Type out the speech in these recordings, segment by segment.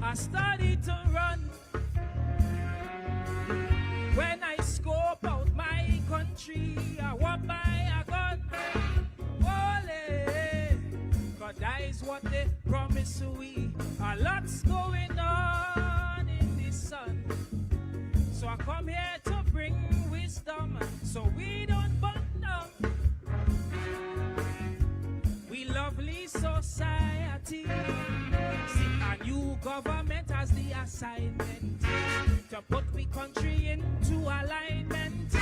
I started to run. When I scope out my country, I walk by a gun. Ole, 'cause that is what they promise we. A lot's going on in the sun. So I come here to bring wisdom, so we don't burn down. We lovely society. See, a new government has the assignment to put we country into alignment.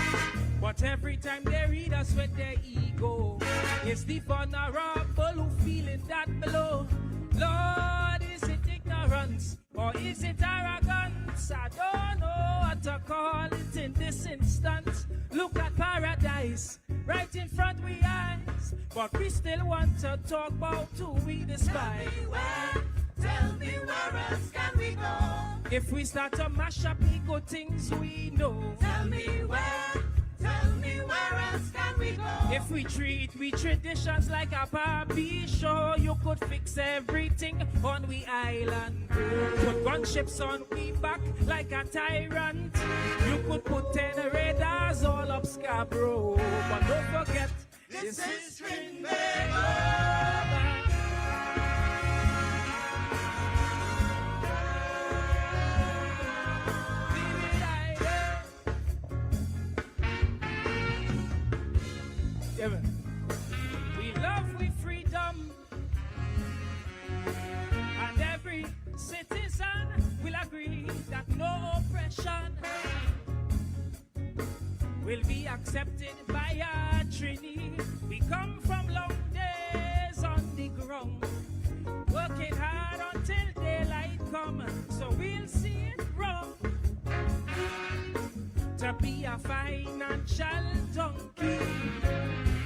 But every time they read us with their ego, it's the vulnerable who feeling that below. Lord, is it ignorance or is it arrogance? I don't know what to call it in this instance. Look at paradise right in front we eyes, but we still want to talk about who we despise. Tell me where else can we go? If we start to mash up the good things we know. Tell me where else can we go? If we treat we traditions like a Barbie show, you could fix everything on we island. Put gunships on we back like a tyrant. You could put 10 radars all up Scarborough. But don't forget, this is Trinidad. We love we freedom, and every citizen will agree that no oppression will be accepted by our Trini. We come from long days on the ground, working hard until daylight come, so we'll see it wrong to be a financial donkey.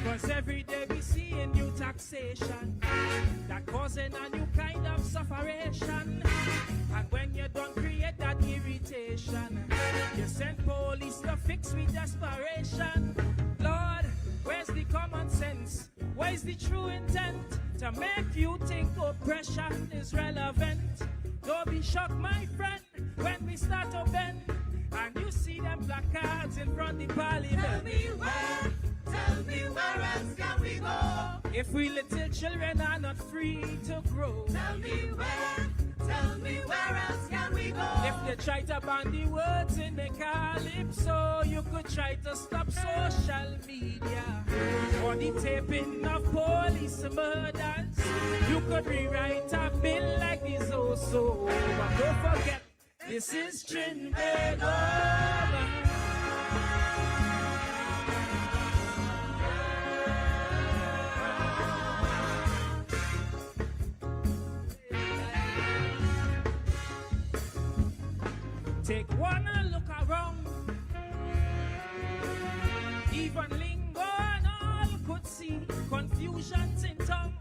'Cause every day we see a new taxation that causing a new kind of sufferation. And when you don't create that irritation, you send police to fix with desperation. Lord, where's the common sense? Where's the true intent to make you think oppression is relevant? Don't be shocked, my friend, when we start to bend and you see them placards in front of the parliament. Tell me where else can we go? If we little children are not free to grow. Tell me where else can we go? If they try to ban the words in the calypso, you could try to stop social media or the taping of police murders. You could rewrite a bill like this also. But don't forget, this is Trinidad. Take one look around. Even lingo and all could see confusions in tongue.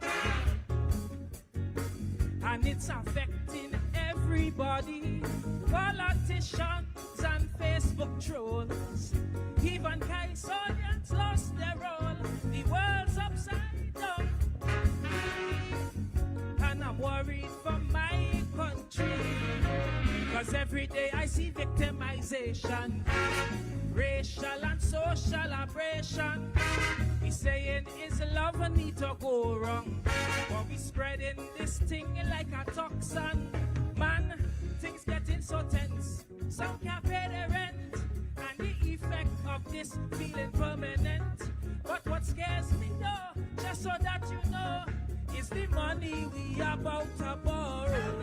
And it's affecting everybody. Politicians and Facebook trolls. Even Kaisonians lost their role. The world's upside down. And I'm worried for my country. 'Cause every day I see victimization, racial and social aberration. We saying is love need to go wrong, but we spreading this thing like a toxin. Man, things getting so tense, some can't pay their rent, and the effect of this feeling permanent. But what scares me though, just so that you know, is the money we about to borrow.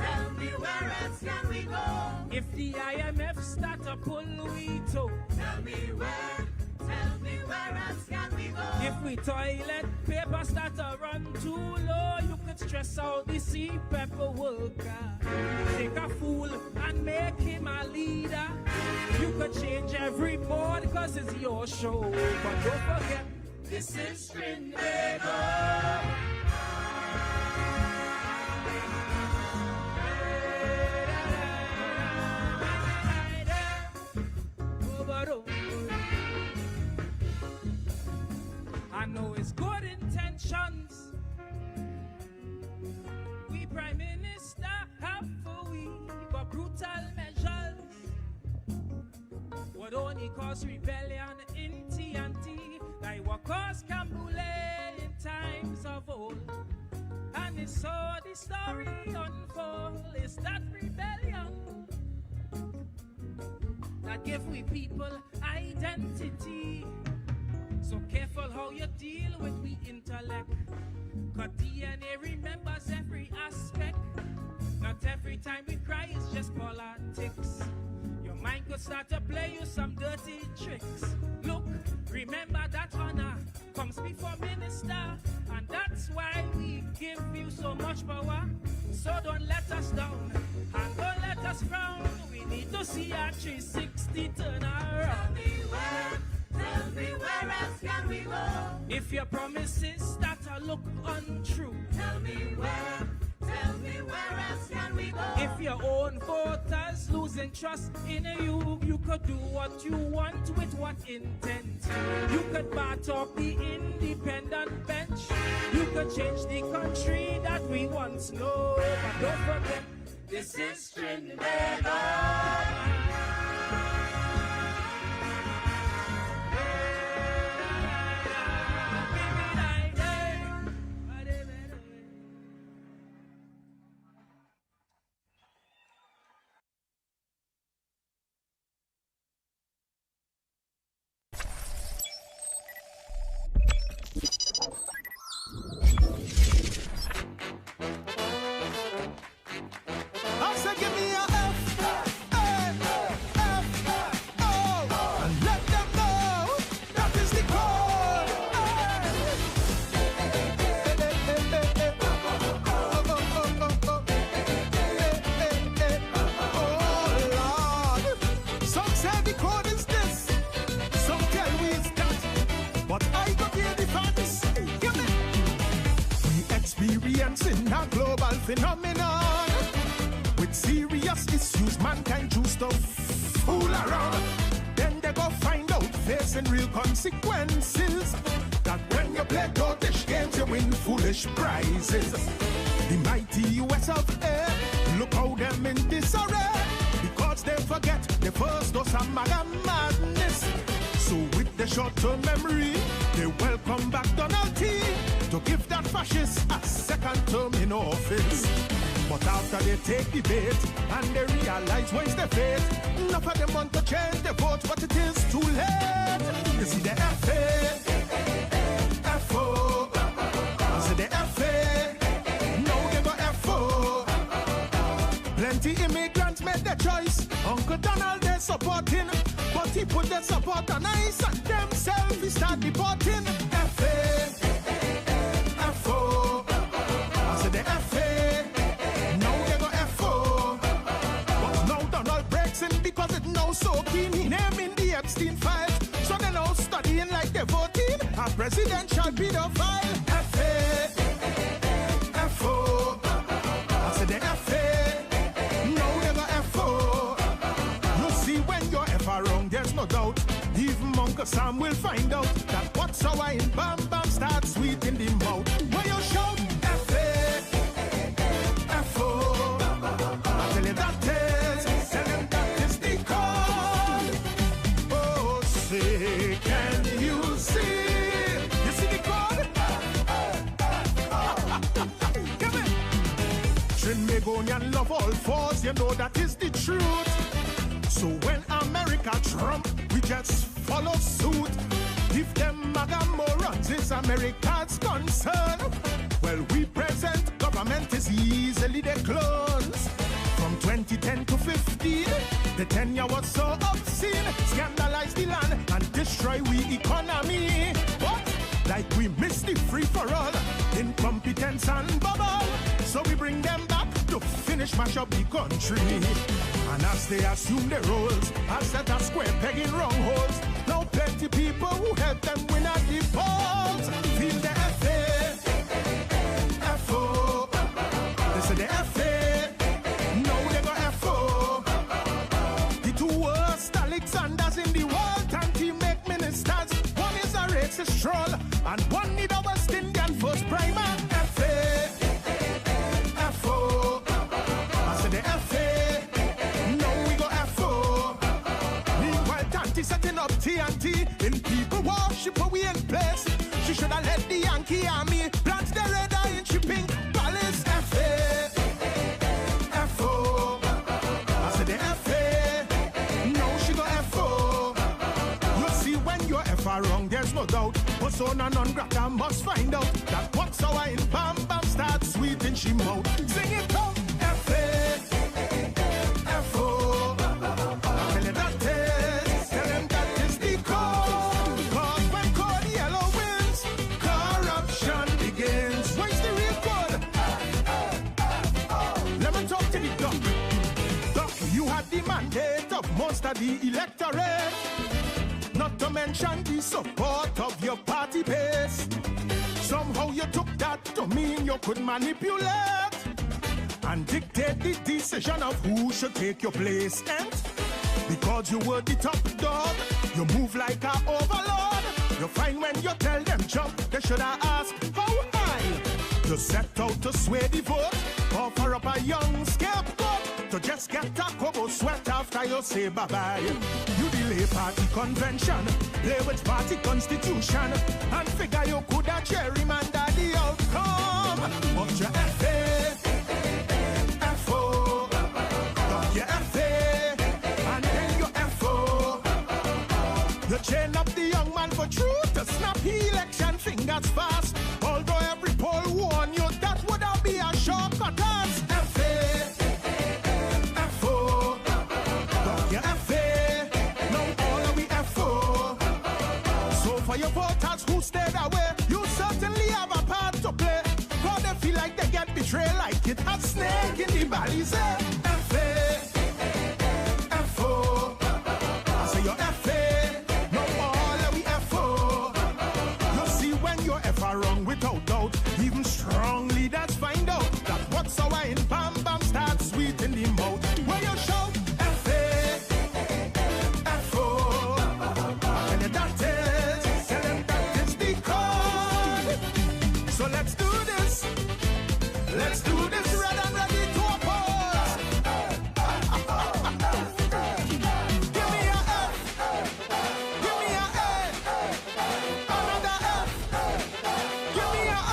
Tell me where else can we go? If the IMF start to pull we toe. Tell me where else can we go? If we toilet paper start to run too low, you could stress out the sea pepper worker. Take a fool and make him a leader. You could change every board 'cause it's your show. But don't forget, this is Trinidad. I know it's good intentions. We Prime Minister would only cause rebellion in TNT, like what caused Cambule in times of old. And it's so the story unfold. It's that rebellion that give we people identity. So careful how you deal with we intellect, 'cause DNA remembers every aspect. Not every time we cry it's just politics. Your mind could start to play you some dirty tricks. Look, remember that honor comes before minister, and that's why we give you so much power. So don't let us down and don't let us frown. We need to see our 360 turn around. Tell me where else can we go? If your promises start to look untrue, Tell me where else can we go? if your own voters losing trust in you, you could do what you want with what intent. You could bar talk the independent bench. You could change the country that we once know. But don't forget, this is Trinidad. I said give me a F, A, F, O, and let them know that is the code. Oh Lord, some say the code is this, some tell me it's that, but I go hear the facts. Give me. We experiencing a global phenomenon. With serious issues, mankind choose to fool around. Then they go find out, facing real consequences, that when you play dottish games, you win foolish prizes. The mighty US of A, look how them in disarray, because they forget the first dose of MAGA madness. So with the short-term memory, they welcome back Donald T to give that fascist a second term in office. But after they take the bait and they realize where's the fate, enough of them want to change the vote, but it is too late. You see the FA, FO, you see the FA, now they go FO. Plenty immigrants made their choice. Uncle Donald they supporting, but he put their support on ice and themselves he start deporting. FA, FO, I see the FA. Because it now so keen, he naming the Epstein files. So they now studying like they're voting a presidential pedophile. FA, FO, I said the FA, now they got FO. You see when you're ever wrong, there's no doubt. Even Uncle Sam will find out that what's sour in Bam Bam starts sweet in the mouth. When you shout FA, FO, I tell you that is, tell them that is the code. Oh, say, can you see? You see the code? Come in. Trinbagonian love all fours, you know that is the truth. So when America Trump, we just follow suit. If them MAGA morons is America's concern, well, we present government is easily the clones. From 2010 to 15, the tenure was so obscene, scandalize the land and destroy we economy. But like we missed the free for all, incompetence and bubble, so we bring them back to finish mash up the country. And as they assume their roles, as set a square peg in wrong holes, now plenty people who help them win at the polls. Feel the FA, FO, they say the FA, now they got FO. The two worst Alexanders in the world, anti-make ministers. One is a racist troll, and one need a West Indian first primer. FA, FO, I say the FA. P&T in people worship her we in place. She should have led the Yankee army, plant the red eye in she pink palace. F.A. F.O. I said the F.A. No, she go F.O. You see when you're F.A. wrong, there's no doubt. Persona non grata must find out that what's sour in Bam Bam starts sweet in she mouth. Sing it out. F.A. F.O. Tell him that is, tell him that is the cause. Cause when cold yellow wins, corruption begins. Where's the real code? Let me talk to the duck. Duck, you had the mandate of most of the electorate. Not to mention the support of your party base. Somehow you took that to mean you could manipulate and dictate the decision of who should take your place. And because you were the top dog, you move like an overlord. You find when you tell them jump, they should have asked how high. You set out to sway the vote, offer up a young scapegoat to just get a kobo sweat after you say bye-bye. You delay party convention, play with party constitution, and figure you could have gerrymander the outcome. But your F.A. F.O. Your F.A. and then your F.O. You chain up the young man for truth to snap the election fingers fast. Although every poll warn you that would have be a shortcut as F.A. F.O. Your F.A. Now all of we F.O. So for your voters who stayed away, you certainly have a part to play. But they feel like they get betrayed like it a snake in the valleys. F.A. F.O. I say your F.A. Now all of we F.O. You see when you're F.A. wrong without doubt, even strong leaders find out that what's sour in Bam Bam starts sweet in the mouth. Where you shout F.A. F.O. And that is, tell them that is the code. So let's do this. Let's do this red and ready to oppose. Give me a F. Give me a A. Another F. Give me a O.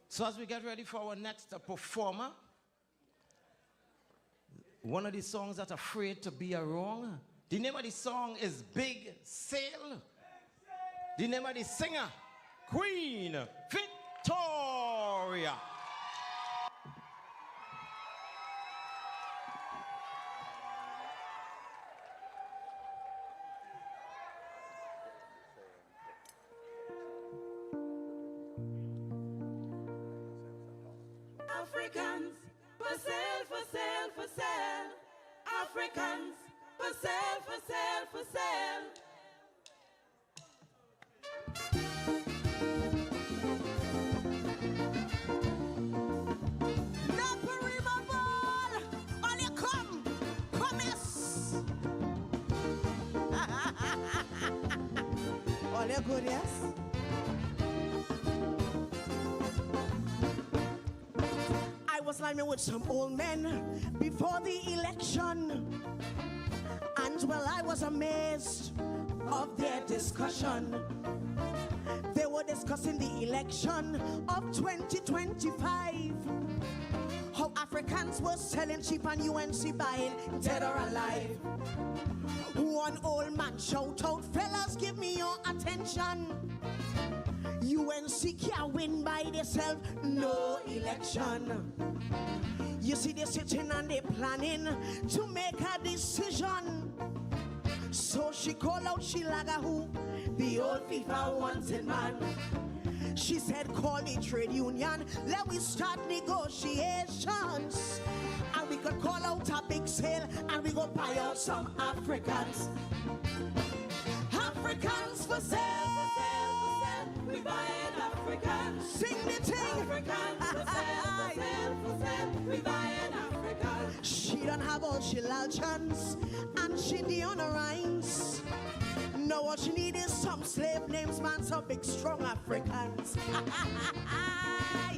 So as we get ready for our next performer, one of the songs that's afraid to be a wrong. The name of the song is Big Sail. The name of the singer, Queen Victoria. Africans, for sale, for sale, for sale. Africans, for sale, for sale, for sale. Naparima ball, all you come, yes. All you good, yes? I was lying with some old men before the election, and well, I was amazed of their discussion. They were discussing the election of 2025, how Africans were selling cheap and UNC buying dead or alive. One old man shout out, fellas, give me your attention. UNC can't win by themselves, no election. You see, they're sitting and they're planning to make a decision. So she called out Shilaga, who the old FIFA wanted man. She said, call the trade union, let we start negotiations. And we could call out a big sale and we go buy out some Africans. Africans for sale, we buying Africans. Sing the thing. Africans for she Lalchans and she Dionarines. Know what she need is some slave names, man, some big strong Africans.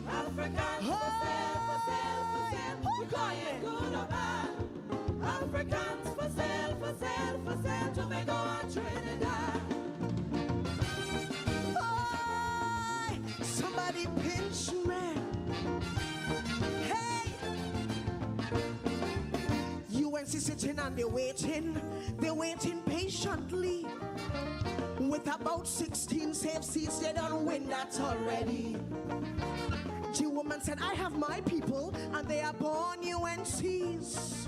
Africans for sale, for sale, for sale. We going good or bad. Africans for sale, for sale, for sale. Tobago and Trinidad. Oh, somebody pinch me. Hey, UNC sitting and they're waiting patiently. With about 16 safe seats, they don't win that already. The woman said, I have my people, and they are born UNCs.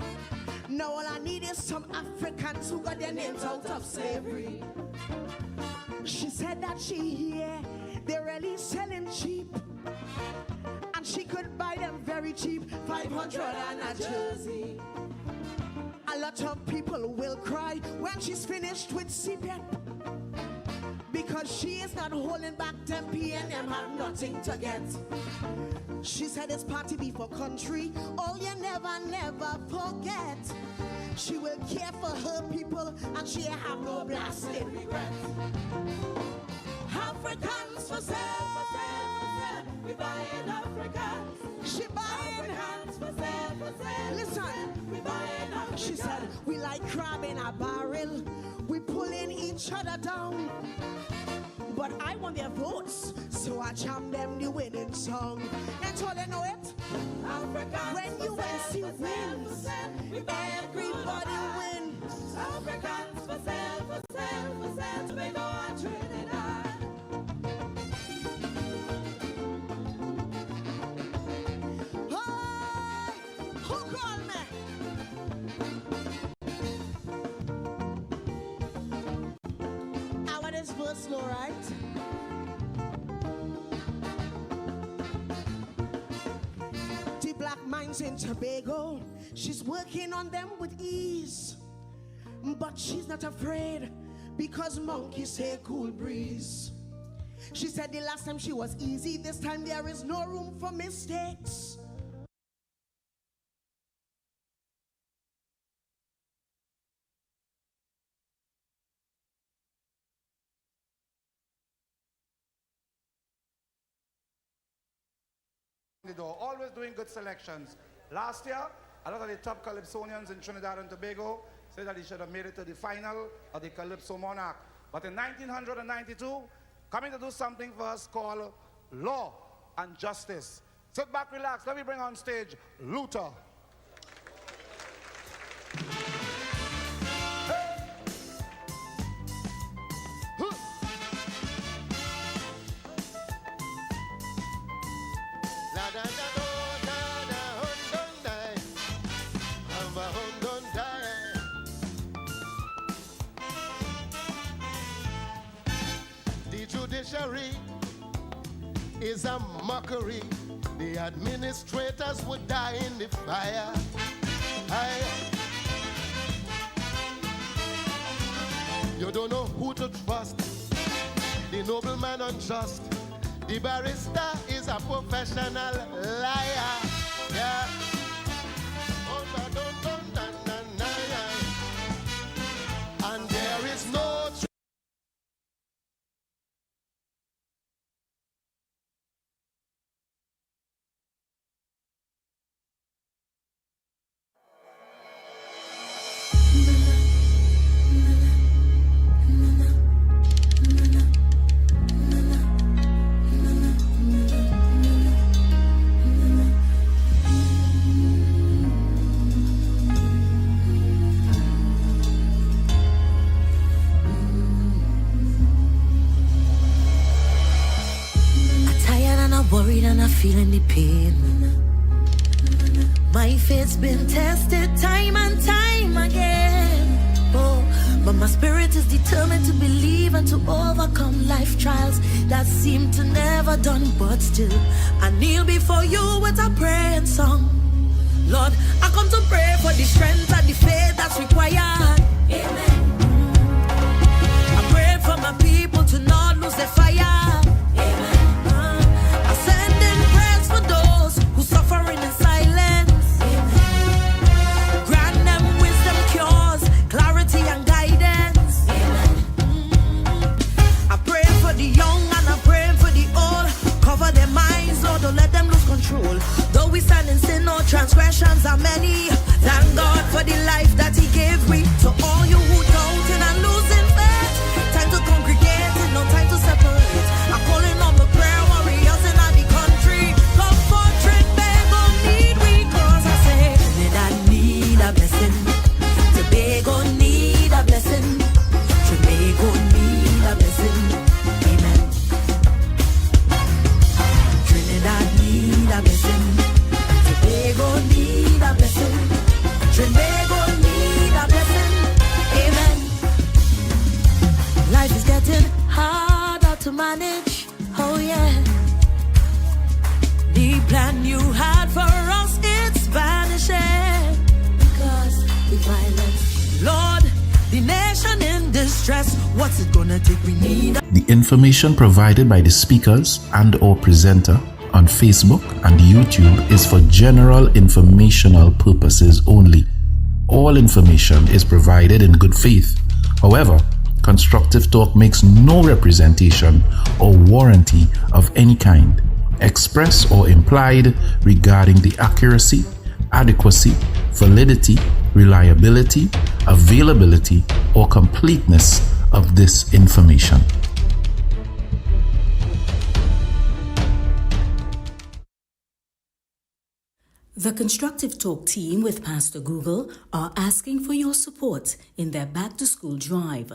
Now all I need is some Africans who got their names out of slavery. She said that she hear they're really selling cheap, and she could buy them very cheap, 500 and a jersey. A lot of people will cry when she's finished with CPEP, because she is not holding back them P&M have nothing to get. She said it's party before country, all you never forget. She will care for her people and she have no blasting regret. Africans for sale, for sale, for sale. We buying Africans. She buying Africans for sale, for sale. Listen, we buying Africans. She said we like crab in a barrel. We pulling each other down. But I want their votes, so I jam them the winning song. And so they know it. Africans when you wins, everybody wins. Africans for sale, for sale, for sale. Tobago and Trinidad. Hey, who called me? I want this verse, no, right? The black mines in Tobago, she's working on them with ease. But she's not afraid, because monkeys say cool breeze. She said the last time she was easy, this time there is no room for mistakes. Always doing good selections. Last year, a lot of the top Calypsonians in Trinidad and Tobago said that he should have made it to the final of the Calypso Monarch. But in 1992, coming to do something for us called Law and Justice. Sit back, relax. Let me bring on stage Luther. The judiciary is a mockery. The administrators would die in the fire. You don't know who to trust. The nobleman unjust. The barrister is a professional liar. Yeah. And there is no worried and I'm feeling the pain. My faith's been tested time and time again. Oh, but my spirit is determined to believe and to overcome life trials that seem to never done. But still, I kneel before you with a praying song. Lord, I come to pray for the strength and the faith that's required. Amen. I pray for my people to not lose their fire. Amen. For those who suffering in silence, grant them Transgressions are many. Thank God for the life that He gave me. To all you who doubting and losing faith, time to congregate and no time to separate. I'm calling on the prayer warriors in the country. Come for Tobago need we, cause I say Trinidad need a blessing. Tobago need a blessing. Tobago need a blessing. Amen. Trinidad need a blessing. Tobago need a blessing. Tobago need a blessing. Amen. Life is getting harder to manage. Oh yeah. The plan you had for us, it's vanishing because the violence. Lord, the nation in distress. What's it gonna take? We need. The information provided by the speakers and or presenter on Facebook and YouTube is for general informational purposes only. All information is provided in good faith. However, Constructive Talk makes no representation or warranty of any kind, express or implied, regarding the accuracy, adequacy, validity, reliability, availability, or completeness of this information. The Constructive Talk team with Pastor Google are asking for your support in their back-to-school drive.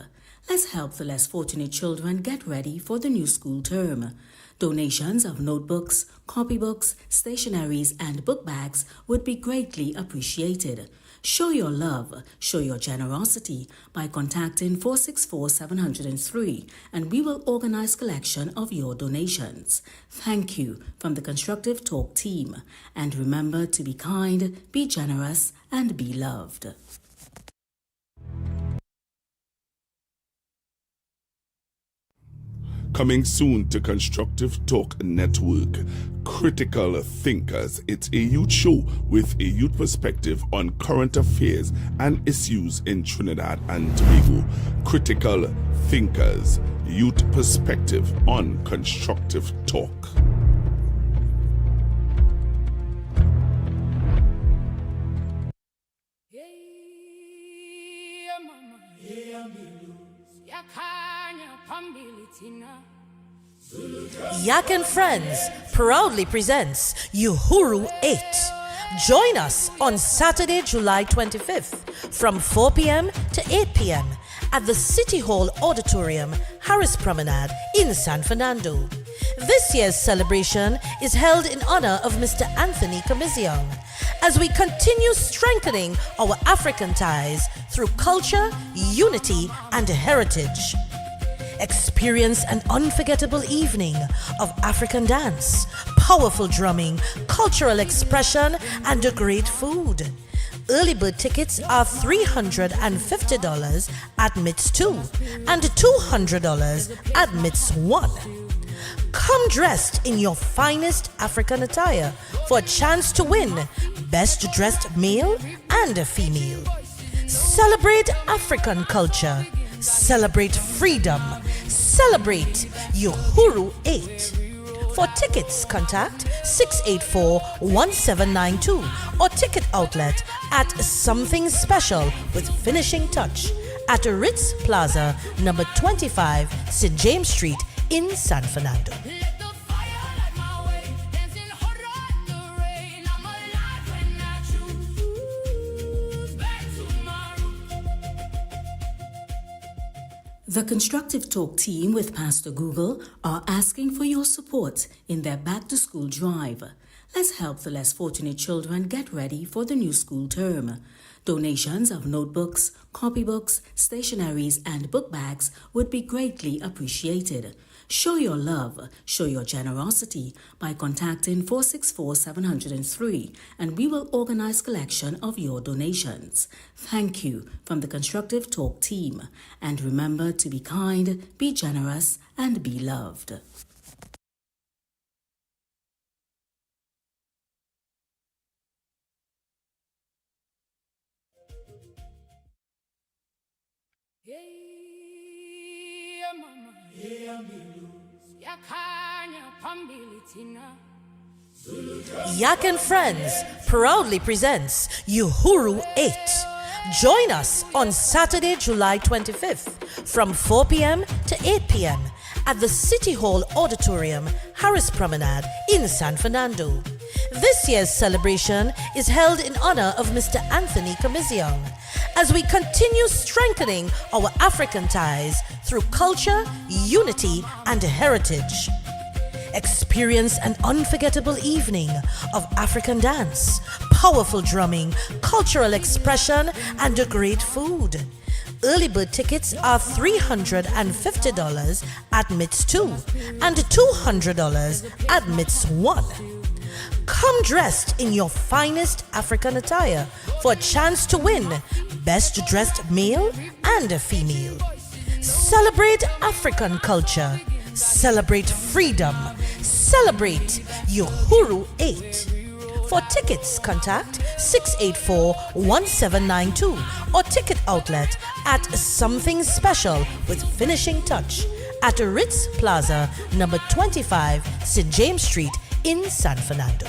Let's help the less fortunate children get ready for the new school term. Donations of notebooks, copybooks, stationeries, and book bags would be greatly appreciated. Show your love, show your generosity by contacting 464-703 and we will organize collection of your donations. Thank you from the Constructive Talk team. And remember to be kind, be generous, and be loved. Coming soon to Constructive Talk Network, Critical Thinkers. It's a youth show with a youth perspective on current affairs and issues in Trinidad and Tobago. Critical Thinkers, youth perspective on Constructive Talk. Yak and Friends proudly presents Uhuru 8. Join us on Saturday, July 25th from 4 p.m. to 8 p.m. at the City Hall Auditorium, Harris Promenade in San Fernando. This year's celebration is held in honor of Mr. Anthony Kamiziong as we continue strengthening our African ties through culture, unity, and heritage. Experience an unforgettable evening of African dance, powerful drumming, cultural expression, and great food. Early bird tickets are $350 admits 2 and $200 admits 1. Come dressed in your finest African attire for a chance to win Best Dressed Male and Female. Celebrate African culture. Celebrate freedom. Celebrate Uhuru 8. For tickets, contact 684-1792 or ticket outlet at Something Special with Finishing Touch at Ritz Plaza, number 25, St. James Street in San Fernando. The Constructive Talk team with Pastor Google are asking for your support in their back-to-school drive. Let's help the less fortunate children get ready for the new school term. Donations of notebooks, copybooks, stationeries, and book bags would be greatly appreciated. Show your love, show your generosity by contacting 464-703 and we will organize collection of your donations. Thank you from the Constructive Talk team. And remember to be kind, be generous, and be loved. Yak and Friends proudly presents Uhuru 8. Join us on Saturday, July 25th from 4 p.m. to 8 p.m. at the City Hall Auditorium, Harris Promenade in San Fernando. This year's celebration is held in honor of Mr. Anthony Kamiziong as we continue strengthening our African ties through culture, unity, and heritage. Experience an unforgettable evening of African dance, powerful drumming, cultural expression, and a great food. Early bird tickets are $350 admits 2 and $200 admits 1. Come dressed in your finest African attire for a chance to win Best Dressed Male and Female. Celebrate African culture. Celebrate freedom. Celebrate Uhuru 8. For tickets, contact 684-1792 or ticket outlet at Something Special with Finishing Touch at Ritz Plaza, number 25, St. James Street in San Fernando.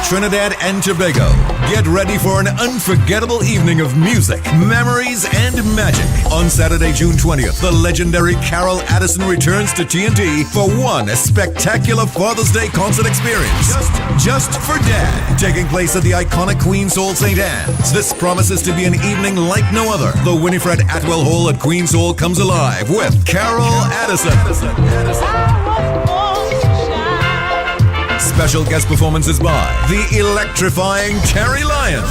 Trinidad and Tobago. Get ready for an unforgettable evening of music, memories, and magic. On Saturday, June 20th, the legendary Carol Addison returns to TNT for one spectacular Father's Day concert experience. Just for Dad. Taking place at the iconic Queen's Hall St. Anne's. This promises to be an evening like no other. The Winifred Atwell Hall at Queen's Hall comes alive with Carol Addison. Special guest performances by the electrifying Terry Lyons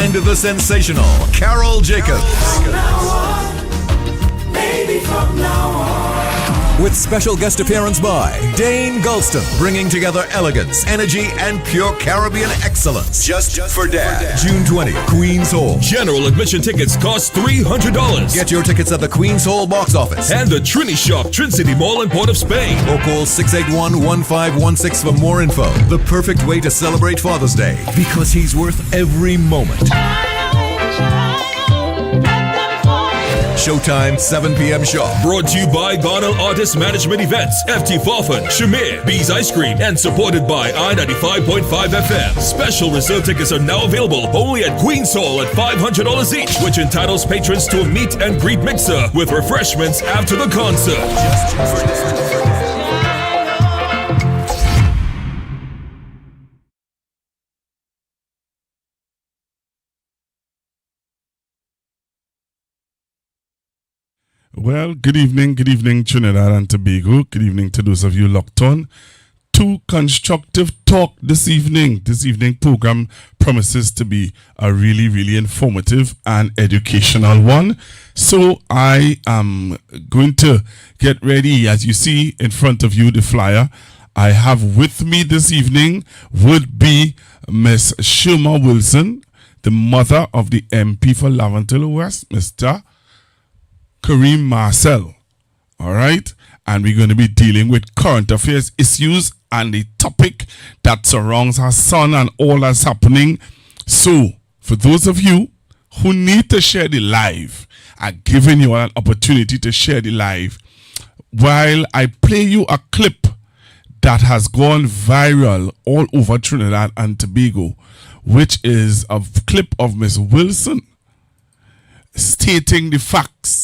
and the sensational Carol Jacobs. With special guest appearance by Dane Gulston, bringing together elegance, energy, and pure Caribbean excellence. Just for Dad. June 20th, Queen's Hall. General admission tickets cost $300. Get your tickets at the Queen's Hall box office and the Trini Shop, Trin City Mall, and Port of Spain. Or call 681-1516 for more info. The perfect way to celebrate Father's Day, because he's worth every moment. Showtime, 7 p.m. sharp. Brought to you by Ghana Artist Management Events, FT Farfan, Shamir, Bees Ice Cream, and supported by I-95.5 FM. Special reserve tickets are now available only at Queen's Hall at $500 each, which entitles patrons to a meet and greet mixer with refreshments after the concert. Well, good evening, Trinidad and Tobago. Good evening to those of you locked on to Constructive Talk this evening. This evening program promises to be a really, really informative and educational one. So I am going to get ready. As you see in front of you, the flyer I have with me this evening would be Miss Sherma Wilson, the mother of the MP for Laventille West, Mr. Kareem Marcel. All right, and we're going to be dealing with current affairs issues and the topic that surrounds her son and all that's happening. So for those of you who need to share the live, I'm giving you an opportunity to share the live while I play you a clip that has gone viral all over Trinidad and Tobago, which is a clip of Miss Wilson stating the facts,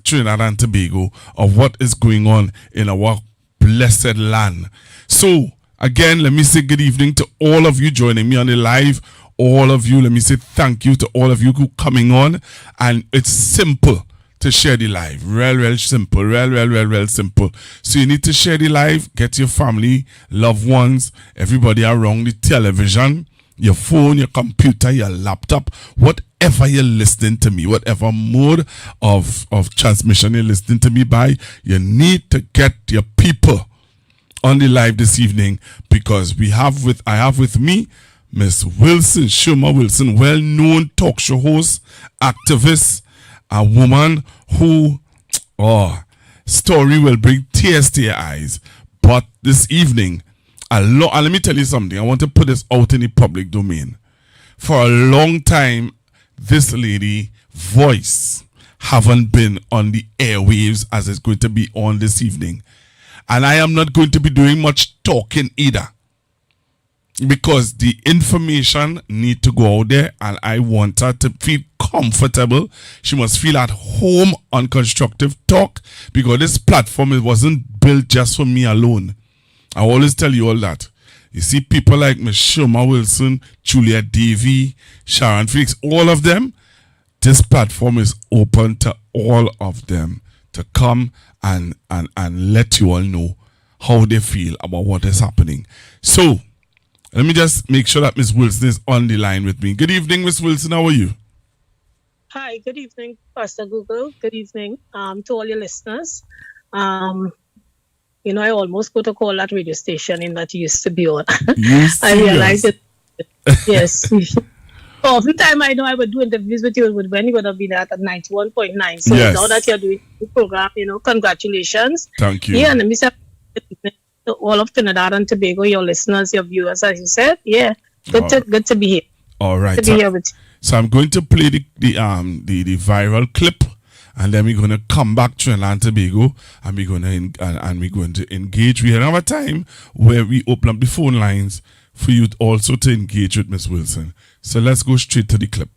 Trinidad and Tobago, of what is going on in our blessed land. So, again, let me say good evening to all of you joining me on the live. All of you, let me say thank you to all of you who coming on. And it's simple to share the live. Real simple. Real simple. So you need to share the live, get your family, loved ones, everybody around the television, your phone, your computer, your laptop, whatever you're listening to me, whatever mode of transmission you're listening to me by, you need to get your people on the live this evening, because I have with me Miss Wilson, Sherma Wilson, well-known talk show host, activist, a woman who, story will bring tears to your eyes. But this evening, and let me tell you something. I want to put this out in the public domain. For a long time, this lady voice haven't been on the airwaves as it's going to be on this evening. And I am not going to be doing much talking either, because the information need to go out there, and I want her to feel comfortable. She must feel at home on Constructive Talk, because this platform, it wasn't built just for me alone. I always tell you all that. You see people like Miss Sherma Wilson, Julia Davy, Sharon Felix, all of them. This platform is open to all of them to come and let you all know how they feel about what is happening. So, let me just make sure that Miss Wilson is on the line with me. Good evening, Miss Wilson. How are you? Hi, good evening, Pastor Google. Good evening to all your listeners. You know, I almost go to call that radio station in that you used to be on. I realized it. Yes. Every time I know I would do interviews with you when you would have been at 91.9. So now that you're doing the program, you know, congratulations. Thank you. Yeah, and let me say to all of Trinidad and Tobago, your listeners, your viewers, as you said. Yeah, good to be here. All right. Good to be here with you. So I'm going to play the viral clip, and then we're going to come back to Trinidad and Tobago, and we're going to engage. We have a time where we open up the phone lines for you also to engage with Miss Wilson. So let's go straight to the clip.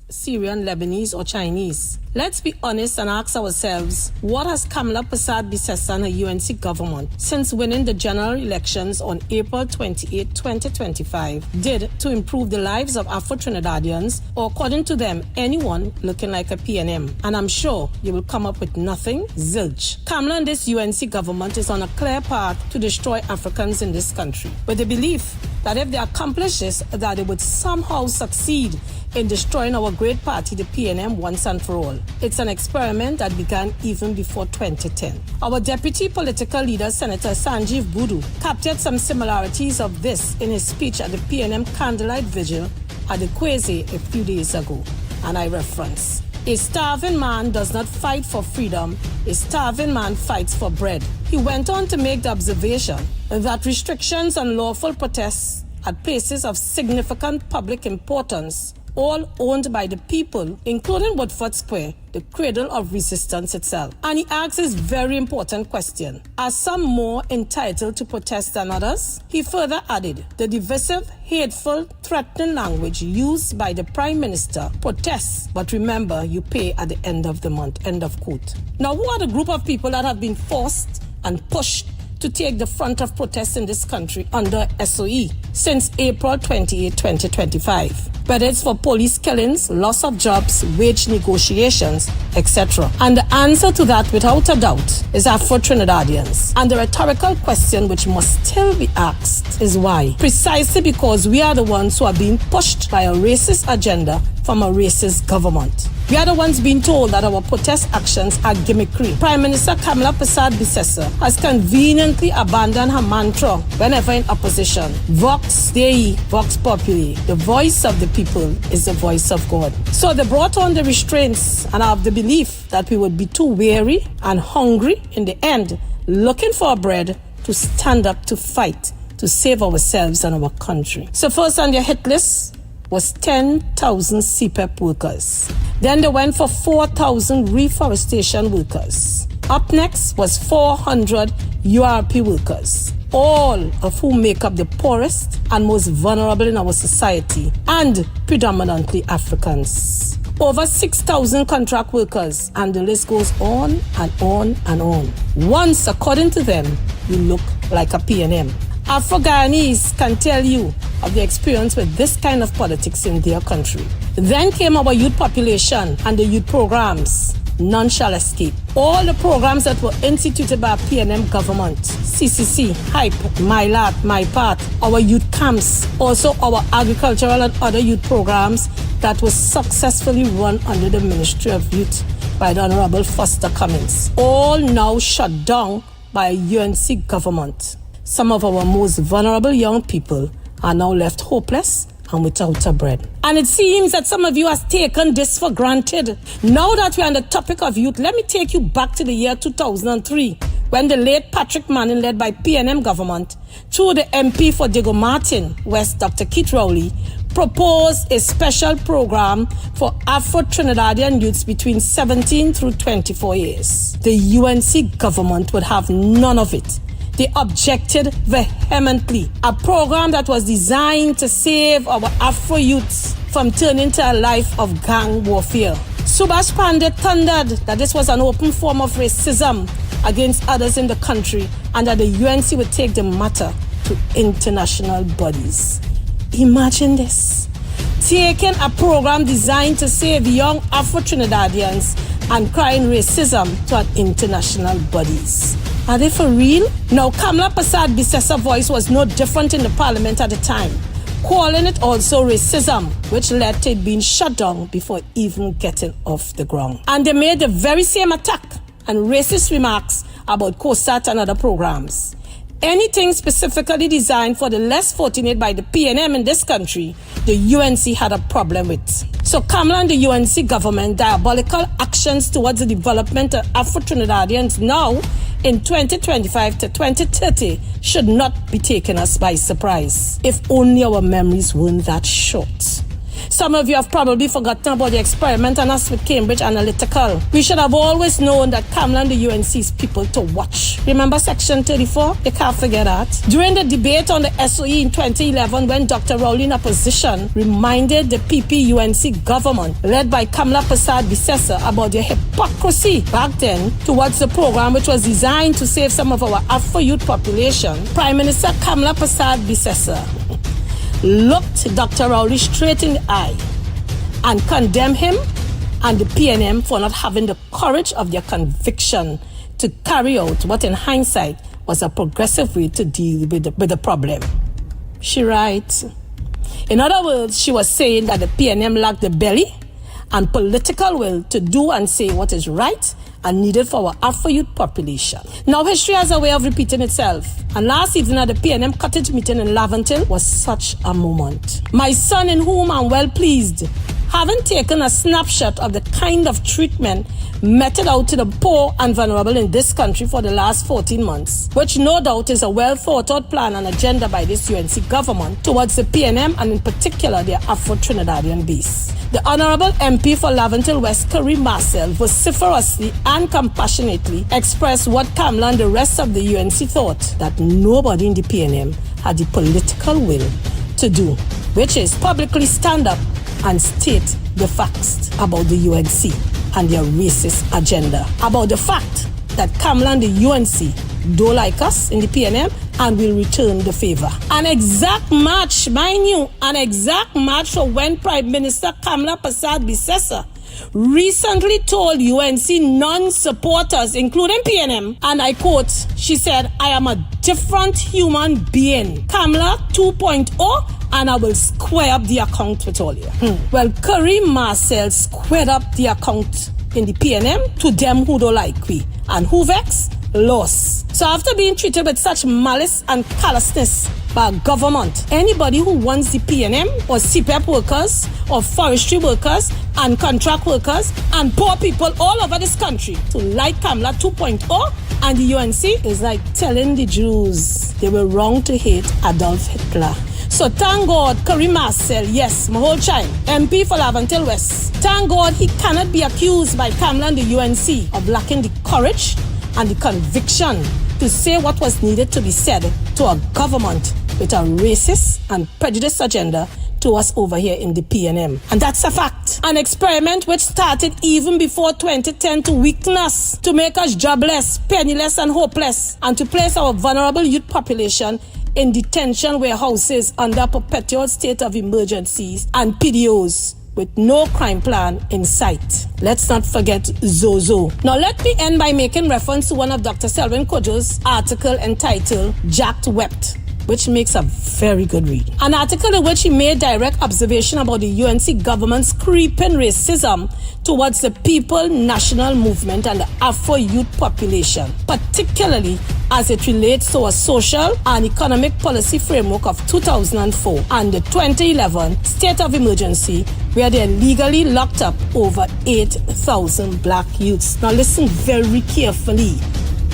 Syrian, Lebanese, or Chinese. Let's be honest and ask ourselves, what has Kamala Persad-Bissessar and her UNC government, since winning the general elections on April 28, 2025, did to improve the lives of Afro-Trinidadians, or according to them, anyone looking like a PNM? And I'm sure you will come up with nothing. Zilch. Kamala and this UNC government is on a clear path to destroy Africans in this country, with the belief that if they accomplish this, that they would somehow succeed in destroying our great party, the PNM, once and for all. It's an experiment that began even before 2010. Our deputy political leader, Senator Sanjeev Boodoo, captured some similarities of this in his speech at the PNM Candlelight Vigil at the Kwesi a few days ago. And I reference, a starving man does not fight for freedom, a starving man fights for bread. He went on to make the observation that restrictions on lawful protests at places of significant public importance, all owned by the people, including Woodford Square, the cradle of resistance itself. And he asks this very important question: are some more entitled to protest than others? He further added, the divisive, hateful, threatening language used by the Prime Minister protests, but remember, you pay at the end of the month, end of quote. Now, who are the group of people that have been forced and pushed to take the front of protests in this country under SOE since April 28, 2025? Whether it's for police killings, loss of jobs, wage negotiations, etc. And the answer to that, without a doubt, is Afro-Trinidadians. And the rhetorical question which must still be asked is why? Precisely because we are the ones who are being pushed by a racist agenda from a racist government. We are the ones being told that our protest actions are gimmickry. Prime Minister Kamala Persad-Bissessar has conveniently abandoned her mantra whenever in opposition. Vox Dei, Vox Populi. The voice of the people is the voice of God. So they brought on the restraints, and I have the belief that we would be too weary and hungry in the end, looking for bread, to stand up to fight, to save ourselves and our country. So first on their hit list was 10,000 CPEP workers. Then they went for 4,000 reforestation workers. Up next was 400 URP workers, all of whom make up the poorest and most vulnerable in our society, and predominantly Africans. Over 6,000 contract workers, and the list goes on and on and on. Once, according to them, you look like a PNM. Afro-Guyanese can tell you of the experience with this kind of politics in their country. Then came our youth population and the youth programs. None shall escape. All the programs that were instituted by our PNM government, CCC, HYPE, MyLat, MyPath, our youth camps, also our agricultural and other youth programs that were successfully run under the Ministry of Youth by the Honorable Foster Cummings. All now shut down by a UNC government. Some of our most vulnerable young people are now left hopeless and without a bread. And it seems that some of you has taken this for granted. Now that we're on the topic of youth, let me take you back to the year 2003, when the late Patrick Manning, led by PNM government, through the MP for Diego Martin West, Dr. Keith Rowley, proposed a special program for Afro-Trinidadian youths between 17 through 24 years. The UNC government would have none of it. They objected vehemently. A program that was designed to save our Afro youths from turning to a life of gang warfare. Subhash Pandey thundered that this was an open form of racism against others in the country and that the UNC would take the matter to international bodies. Imagine this. Taking a program designed to save young Afro-Trinidadians and crying racism to an international bodies. Are they for real? Now, Kamla Prasad Bisessa's voice was no different in the parliament at the time, calling it also racism, which led to it being shut down before even getting off the ground. And they made the very same attack and racist remarks about COSAT and other programs. Anything specifically designed for the less fortunate by the PNM in this country, the UNC had a problem with. So Kamla and the UNC government diabolical actions towards the development of Afro-Trinidadians now in 2025 to 2030 should not be taken us by surprise. If only our memories weren't that short. Some of you have probably forgotten about the experiment on us with Cambridge Analytical. We should have always known that Kamla and the UNC's people to watch. Remember Section 34? You can't forget that. During the debate on the SOE in 2011, when Dr. Rowley in opposition reminded the PP-UNC government, led by Kamla Prasad Bisessa, about their hypocrisy back then towards the program which was designed to save some of our Afro-youth population, Prime Minister Kamla Prasad Bisessa looked Dr. Rowley straight in the eye and condemned him and the PNM for not having the courage of their conviction to carry out what in hindsight was a progressive way to deal with the problem. She writes, in other words, she was saying that the PNM lacked the belly and political will to do and say what is right and needed for our Afro-youth population. Now, history has a way of repeating itself. And last evening at the PNM Cottage meeting in Laventille was such a moment. My son, in whom I'm well pleased, having taken a snapshot of the kind of treatment meted out to the poor and vulnerable in this country for the last 14 months, which no doubt is a well thought out plan and agenda by this UNC government towards the PNM and in particular their Afro-Trinidadian base. The Honorable MP for Laventille West, Kareem Marcel, vociferously and compassionately expressed what Kamla and the rest of the UNC thought that nobody in the PNM had the political will to do, which is publicly stand up and state the facts about the UNC and their racist agenda. About the fact that Kamla and the UNC don't like us in the PNM and will return the favor. An exact match, mind you, an exact match for when Prime Minister Kamla Prasad Bisessa recently told UNC non-supporters, including PNM, and I quote, she said, I am a different human being. Kamla 2.0, and I will square up the account with all you. Well, Kareem Marcel squared up the account in the PNM to them who don't like we. And who vex? Lost. So after being treated with such malice and callousness by government, anybody who wants the PNM or CPEP workers or forestry workers and contract workers and poor people all over this country to like Kamla 2.0 and the UNC is like telling the Jews they were wrong to hate Adolf Hitler. So thank God, Kareem Marcel, yes, my whole child, MP for Laventille West. Thank God he cannot be accused by Kamla and the UNC of lacking the courage and the conviction to say what was needed to be said to a government with a racist and prejudiced agenda to us over here in the PNM. And that's a fact. An experiment which started even before 2010 to weaken us, to make us jobless, penniless and hopeless, and to place our vulnerable youth population in detention warehouses under a perpetual state of emergencies and PDOs with no crime plan in sight. Let's not forget Zozo. Now let me end by making reference to one of Dr. Selwyn Kojo's article entitled Jacked Wept, which makes a very good read. An article in which he made direct observation about the UNC government's creeping racism towards the People National Movement and the Afro youth population, particularly as it relates to a social and economic policy framework of 2004 and the 2011 state of emergency, where they legally locked up over 8,000 black youths. Now listen very carefully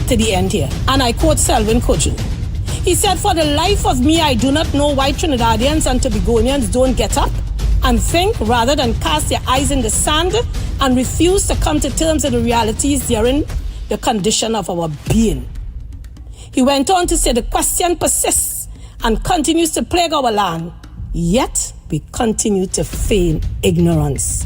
to the end here. And I quote Selwyn Kojo. He said, "For the life of me, I do not know why Trinidadians and Tobagonians don't get up and think rather than cast their eyes in the sand and refuse to come to terms with the realities during the condition of our being." He went on to say, "The question persists and continues to plague our land, yet we continue to feign ignorance."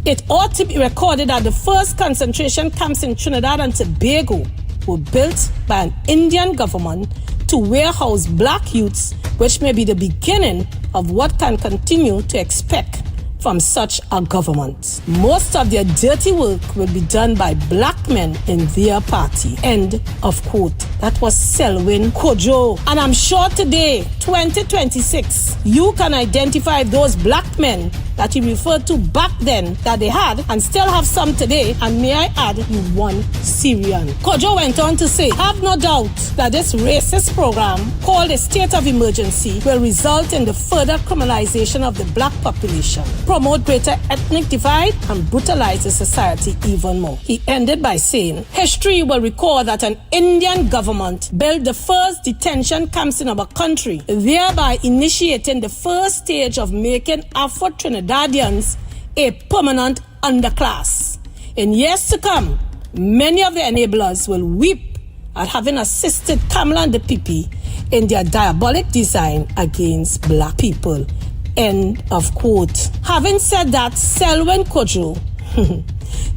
It ought to be recorded that the first concentration camps in Trinidad and Tobago were built by an Indian government to warehouse black youths, which may be the beginning of what can continue to expect from such a government. Most of their dirty work will be done by black men in their party. End of quote. That was Selwyn Kojo. And I'm sure today, 2026, you can identify those black men that he referred to back then that they had and still have some today, and may I add, you one Syrian. Kojo went on to say, "Have no doubt that this racist program called a state of emergency will result in the further criminalization of the black population, promote greater ethnic divide, and brutalize the society even more." He ended by saying, "History will record that an Indian government built the first detention camps in our country, thereby initiating the first stage of making Afro-Trinidadians a permanent underclass. In years to come, many of the enablers will weep at having assisted Kamala and the Pipi in their diabolic design against black people." End of quote. Having said that, Selwyn Kojo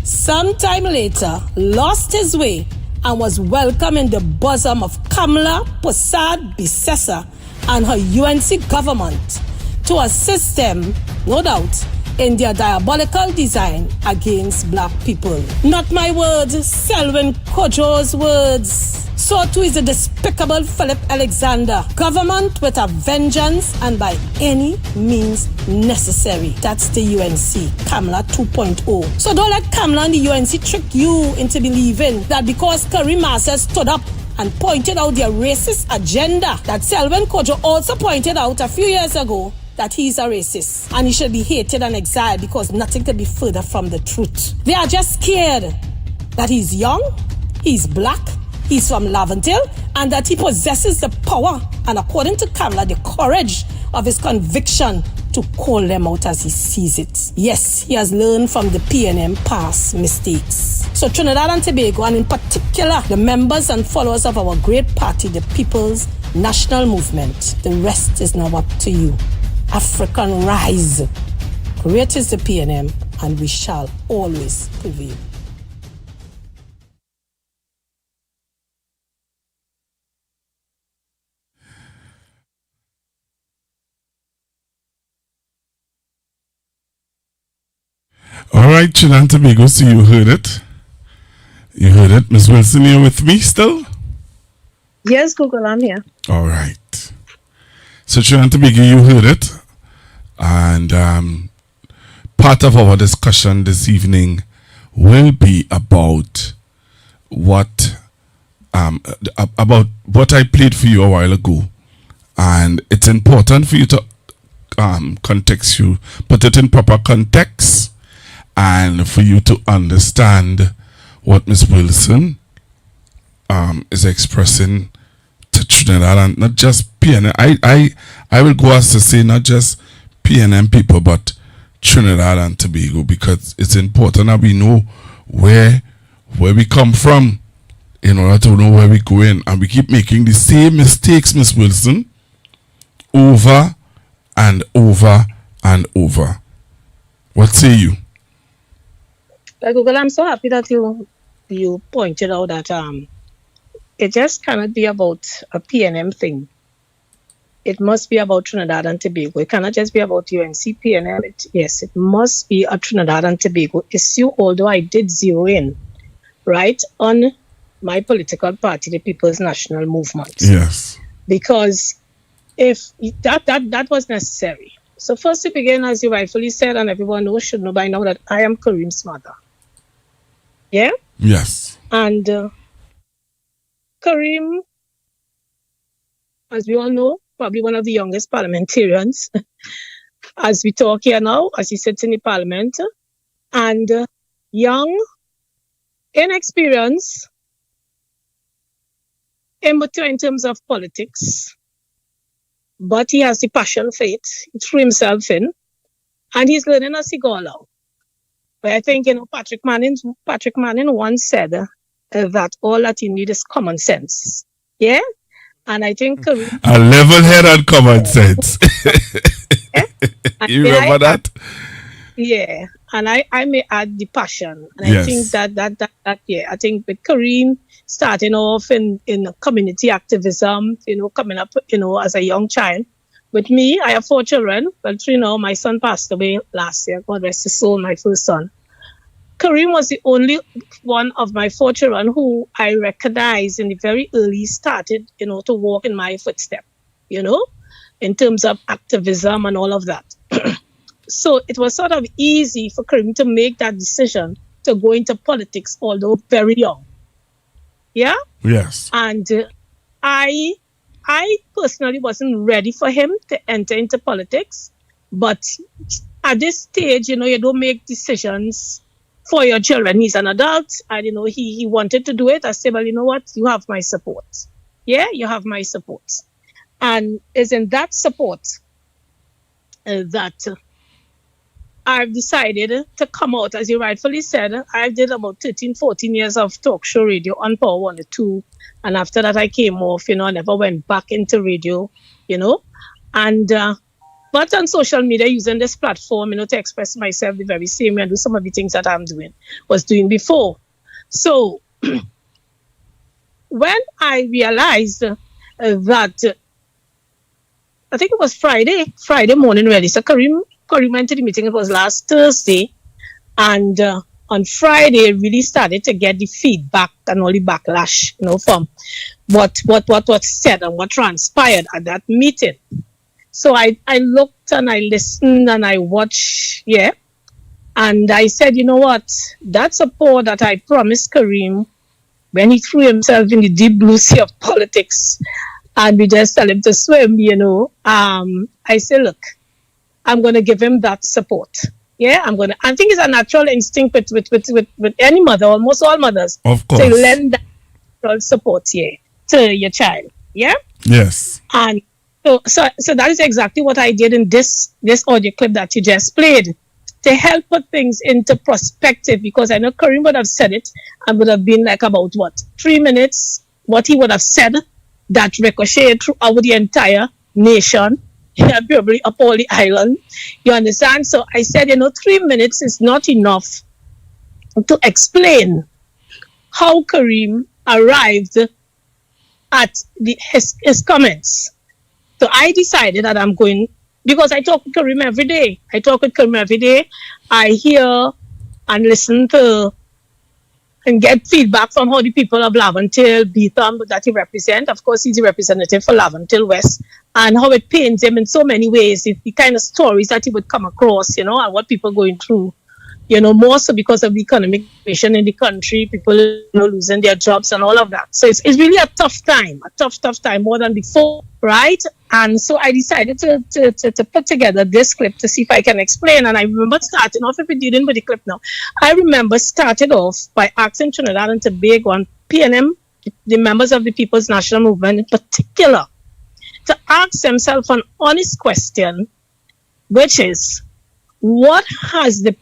sometime later lost his way and was welcomed in the bosom of Kamala Persad-Bissessar and her UNC government to assist them, no doubt, in their diabolical design against black people. Not my words, Selwyn Kojo's words. So too is the despicable Philip Alexander. Government with a vengeance and by any means necessary. That's the UNC, Kamala 2.0. So don't let Kamala and the UNC trick you into believing that because Kareem Marcel stood up and pointed out their racist agenda, that Selwyn Kojo also pointed out a few years ago, that he's a racist and he should be hated and exiled because nothing could be further from the truth. They are just scared that he's young, he's black, he's from Laventille, and that he possesses the power and, according to Kamala, the courage of his conviction to call them out as he sees it. Yes, he has learned from the PNM past mistakes. So Trinidad and Tobago, and in particular the members and followers of our great party, the People's National Movement, the rest is now up to you. African rise. Great is the PNM, and we shall always prevail. All right, Trinidad and Tobago, so you heard it. You heard it. Ms. Wilson, you're with me still? Yes, Google, I'm here. All right. So Trinidad and Tobago, you heard it. And part of our discussion this evening will be about what I played for you a while ago. And it's important for you to put it in proper context, and for you to understand what Ms. Wilson is expressing to Trinidad, and not just PNM. I will go as to say not just PNM people, but Trinidad and Tobago, because it's important that we know where we come from in order to know where we're going. And we keep making the same mistakes, Ms. Wilson, over and over and over. What say you? Google, I'm so happy that you pointed out that it just cannot be about a PNM thing. It must be about Trinidad and Tobago. It cannot just be about UNC PNM. It must be a Trinidad and Tobago issue, although I did zero in, right, on my political party, the People's National Movement. Yes. because if that was necessary. So first to begin, as you rightfully said, and everyone should know by now that I am Kareem's mother. Yeah? Yes. And Kareem, as we all know, probably one of the youngest parliamentarians as we talk here now, as he sits in the parliament, and young, inexperienced, immature in terms of politics, but he has the passion for it. He threw himself in, and he's learning as he go along. But I think, Patrick Manning once said that all that you need is common sense. Yeah? And I think a level head and common sense. You remember that? Yeah. And I may add the passion. And yes. I think that I think with Kareem starting off in community activism, coming up, as a young child. With me, I have 4 children. Well, 3 now. My son passed away last year. God rest his soul, my first son. Kareem was the only one of my 4 children who I recognized in the very early started, to walk in my footsteps, in terms of activism and all of that. So it was sort of easy for Kareem to make that decision to go into politics, although very young. Yeah? Yes. And I personally wasn't ready for him to enter into politics. But at this stage, you don't make decisions for your children. He's an adult, and he wanted to do it. I said, well, you know what? You have my support. Yeah, you have my support. And it's in that support that I've decided to come out, as you rightfully said. I did about 13, 14 years of talk show radio on Power 102. And after that, I came off, I never went back into radio, And but on social media, using this platform, to express myself the very same way and do some of the things that was doing before. So when I realized that, I think it was Friday morning really. So Kareem went to the meeting. It was last Thursday. And on Friday, I really started to get the feedback and all the backlash, from what was said and what transpired at that meeting. So I looked and I listened and I watched, yeah. And I said, you know what? That support that I promised Kareem when he threw himself in the deep blue sea of politics and we just tell him to swim, I said, look, I'm going to give him that support. Yeah, I think it's a natural instinct with any mother, almost all mothers, of course, to lend that natural support to your child. Yeah? Yes. And so that is exactly what I did in this audio clip that you just played, to help put things into perspective, because I know Kareem would have said it and would have been like about 3 minutes, what he would have said that ricocheted throughout the entire nation, probably up all the island. You understand? So I said, 3 minutes is not enough to explain how Kareem arrived at his comments. So I decided that I'm going, because I talk with Kareem every day. I hear and listen to and get feedback from how the people of Laventille, Beetham, that he represents. Of course, he's a representative for Laventille West, and how it pains him in so many ways, the kind of stories that he would come across, and what people are going through. More so because of the economic situation in the country, people losing their jobs and all of that. So it's really a tough time, more than before, right? And so I decided to put together this clip to see if I can explain. And I remember starting off, if we didn't put the clip now, I remember started off by asking Trinidad and Tobago and PNM, the members of the People's National Movement in particular, to ask themselves an honest question, which is, what has the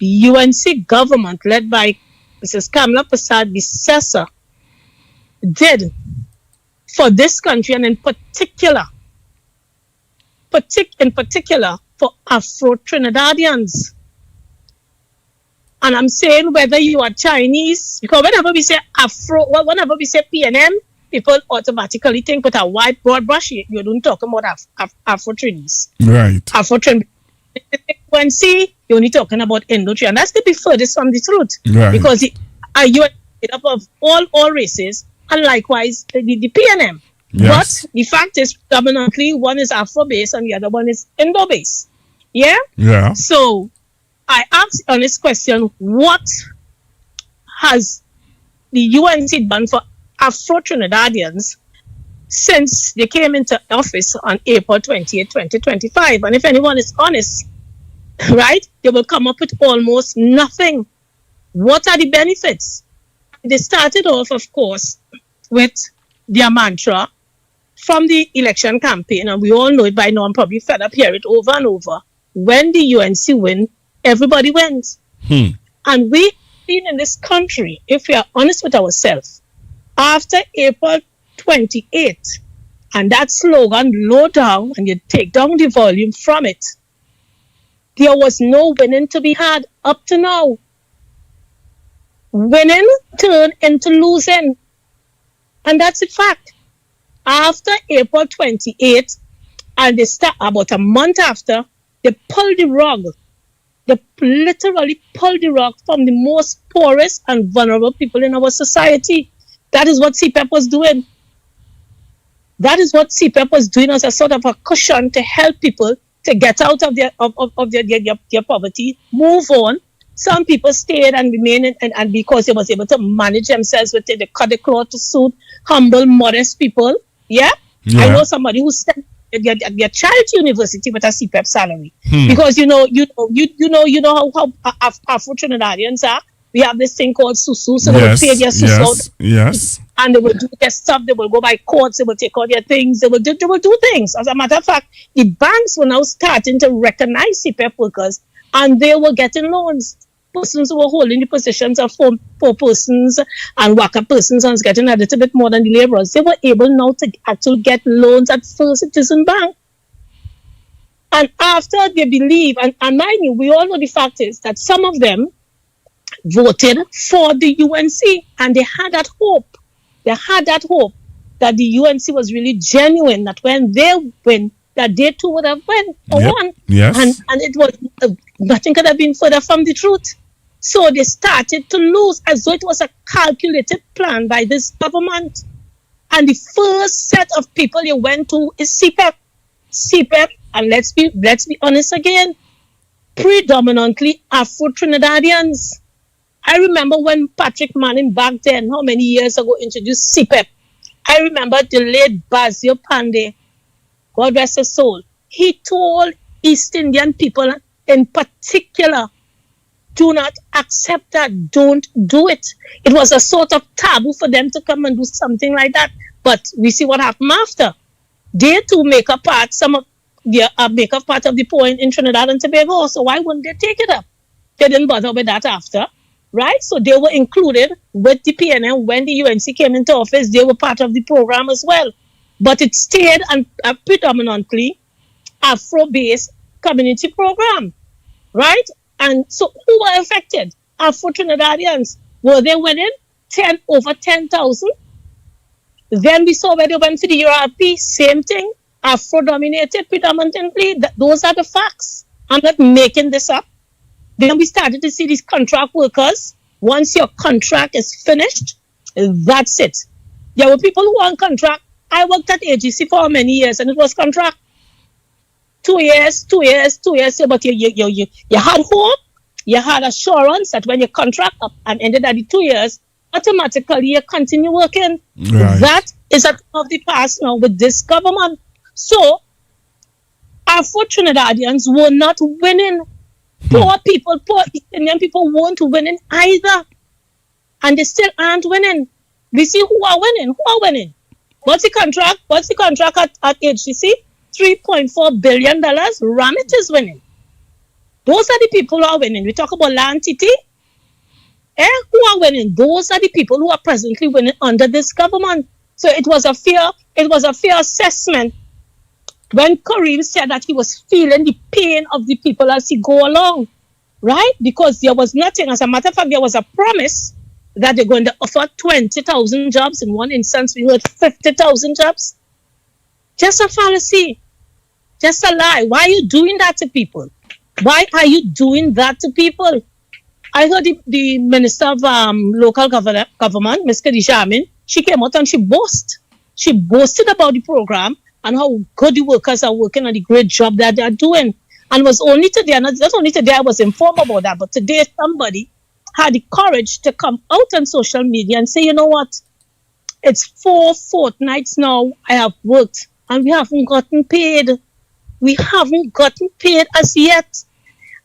UNC government led by Mrs. Kamala Persad-Bissessar did for this country, and in particular for Afro-Trinidadians? And I'm saying whether you are Chinese, because whenever we say whenever we say PNM, people automatically think with a white broad brush, you don't talk about Afro-Trins. Right. Afro-Trin. When see, you're only talking about Indo-Tree, and that's the furthest from the truth. Right. Because you are made up of all races, and likewise the PNM. Yes. But the fact is, predominantly, one is Afro-based and the other one is Indo-based. Yeah? Yeah. So, I asked on this question, what has the UNC done for Afro-Trinidadians since they came into office on April 28, 2025? And if anyone is honest, right, they will come up with almost nothing. What are the benefits? They started off, of course, with their mantra from the election campaign, and we all know it by now, I'm probably fed up hearing it over and over. When the UNC win, everybody wins. And we've seen in this country, if we are honest with ourselves, after April 28, and that slogan, low down, and you take down the volume from it, there was no winning to be had up to now. Winning turned into losing. And that's a fact. After April 28, and they start about a month after, they pulled the rug. They literally pulled the rug from the most poorest and vulnerable people in our society. That is what CPEP was doing. That is what CPEP was doing as a sort of a cushion to help people to get out of their poverty, move on. Some people stayed and remained, and because they was able to manage themselves with it, they cut the cloth to suit humble, modest people. Yeah? I know somebody who sent their child to university with a CPEP salary because you know how Afro-Trinidadians are. We have this thing called susu, so they will pay their susu. Yes. And they will do their stuff. They will go by courts. They will take all their things. They will do things. As a matter of fact, the banks were now starting to recognize CPEP workers, and they were getting loans. Persons who were holding the positions of four persons and worker persons and getting a little bit more than the laborers, they were able now to actually get loans at First Citizen Bank. And after they believe, and mind you, we all know the fact is that some of them voted for the UNC, and they had that hope. They had that hope that the UNC was really genuine, that when they win, that they too would have won. Yes. And it was, nothing could have been further from the truth. So they started to lose as though it was a calculated plan by this government. And the first set of people they went to is CPEP. CPEP, and let's be honest again, predominantly Afro-Trinidadians. I remember when Patrick Manning back then, how many years ago, introduced CPEP. I remember the late Basil Pandey, God rest his soul. He told East Indian people in particular, do not accept that. Don't do it. It was a sort of taboo for them to come and do something like that. But we see what happened after. They too make a part, some of their make a part of the poor in Trinidad and Tobago. So why wouldn't they take it up? They didn't bother with that after, right? So they were included with the PNM when the UNC came into office. They were part of the program as well. But it stayed and predominantly Afro-based community program, right? And so who were affected? Afro-Trinidadians. Were they winning? Over 10,000? Then we saw where they went to the URP, same thing. Afro-dominated predominantly. Those are the facts. I'm not making this up. Then we started to see these contract workers. Once your contract is finished, that's it. There were people who were on contract. I worked at AGC for many years, and it was contract. 2 years, but you had hope, you had assurance that when your contract up and ended at the 2 years, automatically you continue working. Right. That is a thing of the past now with this government. So, Afro-Trinidadians were not winning. Poor Indian people weren't winning either. And they still aren't winning. We see who are winning. What's the contract at HGC? $3.4 billion. Ramit is winning. Those are the people who are winning. We talk about Land TT. Who are winning? Those are the people who are presently winning under this government. So it was a fair assessment when Kareem said that he was feeling the pain of the people as he go along, right? Because there was nothing. As a matter of fact, there was a promise that they're going to offer 20,000 jobs. In one instance, we heard 50,000 jobs. Just a fallacy. Just a lie. Why are you doing that to people? Why are you doing that to people? I heard the Minister of Local Government, Ms. Khadija Amin, she came out and she boasted She boasted about the program and how good the workers are working and the great job that they're doing. And it was only today, not only today I was informed about that, but today somebody had the courage to come out on social media and say, you know what? It's 4 fortnights now I have worked and we haven't gotten paid. We haven't gotten paid as yet.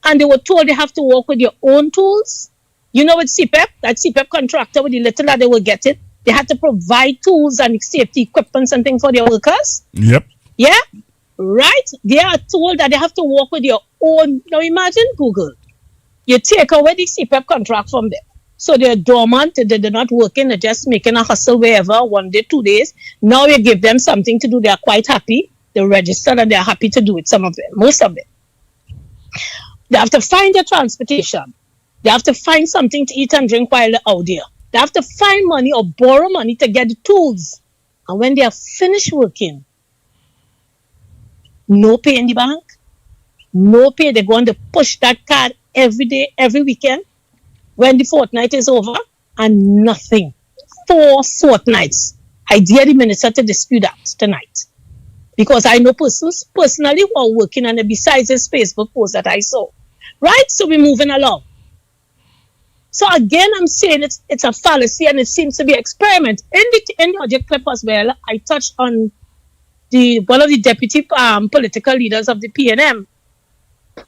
And they were told they have to work with your own tools. You know, with CPEP, that CPEP contractor, with the little that they were getting, they had to provide tools and safety equipment and things for their workers. Yep. Yeah, right? They are told that they have to work with your own. Now imagine Google. You take away the CPEP contract from them. So they're dormant, they're not working, they're just making a hustle wherever, 1 day, 2 days. Now you give them something to do, they're quite happy. They're registered and they're happy to do it, some of them, most of them. They have to find their transportation. They have to find something to eat and drink while they're out there. They have to find money or borrow money to get the tools. And when they are finished working, no pay in the bank, no pay. They're going to push that card every day, every weekend, when the fortnight is over, and nothing. 4 fortnights. I dare the minister to dispute that tonight. Because I know persons personally who are working on it besides this Facebook post that I saw. Right? So we're moving along. So again, I'm saying it's a fallacy and it seems to be an experiment. In the audio clip as well, I touched on one of the deputy political leaders of the PNM,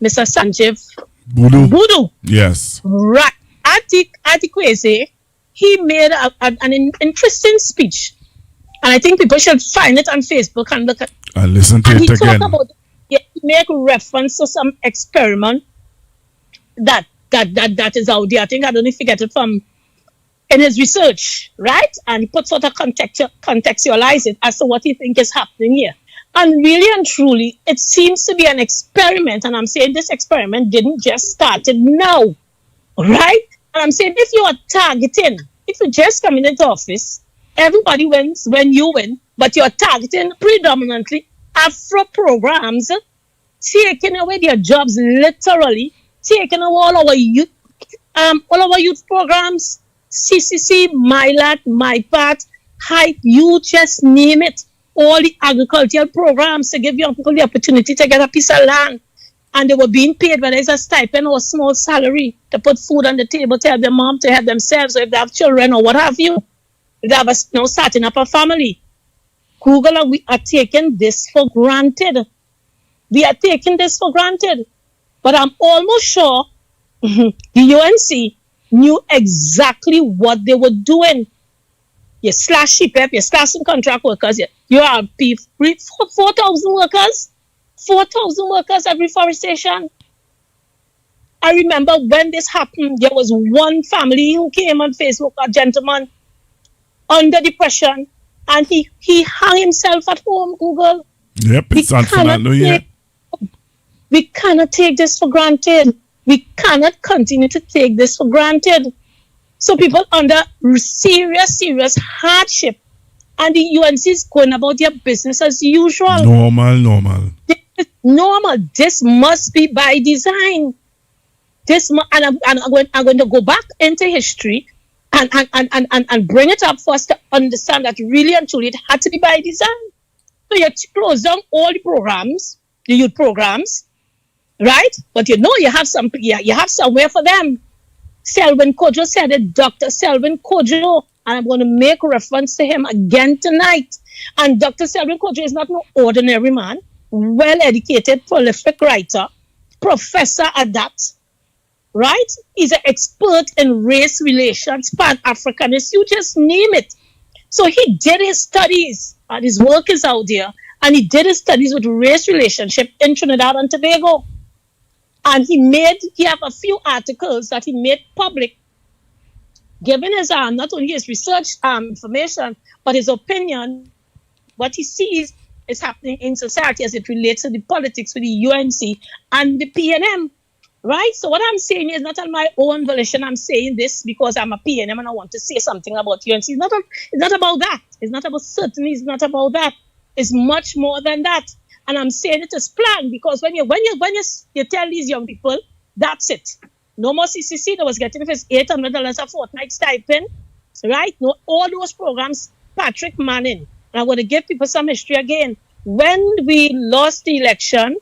Mr. Sanjeev Budu. Yes. Right. At the Kwesi, he made an interesting speech. And I think people should find it on Facebook and look at it. And listen to it again. He make reference to some experiment that is out there. I think I don't know if you get it from in his research, right? And he puts sort of contextualize it as to what he thinks is happening here. And really and truly, it seems to be an experiment. And I'm saying this experiment didn't just start now, right? And I'm saying if you are targeting, if you just come into office, everybody wins when you win, but you're targeting predominantly Afro programs, taking away their jobs, literally, taking away all our youth programs, CCC, MyLat, MyPath, Hype, you just name it. All the agricultural programs to give young people the opportunity to get a piece of land. And they were being paid, whether it's a stipend or a small salary, to put food on the table, to help their mom, to help themselves, or if they have children or what have you. If they have starting up a family. Google and we are taking this for granted. We are taking this for granted. But I'm almost sure the UNC knew exactly what they were doing. You slash CPEP, you slash some contract workers, you have 4,000 workers. 4,000 workers at reforestation. I remember when this happened, there was one family who came on Facebook, a gentleman under depression, and he hung himself at home, Google. Yep, it's unfortunate, yeah. We cannot take this for granted. We cannot continue to take this for granted. So people under serious hardship, and the UNC is going about their business as usual. Normal. Normal. This must be by design. I'm going to go back into history and bring it up for us to understand that really and truly it had to be by design. So you close down all the programs, the youth programs, right? But you have somewhere for them. Selwyn Kojo said it, Dr. Selwyn Kojo, and I'm going to make reference to him again tonight. And Dr. Selwyn Kojo is not no ordinary man, well-educated, prolific writer, professor at that, right? He's an expert in race relations, Pan-Africanist, you just name it. So he did his studies, and his work is out there, and he did his studies with race relationship in Trinidad and Tobago. And he have a few articles that he made public, giving his not only his research information, but his opinion, what he sees is happening in society as it relates to the politics with the UNC and the PNM, right? So what I'm saying is not on my own volition. I'm saying this because I'm a PNM and I want to say something about UNC. It's not about that. It's not about certainly. It's not about that. It's much more than that. And I'm saying it is planned because when you tell these young people, that's it. No more CCC. That was getting his $800 a fortnight stipend, right? No, all those programs. Patrick Manning, And I'm going to give people some history again. When we lost the election,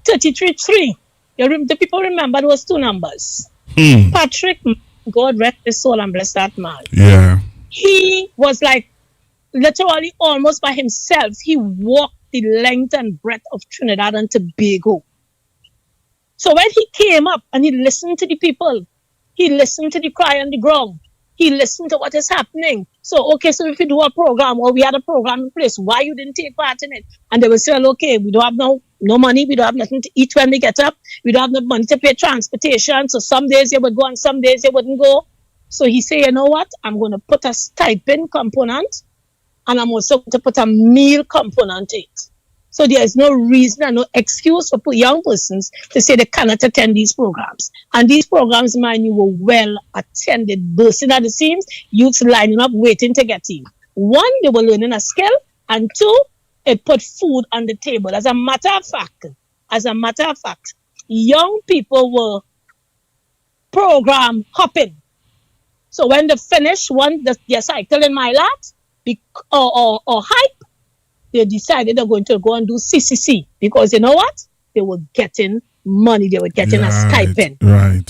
33-3, the people remember those two numbers. Patrick, God rest his soul and bless that man. Yeah. He was like literally almost by himself. He walked the length and breadth of Trinidad and Tobago. So when he came up and he listened to the people, he listened to the cry on the ground, he listened to what is happening. So, okay, so if you do a program or we had a program in place, why you didn't take part in it? And they will say, okay, we don't have no money, we don't have nothing to eat when we get up, we don't have no money to pay transportation. So some days they would go and some days they wouldn't go. So he said, you know what? I'm going to put a stipend component and I'm also going to put a meal component in it. So there is no reason and no excuse for young persons to say they cannot attend these programs. And these programs, mind you, were well attended, bursting at the seams, youths lining up, waiting to get in. One, they were learning a skill, and two, it put food on the table. As a matter of fact, young people were program hopping. So when they finish their cycle in my lot or hype, they decided they're going to go and do CCC because you know what? They were getting money. They were getting a stipend. Right.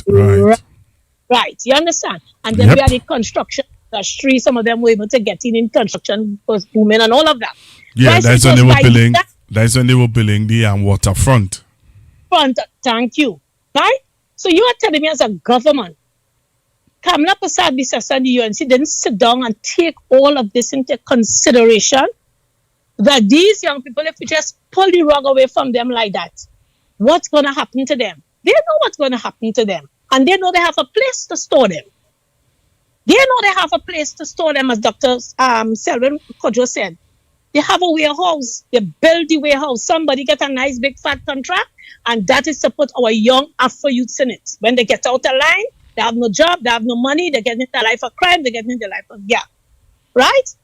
You understand? And then we had the construction industry. Some of them were able to get in construction because booming and all of that. Yeah, right? that's when they were building. That's when they were building the waterfront. Thank you. Right? So you are telling me as a government, Kamala Persad-Bissessar and the UNC didn't sit down and take all of this into consideration. That these young people, if we just pull the rug away from them like that, what's going to happen to them? They know what's going to happen to them. And they know they have a place to store them. They know they have a place to store them, as Dr. Selwyn Kojo said. They have a warehouse. They build the warehouse. Somebody get a nice big fat contract, and that is to put our young Afro youths in it. When they get out of line, they have no job, they have no money, they get into the life of crime, they get into the life of gap. Right?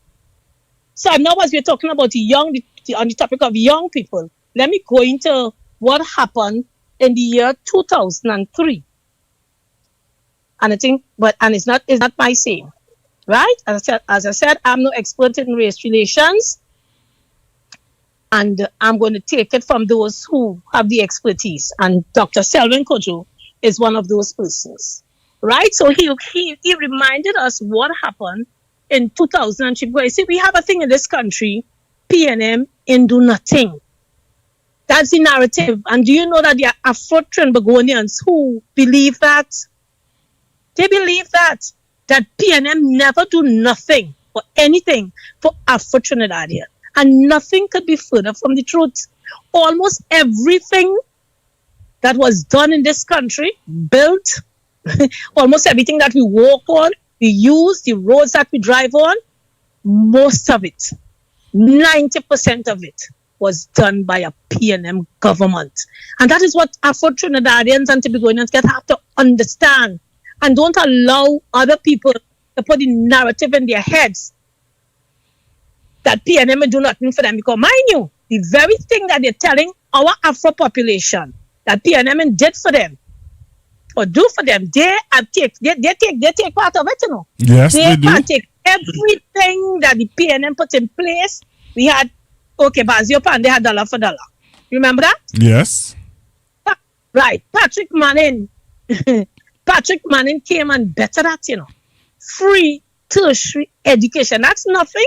So now as we're talking about on the topic of young people, let me go into what happened in the year 2003. And I think, it's not my saying, right? As I said, I'm no expert in race relations, and I'm going to take it from those who have the expertise. And Dr. Selwyn Kojo is one of those persons, right? So he reminded us what happened in 2003, because you see, we have a thing in this country, PNM in do nothing. That's the narrative. And do you know that there are Afro-Trinbagonians who believe that? They believe that PNM never do nothing or anything for Afro-Trinidadian. And nothing could be further from the truth. Almost everything that was done in this country, built, almost everything that we walk on, we use, the roads that we drive on, most of it, 90% of it, was done by a PNM government. And that is what Afro-Trinidadians and Tobagonians have to understand. And don't allow other people to put the narrative in their heads that PNM will do nothing for them. Because mind you, the very thing that they're telling our Afro population that PNM did for them, or do for them, they take part of it, you know. Yes, they do. Take everything that the PNM put in place. We had, Bazio Pan, they had dollar for dollar. Remember that? Yes. Right. Patrick Manning came and better that, you know. Free tertiary education. That's nothing.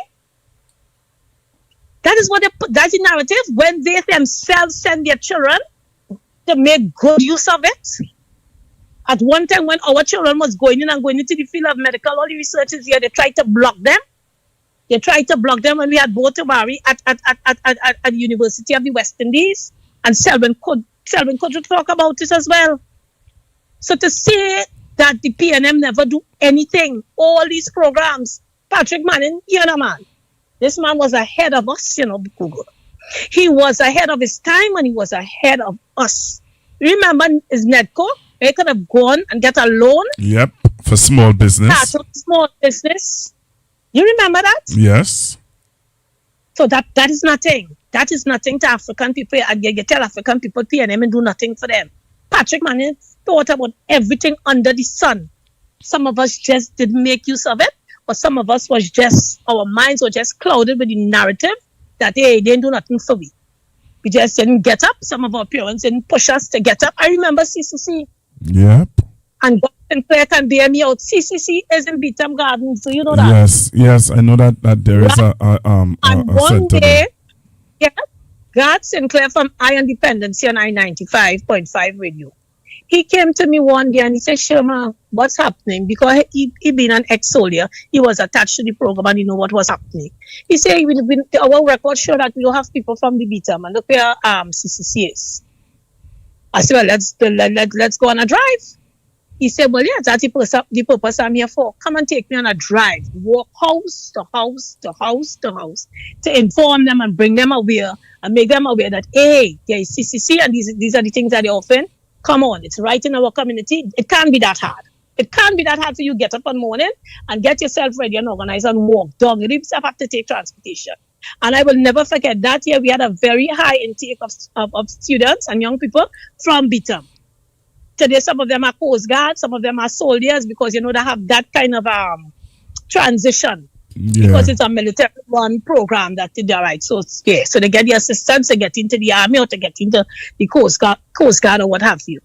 That is what they put. That's the narrative. When they themselves send their children to make good use of it. At one time when our children was going into the field of medical, all the researchers here, they tried to block them. When we had both Tabari at the University of the West Indies. And Selwyn could talk about this as well. So to say that the PNM never do anything, all these programs, Patrick Manning, you know, man, this man was ahead of us, you know, Google. He was ahead of his time and he was ahead of us. Remember his Nedco? They could have gone and get a loan. Yep, for small business. Small business. You remember that? Yes. So that is nothing. That is nothing to African people. And you tell African people PNM and do nothing for them. Patrick Manning thought about everything under the sun. Some of us just didn't make use of it. But some of us was just, our minds were just clouded with the narrative that, hey, they didn't do nothing for me. We just didn't get up. Some of our parents didn't push us to get up. I remember CCC. Yep. And God Sinclair can bear me out. CCC is in Beetham Gardens. Do you know that? Yes, I know that there is a and one center day, yeah, God Sinclair from I Independency on I-95.5 radio. He came to me one day and he said, Sherma, what's happening? Because he been an ex-soldier. He was attached to the program and he know what was happening. He said, our records show that we don't have people from the Beetham and look where CCC is. I said, well, let's go on a drive. He said, well, yeah, that's the purpose I'm here for. Come and take me on a drive. Walk house to house to house to house to inform them and bring them aware and make them aware that, hey, there is CCC and these are the things that they're offering. Come on, it's right in our community. It can't be that hard. It can't be that hard for you to get up one morning and get yourself ready and organize and walk down. You yourself have to take transportation. And I will never forget that year we had a very high intake of students and young people from Beetham. Today, some of them are Coast Guard, some of them are soldiers because, they have that kind of transition. Yeah. Because it's a military-run program that they're right. So, yeah, so they get the assistance to get into the army or to get into the Coast Guard or what have you.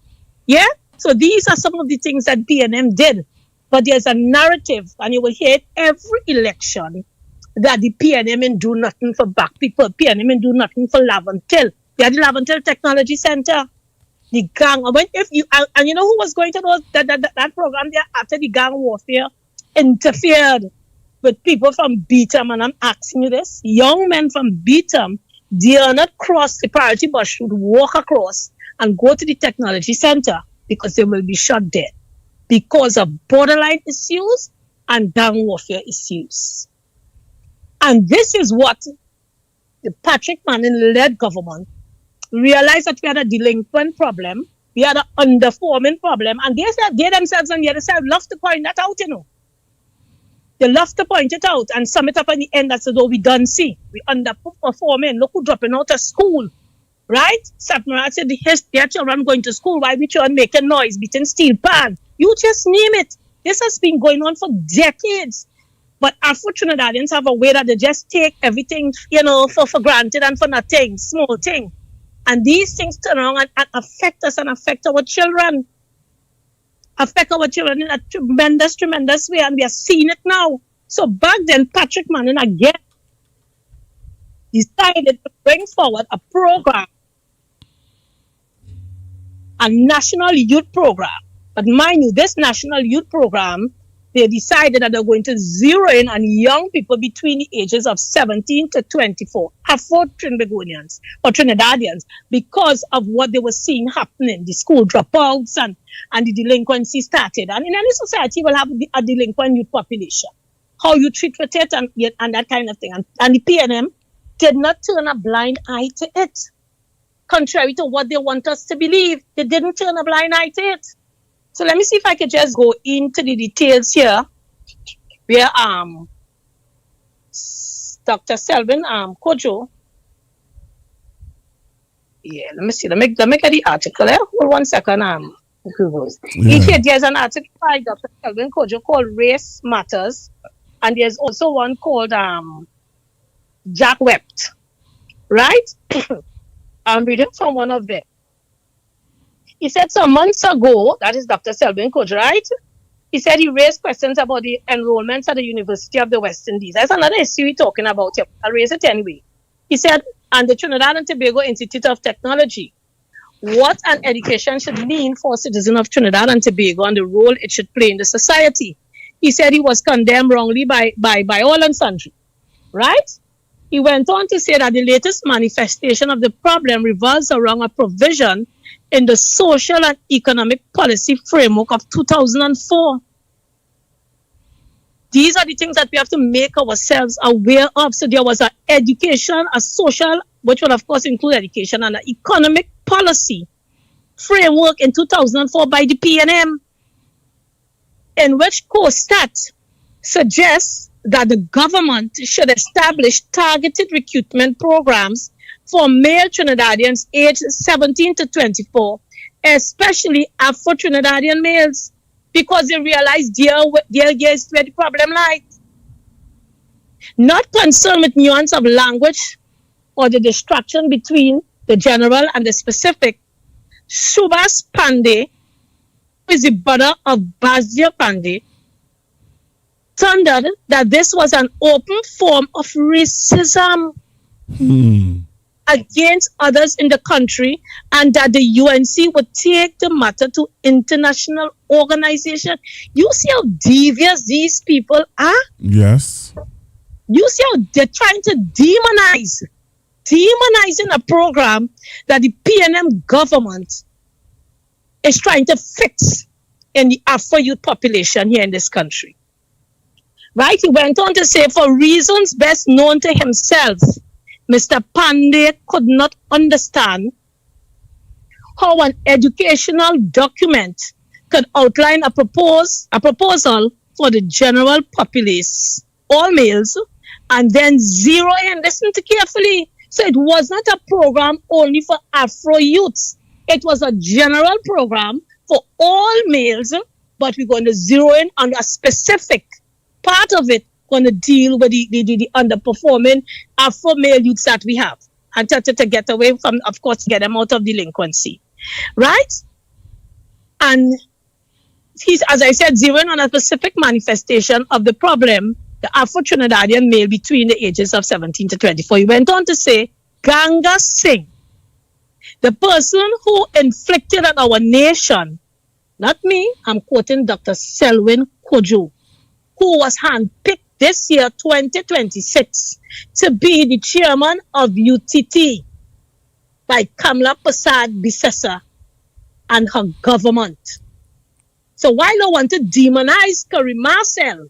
Yeah? So these are some of the things that PNM did. But there's a narrative, and you will hear it every election, that the PNM didn't do nothing for black people. PNM didn't do nothing for Laventil. They had the Laventil Technology Center. The gang, and you know who was going to that program there after the gang warfare interfered with people from Beetham, and I'm asking you this, young men from Beetham dare not cross the priority bus route, walk across and go to the technology center because they will be shot dead because of borderline issues and gang warfare issues. And this is what the Patrick Manning-led government realized, that we had a delinquent problem, we had an underperforming problem, and they themselves on the other side love to point that out, They love to point it out and sum it up at the end as though we done see. We underperforming. Look who dropping out of school. Right? Sapmarat said their children going to school. Why we children making noise, beating steel pan? You just name it. This has been going on for decades. But Afro Trinidadians have a way that they just take everything, for granted and for nothing, small thing. And these things turn around and affect us and affect our children. Affect our children in a tremendous, tremendous way. And we are seeing it now. So back then, Patrick Manning again decided to bring forward a program, a national youth program. But mind you, this national youth program, they decided that they're going to zero in on young people between the ages of 17 to 24, Afro-Trinidadians or Trinidadians, because of what they were seeing happening, the school dropouts and the delinquency started. And in any society, will have a delinquent youth population. How you treat with it and that kind of thing. And the PNM did not turn a blind eye to it. Contrary to what they want us to believe, they didn't turn a blind eye to it. So let me see if I could just go into the details here, where Dr. Selvin Kojo. Yeah, let me see. Let me get the article here. Hold 1 second. There's an article by Dr. Selvin Kojo called Race Matters, and there's also one called Jack Wept. Right? I'm reading from one of them. He said some months ago, that is Dr. Selvin Kojo, right? He said he raised questions about the enrollments at the University of the West Indies. That's another issue we're talking about here. I'll raise it anyway. He said, and the Trinidad and Tobago Institute of Technology, what an education should mean for a citizen of Trinidad and Tobago and the role it should play in the society. He said he was condemned wrongly by all and sundry, right? He went on to say that the latest manifestation of the problem revolves around a provision in the social and economic policy framework of 2004. These are the things that we have to make ourselves aware of. So there was an education, a social, which will of course include education, and an economic policy framework in 2004 by the PNM, in which COSTAT suggests that the government should establish targeted recruitment programs for male Trinidadians aged 17 to 24, especially Afro-Trinidadian males, because they realize there is where the problem lies. not concerned with nuance of language or the distraction between the general and the specific, Subhas Pandey, who is the brother of Bazir Pandey, thundered that this was an open form of racism against others in the country, and that the UNC would take the matter to international organization. You see how devious these people are? Yes. You see how they're trying to demonizing a program that the PNM government is trying to fix in the Afro youth population here in this country. Right? He went on to say, for reasons best known to himself, Mr. Pandey could not understand how an educational document could outline a proposal for the general populace, all males, and then zero in. Listen to carefully. So it was not a program only for Afro youths. It was a general program for all males, but we're going to zero in on a specific part of it, going to deal with the underperforming Afro male youths that we have, and to get away from, of course, get them out of delinquency, right? And he's, as I said, zeroing on a specific manifestation of the problem, the Afro-Trinidadian male between the ages of 17 to 24. He went on to say, Ganga Singh, the person who inflicted on our nation, not me, I'm quoting Dr. Selwyn Kojo, who was handpicked this year, 2026, to be the chairman of UTT by Kamla Prasad Bisesa and her government. So while I want to demonize Curry Marcel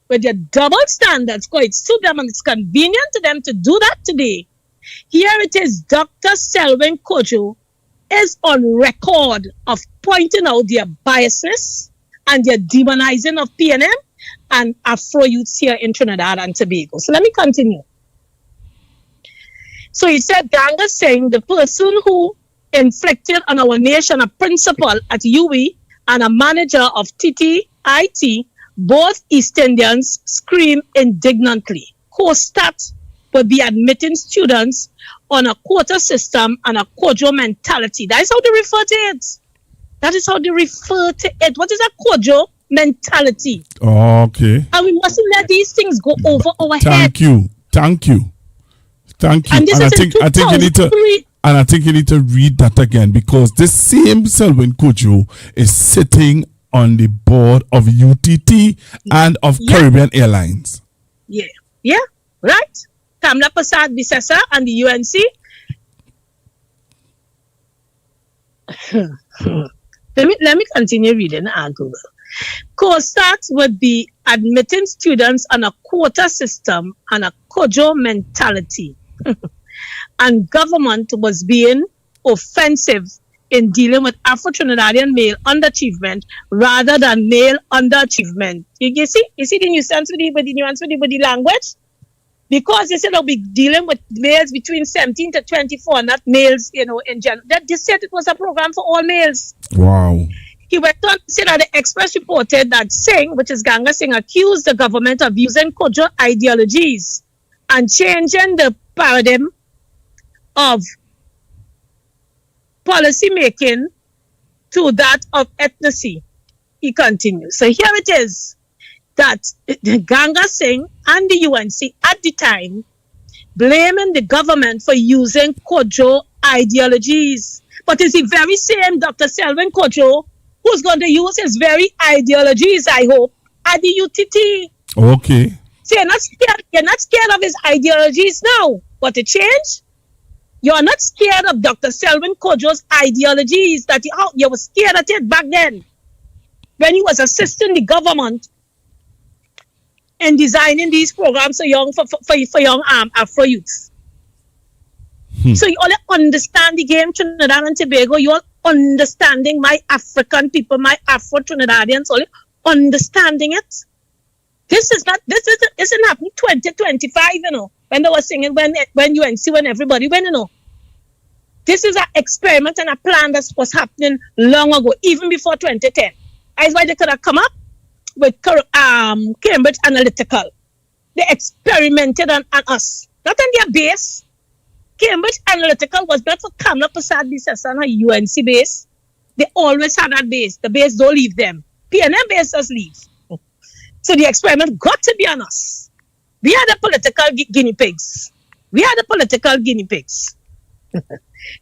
with their double standards, because it's to them and it's convenient to them to do that today, here it is, Dr. Selwyn Kojo is on record of pointing out their biasness and their demonizing of PNM and Afro youths here in Trinidad and Tobago. So let me continue. So he said, Ganga Singh, the person who inflicted on our nation a principal at UE and a manager of TTIT, both East Indians scream indignantly. COSTAT will be admitting students on a quota system and a Kojo mentality. That is how they refer to it. That is how they refer to it. What is a Kojo mentality? Okay. And we mustn't let these things go over our head. Thank you. And I think you need to read that again, because this same Selwyn Kojo is sitting on the board of UTT and of Caribbean Airlines. Yeah, right. Kamla Prasad Bisesa and the UNC. Let me continue reading our Google. COSTAT would be admitting students on a quota system and a Kojo mentality. And government was being offensive in dealing with Afro-Trinidadian male underachievement rather than male underachievement. You see the nuance with the language? Because they said they'll be dealing with males between 17 to 24, not males, in general. They said it was a program for all males. Wow. He went on to say that the Express reported that Singh, which is Ganga Singh, accused the government of using Kojo ideologies and changing the paradigm of policy making to that of ethnicity. He continues. So here it is that Ganga Singh and the UNC at the time blaming the government for using Kojo ideologies. But it's the very same Dr. Selwyn Kojo who's going to use his very ideologies, I hope, at the UTT. Okay. So you're not scared of his ideologies now. But to change? You're not scared of Dr. Selwyn Kojo's ideologies that you were scared at it back then when he was assisting the government in designing these programs for young Afro youths. So you all understand the game, Trinidad and Tobago. You're understanding my African people, my Afro-Trinidadians, all understanding it. This isn't happening 2025, when they were singing, when UNC, when everybody went, This is an experiment and a plan that was happening long ago, even before 2010. That's why they could have come up with Cambridge Analytical. They experimented on us. Not on their base. Cambridge Analytical was not for Kamla Prasad Bisesa on a UNC base. They always had that base. The base don't leave them. PNM base does leave. So the experiment got to be on us. We are the political guinea pigs. We are the political guinea pigs.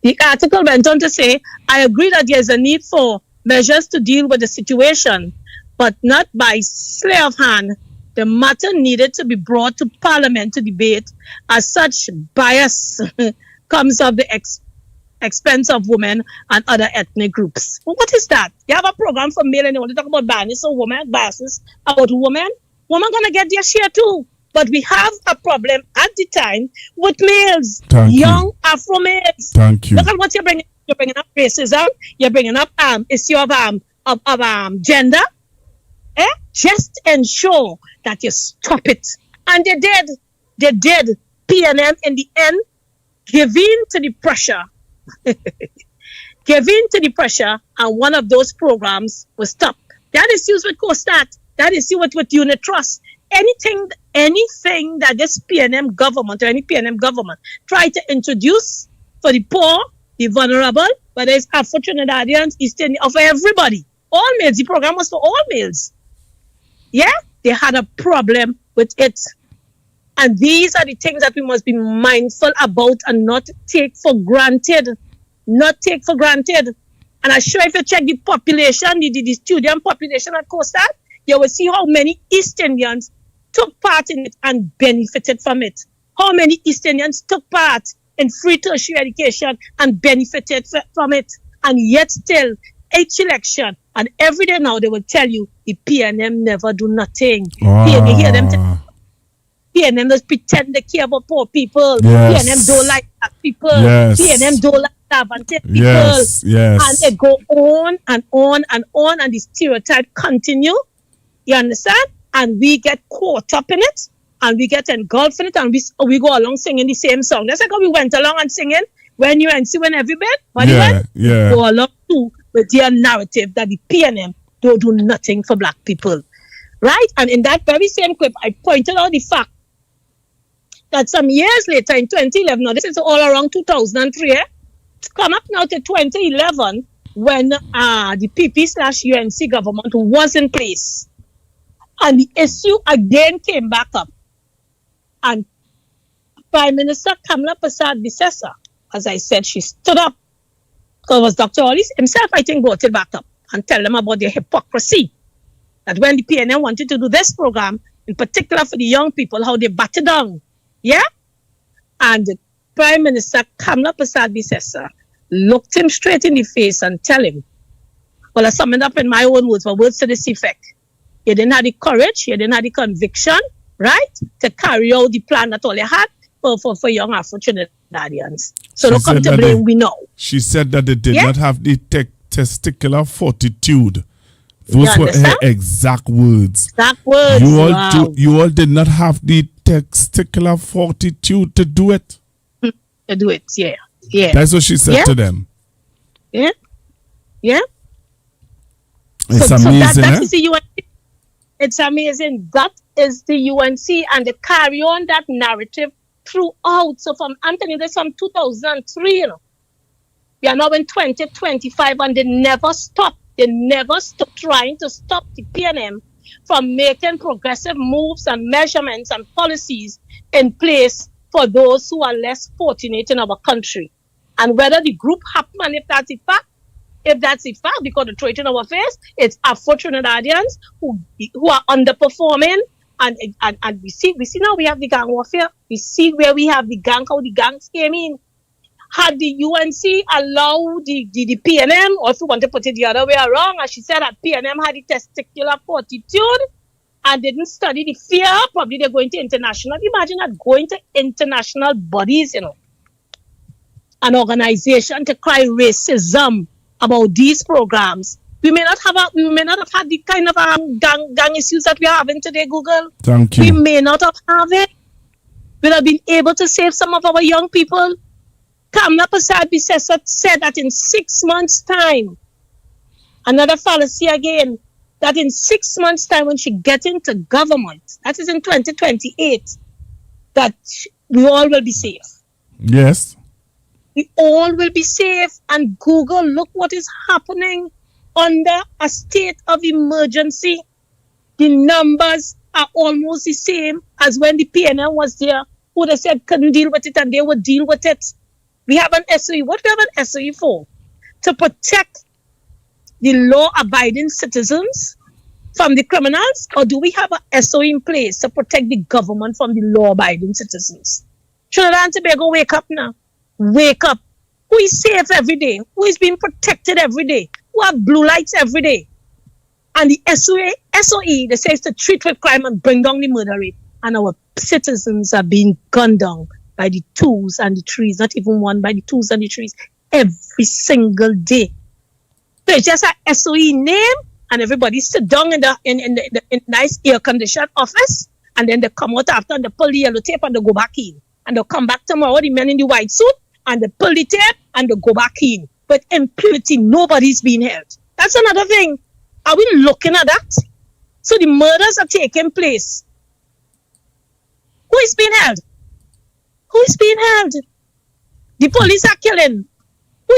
The article went on to say, I agree that there is a need for measures to deal with the situation, but not by sleight of hand. The matter needed to be brought to Parliament to debate, as such bias comes of the expense of women and other ethnic groups. Well, what is that? You have a program for male and you want to talk about biases about women? Women going to get their share too. But we have a problem at the time with males, young Afro males. Thank you. Look at what you're bringing. You're bringing up racism. You're bringing up issue of gender. Just ensure that you stop it. And they did. They did. PNM in the end gave in to the pressure. Gave in to the pressure, and one of those programs was stopped. That is used with COSTAT. That is used with Unit Trust. Anything that this PNM government or any PNM government try to introduce for the poor, the vulnerable, whether it's Afro Trinidadians, East Indian, for everybody, all males. The program was for all males. Yeah, they had a problem with it. And these are the things that we must be mindful about and not take for granted. Not take for granted. And I'm sure if you check the population, the student population at COSTAT, you will see how many East Indians took part in it and benefited from it. How many East Indians took part in free tertiary education and benefited from it. And yet still, each election and every day now they will tell you the PNM never do nothing. You hear them PNM just pretend they care about poor people. Yes. PNM don't like black people. Yes. PNM don't like talented people. Yes. And they go on and on and on, and the stereotype continue. You understand? And we get caught up in it, and we get engulfed in it, and we go along singing the same song. That's like how we went along and singing when you and see when every bit. Go along too with their narrative that the PNM don't do nothing for black people. Right? And in that very same clip, I pointed out the fact that some years later in 2011, now this is all around 2003, come up now to 2011 when the PP/UNC government was in place. And the issue again came back up. And Prime Minister Kamla Prasad Bisesa, as I said, she stood up. Because it was Dr. Ollis himself, I think, brought it back up and tell them about their hypocrisy. That when the PNM wanted to do this program, in particular for the young people, how they batted down. Yeah? And Prime Minister Kamla Prasad Bisesa looked him straight in the face and tell him, well, I summed up in my own words, but words to this effect. You didn't have the courage, you didn't have the conviction, right, to carry out the plan that all you had for young Afro Trinidadians. So don't come to blame, we know. She said that they did not have the testicular fortitude. Those were her exact words. Exact words. You all did not have the testicular fortitude to do it. To do it, yeah. That's what she said to them. Yeah. It's amazing, that is the UNC. It's amazing. That is the UNC, and they carry on that narrative throughout. So from Anthony, that's from 2003, you know. We are now in 2025, and they never stop. They never stop trying to stop the PNM from making progressive moves and measurements and policies in place for those who are less fortunate in our country. And whether the group happen, and if that's the fact, because the throw it in our face, it's Afro Trinidadians who are underperforming, and we see now we have the gang warfare. We see where we have the gang, how the gangs came in. Had the UNC allowed the PNM, or if you want to put it the other way around, as she said, that PNM had the testicular fortitude and didn't study the fear, probably they're going to international. Imagine that, going to international bodies, you know, an organization to cry racism about these programs. We may not have had the kind of gang issues that we are having today, Google. Thank you. We may not have had it. We'd have been able to save some of our young people. Kamla Prasad Bisesa said that in 6 months' time, another fallacy again, that in 6 months' time, when she gets into government, that is in 2028, that we all will be safe. Yes. We all will be safe. And Google, look what is happening under a state of emergency. The numbers are almost the same as when the PNL was there, who they said couldn't deal with it, and they would deal with it. We have an SOE. What do we have an SOE for? To protect the law-abiding citizens from the criminals? Or do we have a SOE in place to protect the government from the law-abiding citizens? Trinidad and Tobago, wake up now. Wake up. Who is safe every day? Who is being protected every day? Who have blue lights every day? And the SOE, they say it's to treat with crime and bring down the murder rate. And our citizens are being gunned down by the twos and the threes, not even one, by the twos and the threes, every single day. So it's just a SOE name, and everybody sit down in the nice air-conditioned office, and then they come out after and they pull the yellow tape and they go back in. And they'll come back tomorrow, the men in the white suit, and they pull the tape and they go back in. But impunity, nobody's being held. That's another thing. Are we looking at that? So the murders are taking place. Who is being held? Who is being held? The police are killing. Who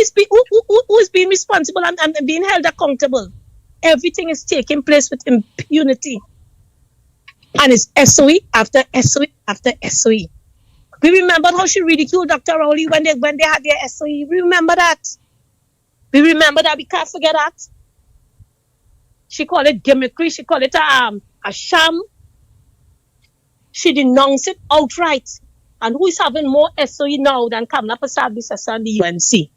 is being responsible and being held accountable? Everything is taking place with impunity. And it's SOE after SOE after SOE. We remember how she ridiculed Dr. Rowley when they had their SOE. We remember that. We remember that. We can't forget that. She called it gimmickry. She called it a sham. She denounced it outright. And who is having more SOE now than Kamla Persad-Bissessar and the UNC?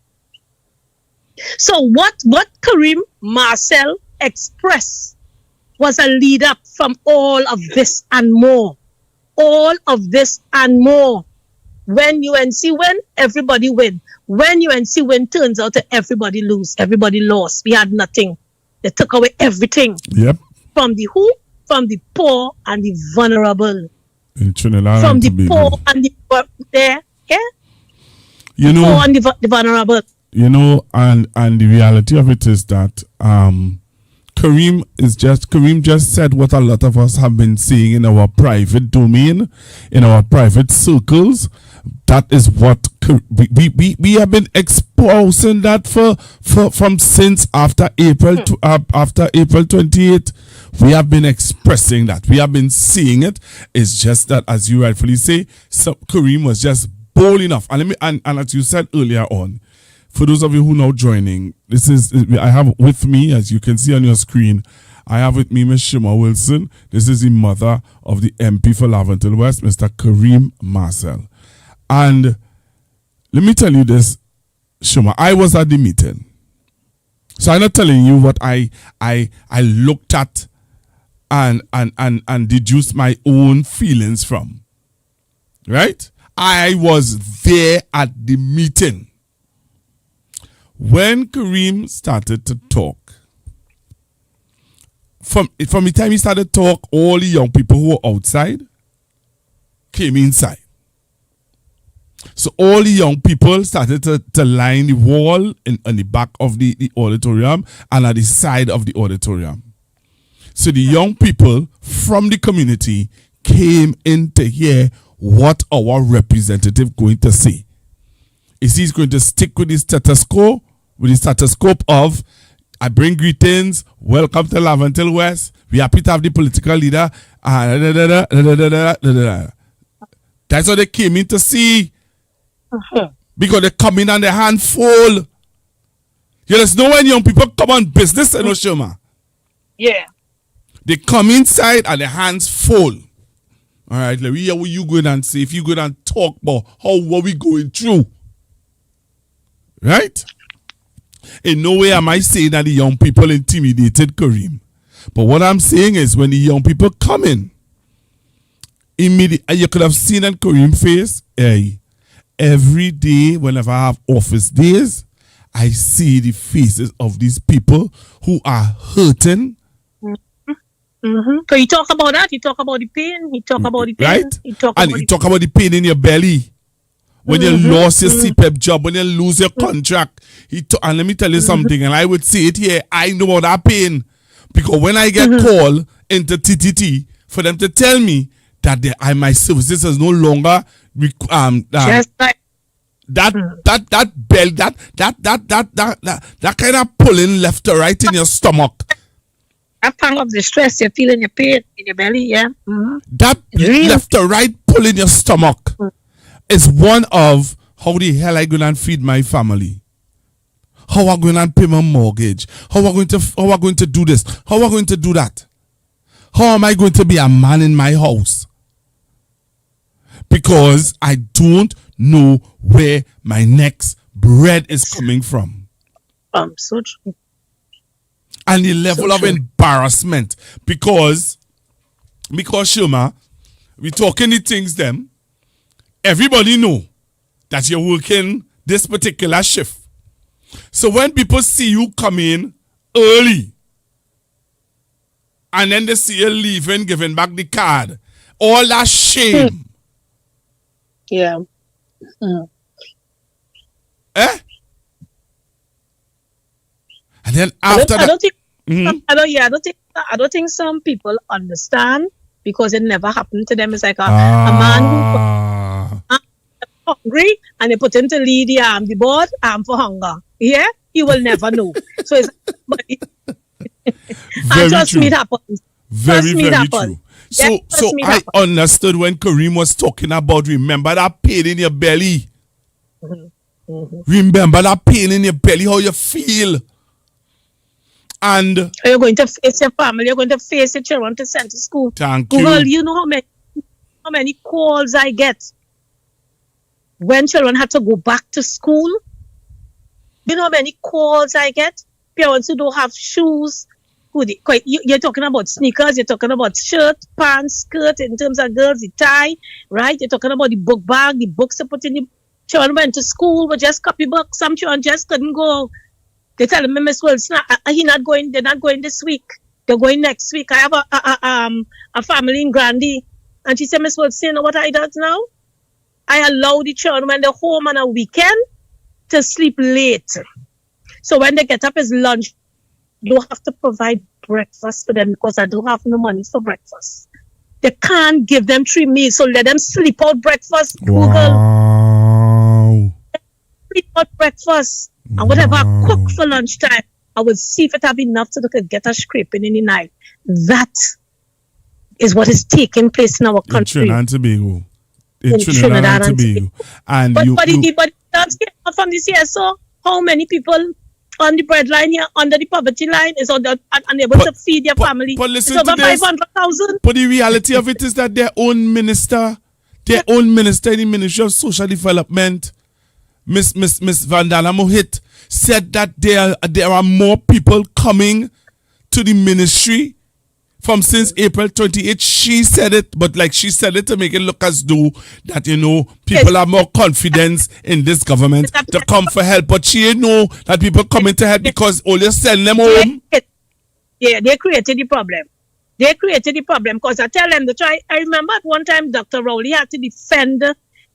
So what Kareem Marcel expressed was a lead up from all of this and more. All of this and more. When UNC win, everybody win. When UNC win, turns out that everybody lose. Everybody lost. We had nothing. They took away everything. Yep. From the who? From the poor and the vulnerable. In Trinidad From and the Tobago. poor and the there. Yeah. You know, poor and the vulnerable. You know, and the reality of it is that Kareem just said what a lot of us have been saying in our private domain, in our private circles. That is what we have been exposing that from since after April 28th. We have been expressing that. We have been seeing it. It's just that, as you rightfully say, Kareem was just bold enough. And as you said earlier on, for those of you who are now joining, I have with me, as you can see on your screen, I have with me Ms. Sherma Wilson. This is the mother of the MP for Laventille West, Mr. Kareem Marcel. And let me tell you this, Sherma, I was at the meeting. So I'm not telling you what I looked at and deduced my own feelings from. Right? I was there at the meeting. When Kareem started to talk, from the time he started to talk, all the young people who were outside came inside. So all the young people started to line the wall on the back of the auditorium and at the side of the auditorium. So the young people from the community came in to hear what our representative going to say. Is he going to stick with the status quo? With the stethoscope of, I bring greetings, welcome to Laventille West, we happy to have the political leader, That's what they came in to see. Because they come in and their hand full. You just know when young people come on business, you know, Sherma. Yeah. They come inside and their hands full. All right, let me hear what you going and say. If you go and talk about what we going through. Right? In no way am I saying that the young people intimidated Kareem. But what I'm saying is when the young people come in, immediately, you could have seen on Kareem's face, hey, every day whenever I have office days, I see the faces of these people who are hurting. Mm-hmm. So you talk about that, you talk about the pain, you talk about the pain. Right? You talk and about you talk about the pain in your belly. When you lost your CPEP job, when you lose your contract. And let me tell you something, and I would say it here, I know about that pain. Because when I get called into TTT for them to tell me that my services is no longer Just like that bell, that kind of pulling left or right in your stomach. that pang of the stress you feel in your pain, in your belly, yeah. That left or right pull in your stomach is one of how the hell I going to feed my family. How am I going to pay my mortgage? How am I going to do this? How am I going to do that? How am I going to be a man in my house? Because I don't know where my next bread is coming from. So true. And the level of embarrassment. Because Sherma, we talking the things them. Everybody know that you're working this particular shift. So when people see you come in early, and then they see you leaving, giving back the card, all that shame. Yeah. Eh? And then after I don't think some people understand because it never happened to them. It's like a man who hungry and they put him to lead the board for hunger. Yeah, he will never know. So it's very trust true. me, it happens. Very, very happens. true. So I understood when Kareem was talking about remember that pain in your belly. Remember that pain in your belly, how you feel. And you're going to face your family, you're going to face your children to send to school. Thank Google, you know how many calls I get when children had to go back to school? You know how many calls I get? Parents who don't have shoes. You're talking about sneakers, you're talking about shirt, pants, skirt, in terms of girls, the tie, right? You're talking about the book bag, the books to put in the children went to school, but just copybooks. Some children just couldn't go. They tell me, Miss Wilson, they're not going this week. They're going next week. I have a family in Grandy. And she said, Miss Wilson, you know what I do now? I allow the children when they're home on a weekend to sleep late. So when they get up, it's lunch. You have to provide breakfast for them because I don't have no money for breakfast. They can't give them 3 meals, so let them sleep out breakfast. Wow. Sleep out breakfast. And whatever I cook for lunchtime, I will see if it have enough so they could get a scraping in the night. That is what is taking place in our country. In Trinidad and Tobago. In Trinidad and Tobago. And but that's from this year. So how many people on the breadline here, under the poverty line, is unable to feed their family? But listen it's over to this. 500,000. But the reality of it is that their own minister in the Ministry of Social Development, Miss Vandana Mohit, said that there are more people coming to the ministry from since April 28th. She said it, but like she said it to make it look as though that, people have more confidence in this government to come for help. But she didn't know that people coming to help because all you send them home. Yeah, they created the problem. They created the problem because I tell them to try. I remember at one time Dr. Rowley had to defend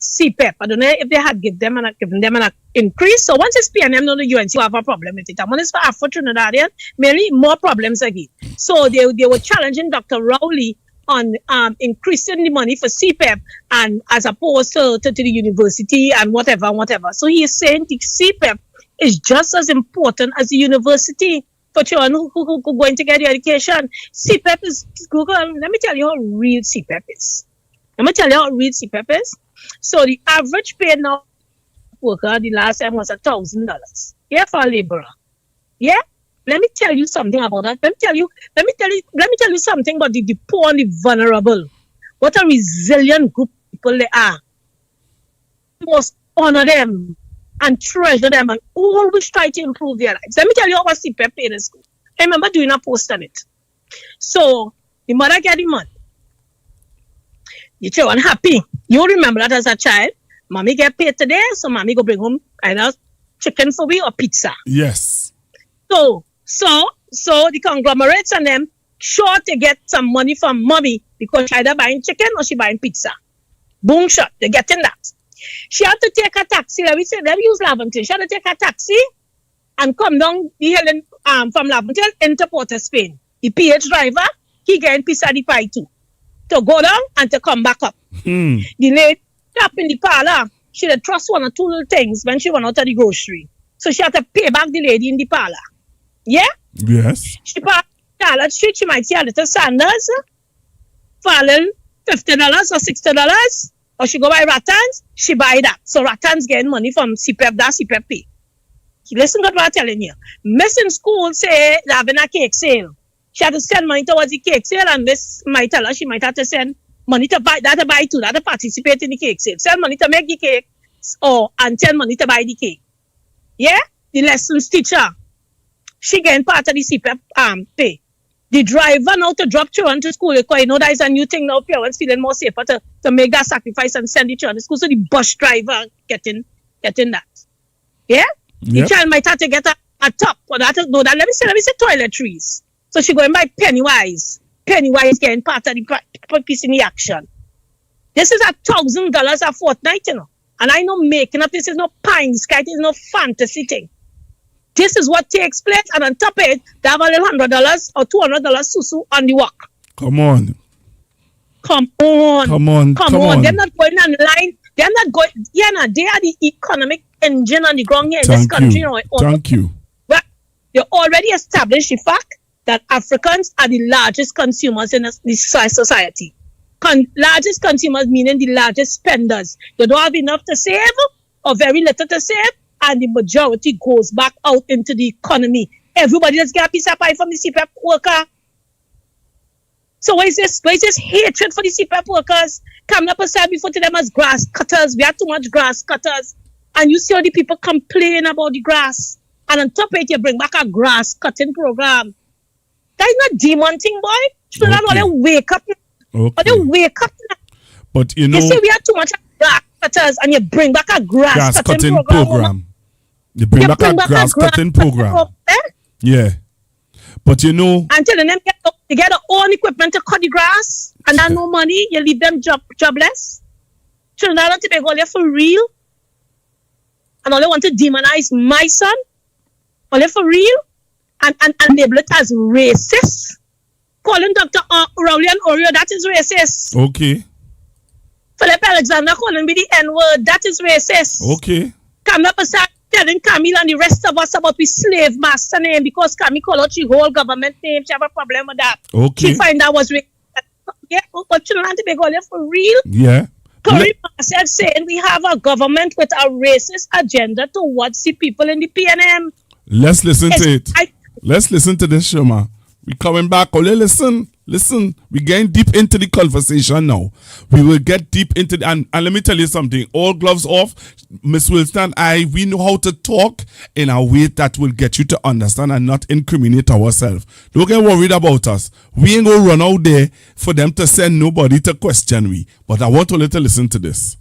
CPEP. I don't know if they had given them an increase. So once it's PNM, no, the UNC will have a problem with it. And when it's for Afro-Trinidadian, mainly more problems again. So they were challenging Dr. Rowley on increasing the money for CPEP and as opposed to the university and whatever. So he is saying the CPEP is just as important as the university for children who are going to get the education. CPEP is, Google, let me tell you how real CPEP is. So the average pay now worker the last time was $1,000. Yeah, for a laborer. Yeah? Let me tell you something about that. Let me tell you something about the poor and the vulnerable. What a resilient group of people they are. We must honor them and treasure them and always try to improve their lives. Let me tell you how CPEP paid in school. I remember doing a post on it. So the mother get the money. The children happy. You remember that as a child. Mommy get paid today, so mommy go bring home either chicken for me or pizza. Yes. So the conglomerates and them sure to get some money from mommy because she either buying chicken or she buying pizza. Boom shot, they're getting that. She had to take a taxi. Let me use Laventille. She had to take a taxi and come down the hill from Laventille into Port of Spain. the PH driver, he getting piece of the pie too. To go down and to come back up. The lady up in the parlor, she had trust one or two little things when she went out of the grocery. So she had to pay back the lady in the parlor. Yeah? Yes. She passed Charlotte Street, she might see a little Sanders for a little $50 or $60. Or she go buy Rattans, she buy that. So Rattans getting money from CPF, that CPF pay. Listen to what I'm telling you. Miss in school say they're having a cake sale. She had to send money towards the cake sale, and Miss might tell her she might have to send money to buy that, to buy too, that to participate in the cake sale. Send money to make the cake, and send money to buy the cake. Yeah? The lessons teacher, she getting part of the CPF pay. The driver now to drop children to school, because you know that is a new thing now, parents feeling more safer to make that sacrifice and send the children to school. So the bus driver getting that. Yeah? The child might have to get a top for that. No, that let me say toiletries. So she going by Pennywise. Pennywise getting part of the piece in the action. This is $1,000 a fortnight, you know. And I know making up, this is no pie in the sky, this is no fantasy thing. This is what takes place, and on top of it, they have a little $100 or $200 susu on the walk. Come on. Come on. They're not going on the line. They're not going. Yeah, no, they are the economic engine on the ground here in this country. You know, Thank you. But they already established the fact that Africans are the largest consumers in the society. Largest consumers meaning the largest spenders. They don't have enough to save or very little to save, and the majority goes back out into the economy. Everybody just get a piece of pie from the CPF worker. So why is this hatred for the CPF workers? Coming up aside before to them as grass cutters. We have too much grass cutters. And you see all the people complain about the grass. And on top of it, you bring back a grass cutting program. That is not demon thing, boy. Children okay. All they wake up. Okay. Or they wake up. But you know, you say we have too much grass cutters, and you bring back a grass cutting program. You bring back a grass cutting program. Yeah. But you know, and telling them they get their own equipment to cut the grass, and then no money, you leave them jobless. Trinidad and Tobago, they're for real. And all they want to demonize my son. All they for real. And label it as racist. Calling Dr. Rowley and Oreo, that is racist. Okay. Philip Alexander calling me the N-word, that is racist. Okay. Come up aside telling Camille and the rest of us about the slave master name, because Camille called out the whole government name. She have a problem with that. Okay. She find that was racist. Yeah, but Trinidad and Tobago, they're for real. Yeah. Corey said saying we have a government with a racist agenda towards the people in the PNM. Let's listen to it. Let's listen to this, Sherma. We coming back. Only listen. We getting deep into the conversation now. We will get deep into the, and let me tell you something. All gloves off. Miss Wilson and we know how to talk in a way that will get you to understand and not incriminate ourselves. Don't get worried about us. We ain't gonna run out there for them to send nobody to question we. But I want to let you listen to this.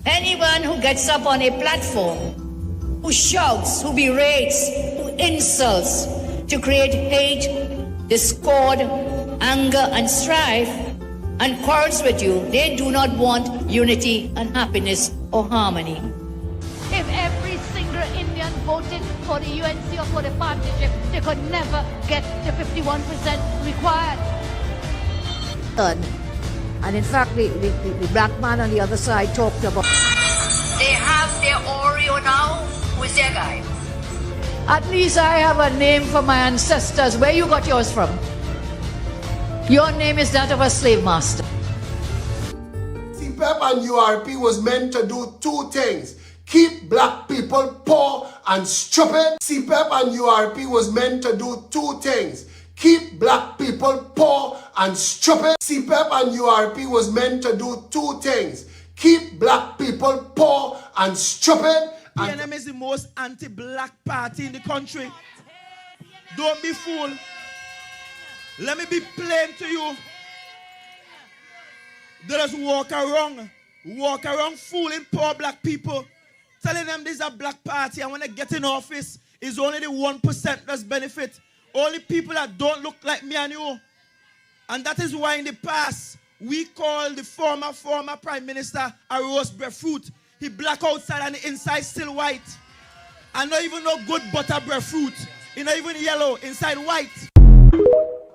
Anyone who gets up on a platform, who shouts, who berates, who insults, to create hate, discord, anger, and strife, and quarrels with you, they do not want unity and happiness or harmony. If every single Indian voted for the UNC or for the partnership, they could never get the 51% required. And in fact, the black man on the other side talked about... They have their Oreo now. Who's their guy? At least I have a name for my ancestors. Where you got yours from? Your name is that of a slave master. CPEP and URP was meant to do two things. Keep black people poor and stupid. CPEP and URP was meant to do two things. Keep black people poor and stupid. CPEP and URP was meant to do two things. Keep black people poor and stupid. PNM is the most anti-black party in the country. Don't be fooled. Let me be plain to you. They just walk around fooling poor black people, telling them this is a black party, and when they get in office, it's only the 1% that's benefit. Only people that don't look like me and you. And that is why in the past, we call the former Prime Minister a roast breadfruit. He black outside and the inside still white. And not even no good butterbread fruit. It's not even yellow, inside white.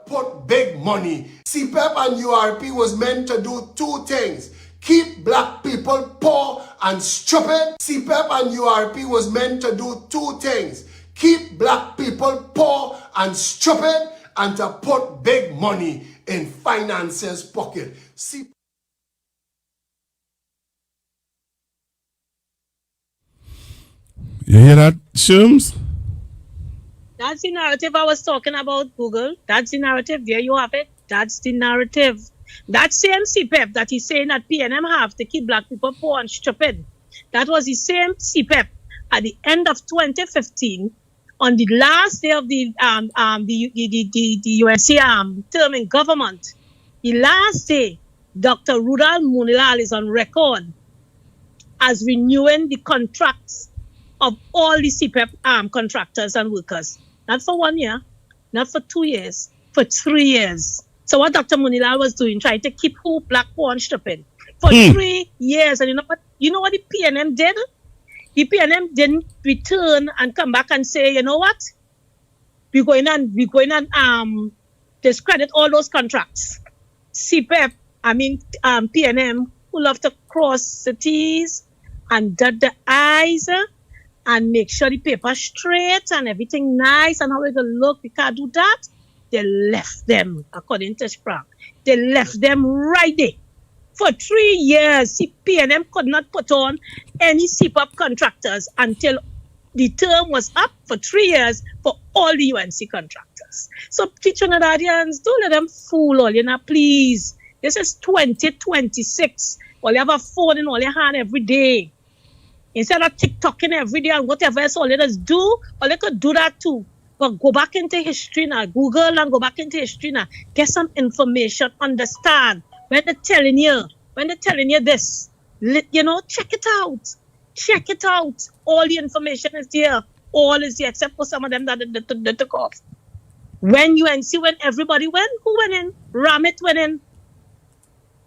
Put big money. CPEP and URP was meant to do two things. Keep black people poor and stupid. CPEP and URP was meant to do two things. Keep black people poor and stupid, and to put big money in financiers' pocket. You hear that, Sherms? That's the narrative I was talking about, Google. That's the narrative. There you have it. That's the narrative. That same CPEP that he's saying that PNM have to keep black people poor and stupid. That was the same CPEP at the end of 2015, on the last day of the UNC term in government. The last day, Dr. Rudal Munilal is on record as renewing the contracts of all the CPEP contractors and workers. Not for 1 year, not for 2 years, for 3 years. So what Dr. Munilal was doing, trying to keep who black poor and stupid for 3 years. And you know what the PNM did? The PNM didn't return and come back and say, you know what? We're going and discredit all those contracts. CPEP, PNM, who love to cross the T's and dot the I's and make sure the paper straight and everything nice and how it will look. We can't do that. They left them, according to Sprang. They left them right there. For 3 years, PNM could not put on any CPAP contractors until the term was up for 3 years for all the UNC contractors. So, Trinidadians, don't let them fool all, please. This is 2026. All you have a phone in all your hand every day. Instead of TikToking every day and whatever else all let us do, or they could do that too. But go back into history now. Google and go back into history now. Get some information, understand. When they're telling you this, check it out. Check it out. All the information is there. All is there, except for some of them that took off. When UNC went, everybody went. Who went in? Ramit went in.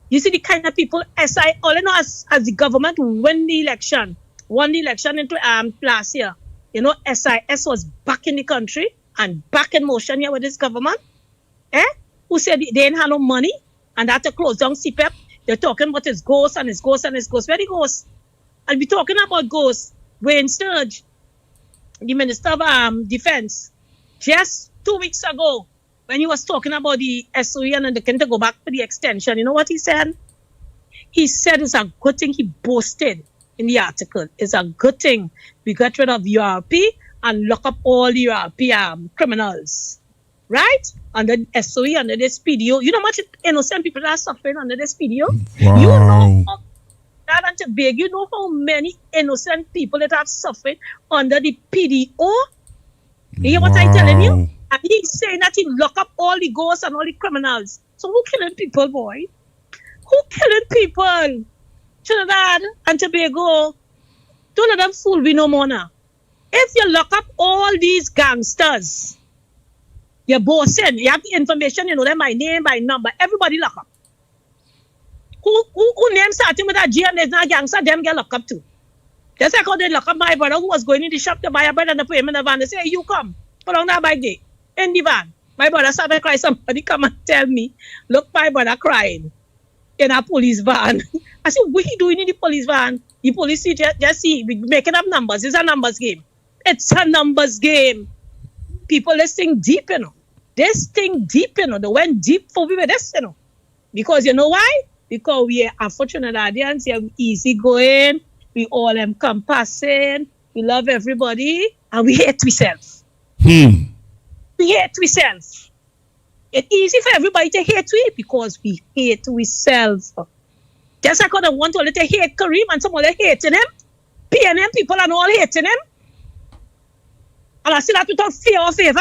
You see the kind of people, all I know as the government won the election into last year. SIS was back in the country and back in motion here with this government. Who said they didn't have no money and had to close down CPEP? They're talking about his ghost and his ghost and his ghost. Where the ghost? I'll be talking about ghosts. Wayne Sturge, the Minister of Defense, just 2 weeks ago, when he was talking about the SOE and they can go back for the extension, you know what he said? He said it's a good thing. He boasted in the article. It's a good thing we got rid of URP and lock up all the URP criminals. Right? Under SOE, under this PDO. You know how much innocent people are suffering under this PDO? Wow. You know that and Tobago, you know how many innocent people that have suffered under the PDO? You hear what I'm telling you? And he's saying that he lock up all the ghosts and all the criminals. So who killing people, boy? Who killing people? Trinidad and Tobago. Don't let them fool we no more now. If you lock up all these gangsters, you're bossing. You have the information, you know them by name, by number. Everybody lock up. Who name starting with a G and there's not a gangster, them get locked up too. Just like how they lock up my brother who was going in the shop to buy a bread and they put him in the van. They say, hey, you come. Put on that bike there. In the van. My brother started to cry. Somebody come and tell me, look, my brother crying in a police van. I said, what are you doing in the police van? The police just see, making up numbers. It's a numbers game. It's a numbers game. People, this thing deep, This thing deep, They went deep for we were this, Because you know why? Because we are Afro-Trinidadians, we easy going, we all encompassing, we love everybody, and we hate ourselves. We hate ourselves. It's easy for everybody to hate we because we hate ourselves. Just like I want to let hate Kareem and some other hating him. PNM people are all hating him. And I still have to talk fear or favor.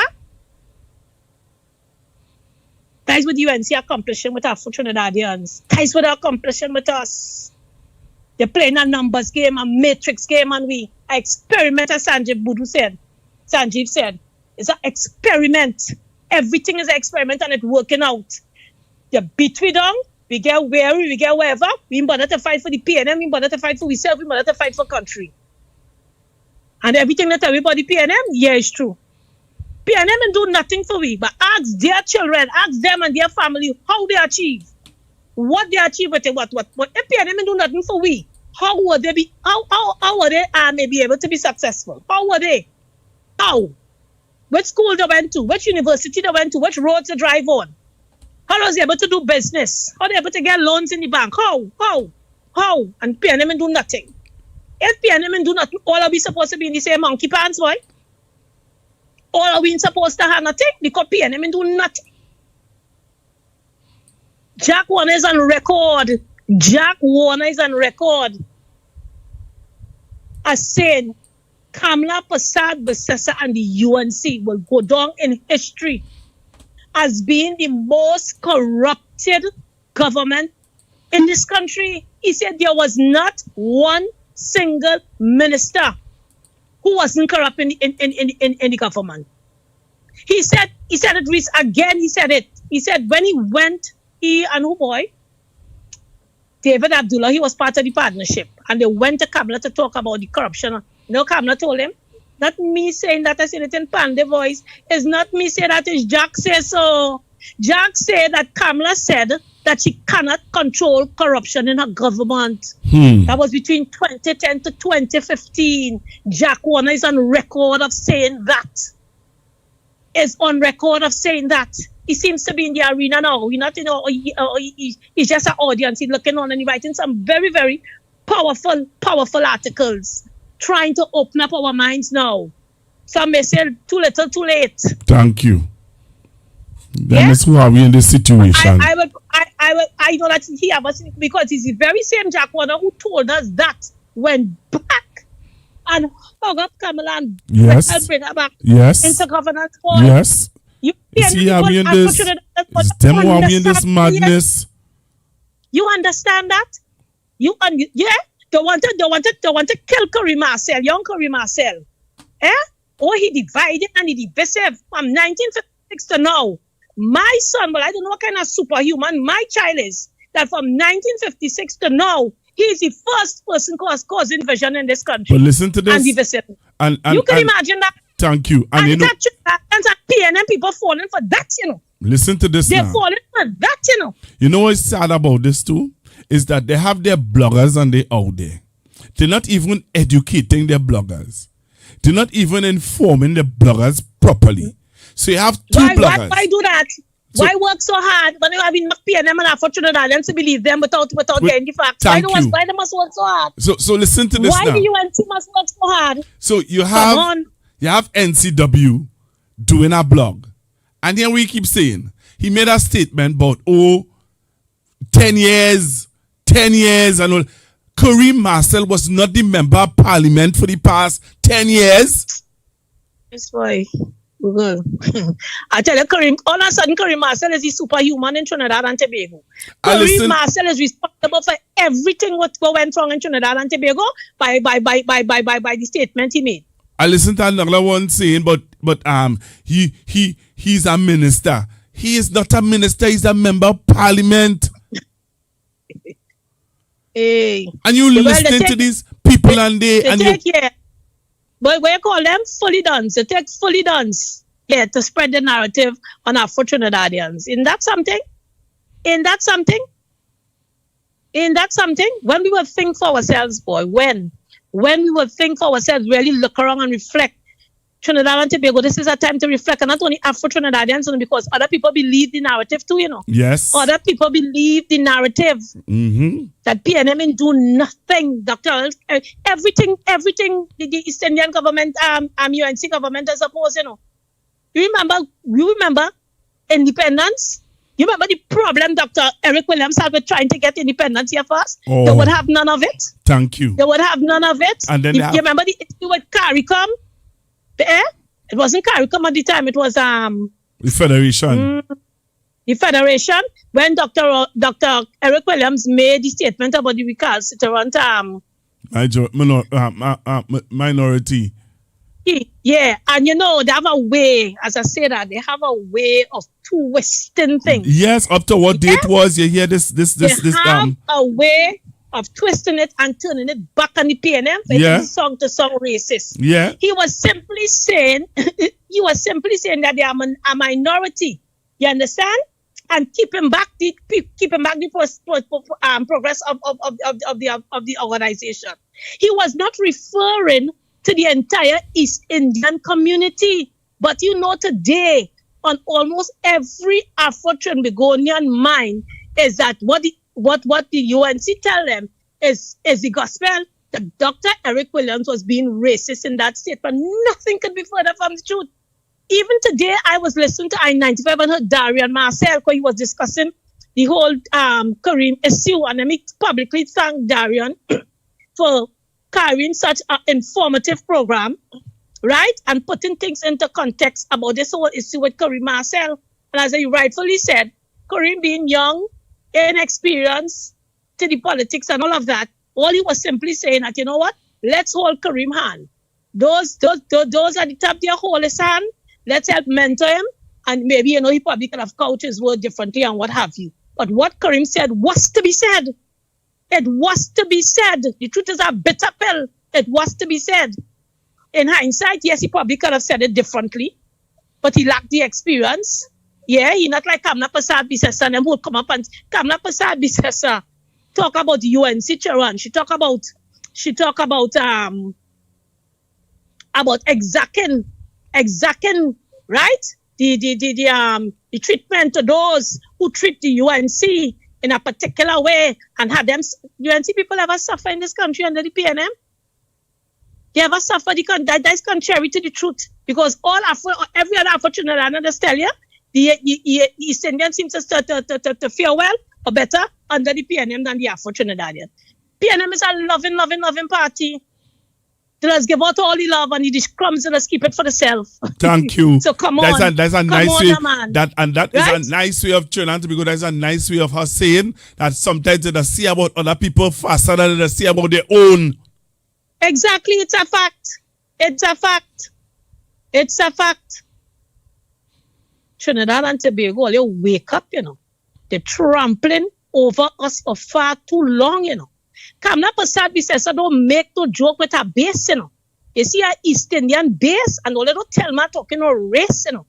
That is what the UNC accomplishing with Afro-Trinidadians. That is what they're accomplishing with us. They're playing a numbers game, a matrix game, and we experiment, as Sanjeev said. It's an experiment. Everything is an experiment and it's working out. You beat we down, we get weary, we get wherever. We bother to fight for the PNM, we bother to fight for ourselves, we bother to fight for country. And everything that everybody PNM, yeah, it's true. PNM do nothing for we, but ask their children, ask them and their family how they achieve. What they achieve with it, what. But if PNM do nothing for we, how would they be, how would they be able to be successful? How would they? How? Which school they went to, which university they went to, which roads they drive on. How was they able to do business? How they able to get loans in the bank? How? And PNM do nothing. If PNM do nothing, all are we supposed to be in the same monkey pants, boy? All are we supposed to have nothing? Because PNM do nothing. Jack Warner is on record. Jack Warner is on record as saying Kamla Prasad Basesa and the UNC will go down in history as being the most corrupted government in this country. He said there was not one single minister who wasn't corrupt in the government. He said it again. He said it. He said when he went, he and who boy, David Abdullah, he was part of the partnership, and they went to Kamla to talk about the corruption. You know, Kamla told him, not me saying that, I said it in Pande voice. It's not me saying that, it's Jack says so. Jack said that Kamla said that she cannot control corruption in her government. That was between 2010 to 2015. Jack Warner is on record of saying that. Is on record of saying that. He seems to be in the arena now. He's not, he's just an audience. He's looking on and he's writing some very, very powerful articles, trying to open up our minds now. Some may say too little, too late. Thank you. Then it's who are we in this situation? I know that he has, because it's the very same Jack Warner who told us that went back and hung up Kamala and bring her back into governance. Yes. You see how we in this? Is them who are we in this madness? You understand that? They want to kill Curry Marcel, young Curry Marcel. Oh, he divided and he divisive from 1956 to now. My son, well, I don't know what kind of superhuman my child is, that from 1956 to now, he is the first person causing division in this country. But listen to this. And divisive. And you can imagine that. Thank you. And you know, and PNM people falling for that, you know. Listen to this They're now. falling for that, you know. You know what's sad about this too? Is that they have their bloggers and they out there. They're not even educating their bloggers. They're not even informing the bloggers properly. So you have two bloggers. Why do that? So, why work so hard when you have enough PNM and unfortunate Trinidadians to believe them without getting the facts? Why they must work so hard? So listen to this why now. Why the UNC must work so hard? So you have NCW doing a blog. And here we keep saying, he made a statement about, 10 years, and all. Kareem Marcel was not the member of parliament for the past 10 years. That's why. Google. I tell you, all of a sudden, Kareem Marcel is the superhuman in Trinidad and Tobago. Kareem Marcel is responsible for everything what went wrong in Trinidad and Tobago by the statement he made. I listened to another one saying, but he's a minister. He is not a minister. He's a member of parliament. Hey. And you listening to these people and but what you call them? Fully done. They take fully done. Yeah, to spread the narrative on our Trinidadians. Isn't that something? When we will think for ourselves, boy, when we will think for ourselves, really look around and reflect. Trinidad and Tobago, this is a time to reflect, and not only Afro-Trinidadians, because other people believe the narrative too, you know. Yes. Other people believe the narrative that PNM do nothing, Dr. Everything the East Indian government, UNC government is opposed, you know. You remember independence? You remember the problem Dr. Eric Williams had with trying to get independence here first? Oh, they would have none of it. Thank you. They would have none of it. And then you remember the issue with CARICOM? It wasn't CARICOM at the time. It was the Federation. The Federation. When Dr. Eric Williams made the statement about the recalcitrant minority. Yeah, and you know they have a way. As I say that, they have a way of twisting things. Yes, up to what date was you hear this? They have a way of twisting it and turning it back on the PNM for Yeah. song to song racist. Yeah. He was simply saying that they are a minority. You understand? And keeping back the progress of the organization. He was not referring to the entire East Indian community. But you know, today, on almost every Afro-Trinbagonian mind, is that what the UNC tell them is the gospel. That Dr. Eric Williams was being racist in that state, but nothing could be further from the truth. Even today, I was listening to I-95 and heard Darian Marcel, because he was discussing the whole Kareem issue, and let me publicly thank Darian for carrying such an informative program, right? And putting things into context about this whole issue with Kareem Marcel. And as you rightfully said, Kareem being young, inexperienced to the politics and all of that, all he was simply saying that, you know what? Let's hold Kareem hand. Those at the top there hold his hand. Let's help mentor him. And maybe, you know, he probably could have couched his word differently and what have you. But what Kareem said was to be said. It was to be said. The truth is a bitter pill. It was to be said. In hindsight, yes, he probably could have said it differently, but he lacked the experience. Yeah, he not like Kamla Prasad Bisesa and them who would come up and Kamla Prasad Bisesa talk about the UNC Charan. She talk about exacting, right? The treatment to those who treat the UNC in a particular way and have them. UNC people ever suffer in this country under the PNM? They ever suffer? That is contrary to the truth, because every other Afro-Trinidadian just tell you the East Indian seems to fare well or better under the PNM than the Afro-Trinidadian. PNM is a loving party. They just give out all the love and the crumbs and just keep it for themselves. Thank you. So come on. That's a Come nice on, way. man. That Right? is a nice way of Trinidad and Tobago. That's a nice way of her saying that sometimes they just see about other people faster than they see about their own. Exactly. It's a fact. It's a fact. It's a fact. Trinidad and Tobago, you wake up, you know. They're trampling over us for far too long, you know. Kamla Prasad Bisesa don't make no joke with her base, you know. You see her East Indian base, and all they don't tell me talking no race, you know.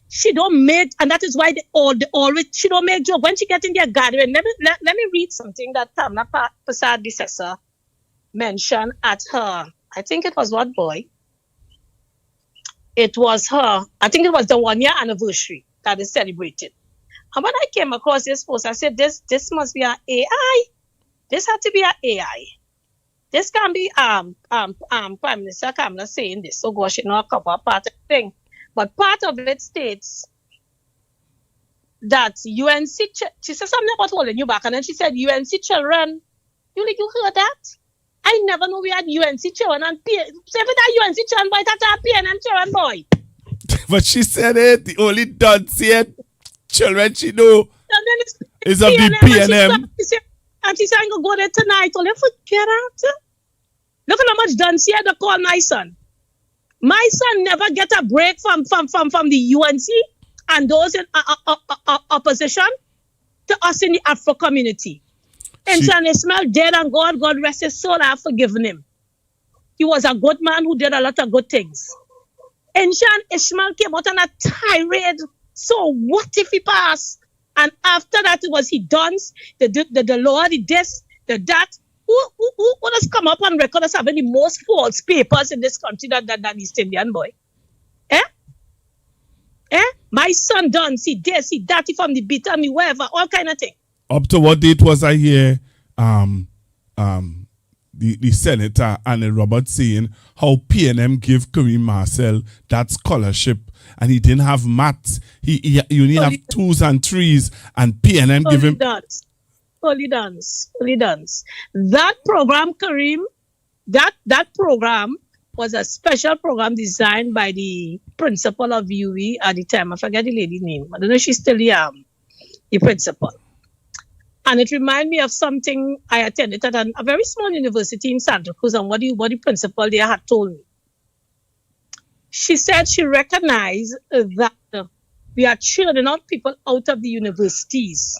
She don't make, and that is why they always, she don't make joke. When she get in their gathering, let me read something that Kamla Prasad Bisesa mentioned at her, I think it was what boy? It was her, I think it was the 1 year anniversary that is celebrated. And when I came across this post, I said, this must be an AI. This had to be an AI. This can be Prime Minister Kamala saying this. So gosh, you know, a couple of part of the thing. But part of it states that UNC, she said something about holding you back, and then she said UNC children. You heard that? I never knew we had UNC children and say that UNC children boy, that's a PNM children boy. But she said it, the only dance yet children she know is of the PNM. And she said, I'm going to go there tonight. Oh, let's forget out. Look at how much dance here they call my son. My son never get a break from the UNC and those in opposition to us in the Afro community. And San Ismail dead, and God rest his soul, I have forgiven him. He was a good man who did a lot of good things. And Shan Ishmael came out on a tirade. So what if he passed? And after that, it was he done the law, the this, the that. Who has come up on record as having the most false papers in this country than East Indian boy? My son done, see this, see that, he from the beat on me, wherever, all kind of thing. Up to what date was I here? The senator and Robert saying how PNM give Kareem Marcel that scholarship, and he didn't have maths. He only have 2s and 3s, and PNM give him. Fully done. That program, Kareem, that program was a special program designed by the principal of UE at the time. I forget the lady's name. I don't know if she's still the principal. And it reminded me of something I attended at a very small university in Santa Cruz, and what the principal there had told me. She said she recognized that we are churning out people out of the universities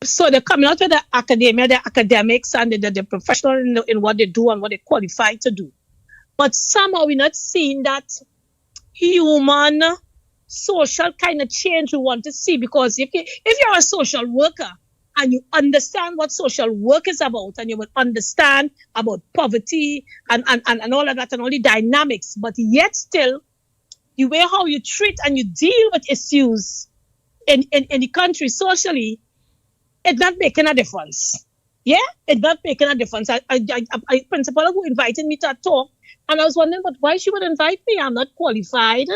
So they're coming out with the academia, the academics, and the professional in what they do and what they qualify to do. But somehow we're not seeing that human, social kind of change we want to see. Because if you're a social worker and you understand what social work is about, and you would understand about poverty and all of that and all the dynamics, but yet still, the way how you treat and you deal with issues in the country socially, it's not making a difference. Yeah, it's not making a difference. I principal who invited me to a talk, and I was wondering, but why she would invite me? I'm not qualified,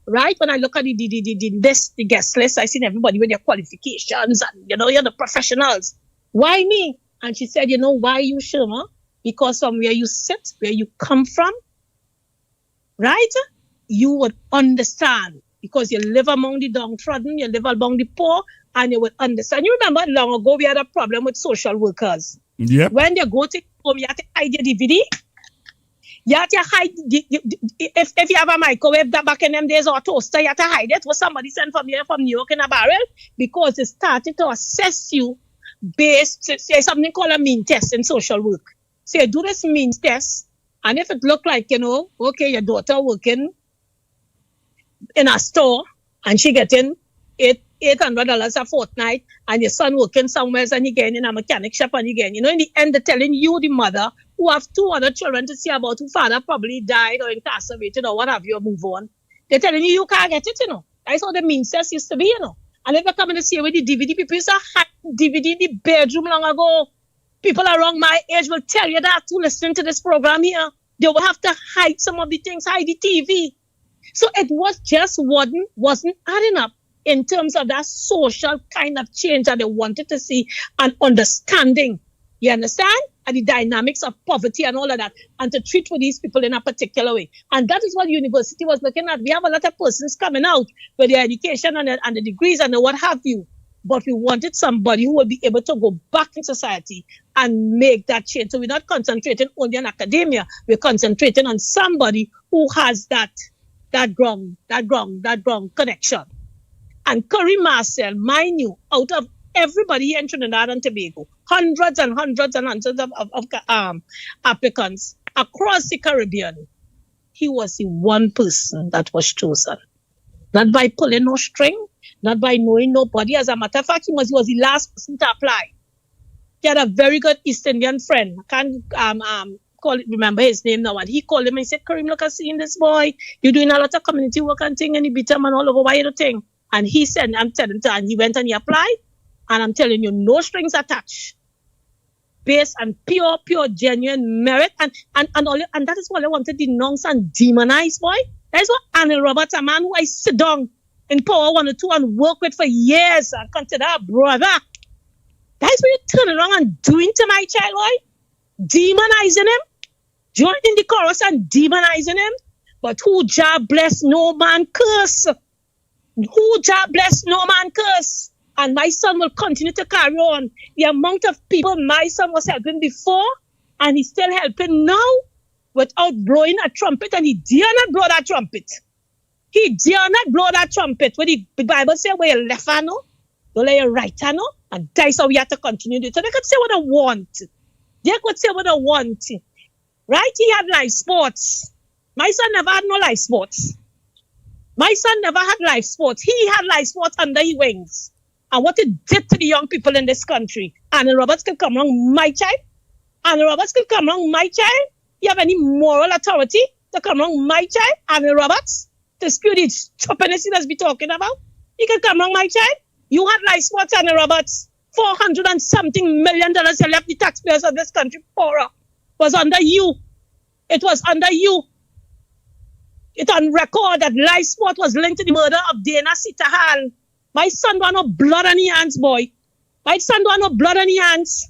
right? When I look at the guest list, I seen everybody with their qualifications, and you're the professionals. Why me? And she said, why you, Sherma? Because from where you sit, where you come from, right? You would understand, because you live among the downtrodden, you live among the poor, and you would understand. You remember long ago we had a problem with social workers. Yep. When they go to home, you have to hide your DVD. You have to hide, if you have a microwave that back in them days, or a toaster, you have to hide it. Was somebody sent from here, from New York in a barrel, because they started to assess you based, say something called a mean test in social work. So you do this mean test, and if it look like, okay, your daughter working in a store, and she getting $800 a fortnight, and your son working somewhere, and he getting in a mechanic shop, and he getting, in the end, they're telling you, the mother, who have 2 other children to see about, who father probably died or incarcerated or what have you, move on. They're telling you can't get it, That's how the mean test used to be, And if you're coming to see with the DVD, people used to hide DVD in the bedroom long ago. People around my age will tell you that to listen to this program here. They will have to hide some of the things, hide the TV. So it wasn't adding up in terms of that social kind of change that they wanted to see, and understanding, you understand? And the dynamics of poverty and all of that, and to treat for these people in a particular way. And that is what the university was looking at. We have a lot of persons coming out with their education and the degrees and the what have you. But we wanted somebody who would be able to go back in society and make that change. So we're not concentrating only on academia. We're concentrating on somebody who has that ground connection. And Curry Marcel, mind you, out of everybody here in Trinidad and Tobago, hundreds and hundreds and hundreds of applicants across the Caribbean, he was the one person that was chosen. Not by pulling no string, not by knowing nobody. As a matter of fact, he was the last person to apply. He had a very good East Indian friend. I can't remember his name now. And he called him and he said, Karim, look, I've seen this boy. You're doing a lot of community work and thing, and you beat him and all over. Why you don't think? And he said, I'm telling you, and he went and he applied. And I'm telling you, no strings attached. Based on pure, genuine merit. And that is what I wanted to denounce and demonize, boy. That is what Annie Roberts, a man who I sit down in Power 102 and work with for years and consider a brother. That is what you turn around and doing to my child, boy. Demonizing him. Joining the chorus and demonizing him. But who Jah bless, no man curse. Who Jah bless, no man curse. And my son will continue to carry on. The amount of people my son was helping before, and he's still helping now without blowing a trumpet, and he dare not blow that trumpet. He dare not blow that trumpet. What the Bible says, where your left hand, don't let your right hand, and that's how we have to continue to do it. So they could say what they want. They could say what they want. Right? He had life sports. My son never had no life sports. My son never had life sports. He had life sports under his wings. And what it did to the young people in this country. Annie Roberts could come along my child. Annie Roberts could come along my child. You have any moral authority to come along my child, Annie Roberts? To spew the stupidness that's be talking about? You can come along my child. You had life sports, Annie Roberts. $400 and something million you left the taxpayers of this country poorer. Was under you. It was under you. It on record that life sport was linked to the murder of Dana Sitahal. My son don't have no blood on his hands, boy. My son don't have no blood on his hands.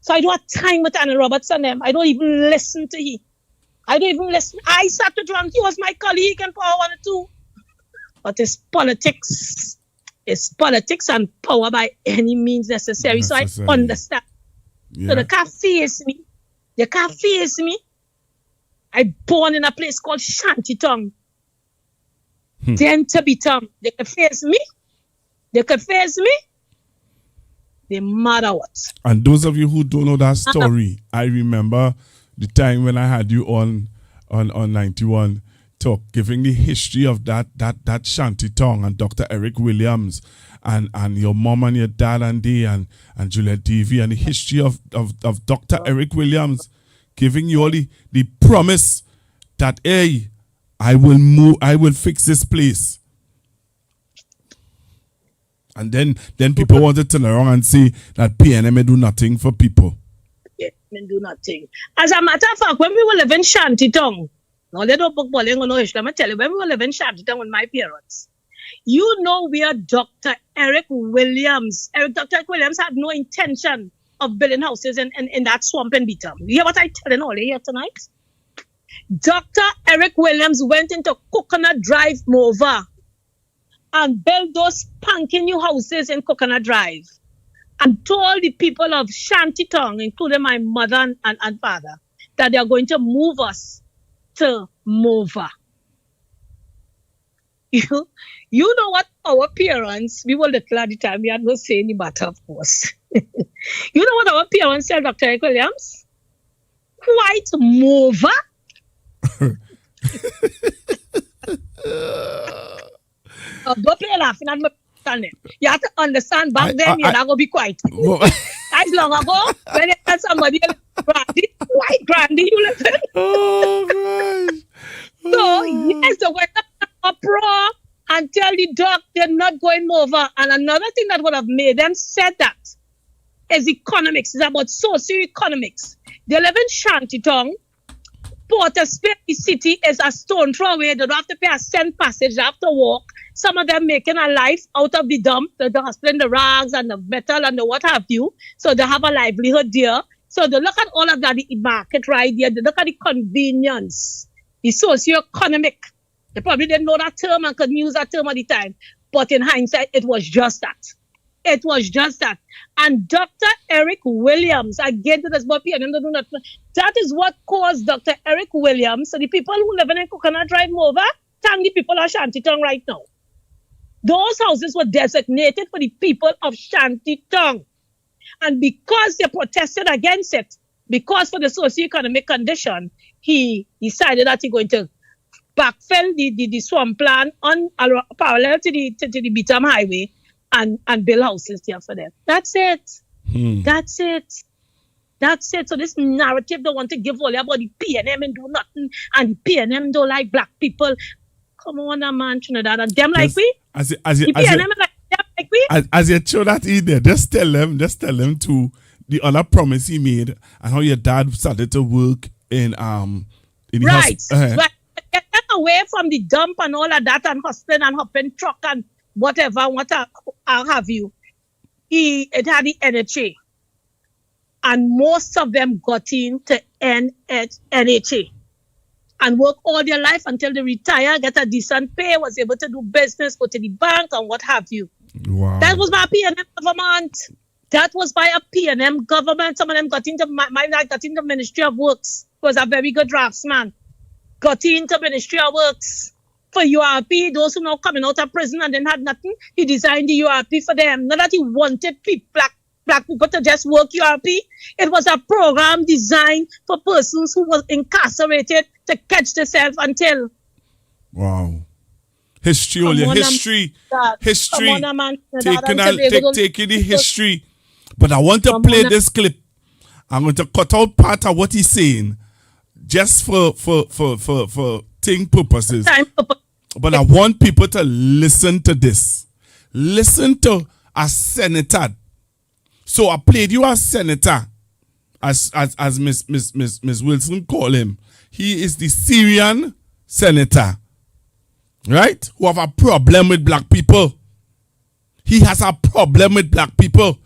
So I don't have time with Annie Roberts and them. I don't even listen to him. I don't even listen. I sat with him. He was my colleague in Power 102. But it's politics. It's politics and power by any means necessary. So I understand. Yeah. So they can't face me. They can't face me. I born in a place called Shantytown. Then to be Tom. They could face me. They could face me. They mad at what? And those of you who don't know that story, I remember the time when I had you on 91 talk, giving the history of that shanty tongue and Dr. Eric Williams and your mom and your dad and Juliet Davy, and the history of Dr. Eric Williams giving you all the promise that, hey, I will fix this place. And then people want to turn around and say that PNM may do nothing for people. Yeah, may do nothing. As a matter of fact, when we were living Shantytown, no, they don't book bowling or no issue. Let me tell you, when we were living Shantytown with my parents, you know where Dr. Eric Williams had no intention of building houses in that swamp in Beatam. You hear what I'm telling all here tonight? Dr. Eric Williams went into Coconut Drive, Mova, and built those spanking new houses in Coconut Drive, and told the people of Shantytown, including my mother and father, that they are going to move us to Mova. You know what our parents, we were little at the time, we had no say in the matter, of course. You know what our parents said, Dr. Eric Williams? Quite Mova. Don't play laughing at me. You have to understand, back then, you're not going to be quiet. As long ago, when you had somebody Grandy, white Grandy, you live in. Oh, gosh. So, yes, they went up uproar and tell the doc they're not going over. And another thing that would have made them said that is economics. It's about socio-economics. They live in Shantytown. Port of Spain City is a stone throw away. They don't have to pay a cent passage. They have to walk. Some of them making a life out of the dump, the hustling the rags and the metal and the what have you. So they have a livelihood there. So they look at all of that, the market right there. They look at the convenience, the socio-economic. They probably didn't know that term and couldn't use that term at the time. But in hindsight, it was just that. It was just that. And Dr. Eric Williams, again to this boy, that is what caused Dr. Eric Williams, so the people who live in Coconut Drive Mova, thank the people of Shantytown right now. Those houses were designated for the people of Shantytown. And because they protested against it, because for the socio-economic condition, he decided that he's going to backfill the swampland on parallel to the Beatam Highway and build houses there for them. That's it. That's it. That's it. So this narrative they want to give all about the PNM and do nothing, and the PNM don't like black people. Come on, man, Trinidad, and them like we. As you show that in there, just tell them to the other promise he made and how your dad started to work in the right. Right. Get them away from the dump and all of that and hustling and hopping truck and whatever, I'll have you. It had the NHA. And most of them got into NHA and work all their life until they retire, get a decent pay, was able to do business, go to the bank and what have you. Wow. That was by a PNM government. That was by a PNM government. Some of them got into my dad got into Ministry of Works. Was a very good draftsman. Got into Ministry of Works. For URP, those who now coming out of prison and then had nothing, he designed the URP for them. Not that he wanted black people to just work URP. It was a program designed for persons who were incarcerated to catch themselves until. Wow. History, history. Taking the history. But I want to play this clip. I'm going to cut out part of what he's saying just for thing purposes. But I want people to listen to this. Listen to a senator. So I played you a senator, as Miss Wilson call him. He is the Syrian senator, right? Who have a problem with black people. He has a problem with black people.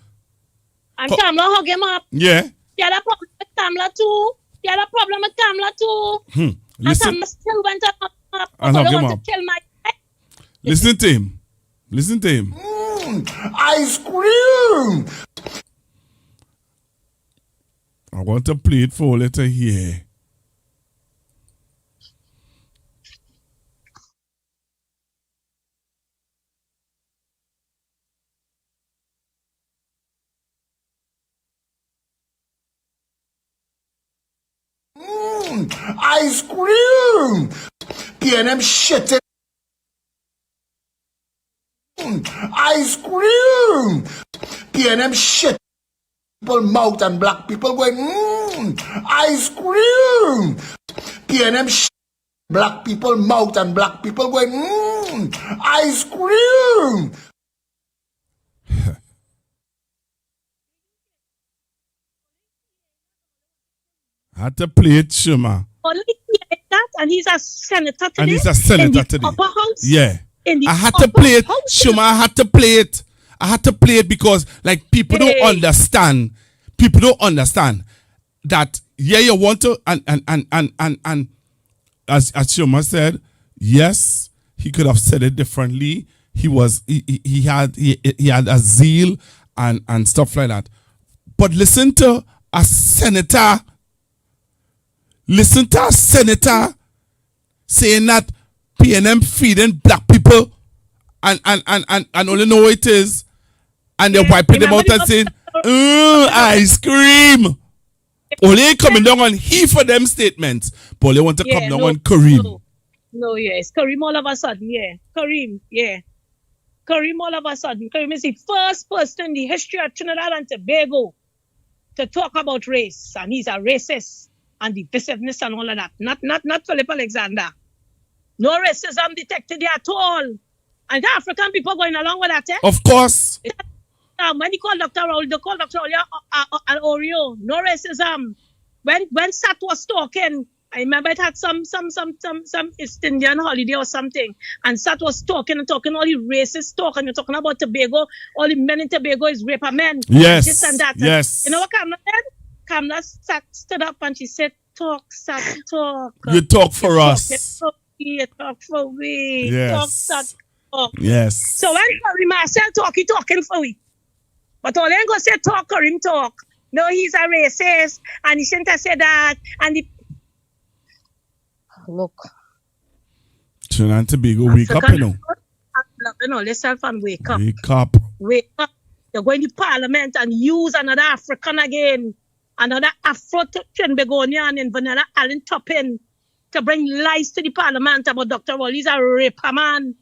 And Kamala hug him up. Yeah. He had a problem with Kamala too. He had a problem with Kamala too. Listen. And Kamala still went up. And hug him up. To kill my... Listen to him. Listen to him. Ice cream. I want to play it for later here. Ice cream. PNM shitting. Ice cream. PNM shit. People mouth and black people going, ice cream. PNM shit. Black people mouth and black people going, ice cream. I had to play it, Sherma. Only that, and he's a senator today. And he's a senator in the today. Upper house. Yeah. I had to play it, Sherma. I had to play it. I had to play it because, like, people don't understand. People don't understand that. Yeah, you want to, and as Sherma said, yes, he could have said it differently. He had a zeal and stuff like that. But listen to a senator. Listen to a senator saying that PNM feeding black people and only know what it is, and they're wiping them out and saying, ice cream. Only ain't coming down on he for them statements, but only want to come down on Kareem. No, yes. Kareem all of a sudden, yeah. Kareem all of a sudden. Kareem is the first person in the history of Trinidad and Tobago to talk about race, and he's a racist and divisiveness and all of that. Not Philip Alexander. No racism detected there at all. And the African people going along with that, eh? Of course. When he called Dr. Raul, they called Dr. Raul an Oreo. No racism. When Sat was talking, I remember it had some East Indian holiday or something. And Sat was talking all the racist talk. And you're talking about Tobago. All the men in Tobago is raper men. Yes. This and that. Yes. You know what Kamla said? Kamla stood up and she said, talk, Sat, talk. You talk for us. You talk for we. Yes. Talk, Sat, talk. Yes. So when Kareem Marcel talk, he talking for we. But all ain't gonna say talk, Kareem talk. No, he's a racist, and he shouldn't have said that. And look. Trinidad and Tobago, wake up, you know. You know, listen and wake up. Wake up. Wake up. You're going to Parliament and use another African again. Another Afro-Trinbagonian in Vanilla Allen Toppin to bring lies to the Parliament about Dr. Wall. He's a raper man.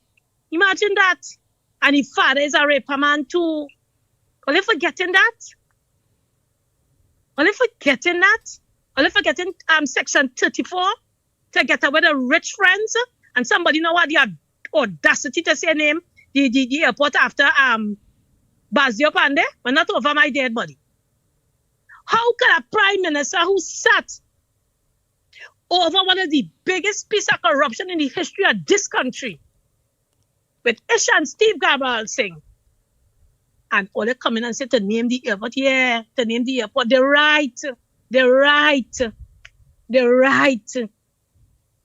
Imagine that. And his father is a raper man too. Are you forgetting that? Are you forgetting that? Are you forgetting section 34 to get away the rich friends? And somebody know what the audacity to say name the airport after Bazio Pande? But not over my dead body. How could a prime minister who sat over one of the biggest piece of corruption in the history of this country with Ish and Steve Gabriel Singh, and all they come in and say to name the airport, to name the airport, they're right.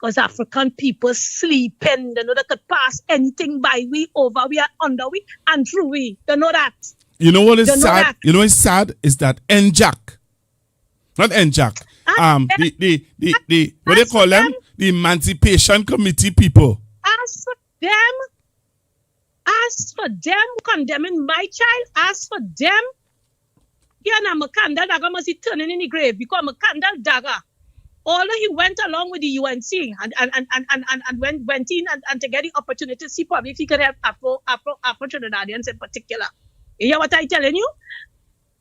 Because African people sleeping, they know they could pass anything by we, over we, under we, and through we. They know that. You know what is sad? You know what's sad is that NJAC, not NJAC, the what they call them? The Emancipation Committee people. As for them condemning my child, as for them, yeah, now Makanda Daga must be turning in the grave because Makanda Daga, although he went along with the UNC and went in and to get the opportunity to see probably if he could help Afro Trinidadians in particular. You hear what I'm telling you?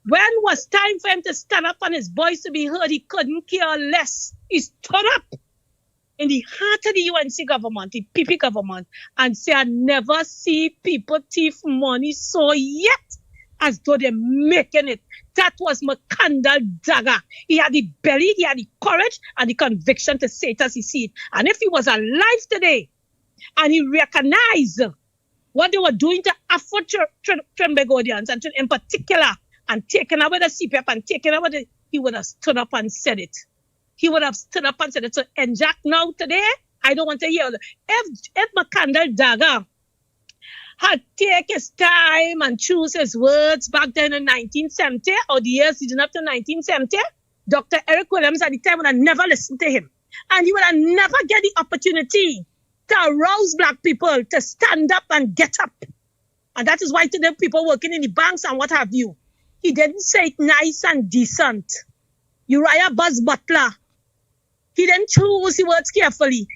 When was time for him to stand up and his voice to be heard, he couldn't care less. He stood up in the heart of the UNC government, the PP government, and say, I never see people thief money so yet as though they're making it. That was Makanda Daga. He had the belly, he had the courage, and the conviction to say it as he see it. And if he was alive today, and he recognized what they were doing to Afro-Trinbagonians, and in particular, and taken away the CPF and taken away he would have stood up and said it. He would have stood up and said it. So, and Jack, now today, I don't want to hear it. If Makanda Daga had take his time and choose his words back then in 1970, or the years leading up to 1970, Dr. Eric Williams at the time would have never listened to him. And he would have never get the opportunity to arouse black people to stand up and get up. And that is why today people working in the banks and what have you, he didn't say it nice and decent. Uriah Buzz Butler He didn't choose the words carefully.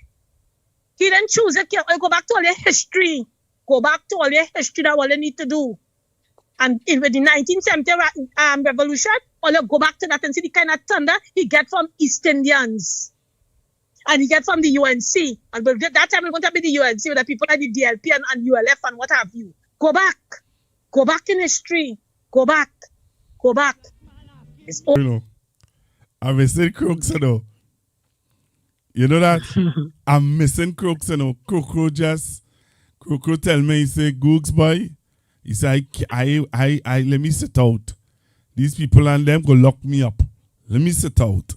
He didn't choose it carefully. Go back to all your history. Go back to all your history, that all you need to do. And with the 1970 revolution, all you go back to that and see the kind of thunder he get from East Indians. And he get from the UNC. And that time it's going to be the UNC with the people like the DLP and ULF and what have you. Go back. Go back in history. Go back. Go back. It's all. You know, I'm missing crooks, you know. You know that? I'm missing crooks, you know. Crocro tell me, he say, Googs boy, he say, I let me sit out. These people and them go lock me up. Let me sit out.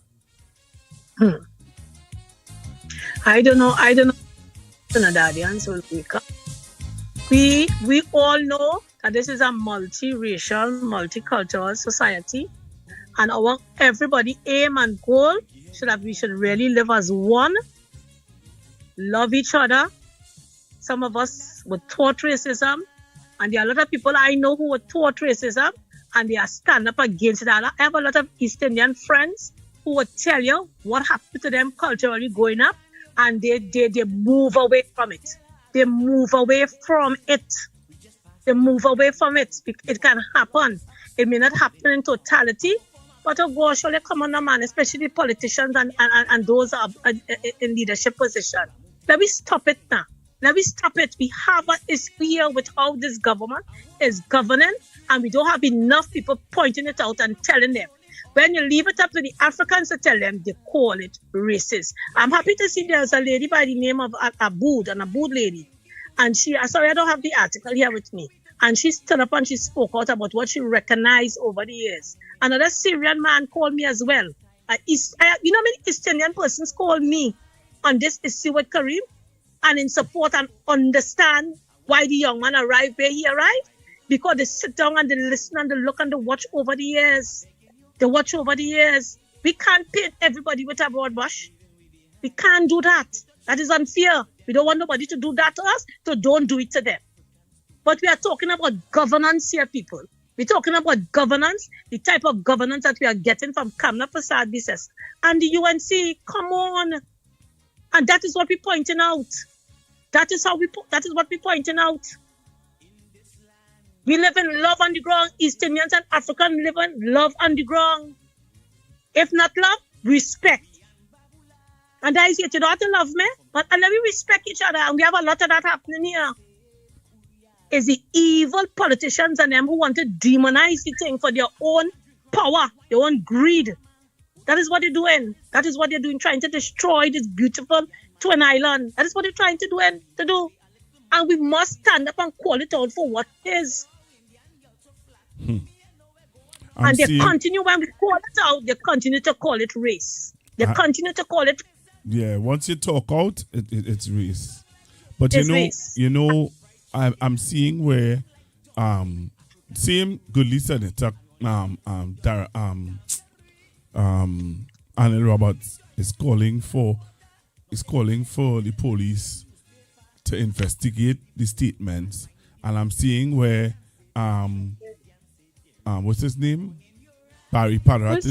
I don't know. Trinidadians will wake up. We all know that this is a multiracial, multicultural society, and our everybody aim and goal we should really live as one, love each other. Some of us were taught racism, and there are a lot of people I know who were taught racism, and they are stand up against that. I have a lot of East Indian friends who will tell you what happened to them culturally growing up, and they move away from it. They move away from it. They move away from it. It can happen. It may not happen in totality, but oh gosh, surely come on, man, especially politicians and those in leadership position. Let me stop it now. Let me stop it. We have a issue with how this government is governing, and we don't have enough people pointing it out and telling them. When you leave it up to the Africans to tell them, they call it racist. I'm happy to see there's a lady by the name of Abood, an Abood lady. And sorry, I don't have the article here with me. And she stood up and she spoke out about what she recognized over the years. Another Syrian man called me as well. You know many East Indian persons called me on this issue with Kareem and in support and understand why the young man arrived where he arrived. Because they sit down and they listen and they look and they watch over the years. They watch over the years. We can't paint everybody with a broad brush. We can't do that. That is unfair. We don't want nobody to do that to us, so don't do it to them. But we are talking about governance here, people. We're talking about governance, the type of governance that we are getting from Kamla Prasad Bises and the UNC. Come on. And that is what we're pointing out. That is what we're pointing out. We live in love on the ground. East Indians and Africans live in love on the ground. If not love, respect. And I say, you don't have to love me, but let me respect each other. And we have a lot of that happening here. It's the evil politicians and them who want to demonize the thing for their own power, their own greed. That is what they're doing. That is what they're doing, trying to destroy this beautiful twin island. That is what they're trying to do. And we must stand up and call it out for what it is. And they continue, when we call it out, they continue to call it race. They continue to call it. Yeah, once you talk out, it's race. But it's race. I'm seeing where same goodly senator Anil Roberts is calling for the police to investigate the statements, and I'm seeing where what's his name? Barry Padarat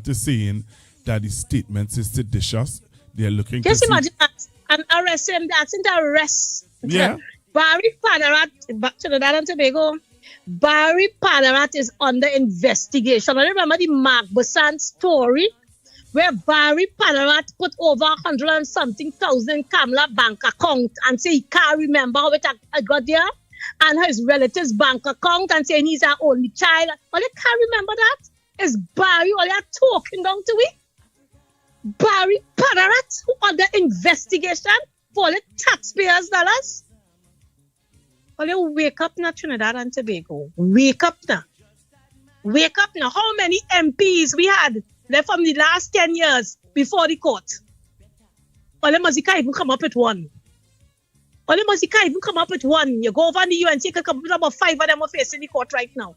is saying that the statements is seditious. They're looking just to imagine that and arrest him. That's in the arrest. Yeah. Barry Padarat, back to Trinidad and Tobago. Barry Padarat is under investigation. I remember the Mark Basan story where Barry Padarat put over 100 and something thousand Kamla bank account and say he can't remember how it got there, and his relatives' bank account and saying he's our only child. Well, you can't remember that. Is Barry all you're talking down to it? Barry Padarat, who under investigation for the taxpayers' dollars. Well, you wake up now, Trinidad and Tobago. Wake up now. Wake up now. How many MPs we had left from the last 10 years before the court? Well, you can't even come up with one. Well, you can't even come up with one. You go over in the UNC, you can come up with about 5 of them are facing the court right now.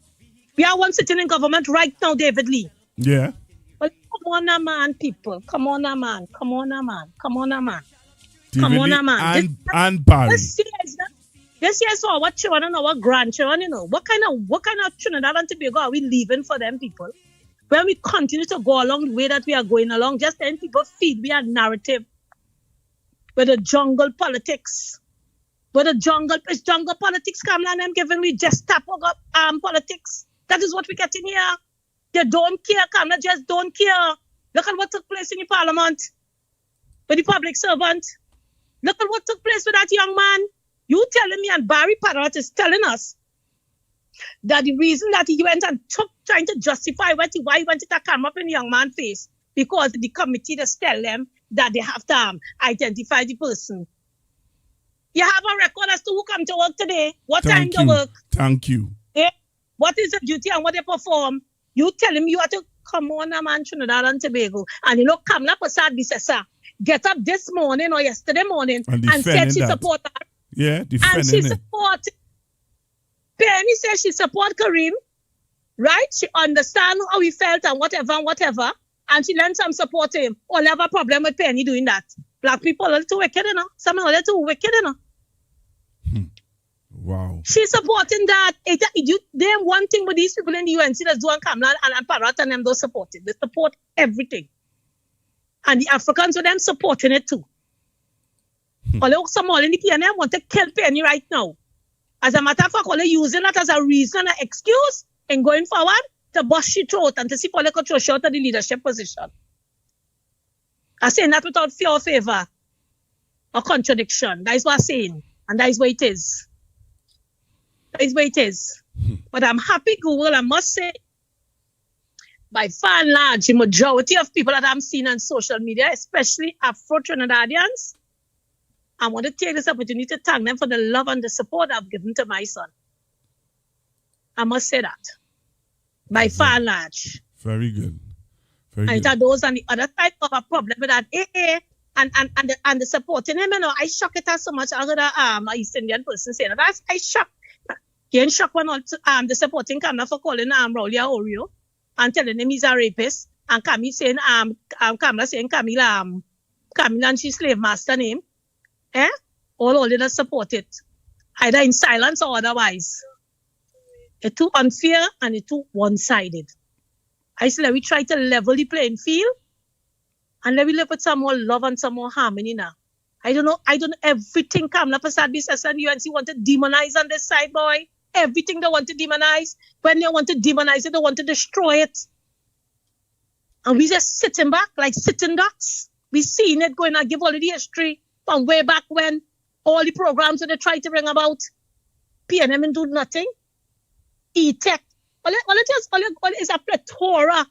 We are one sitting in government right now, David Lee. Yeah. Well, come on now, man, people. Come on now, man. Come on now, man. Come on now, man. David Come on Lee now, man. And Barry. This year, so our children and our grandchildren, what kind of Trinidad and Tobago are we leaving for them people? when we continue to go along the way that we are going along, just then people feed me a narrative with the jungle politics. With the jungle politics, Kamala, and I'm giving me just tap up politics. That is what we get in here. They don't care, Kamala, just don't care. Look at what took place in the parliament with the public servant. Look at what took place with that young man. You telling me, and Barry Parrott is telling us that the reason that he went and trying to justify why he wanted to come up in the young man's face, because the committee just tell them that they have to identify the person. You have a record as to who come to work today, what time they work. Thank you. What is the duty and what they perform. You telling me you have to come on, man, Trinidad and Tobago. And Kamala Persad-Bissessar get up this morning or yesterday morning and said she support her. Yeah, defending and she support. Penny says she support Kareem, right? She understand how he felt and whatever. And she lends some support to him. Or have a problem with Penny doing that. Black people are a little wicked, Some are a little wicked, Wow. She's supporting that. They one thing with these people in the UNC that's doing Kamala and Parrott and them, those supporting. They support everything. And the Africans with them supporting it too. Although some all in the PNM want to kill Penny right now. As a matter of fact, they're using that as a reason, an excuse, and going forward to bust she throat and to see if they could throw short at the leadership position. I'm saying that without fear or favor or contradiction. That is what I'm saying. And that is what it is. That is what it is. But I'm happy, Google, I must say, by far and large, the majority of people that I'm seeing on social media, especially Afro-Trinidadians, I want to take this opportunity to thank them for the love and the support I've given to my son. I must say that. By far and large. Very good. And to those on the other side of a problem with that AA and the supporting him, I shock it as so much. I heard a East Indian person saying that. I shocked. He ain't shocked when the supporting Kamala for calling Rowley a Oreo and telling him he's a rapist. And Camille saying Kamala saying Camila and she's slave master name. All of them support it. Either in silence or otherwise. It's too unfair and it's too one-sided. I say, let we try to level the playing field and let we live with some more love and some more harmony now. I don't know everything Kamala Persad-Bissessar and UNC want to demonize on this side, boy. Everything they want to demonize. When they want to demonize it, they want to destroy it. And we just sitting back like sitting ducks. We seeing it going and give all the history from way back when all the programs that they try to bring about. PNM and do nothing. E-Tech. All is a plethora.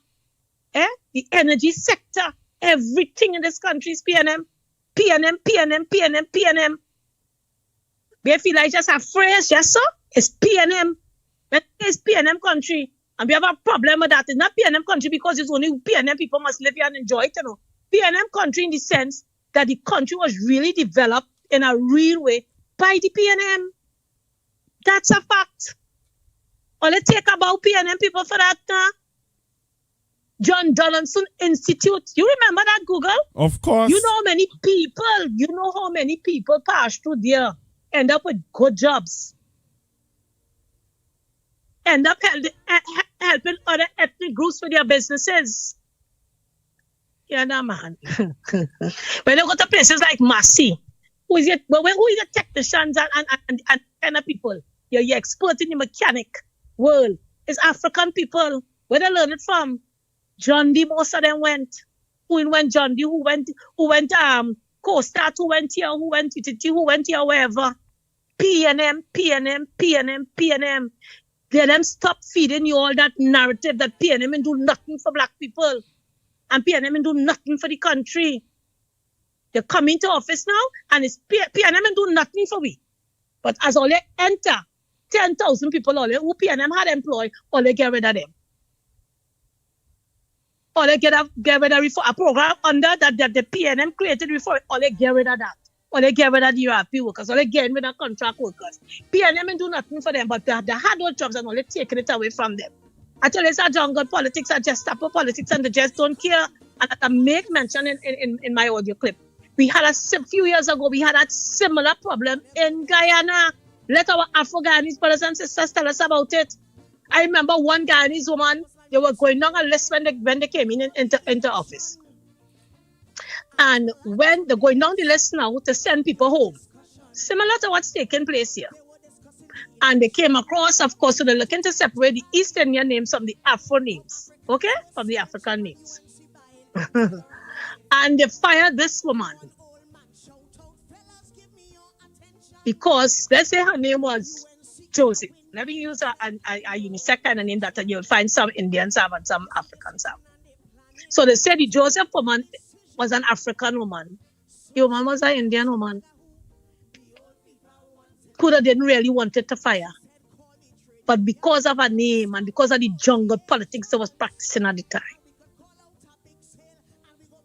The energy sector. Everything in this country is PNM. PNM. We feel like just a phrase, yes, sir? It's PNM. It's PNM country. And we have a problem with that. It's not PNM country because it's only PNM people must live here and enjoy it, PNM country in the sense that the country was really developed in a real way by the PNM. That's a fact. All it take about PNM people for that John Donaldson Institute. You remember that, Google? Of course. You know how many people pass through there, end up with good jobs. End up helping other ethnic groups with their businesses. Yeah, no, man. When you go to places like Massey, who is the technicians and kind of people? You're expert in the mechanic world. It's African people. Where they learn it from? John D. Most of them went. Who went John D? Who went Coastal? Who went here? Who went UTT? Who went here? Wherever. PNM. Let them stop feeding you all that narrative that PNM and do nothing for black people. And PNM and do nothing for the country. They come into office now and it's PNM and do nothing for we. But as all they enter, 10,000 people all who PNM had employed, all they get rid of them. Or they get rid of a program under that the PNM created before, or they get rid of that. Or they get rid of the URP workers, or they get rid of contract workers. PNM and do nothing for them, but they had those jobs and only taking it away from them. I tell you, it's a jungle politics, a just type of politics, and they just don't care. And I make mention in my audio clip. We had a few years ago, we had a similar problem in Guyana. Let our Afro-Guyanese brothers and sisters tell us about it. I remember one Guyanese woman They were going down a list when they came into office. And when they're going down the list now to send people home, similar to what's taking place here. And they came across, of course, so they're looking to separate the East Indian names from the Afro names, okay? From the African names. And they fired this woman because, let's say her name was Josie. Let me use a unisex kind of name that you'll find some Indians have and some Africans have. So they said the Joseph woman was an African woman. The woman was an Indian woman. Kuda didn't really want it to fire. But because of her name and because of the jungle politics that was practicing at the time.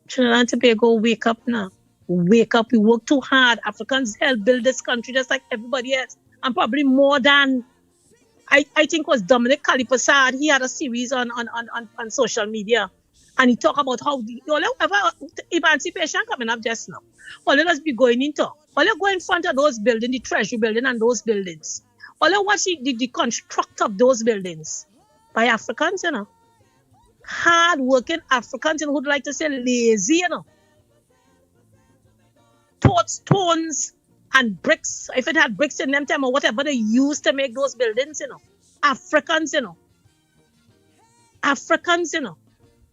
Trinidad and Tobago, wake up now. Wake up. We work too hard. Africans help build this country just like everybody else. And probably more than, I think was Dominic Kalipasad. He had a series on social media. And he talked about how emancipation coming up just now. All let us be going into. All you go in front of those buildings, the Treasury building and those buildings. All you watch the construct of those buildings by Africans, you know. Hard-working Africans, you know, who'd like to say lazy, you know. Stones and bricks, if it had bricks in them time or whatever they used to make those buildings, you know. Africans, you know. Africans, you know.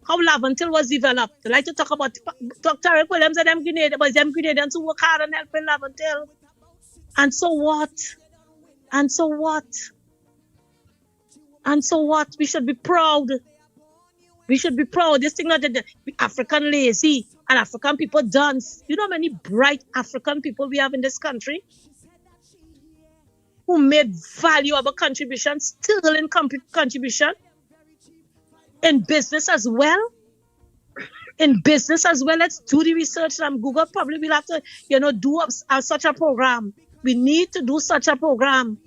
How Lavantil was developed. They like to talk about Dr. Williams and them Grenadians who work hard on helping Lavantil. And so what? And so what? And so what? We should be proud. We should be proud. This thing that the African lazy and African people dance. You know how many bright African people we have in this country who made valuable contributions, sterling contribution. In business as well. In business as well. Let's do the research. Google probably will have to, do such a program. We need to do such a program.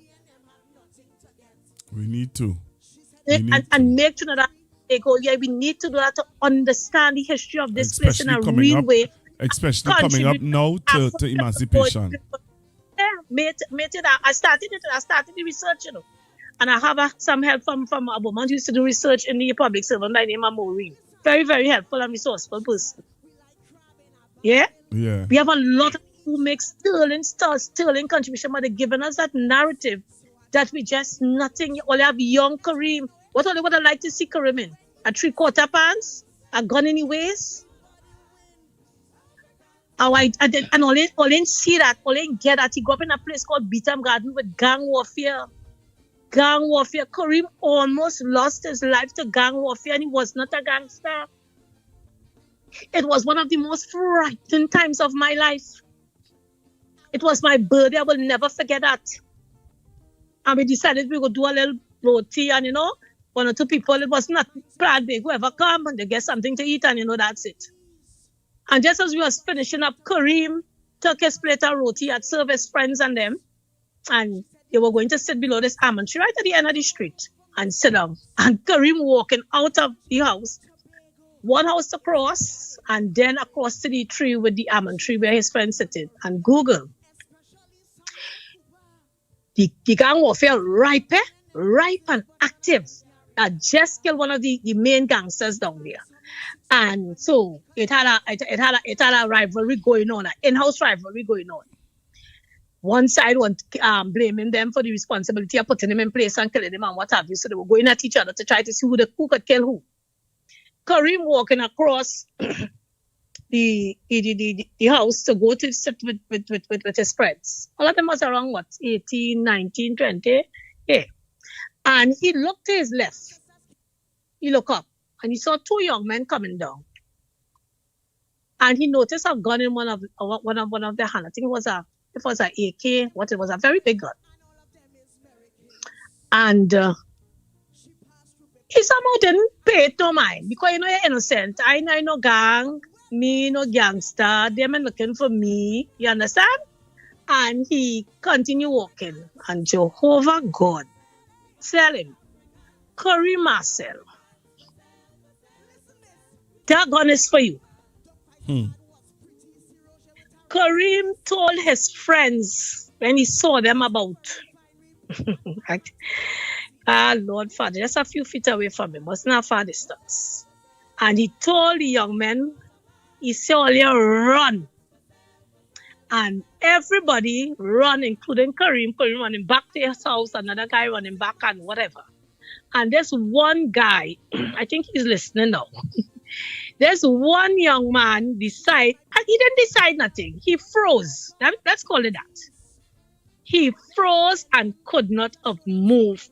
We need to. And make sure that they go, we need to do that to understand the history of this place in a real way. Especially coming up now to emancipation. Yeah, I started the research, And I have some help from a woman who used to do research in the public servant by the name of Maureen. Very, very helpful and resourceful person. Yeah? Yeah. We have a lot of people who make sterling contribution, but they're giving us that narrative that we just nothing. You only have young Kareem. What would I like to see Kareem in? A 3/4 pants? A gun in the waist? And only see that, only get that. He grew up in a place called Beetham Garden with gang warfare. Gang warfare. Kareem almost lost his life to gang warfare, and he was not a gangster. It was one of the most frightening times of my life. It was my birthday. I will never forget that. And we decided we would do a little roti, and one or two people. It was not planned big. Whoever come and they get something to eat, and that's it. And just as we was finishing up, Kareem took his plate of roti, had served his friends and them, and they were going to sit below this almond tree right at the end of the street and sit down. And Kareem walking out of the house, one house across, and then across to the tree with the almond tree where his friend sitting. And Google. The gang warfare ripe and active. I just killed one of the main gangsters down there. And so it had a rivalry going on, an in-house rivalry going on. One side was blaming them for the responsibility of putting him in place and killing him and what have you. So they were going at each other to try to see who could kill who. Kareem walking across the house to go to sit with his friends. All of them was around 18, 19, 20. Yeah. And he looked to his left. He looked up and he saw two young men coming down. And he noticed a gun in one of their hands. I think it was an AK, it was a very big gun. And he somehow didn't pay it no mind because you're innocent. I know no gang, me no gangster, them ain't looking for me, you understand? And he continued walking. And Jehovah God tell him, Kareem Marcel, that gun is for you. Kareem told his friends when he saw them about, Lord Father, just a few feet away from him, was not far distance. And he told the young men, he said, all you run. And everybody run, including Kareem running back to his house, another guy running back and whatever. And there's one guy, I think he's listening now. There's one young man decide, and he didn't decide nothing. He froze. Let's call it that. He froze and could not have moved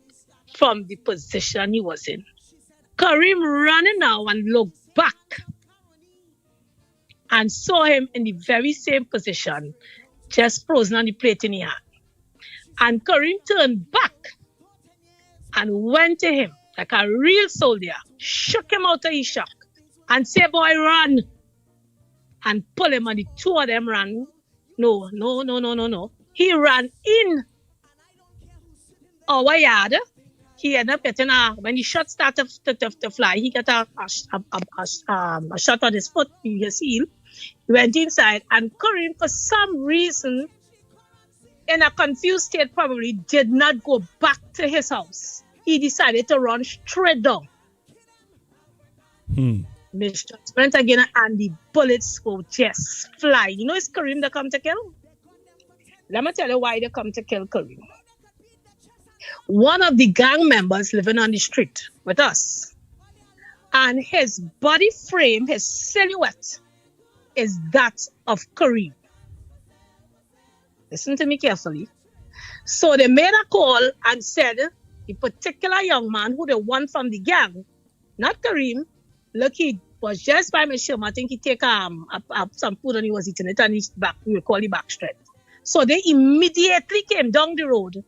from the position he was in. Kareem running now and looked back and saw him in the very same position, just frozen on the plate in his hand. And Kareem turned back and went to him like a real soldier, shook him out of his shock, and said, boy, run. And pull him, and the two of them ran. No. He ran in our yard. He ended up getting when the shot started to fly, he got a shot on his foot, his heel. He went inside, and Kareem, for some reason, in a confused state, probably did not go back to his house. He decided to run straight down. Misjudgment again, and the bullets go just fly. You know it's Kareem that come to kill? Let me tell you why they come to kill Kareem. One of the gang members living on the street with us, and his body frame, his silhouette, is that of Kareem. Listen to me carefully. So they made a call and said the particular young man who they want from the gang, not Kareem, look, he was just by my Sherma. I think he take some food and he was eating it, and he's back. We will call it back straight. So they immediately came down the road,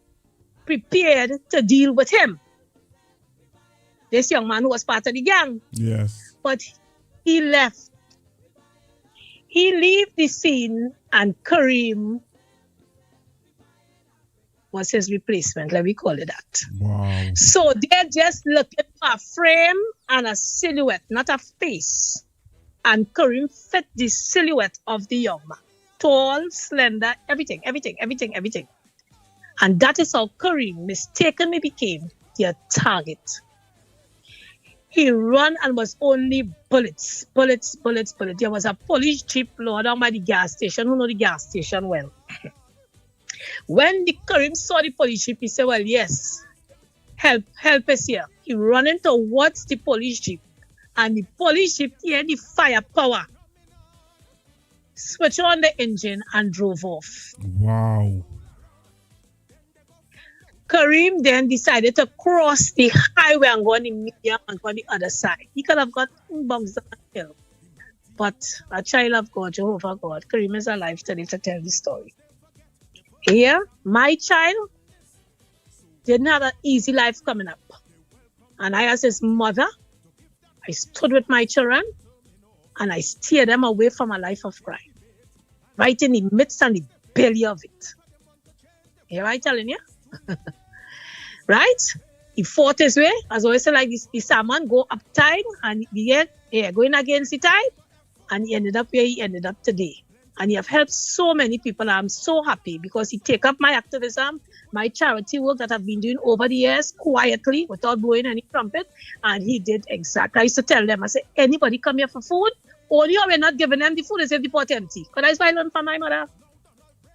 prepared to deal with him. This young man who was part of the gang. Yes. But he left. He left the scene, and Kareem was his replacement. Let me call it that. Wow. So they're just looking for a frame and a silhouette, not a face. And Kareem fit the silhouette of the young man. Tall, slender, everything. And that is how Kareem mistakenly became their target. He ran and was only bullets. There was a police jeep lowered down by the gas station. Who know the gas station well? When the Kareem saw the police jeep, he said, well, yes, help us here. He ran towards the police jeep, and the police jeep had the firepower, switched on the engine, and drove off. Wow. Kareem then decided to cross the highway and go on the medium and go on the other side. He could have got bugs and killed. But a child of God, Jehovah God, Kareem is alive today to tell the story. Here, my child didn't have an easy life coming up. And I, as his mother, I stood with my children and I steered them away from a life of crime. Right in the midst and the belly of it. Here I telling you? Right? He fought his way. As always say, like the salmon go up tide and going against the tide. And he ended up where he ended up today. And he have helped so many people. I'm so happy because he take up my activism, my charity work that I've been doing over the years quietly without blowing any trumpet. And he did exactly. I used to tell them, I said, anybody come here for food, only we're not giving them the food, they say the pot empty. But that's why I learned from my mother.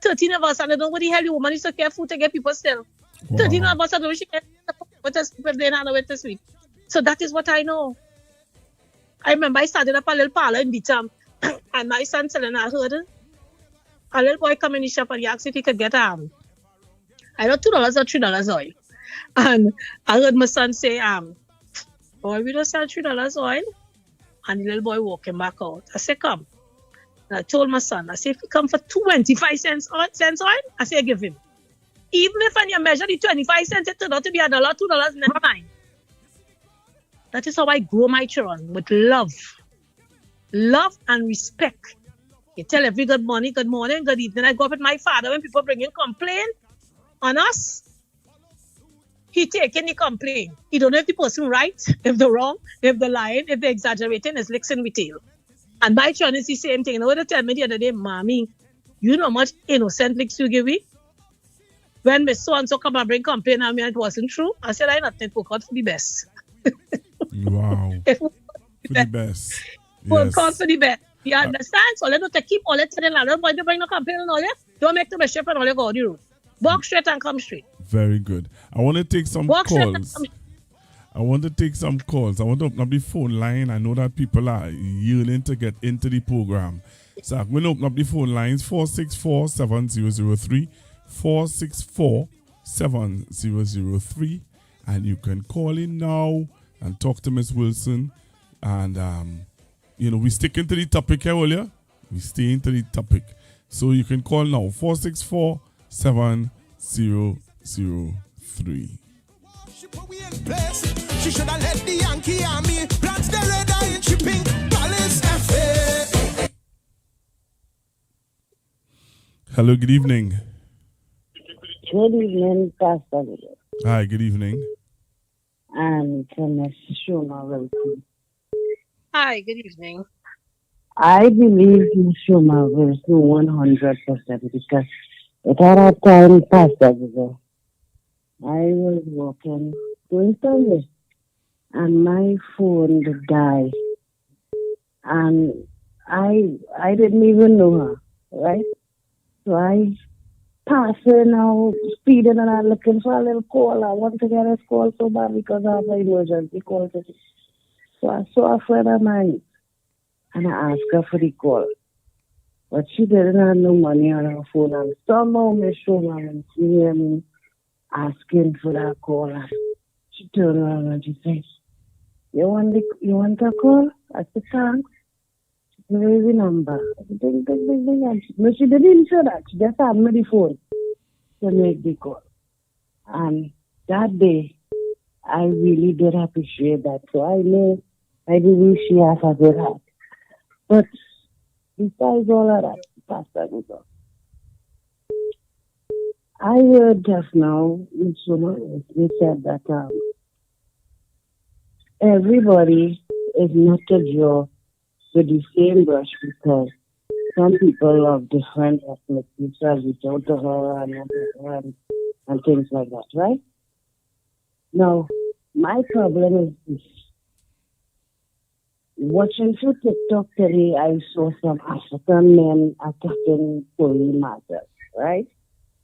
13 of us, and I don't know what the hell the woman used to care food to get people still. Wow. 13 of us, I don't know she can put us people there and with the sweet. So that is what I know. I remember I started up a little parlor in Bitam. And my son telling I heard a little boy come in the shop and he asked if he could get I don't $2 or $3 oil. And I heard my son say, boy, we don't sell $3 oil. And the little boy walking back out. I said, come. And I told my son, I said, if he come for 25 cents oil, I say, give him. Even if when you measure the 25 cents, it turned out to be $1, $2, never mind. That is how I grow my children, with love. Love and respect. You tell every good morning, good evening. I go up with my father when people bring in complaint on us. He taking the complaint. He don't know if the person right, if they're wrong, if they're lying, if they're exaggerating, it's licks in with tail. And my children is the same thing. You know what they tell me the other day, Mommy, you know how much innocent licks you give me? when Miss so-and-so come and bring complaint on me and it wasn't true, I said, I not think work out for the best. Wow. For the best. Work out for the best. You understand? So let us keep all that telling land. Don't bring no complaint and all that. Don't make the mischief and all you go on the road. Walk straight and come straight. Very good. I want to take some calls. I want to open up the phone line. I know that people are yearning to get into the program. So I'm going to open up the phone lines 464-7003, 464-7003, and you can call in now and talk to Miss Wilson. And we stick into the topic here earlier. We stay into the topic. So you can call now 464-7003. She should have let the Yankee army plant the red eye in shipping palace FA. Hello, good evening. Good evening, Pastor. Hi, good evening. And to Miss Sherma Wilson. Hi, good evening. I believe Miss Sherma Wilson 100% because at that time, Pastor, I was walking doing something and my phone died. And I didn't even know her, right? So I passed her now, speeding and I'm looking for a little call. I want to get a call so bad because I have an emergency call today. So I saw a friend of mine and I asked her for the call. But she didn't have no money on her phone. And somehow Miss Sherma and she hear me asking for that call. And she turned around and she said, you want a call? I said, thanks. Where is the number? Ding, ding, ding, ding. And she didn't say that. She just had me the phone to make the call. And that day, I really did appreciate that. So I believe she has a good heart. But besides all of that, Pastor Google, I heard just now, they said that everybody is not to draw with the same brush because some people of different ethnic groups have reached out to her and things like that, right? Now, my problem is this. Watching through TikTok today, I saw some African men attacking Korean matters, right?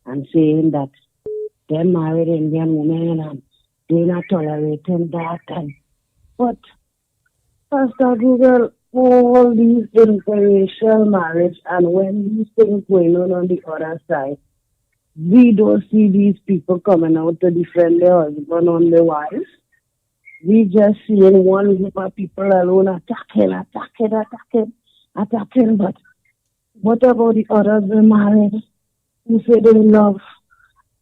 And saying that they're married Indian women and they're not tolerating that. But, Pastor Google, all these interracial marriage and when these things going on the other side, we don't see these people coming out to defend their husband on their wives. We just seeing one group of people alone attacking. But what about the others who are married? Who say they love?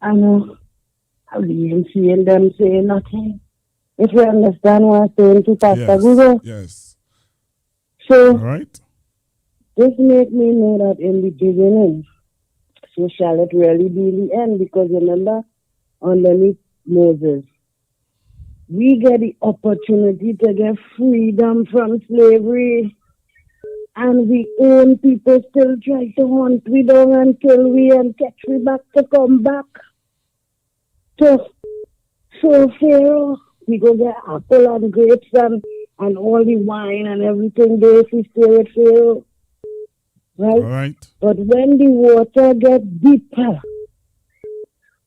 I know. I've been seeing them say nothing. If you understand what I'm saying to Pastor Google. Yes. So, all right. This made me know that in the beginning, so shall it really be in the end? Because remember, underneath Moses, we get the opportunity to get freedom from slavery. And we own people still try to hunt we down and kill we and catch we back to come back. So Pharaoh, we go get apple and grapes and all the wine and everything there if we stay with Pharaoh. Right? All right. But when the water gets deeper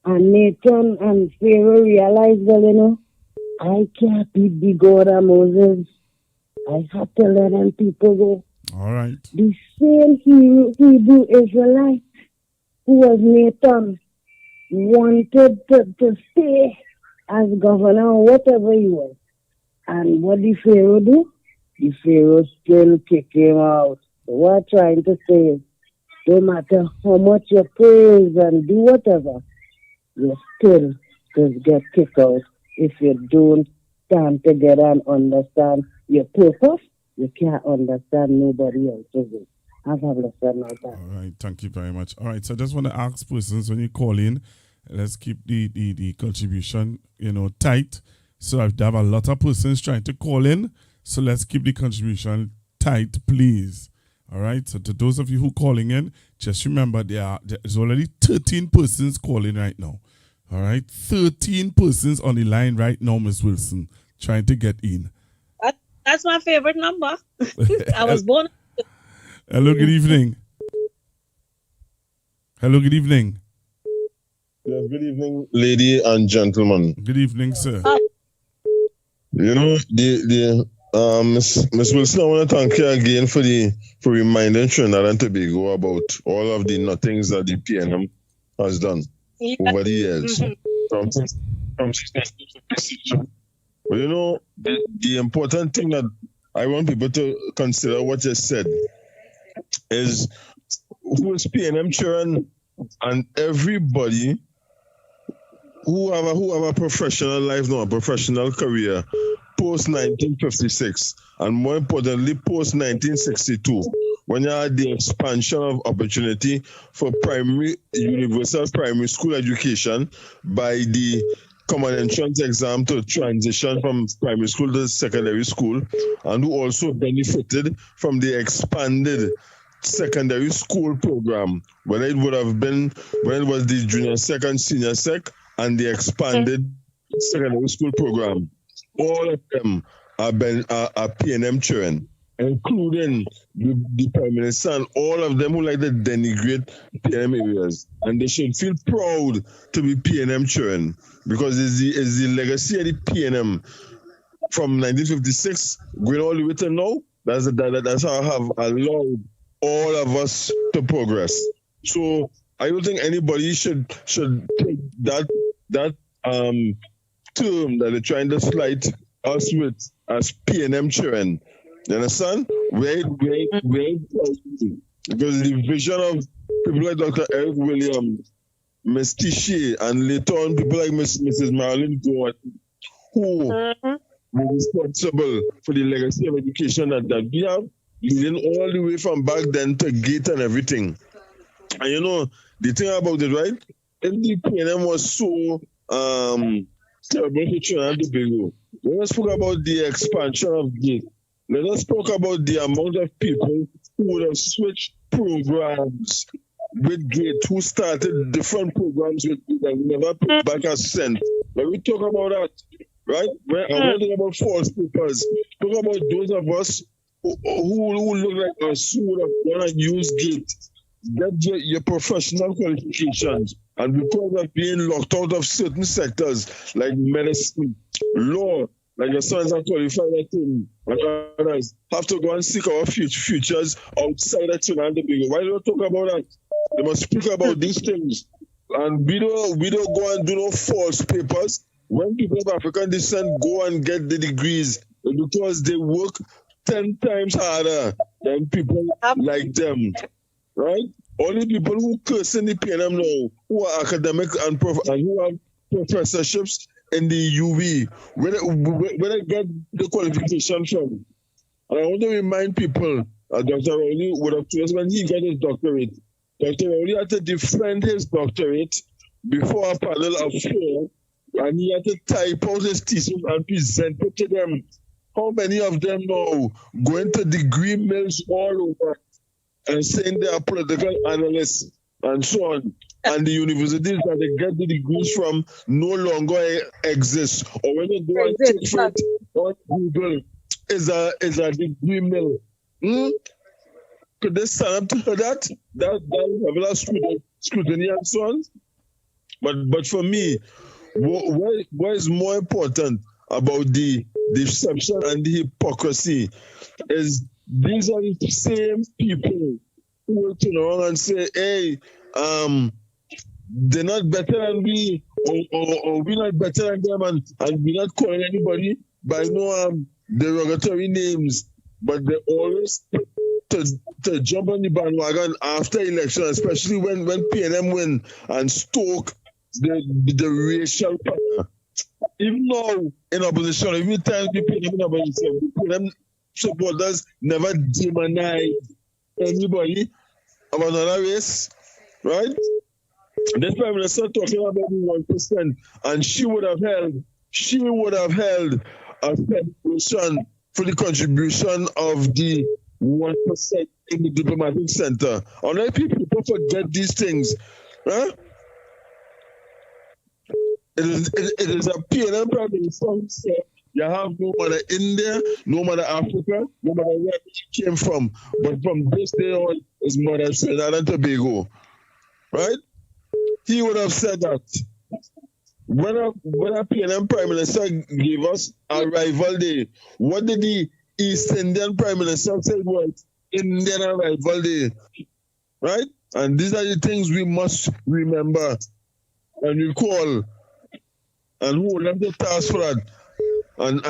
and Nathan and Pharaoh realize, well, I can't beat the God of Moses. I have to let them people go. All right. The same Hebrew Israelite who was Nathan wanted to stay as governor or whatever he was. And what did Pharaoh do? The Pharaoh still kick him out. So what I'm trying to say is, no matter how much you praise and do whatever, you still just get kicked out if you don't stand together and understand your purpose. You can't understand nobody else's. Have a blessed night. All right, thank you very much. All right, so I just want to ask persons when you call in, let's keep the contribution, tight. So I have a lot of persons trying to call in, so let's keep the contribution tight, please. All right. So to those of you who calling in, just remember there's already 13 persons calling right now. All right. 13 persons on the line right now, Ms. Wilson, trying to get in. That's my favorite number. I was born. Hello, good evening. Hello, good evening. Yes, good evening, lady and gentlemen. Good evening, sir. You know, Miss Wilson, I want to thank you again for reminding Trinidad and Tobago about all of the nothings that the PNM has done over the years. From but you know, the important thing that I want people to consider what you said is who is PNM children and everybody who have a professional life now, a professional career post 1956, and more importantly post 1962, when you had the expansion of opportunity for universal primary school education by the common entrance exam to transition from primary school to secondary school, and who also benefited from the expanded secondary school program, when it was the junior sec and senior sec and the expanded secondary school program. All of them are PNM children, including the Prime Minister and all of them who like to denigrate PNM areas. And they should feel proud to be PNM children, because it's the legacy of the PNM from 1956 going all the way to now. That's how I have allowed all of us to progress. So I don't think anybody should take that term that they're trying to slight us with as PNM children. You understand? Because the vision of people like Dr. Eric Williams, Ms. Tishy, and later on people like Mrs. Marilyn Gordon, who were responsible for the legacy of education that we have, leading all the way from back then to gate and everything. And you know, the thing about it, right? If the PNM was so terrible for Trinidad and Tobago, let us talk about the expansion of gate. Let us talk about the amount of people who would have switched programs with gate, who started different programs with that never put back a cent. When we talk about that, right? When I talk about false papers, talk about those of us who look like us, who would have gone and used gate. Get your professional qualifications, and because of being locked out of certain sectors like medicine, law, like your sons are qualified and others have to go and seek our futures outside of Trinidad and Tobago. Why don't talk about that? They must speak about these things, and we don't go and do no false papers. When people of African descent go and get the degrees, because they work 10 times harder than people like them. Right? Only people who curse in the PNM now, who are academic and who have professorships in the UV, where they get the qualification from. And I want to remind people, Dr. Rowley would have told us when he got his doctorate. Dr. Rowley had to defend his doctorate before a panel of 4, and he had to type out his thesis and present it to them. How many of them now going to degree mills all over and saying they are political analysts and so on, and the universities that they get the degrees from no longer exist, or when they go and check for it on Google, is a degree mill. Could they stand up to that level of scrutiny and so on? But for me, what is more important about the deception and the hypocrisy is these are the same people who will turn around and say, hey, they're not better than we, or we're not better than them, and we're not calling anybody by no derogatory names, but they always to jump on the bandwagon after election, especially when PNM win and stoke the racial power. Even though in opposition, even times people in opposition, PNM supporters never demonize anybody of another race, right? This Prime Minister talking about the 1%, and she would have held a celebration for the contribution of the 1% in the diplomatic center. Unless people forget these things, huh? It is a PNM prime minister who said you have no matter India, no matter Africa, no matter where you came from, but from this day on is mother Trinidad and Tobago, right? He would have said that. When a PNM prime minister gave us arrival day, what did the East Indian prime minister say was Indian arrival day, right? And these are the things we must remember and recall and hold them to task for that. And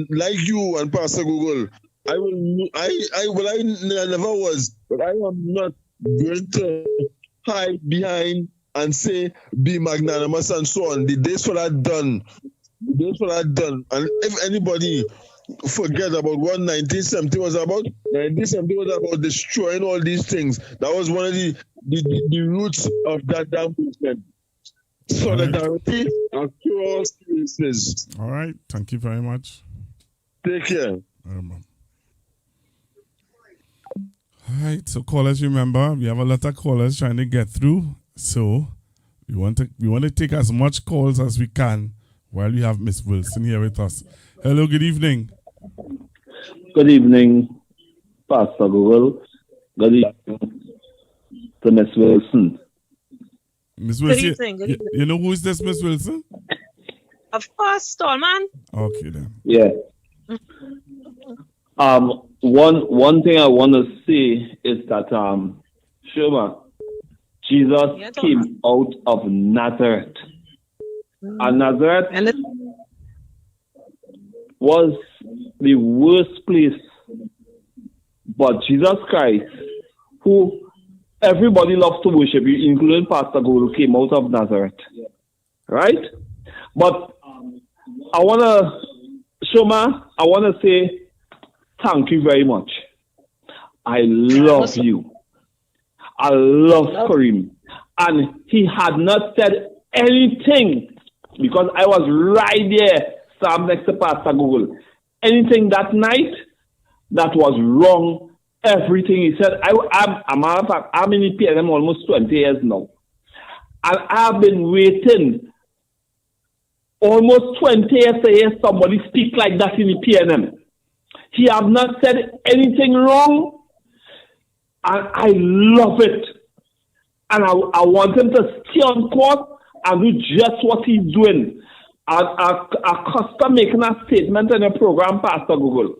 like you and Pastor Google, I never was, but I am not going to hide behind and say be magnanimous and so on. The days for that done. And if anybody forget about what 1970 was about, 1970 was about destroying all these things. That was one of the roots of that damn movement. Solidarity across places. All right. Thank you very much. Take care. All right. So callers, remember, we have a lot of callers trying to get through. So we want to take as much calls as we can while we have Miss Wilson here with us. Hello, good evening. Good evening, Pastor Google. Good evening to Miss Wilson. Miss Wilson, Good evening. You know who is this, Miss Wilson? Of course, Stallman. Okay then. Yeah. One thing I want to say is that Sherma, Jesus came out of Nazareth. And Nazareth was the worst place. But Jesus Christ, who everybody loves to worship, including Pastor Gould, came out of Nazareth. Right? But I want to say thank you very much. I love you. I love Kareem. And he had not said anything, because I was right there, sat next to Pastor Google. Anything that night that was wrong, everything he said. I'm in the PNM almost 20 years now. And I've been waiting almost 20 years to hear somebody speak like that in the PNM. He have not said anything wrong. And I love it. And I want him to stay on course and do just what he's doing. Acosta making a statement in a program, Pastor Google,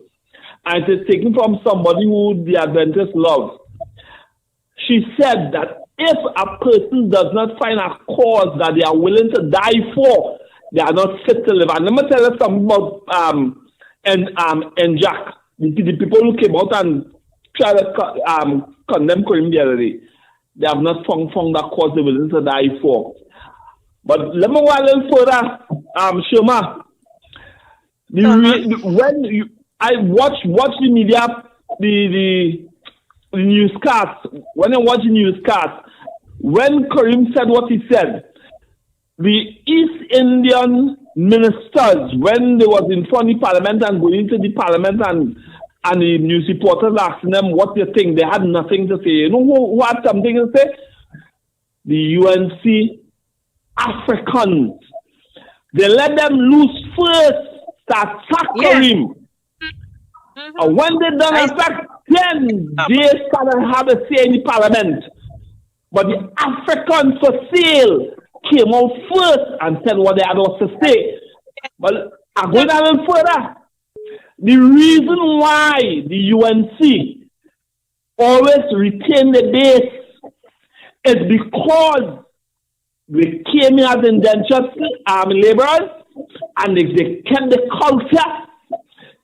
and it is taken from somebody who the Adventists love. She said that if a person does not find a cause that they are willing to die for, they are not fit to live. And let me tell you something about and Jack, the people who came out and tried to condemn Kareem the other day. They have not found that cause they're willing to die for. But let me go a little further, Sherma. I watch the media, the newscast. When I watch the newscast, when Kareem said what he said, the East Indian ministers, when they was in front of the parliament and going into the parliament and the news reporters asking them what they think, they had nothing to say. You know who had something to say? The UNC Africans. They let them loose first, start Kareem. And when they done attack, then they started have a say in the parliament. But the Africans for sale came out first and said what they had to say. But I'm going a little further. The reason why the UNC always retain the base is because they came here as indentured laborers, and they kept the culture,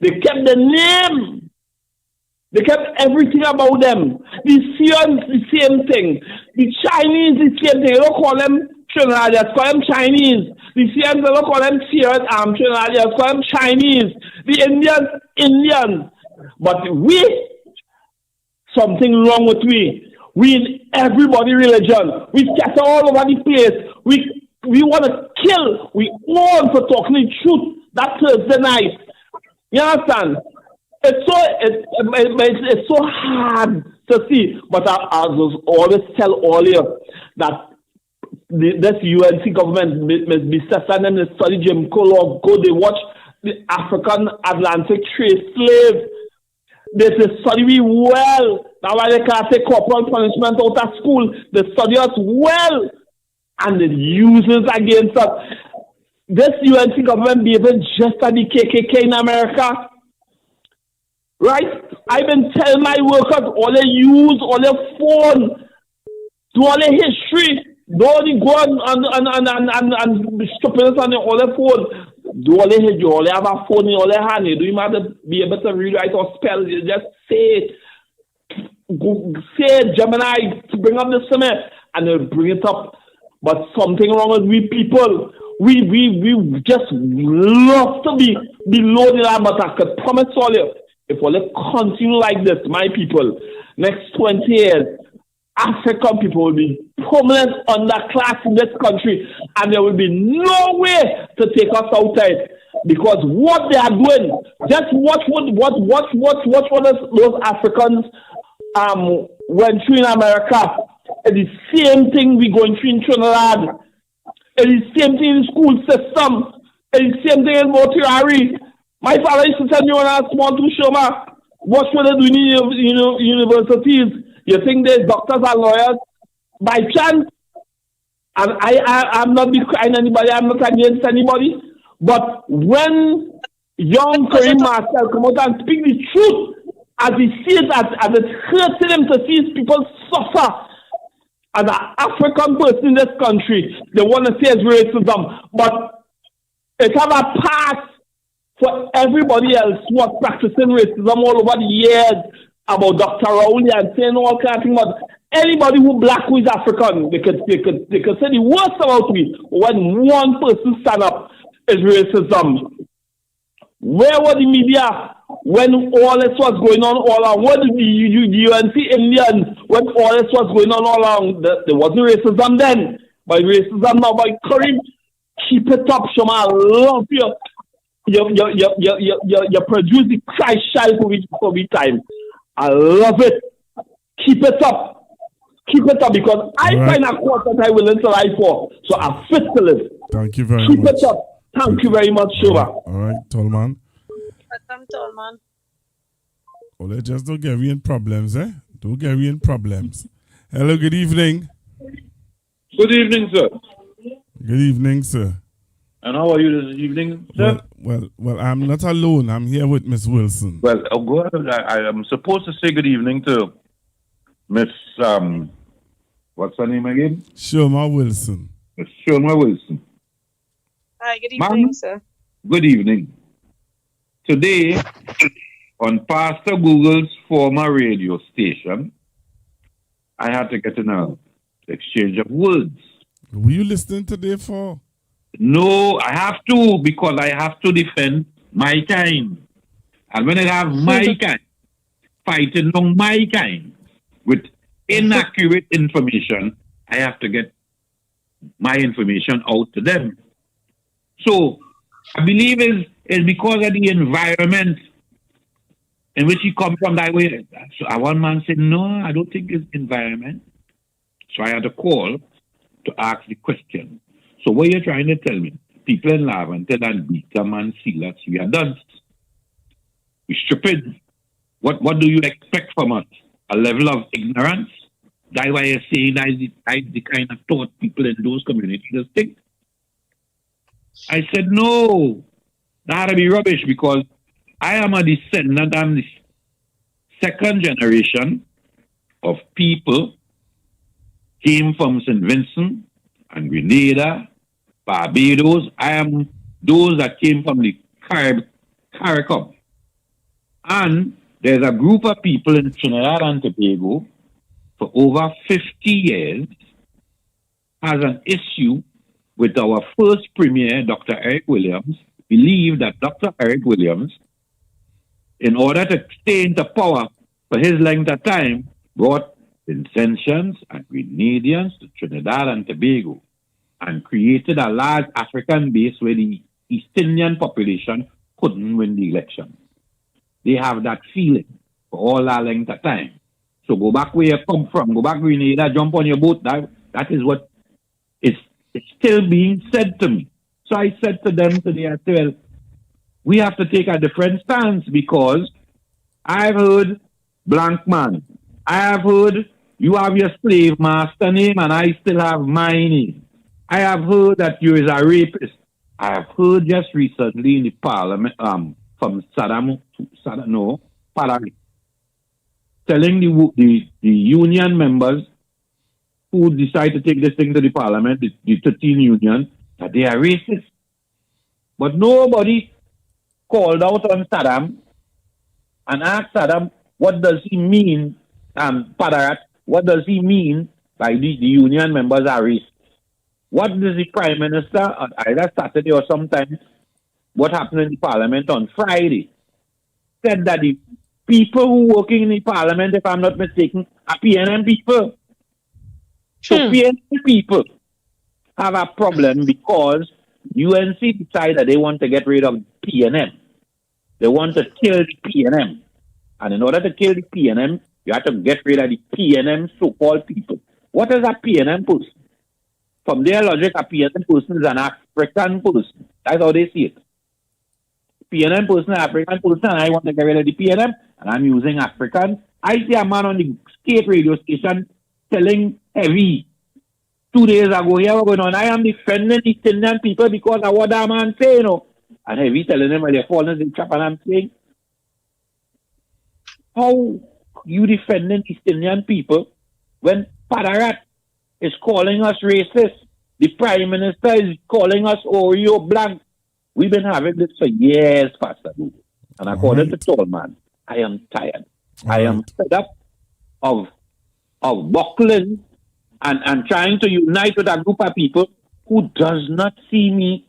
they kept the name, they kept everything about them. The Syrians, the same thing. The Chinese, the same thing. They don't call them Trinidadians, call them Chinese. The Syrians, they don't call them Syrians, Trinidadians, call them Chinese. The Indians. But we, something wrong with we. We in everybody religion. We scatter all over the place. We want to kill. We want for talking the truth that Thursday night. You understand? It's so hard to see. But I was always tell all you that this UNC government must be set them to study Jim Crow law. Go, they watch the African Atlantic trade slaves. They study me well. That's why they can't take corporal punishment out of school. They study us well. And it uses against us. This UNC government behaving just like the KKK in America. Right? I've been telling my workers, all they use, all their phone, do all their history, don't go and stupidness on all their phone. Do all their history, all they have a phone in all their hand. You don't even have to be able to read, write, or spell. You just say it. Go, say it, Gemini, to bring up the summit, and they'll bring it up. But something wrong with we people. We just love to be below the line, but I could promise all you, if we continue like this, my people, next 20 years, African people will be permanent underclass in this country, and there will be no way to take us outside. Because what they are doing, just watch what those Africans went through in America. It's the same thing we're going through in Trinidad. It's the same thing in the school system. It's the same thing in mortuary. My father used to tell me when I was small to Sherma, what should they do in universities? You think there's doctors and lawyers? By chance? And I'm not decrying anybody, I'm not against anybody. But when young Kareem Marcel come out and speak the truth, as he sees it, as it hurts him to see his people suffer, as an African person in this country, they want to say it's racism, but it have a pass for everybody else who was practicing racism all over the years about Dr. Rowley and saying all kinds of things. But anybody who black who is African, they could say the worst about me. When one person stand up, is racism. Where was the media when all this was going on all along? What did the UNC Indians when all this was going on all along? There wasn't racism then, but racism now. By Kareem, keep it up, Sherma. I love you. You produce the Christ child for me time. I love it. Keep it up. Keep it up because I find a cause that I will enter life for. So I'm fit to live. Thank you very much. much. Keep it up. Thank you very much, Sherma. All right, Tallman. Welcome, Tallman. Oh, they just don't get me in problems, eh? Don't get me in problems. Hello, good evening. Good evening, sir. Good evening, sir. And how are you this evening, sir? Well, I'm not alone. I'm here with Miss Wilson. Well, go ahead. I am supposed to say good evening to Miss, what's her name again? Sherma Wilson. Miss Sherma Wilson. Hi, good evening, sir. Good evening. Today, on Pastor Google's former radio station, I had to get in an exchange of words. Were you listening today for? No, I have to because I have to defend my kind. And when I have my kind, fighting on my kind with inaccurate information, I have to get my information out to them. So I believe it's because of the environment in which you come from that way. So one man said, no, I don't think it's environment. So I had a call to ask the question. So what you're trying to tell me, people in Laventille and Beetham and Sealats, we are done. We're stupid. What do you expect from us? A level of ignorance? That's why you're saying that is the kind of thought people in those communities think. I said, no, that had to be rubbish because I am a descendant. I'm the second generation of people came from St. Vincent and Grenada, Barbados. I am those that came from the CARICOM. And there's a group of people in Trinidad and Tobago for over 50 years has an issue with our first premier, Dr. Eric Williams, believed that Dr. Eric Williams, in order to stay into power for his length of time, brought Vincentians and Grenadians to Trinidad and Tobago and created a large African base where the East Indian population couldn't win the election. they have that feeling for all that length of time. So go back where you come from, go back Grenada, jump on your boat. That is what is still being said to me. So I said to them today, I said, well, we have to take a different stance because I've heard blank man. I have heard you have your slave master name and I still have my name. I have heard that you is a rapist. I have heard just recently in the parliament from Parliament, telling the union members who decide to take this thing to the parliament, the 13 union, that they are racist. But nobody called out on Saddam and asked Saddam, what does he mean, Padarat, what does he mean by the union members are racist? What does the Prime Minister, on either Saturday or sometime, what happened in the Parliament on Friday, said that the people who working in the Parliament, if I'm not mistaken, are PNM people. So PNM people have a problem because UNC decided that they want to get rid of PNM. They want to kill the PNM. And in order to kill the PNM, you have to get rid of the PNM so-called people. What is a PNM person? From their logic, a PNM person is an African person. That's how they see it. PNM person, African person, and I want to get rid of the PNM, and I'm using African. I see a man on the state radio station telling Heavy 2 days ago, here we're going on, I am defending the Indian people because of what that man say, And Heavy telling them, well, they're falling in the trap, and I'm saying, how you defending East Indian people when Padarat is calling us racist? The Prime Minister is calling us Oreo blank. We've been having this for years, Pastor. And according to Tallman, I am tired. I am fed up of buckling and trying to unite with a group of people who does not see me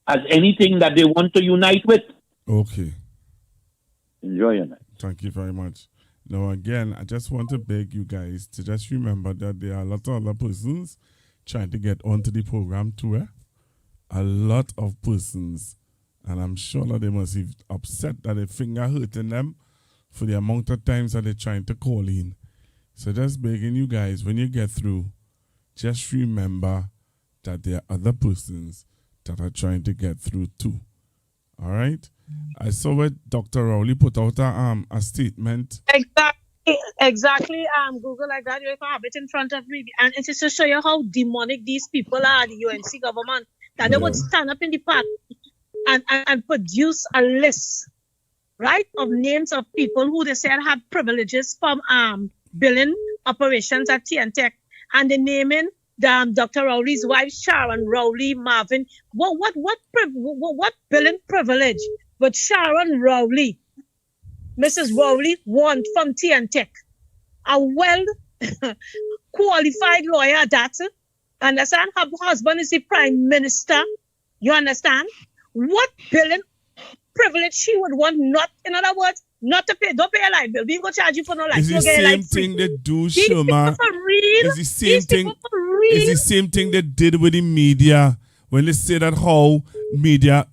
as anything that they want to unite with. Okay. Enjoy your night. Thank you very much. Now, again, I just want to beg you guys to just remember that there are a lot of other persons trying to get onto the program too. A lot of persons. And I'm sure that they must be upset that their finger hurting them for the amount of times that they're trying to call in. So just begging you guys, when you get through, just remember that there are other persons that are trying to get through too. All right? I saw what Dr. Rowley put out a statement. Exactly. Google like that. You can have it in front of me. And it's just to show you how demonic these people are, the UNC government, that they would stand up in the park and produce a list, right, of names of people who they said had privileges from billing operations at TNTech. And the naming Dr. Rowley's wife, Sharon Rowley Marvin. What billing privilege would Sharon Rowley, Mrs. Rowley, want from TNTech? A well-qualified lawyer, that's it. Understand? Her husband is the Prime Minister. You understand? What billing privilege she would want, not, in other words, not to pay, don't pay a light bill. We go charge you for no light. It's the same thing they do, Sherma. It's the same thing. It's the same thing they did with the media when they say that how media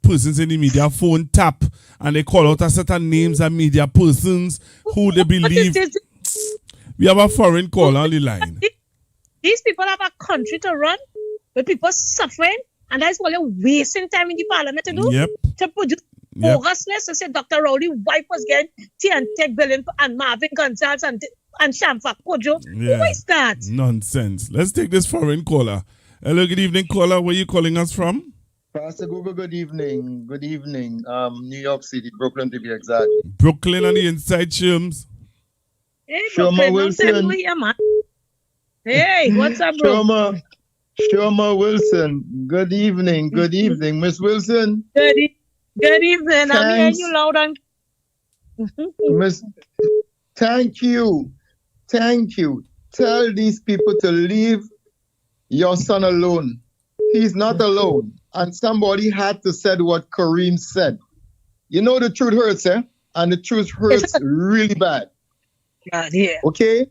persons in the media phone tap and they call out a certain names of media persons who they believe. We have a foreign call on the line. These people have a country to run with people suffering, and that's what they're wasting time in the parliament to do. Yep. To produce bogusness. To say Dr. Rowley's wife was getting TNTech billing and Marvin Gonzalez and Shamfa Kojo. Yeah. Who is that? Nonsense. Let's take this foreign caller. Hello, good evening, caller. Where are you calling us from? Pastor Google, good evening. Good evening. New York City, Brooklyn to be exact. Brooklyn on the inside, Sherms. Hey, Sherma Wilson. Hey, what's up, bro? Sherma Wilson. Good evening. Good evening, Miss Wilson. Good evening. I'm hearing you loud and Miss. Thank you. Thank you. Tell these people to leave your son alone. He's not alone. And somebody had to say what Kareem said. You know the truth hurts, eh? And the truth hurts really bad. Okay?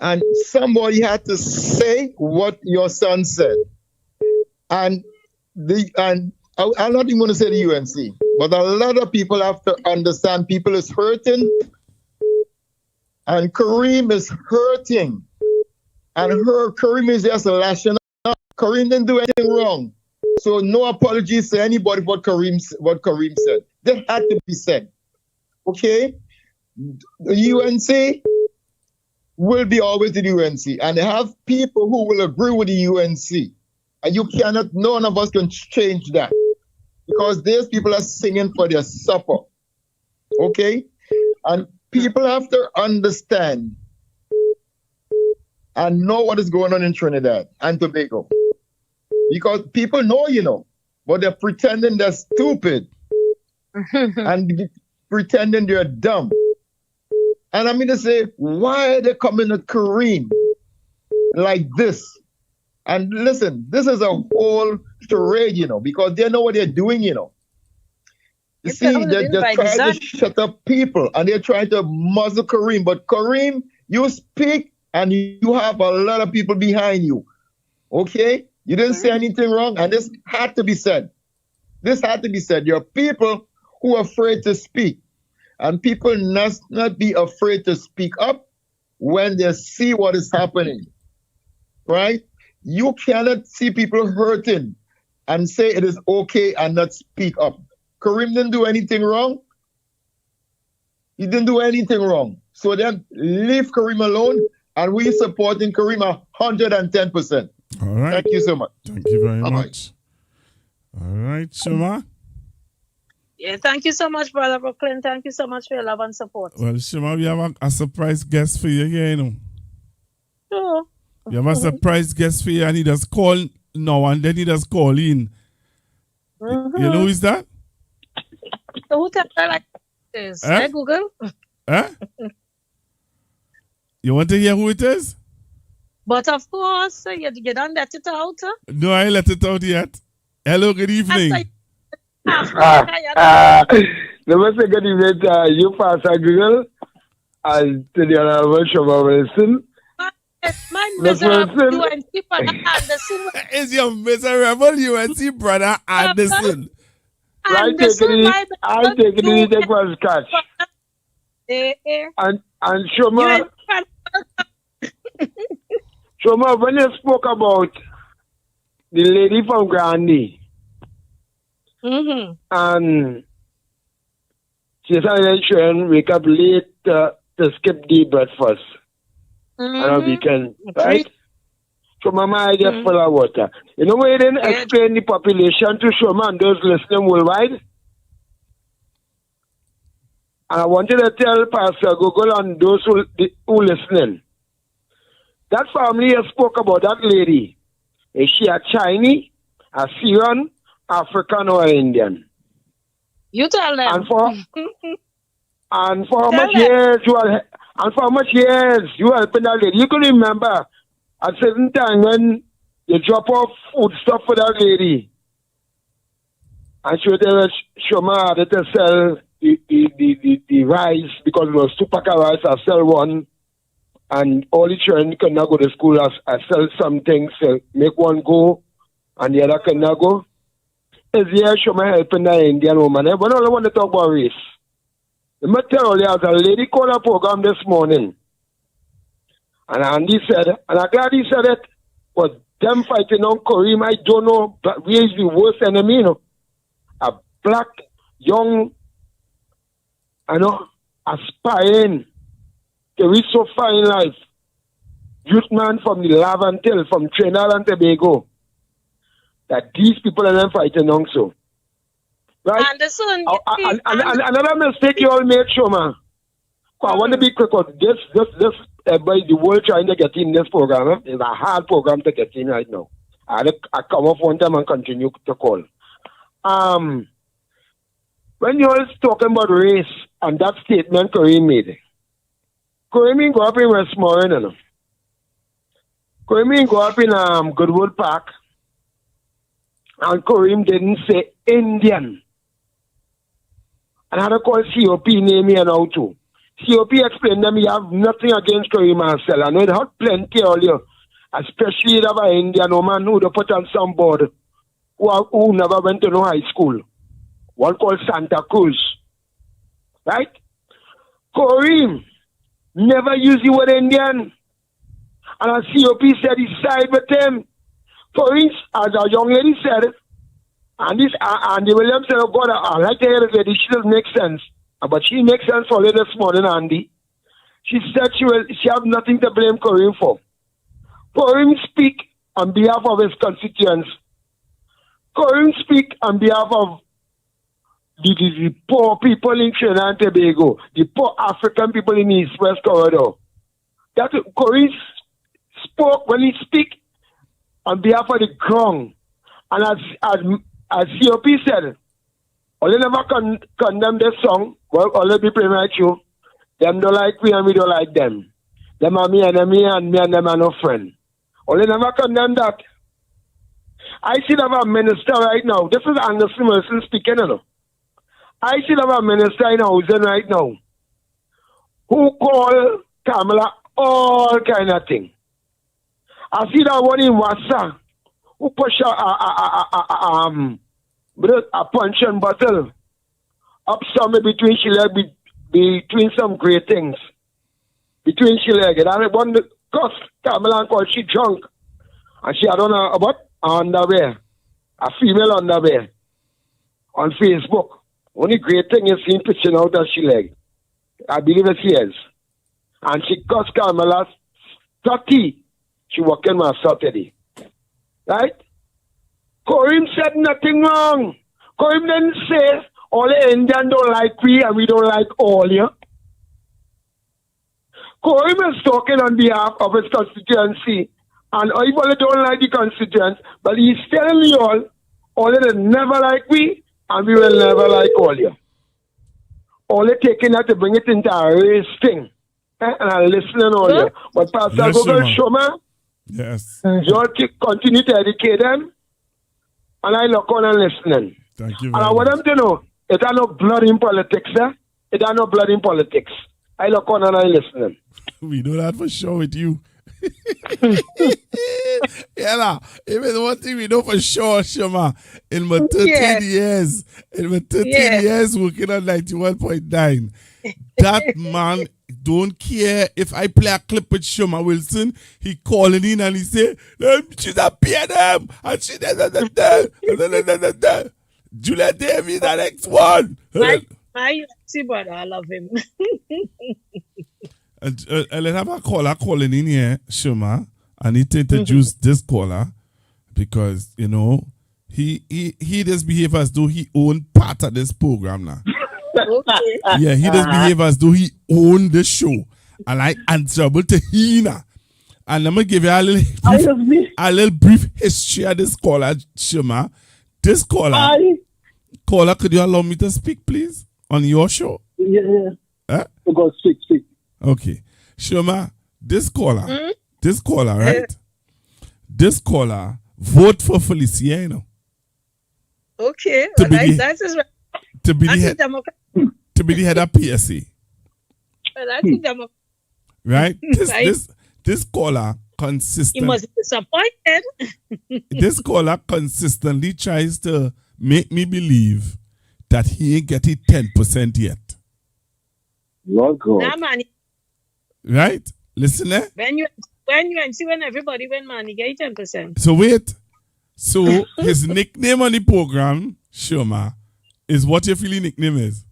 And somebody had to say what your son said. And I'm not even going to say the UNC, but a lot of people have to understand people is hurting, and Kareem is hurting. And Kareem is just lashing out. Kareem didn't do anything wrong. So no apologies to anybody what Kareem said. That had to be said. Okay? The UNC will be always the UNC. And they have people who will agree with the UNC. And none of us can change that. Because these people are singing for their supper. Okay? And people have to understand and know what is going on in Trinidad and Tobago. Because people know, but they're pretending they're stupid and pretending they're dumb. And I'm going to say, why are they coming at Kareem like this? And listen, this is a whole charade, because they know what they're doing, You see, they're trying to shut up people and they're trying to muzzle Kareem. But Kareem, you speak and you have a lot of people behind you. Okay? You didn't say anything wrong, and this had to be said. This had to be said. There are people who are afraid to speak, and people must not be afraid to speak up when they see what is happening. Right? You cannot see people hurting and say it is okay and not speak up. Kareem didn't do anything wrong. He didn't do anything wrong. So then leave Kareem alone, and we're supporting Kareem 110%. All right. Thank you so much. Thank you very much. All right, Sherma. Yeah, thank you so much, Brother Brooklyn. Thank you so much for your love and support. Well, Sherma, we have a surprise guest for you here, Sure. We have a surprise guest for you, and he just call now and then he just call in. You know who is that? So who tell her like this? Hey, Google? Huh? You want to hear who it is? But of course, you don't let it out. No, I let it out yet. Hello, good evening. Namaste, good evening to you, Pastor Google, and to the Honorable Sherma Wilson. My miserable UNC brother Anderson. Is your miserable UNC brother Anderson? I take it take one scotch. And Sherma, Sherma, when you spoke about the lady from Gandhi, and she's on wake up late to skip the breakfast on a weekend, right? So Mama, I just full of water. You know why you didn't explain the population to Sherma and those listening worldwide? And I wanted to tell Pastor Google and those who listening. That family spoke about that lady. Is she a Chinese, a Syrian, African, or Indian? You tell them. And for how much years you helping that lady? You can remember at certain time when you drop off food stuff for that lady, and she would tell Sherma had to sell the rice because it was 2 pack of rice. I sell one. And all the children could not go to school. I sell some things, make one go, and the other could not go. Is here Sherma helping the Indian woman? But I want to talk about race. Let me tell you, there's a lady called a program this morning. And Andy said, and I'm glad he said it, was them fighting on Kareem. I don't know, but we is the worst enemy, A black, young, aspiring, to reach so fine life. Youth man from the Lavantil, from Trinidad and Tobago. That these people are then fighting also. Right? Anderson, another mistake you all made, Sherma. I want to be quick on this everybody, the world trying to get in this program. It's a hard program to get in right now. I come off one time and continue to call. When you're talking about race and that statement Kareem made, Kareem grew up in Westmoreland. Kareem grew up in Goodwood Park. And Kareem didn't say Indian. And I had to call COP name here now too. COP explained that you have nothing against Kareem Marcel. I know it had plenty earlier. Especially if an Indian woman who would put on some board who never went to no high school. One called Santa Cruz. Right? Kareem never used the word Indian. And as COP said, he side with him. Kareem, as a young lady said, and this Andy Williams said, oh God, I like to hear the lady, she doesn't make sense. But she makes sense for her this morning, Andy. She said she have nothing to blame Kareem for. Kareem speak on behalf of his constituents. Kareem speak on behalf of the poor people in Trinidad and Tobago, the poor African people in the East-West corridor. That Kareem spoke when he speak on behalf of the ground. And as COP said, all they never condemn this song, well, all they be playing right you. Them don't like we and we don't like them. Them are me enemy and me and them are no friend. All they never condemn that. I should have a minister right now. This is Anderson Wilson speaking, you know. I should have a minister in housing right now who call Kamala all kind of thing. I see that one in Wassa who push a puncheon bottle up somewhere between she leg, between some great things. Between she leg. And one cost Kamala called she drunk. And she had on a underwear. A female underwear. On Facebook. Only great thing is seen pitching out of she leg. I believe it she is. And she cost Kamala 30. She working on Saturday. Right? Kareem said nothing wrong. Kareem didn't say all the Indians don't like we and we don't like all you. Kareem is talking on behalf of his constituency. And everybody don't like the constituents, but he's telling you all of them never like we and we will never like all you. All they taking that to bring it into a race thing. And I'm listening all you. But Pastor Google Sherma, yes. You continue to educate them. And I look on and listening. Thank you. And I want them to know, it are no blood in politics, eh? It are no blood in politics. I look on and I listening. We know that for sure with you. Yeah, even one thing we know for sure, Sherma, in my 13 years working on 91.9, that man don't care if I play a clip with Sherma Wilson, he calling in and he say, she's a PNM, and she da. Julia Davis, the next one. I see, but I love him. Let's have a caller calling in here, Sherma. I need to introduce this caller because, you know, he does behave as though he owned part of this program now. Okay. Yeah, he does behave as though he owned the show. And I answerable to Hina. And I'm going to give you a little brief history of this caller, Sherma. This caller, could you allow me to speak, please, on your show? Yeah. Huh? God, speak. Okay. Sherma, this caller, right? This caller vote for Felicia, you know. Okay. That is right. To be the head of PSA. That's a Democrat. Right? This caller consistently. He must be disappointed. This caller consistently tries to make me believe that he ain't getting 10% yet. Lord God. Nah, man. Right? Listen there. When everybody win, man, he get 10%. So wait. So his nickname on the program, Sherma, is what your feeling nickname is?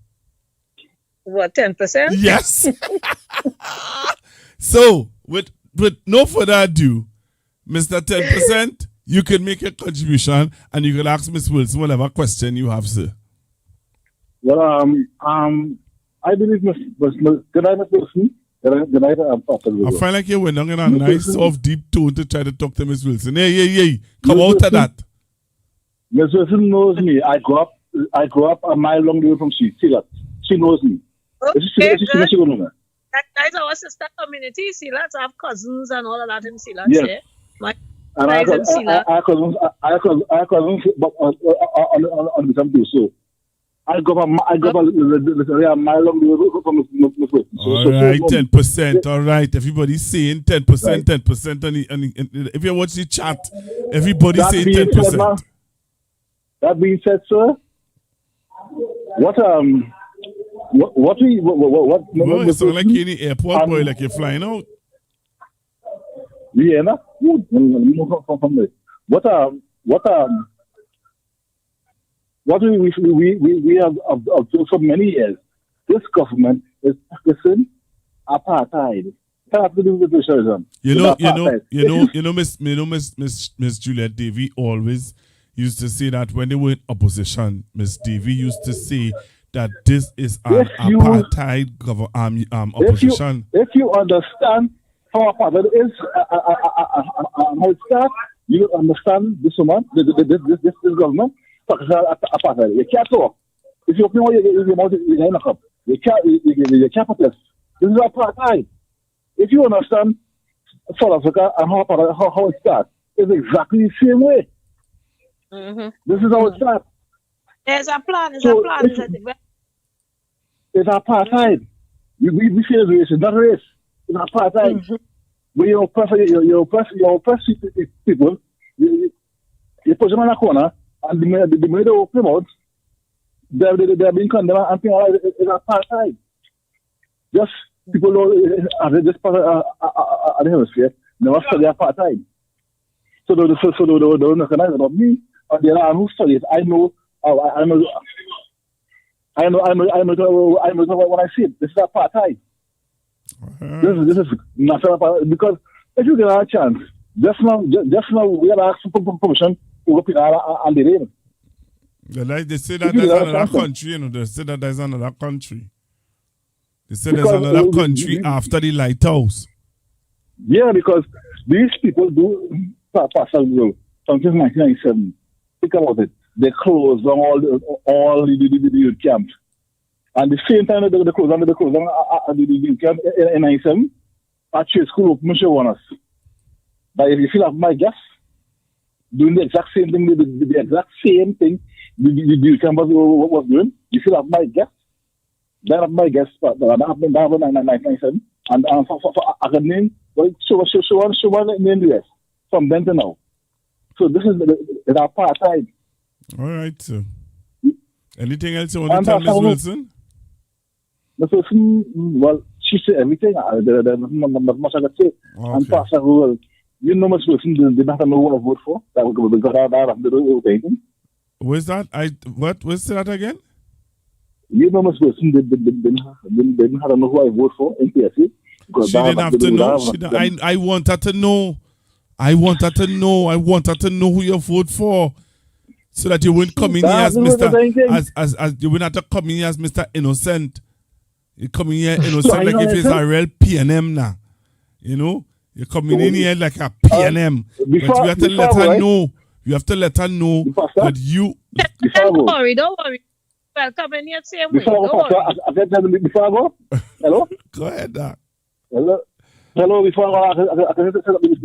What, 10%? Yes. So with no further ado, Mr. 10%, you can make a contribution and you can ask Miss Wilson whatever question you have, sir. Well, I believe did I Miss Wilson? Did I I find like you went down in a nice soft deep tone to try to talk to Miss Wilson. Hey. Come out of that. Miss Wilson knows me. I grew up a mile long way from she. See that? She knows me. Okay, good. Guys, our sister community, Silas, I have cousins and all of that in Silas. Yes. Yeah? My and I have cousins on the same too. So I go a mile long way from Miss Wilson. All right, 10%. All right, everybody's saying 10%, 10%. And if you watch the chat, everybody's saying 10%. That being said, sir, what it sounds like you're in the airport, boy, like you're flying out. Yeah, no? What we have observed for many years, this government is practicing apartheid. Miss Juliet Davy always used to say that when they were in opposition, Miss Davy used to say that this is an apartheid opposition. If you understand how apartheid is, how it starts, you understand this woman, this government, apartheid. You can't talk. If you open your mouth, you can't protest. This is apartheid. If you understand South Africa and how it starts, it's exactly the same way. Mm-hmm. This is how it starts. There's a plan. It's apartheid. We say it's race, it's not race. It's apartheid. Mm-hmm. When you oppress people, you put them in a corner, and the minute they open them out, they're being condemned and penalized. It's apartheid. Just people know this part of the hemisphere never study apartheid. So they don't recognize about me. And there are who study it. I know what I see. This is apartheid. This is national apartheid. Because if you get a chance, just now we are asking for permission to go on the rain. They say that there's another country, you know. They say that there's another country. They say there's another country after the lighthouse. Yeah, because these people do pass a rule from 1997. Think about it. They closed down all the youth camps. And the same time that they closed down the youth camp in 97, actually school open on us. But if you feel like my guess, doing the exact same thing, the exact same thing the youth camp was doing, you feel like my guess. That of my guess, but that happened in 1997. And for I can name, show one in the US from then to now. So this is the apartheid. All right, sir. Anything else you want to tell Ms. Wilson? Ms. Wilson, well, she said everything. There's not much I can say. Okay. And Pastor Rural, you know Ms. Wilson did not know who I vote for. That would be because I have to do anything. What's that? What's that again? You know Ms. Wilson didn't have to know who I vote for in PSC. She didn't have to know. I want her to know. I want her to know who you vote for. So that you wouldn't come in here as Mr. as you wouldn't have to come in here as Mr. Innocent. You come in here innocent like if it's a real PNM now. You know? You're coming in here like a PNM. But you have to let her know. You have to let her know that you... Don't worry. Well, come in here same way. Before I go? Hello? Go ahead, Doc. Hello, before I go.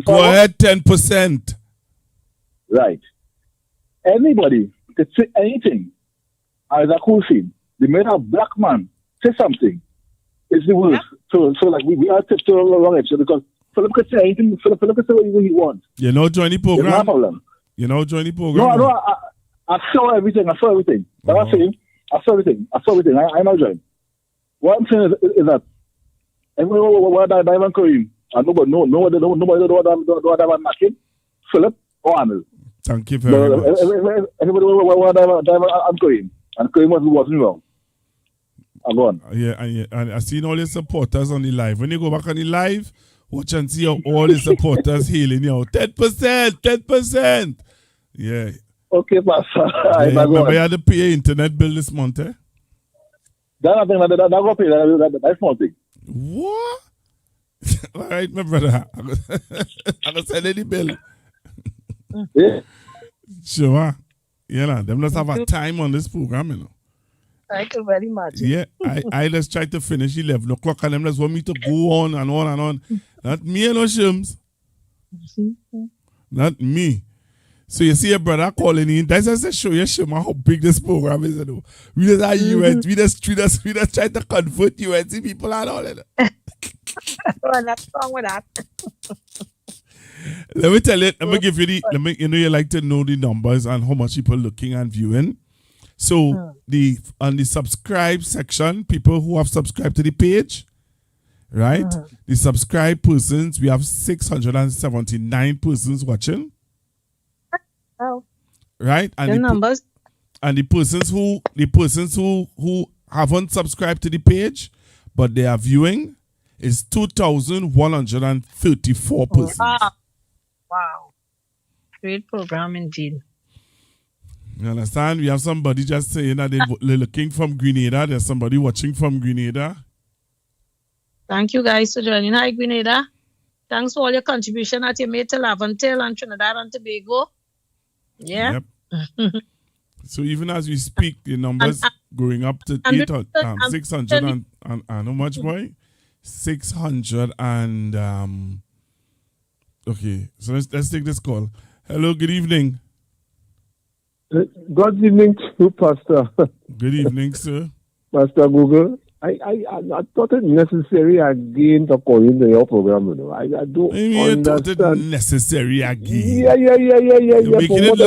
Go ahead, 10%. Right. Anybody could say anything as a cool thing. They made a black man say something. It's the worst. Yeah. So like we are tipped to the wrong edge because Philip could say anything. Philip could say what he wants. You know, join the program. No problem. You know, join the program. No, I saw everything. That's what I'm saying. I saw everything. I know join. What I'm saying is that everyone I dive on Kareem. And nobody know what I'm knocking. Philip or Arnold. Thank you very much. Everybody want to dive on Kareem. And Kareem wasn't wrong. I'm gone. Yeah, and I seen all your supporters on the live. When you go back on the live, watch and see how all the supporters healing you. 10%. Yeah. Okay, Pastor. Remember you had to pay your internet bill this month, eh? That's going to pay. That's small thing. What? All right, my brother. I'm going to send any bill. Yeah. Sure. Yeah, them just have a time on this program, you know. Thank you very much. Yeah, I just try to finish 11 o'clock and them just want me to go on and on and on. Not me, no Shims. Not me. So you see your brother calling in. That's just to show you, Sherma, how big this program is. You know? We just are UN. We just try to convert UNC people and all of that. Well, that's wrong with that. Let me tell you, let me give you the, you like to know the numbers and how much people looking and viewing. So on the subscribe section, people who have subscribed to the page, right? The subscribed persons, we have 679 persons watching. Oh. Right? And the numbers. And the persons who haven't subscribed to the page, but they are viewing, is 2,134 persons. Wow. Great program indeed. You understand? We have somebody just saying that they're looking from Grenada. There's somebody watching from Grenada. Thank you guys for joining. Hi, Grenada. Thanks for all your contribution that you made to Laventille and Trinidad and Tobago. Yeah. Yep. So even as we speak, the numbers going up to 600 and how much, boy? 600 and okay. So let's take this call. Hello, good evening. Good evening to you, Pastor. Good evening, sir. Pastor Google. I thought it necessary again to call into your program. You know. I don't understand. Thought it necessary again. Yeah. You're making it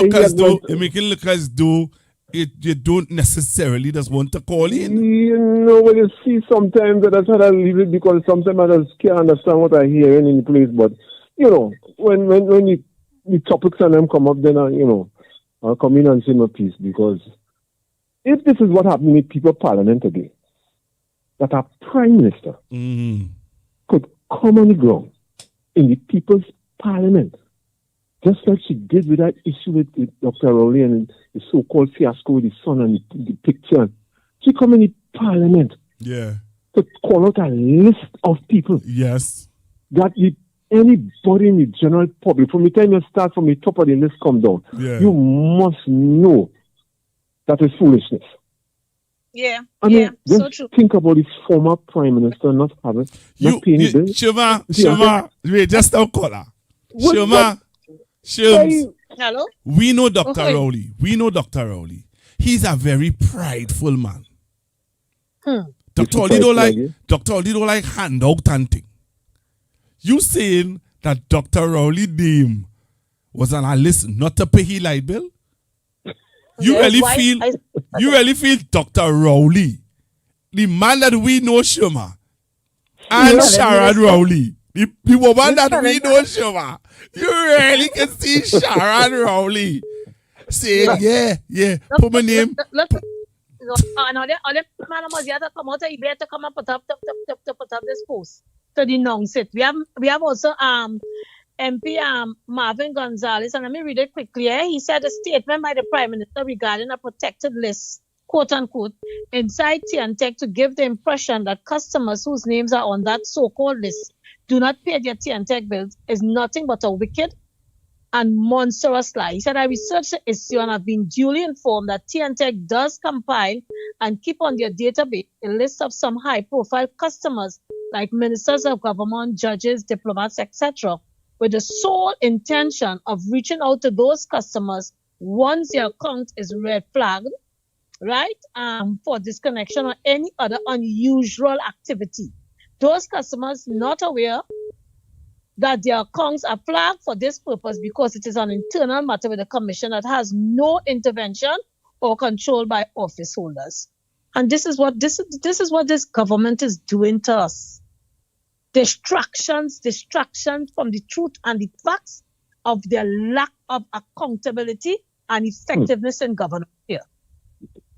look as though you don't necessarily just want to call in. You know, when you see sometimes that's how I leave it because sometimes I just can't understand what I'm hearing in the place. But you know, when the topics and them come up, then I'll come in and say my piece because if this is what happened with People's Parliament today, that our Prime Minister could come on the ground in the People's Parliament, just like she did with that issue with Dr. Rowley and the so-called fiasco with his son and the picture. She come in the Parliament to call out a list of people. Yes. That anybody in the general public, from the time you start from the top of the list come down, you must know that is foolishness. Yeah, I mean, just so true. think about this former Prime Minister not paying bills. Sherma, wait, just don't call her. Sherma, hello? We know Dr. Rowley. He's a very prideful man. Dr. Rowley don't like handout and thing. You saying that Dr. Rowley name was on a list not to pay his light bill? You really feel Dr. Rowley, the man that we know, Sherma, and Sharon Rowley, the woman that we know, Sherma, you really can see Sharon Rowley saying, yeah, put my name. Look, man was here to come out and better come and put up this post to denounce it. We have also MP Marvin Gonzalez, and let me read it quickly. He said a statement by the Prime Minister regarding a protected list, quote unquote, inside TNTech to give the impression that customers whose names are on that so-called list do not pay their TNTech bills is nothing but a wicked and monstrous lie. He said, I researched the issue and have been duly informed that TNTech does compile and keep on their database a list of some high-profile customers like ministers of government, judges, diplomats, etc., with the sole intention of reaching out to those customers once their account is red flagged, right, for disconnection or any other unusual activity. Those customers not aware that their accounts are flagged for this purpose because it is an internal matter with the Commission that has no intervention or control by office holders. And this is what this government is doing to us. Distractions from the truth and the facts of their lack of accountability and effectiveness in government here.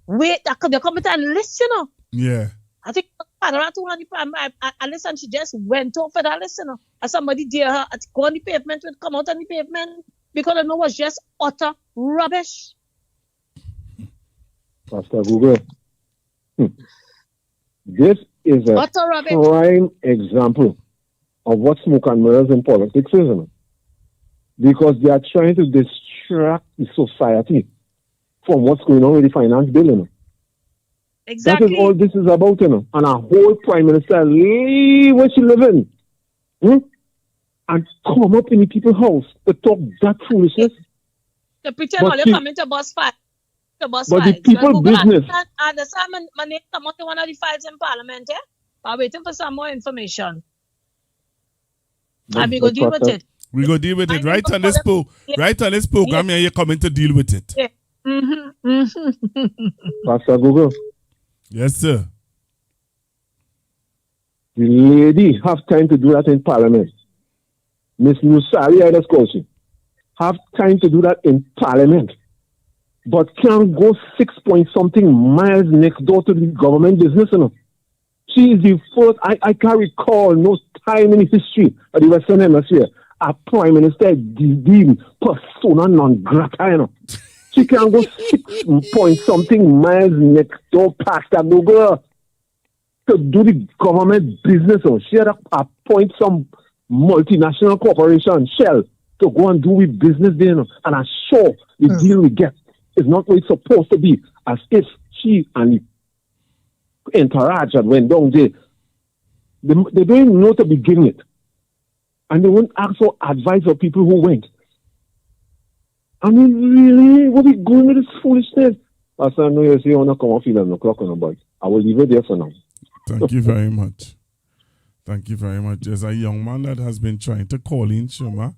Wait, they come to a list, Yeah. I think I listen, she just went off of that list, As somebody dare her to go on the pavement, would come out on the pavement because I know it was just utter rubbish. Pastor Google. This is a prime example of what smoke and mirrors in politics is, because they are trying to distract the society from what's going on with the finance bill. Exactly. That is all this is about, And our whole prime minister leave where she living, and come up in the people's house to talk that foolishness. To pretend all you come into bus fight. But the people business. I understand my name come out to one of the files in Parliament, I'm waiting for some more information. I'll be going to deal with it. We go deal with it right on this program. Yeah, you're coming to deal with it. Yeah. Pastor Google. Yes, sir. The lady have time to do that in Parliament. Miss Musari Edaskoshi have time to do that in Parliament, but can't go 6-point-something miles next door to the government business. You know. She is the first, I can't recall no time in history of the Western Hemisphere a Prime Minister deemed persona non grata. You know. She can go 6-point-something miles next door past that Google to do the government business. Or she had to appoint some multinational corporation, Shell, to go and do with business there. You know. And I'm sure the deal we get is not what it's supposed to be, as if she and the interaction went down there. They don't even know to begin with. And they won't ask for advice of people who went. I mean, really? What are we going with this foolishness? Pastor, I know you say you want to come off 11 o'clock on a bike. I will leave it there for now. Thank you very much. Thank you very much. There's a young man that has been trying to call in, Sherma.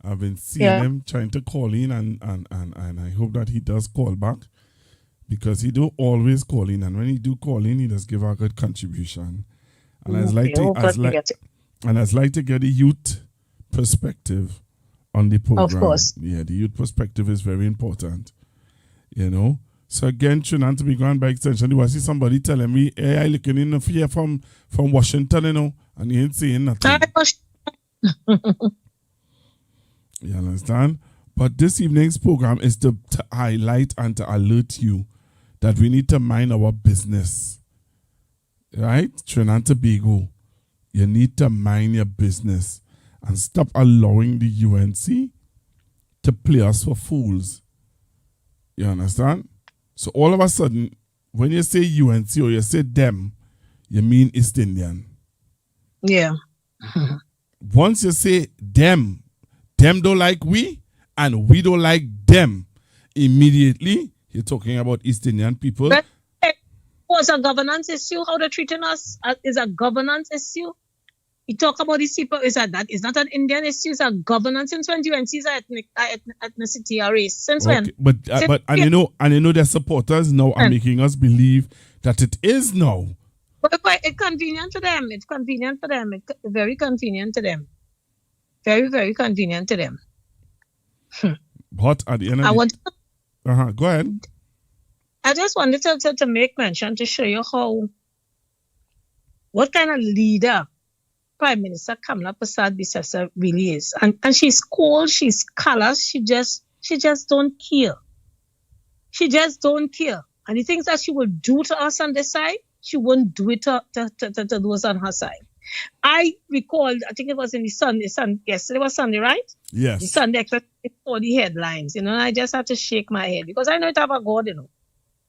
I've been seeing him trying to call in, and I hope that he does call back, because he do always call in, and when he do call in, he does give a good contribution. And I'd like to get a youth perspective on the program. Of course. Yeah, the youth perspective is very important. You know. So again, Trinidad and Tobago by extension, you see somebody telling me, hey, I looking in here from Washington, you know, and he ain't saying nothing. You understand? But this evening's program is to highlight and to alert you that we need to mind our business. Right? Trinidad and Tobago, you need to mind your business and stop allowing the UNC to play us for fools. You understand? So all of a sudden, when you say UNC or you say them, you mean East Indian. Yeah. Once you say them don't like we, and we don't like them, immediately you're talking about East Indian people. But it's a governance issue. How they're treating us is a governance issue. You talk about these people, is that it's not an Indian issue, it's a governance. Since when UNC is ethnicity or race? Since when? But you know their supporters now are making us believe that it is now. But it's convenient to them. It's convenient for them. It's very convenient to them. Very, very convenient to them. But at the end of go ahead. I just wanted to make mention to show you what kind of leader Prime Minister Kamala Persad-Bissessar really is. And she's cold, she's callous, she just don't care. She just don't care. And the things that she will do to us on this side, she won't do it to those on her side. I recall, I think it was in the Sunday, yesterday was Sunday, right? Yes. The Sunday Express saw the headlines, and I just had to shake my head because I know it have a God,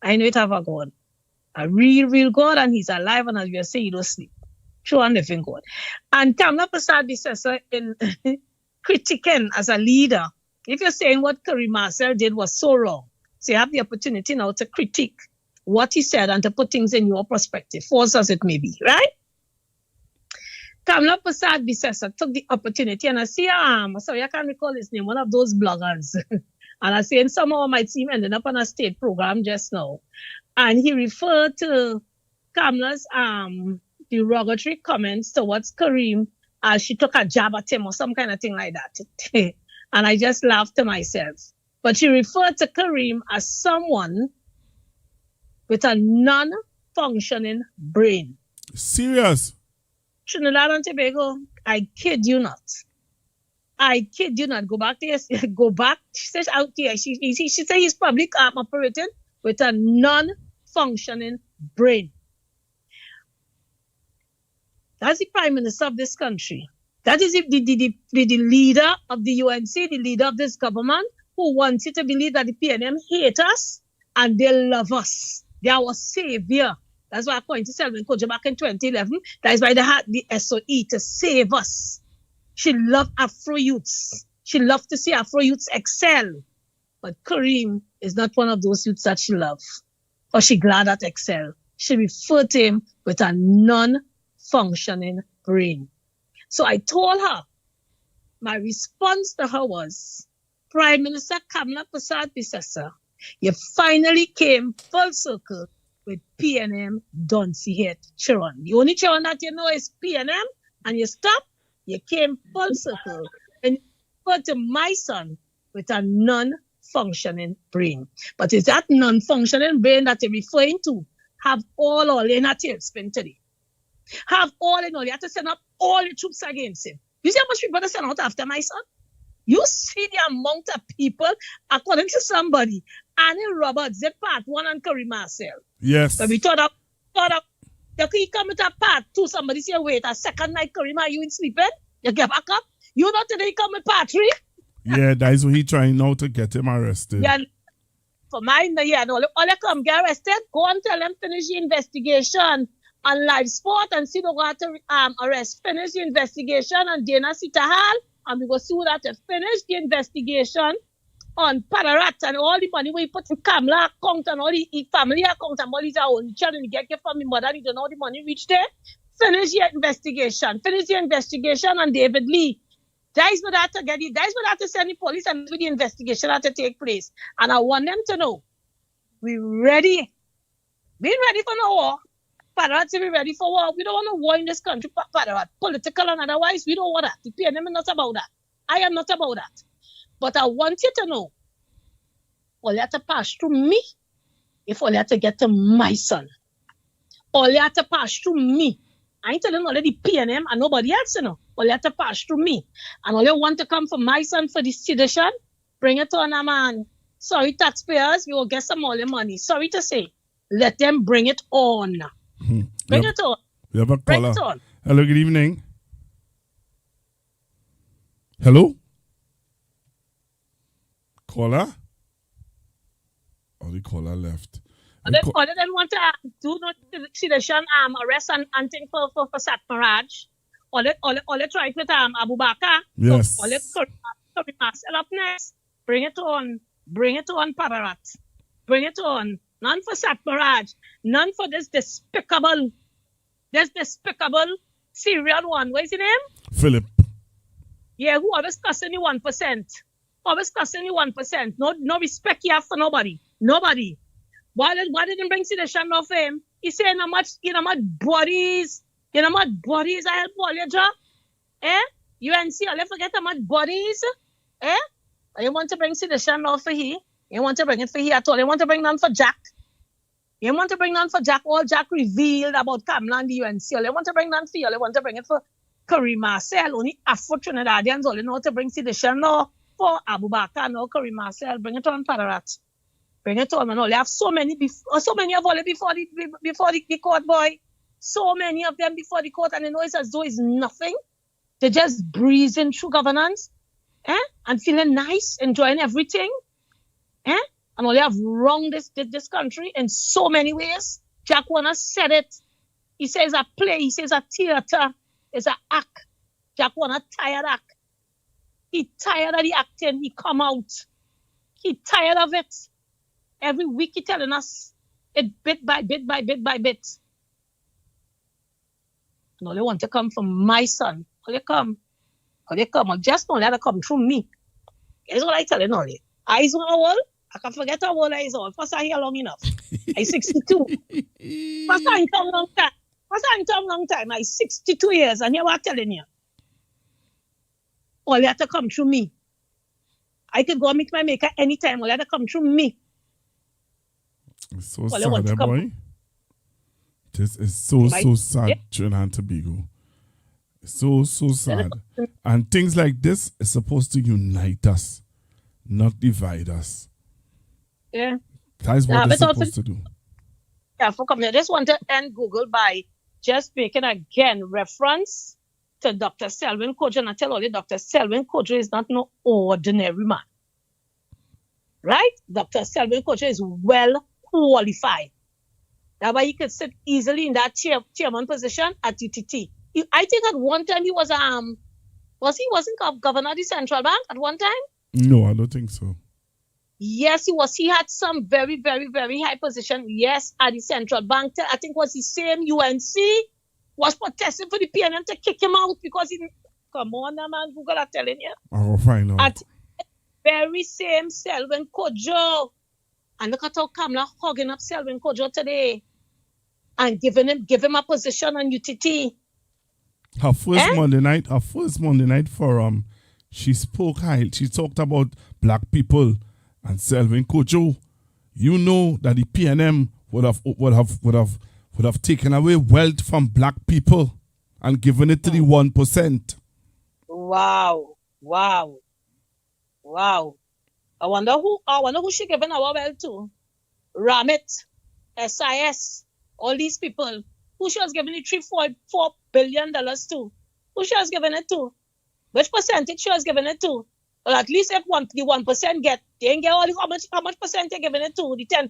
I know it have a God. A real God, and he's alive, and as we say, he don't sleep. True and living God. And Kamala Persad-Bissessar in critiquing as a leader, if you're saying what Karim Marcel did was so wrong, so you have the opportunity now to critique what he said and to put things in your perspective, false as it may be, right? Kamala Persad-Bissessar took the opportunity, and I see, sorry, I can't recall his name, one of those bloggers. And I see somehow my team ended up on a state program just now. And he referred to Kamala's derogatory comments towards Karim as she took a jab at him or some kind of thing like that. And I just laughed to myself. But she referred to Karim as someone with a non-functioning brain. Serious? Trinidad and Tobago, I kid you not. I kid you not. Go back there. Go back. She says out there. She said he's public operating with a non-functioning brain. That's the Prime Minister of this country. That is the leader of the UNC, the leader of this government, who wants you to believe that the PNM hate us and they love us. They are our savior. That's why I pointed to Selwyn Kojo back in 2011. That is why they had the SOE to save us. She loved Afro youths. She loved to see Afro youths excel. But Karim is not one of those youths that she loves. Or she glad at excel. She referred to him with a non-functioning brain. So I told her My response to her was, Prime Minister Kamala Prasad Bissessa, you finally came full circle with PNM Dunsi here at Chiron. The only Chiron that you know is PNM, and you stop, you came full circle. And you referred to my son with a non-functioning brain. But is that non-functioning brain that you're referring to have all in a tailspin today? Have all in all. You have to send up all your troops against him. You see how much people send out after my son? You see the amount of people, according to somebody, Annie Roberts, the part 1 and Curry Marcel. Yes. But we thought up, you come with a part 2, somebody say, wait, a second night, Curry Mar, you in sleeping? You get back up? You not today come with part 3? Yeah, that's what he trying now to get him arrested. Yeah, for mine, yeah, no, all they come get arrested, go and tell them finish the investigation on live sport and see the water arrest, finish the investigation on Dana Sitahal, and we go see that to finish the investigation on Padarat and all the money we put in Kamla account and all the family account and all these are only children you get from the mother, you don't know the money reach there. Finish the investigation on David Lee. That is what I have to get it. That is what I have to send the police and the investigation have to take place. And I want them to know we're ready. Being ready for no war. Padarat say we're ready for war. We don't want no war in this country, Padarat. Political and otherwise, we don't want that. The PNM is not about that. I am not about that. But I want you to know, all you have to pass through me if all you have to get to my son. All you have to pass through me. I ain't telling all the PNM and nobody else, you know. All you have to pass through me. And all you want to come for my son for this sedition, bring it on, man. Sorry, taxpayers, we will get some more money. Sorry to say. Let them bring it on. Bring it on. We have a bring caller. It on. Hello, good evening. Hello? Caller? Oh, the caller left. All of them want to do not sedition, arrest and thing for Satmaraj. All they try with Abu Bakar. Yes. All they Marcel up next. Bring it on. Bring it on, Padarat. Bring it on. None for Satmaraj. None for this despicable serial one. What is his name? Philip. Yeah, who always cussing the 1%. Always cussing the 1%. No respect you have for nobody. Nobody. Why didn't bring sedition of him? He said, you know much bodies. You know much bodies I help all your job? UNC, I'll forget how much bodies? You want to bring sedition off for he? You want to bring it for he at all? You want to bring none for Jack? You want to bring none for Jack? All Jack revealed about Kamla and the UNC. You want to bring none for you? You want to bring it for Curry Marcel? Only Afro Trinidadians only know to bring sedition no for Abu Bakar, no Curry Marcel. Bring it on, Padarat. Bring it on, man. You have so many of all before the court, boy. So many of them before the court, and they know it's as though it's nothing. They're just breezing through governance, and feeling nice, enjoying everything, and all they have wronged this country in so many ways. Jack Warner said it. He says a play. He says a theater. It's an act. Jack Warner tired act. He tired of the acting. He come out. He tired of it. Every week he telling us it bit by bit by bit by bit. And all they want to come from my son. All they come. Or just don't let it come through me. That's what I tell you all. Eyes on all. I can forget how old I is all. First I hear long enough. I 62. First I come long time. I 62 years. And here what I'm telling you. All you have to come through me. I could go meet my maker anytime. All you have to come through me. It's so sad, boy. This is so sad, Trinidad and Tobago. So sad. And things like this is supposed to unite us, not divide us. Yeah. That is what it's supposed to do. Yeah, I just want to end Google by just making again reference to Dr. Selwyn Kodjo. And I tell all you, Dr. Selwyn Kodjo is not no ordinary man. Right? Dr. Selwyn Kodjo is well qualified. That's why he could sit easily in that chairman position at UTT. I think at one time he was wasn't governor of the central bank at one time? No, I don't think so. Yes, he was. He had some very, very, very high position. Yes, at the central bank. I think was the same UNC was protesting for the PNM to kick him out because Come on, man, Google, I'm telling you. I will find out. At very same Selwyn Kojo. And look at how Kamala hugging up Selwyn Kojo today. And give him a position on UTT. Her first Monday night forum, she spoke high. She talked about black people and Selwyn Kojo. You know that the PNM would have taken away wealth from black people and given it to the 1%. Wow. I wonder who she giving our wealth to. Ramit, SIS, all these people. Who she was giving it $3.4 billion to? Who she was giving it to? Which percentage she was giving it to? Well, at least if the 1% get, they ain't get how much percent they giving it to? The 10%?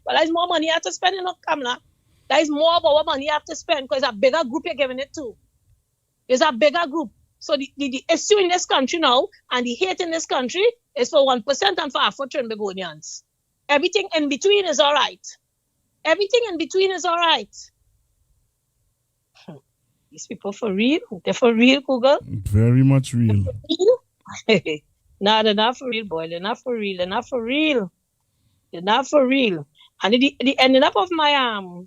Well, there's more money you have to spend in Kamala. There is more of our money you have to spend because it's a bigger group you're giving it to. It's a bigger group. So the issue in this country now and the hate in this country is for 1% and for Afro-Trinbagonians. Everything in between is all right. Everything in between is all right. These people for real? They're for real, Google? Very much real. No, they're not for real, boy. They're not for real. They're not for real. They're not for real. And the ending up of my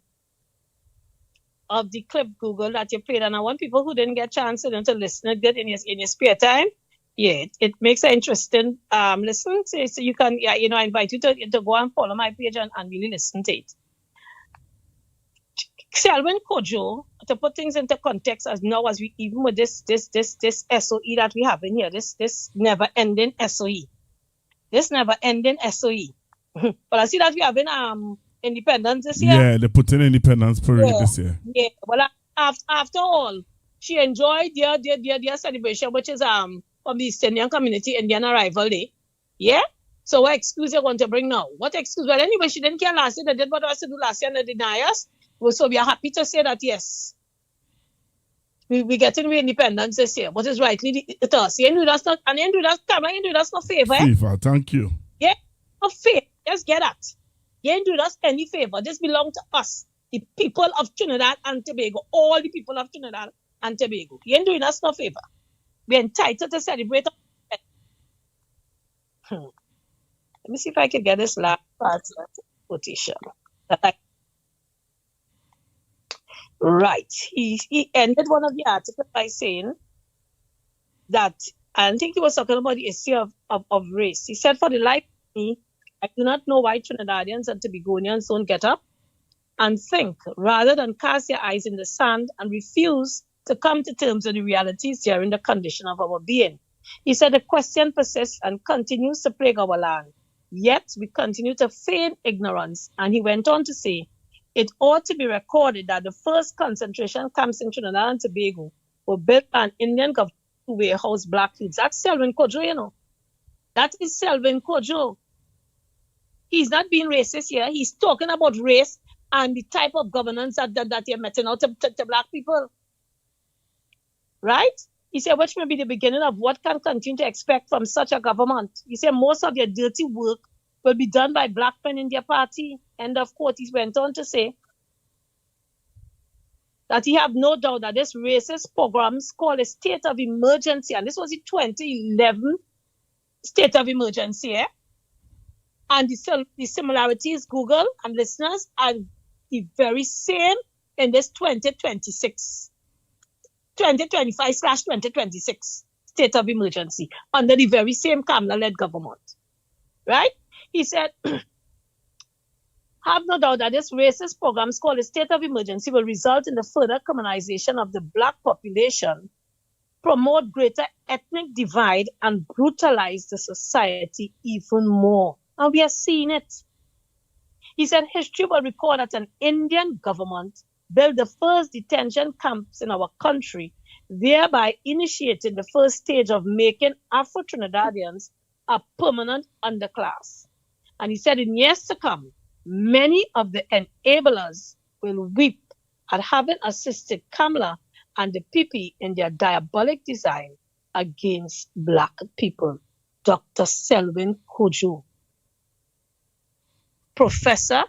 of the clip, Google, that you played, and I want people who didn't get a chance to listen to it in your spare time. Yeah, it makes it interesting. Listen to it, so you can, I invite you to go and follow my page and really listen to it. Selwyn Kojo, to put things into context, as now as we even with this SOE that we have in here, this never-ending SOE. This never-ending SOE. But I see that we have in independence this year. Yeah, they put in independence parade this year. Yeah, well, after all, she enjoyed their celebration, which is from the East Indian community, Indian Arrival Day. Yeah? So what excuse you want to bring now? What excuse? Well, anyway, she didn't care last year. They did what I was to do last year and they deny us. So we are happy to say that, yes, we getting independence this year. What is rightly it us. You ain't do us not, and you ain't do us, Cameron, you ain't do us no favor. Favor, thank you. Yeah, no favor. Just get that. You ain't do us any favor. This belongs to us, the people of Trinidad and Tobago, all the people of Trinidad and Tobago. You ain't doing us no favor. We're entitled to celebrate. Let me see if I can get this last part of the quotation. Right. He ended one of the articles by saying that, I think he was talking about the issue of race. He said, for the life of me, I do not know why Trinidadians and Tobagonians don't get up and think rather than cast their eyes in the sand and refuse to come to terms with the realities during the condition of our being. He said the question persists and continues to plague our land. Yet we continue to feign ignorance. And he went on to say, it ought to be recorded that the first concentration camps in Trinidad and Tobago were built by an Indian government to warehouse black youths. That's Selwyn Kojo, you know. That is Selwyn Kojo. He's not being racist here. He's talking about race and the type of governance that they're meting out to black people. Right? He said, which may be the beginning of what can continue to expect from such a government. He said, most of their dirty work will be done by black men in their party. End of quote. He went on to say that he have no doubt that this racist programs called a state of emergency, and this was the 2011 state of emergency, and the similarities, Google and listeners, are the very same in this 2025/2026 state of emergency under the very same Kamala-led government. Right? He said, have no doubt that this racist programs called a state of emergency will result in the further communization of the black population, promote greater ethnic divide, and brutalize the society even more. And we are seeing it. He said history will record that an Indian government built the first detention camps in our country, thereby initiating the first stage of making Afro-Trinidadians a permanent underclass. And he said in years to come, many of the enablers will weep at having assisted Kamala and the PP in their diabolic design against black people. Dr. Selwyn Kojo, professor,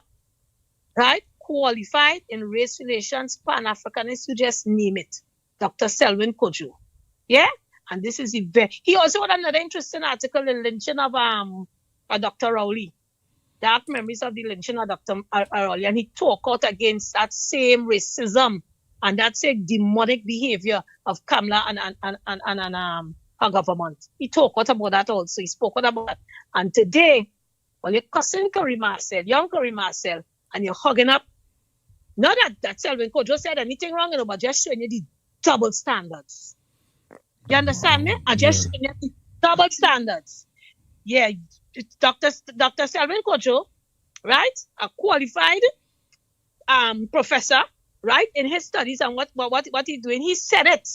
right, qualified in race relations, Pan-Africanist, you just name it. Dr. Selwyn Kojo. Yeah, and this is he also had another interesting article, the lynching of Dr. Rowley. Dark memories of the lynching of Dr. Rowley, and he talked out against that same racism and that same demonic behavior of Kamala and her government. He talked out about that also. He spoke out about that. And today, well, you're cussing young Curry Marcel, and you're hugging up. Not that Selwyn Kojo said anything wrong, but just showing you the double standards. You understand me? I just showing you the double standards. Yeah, Dr. Selwyn Kojo, right? A qualified professor, right? In his studies and what he's doing, he said it.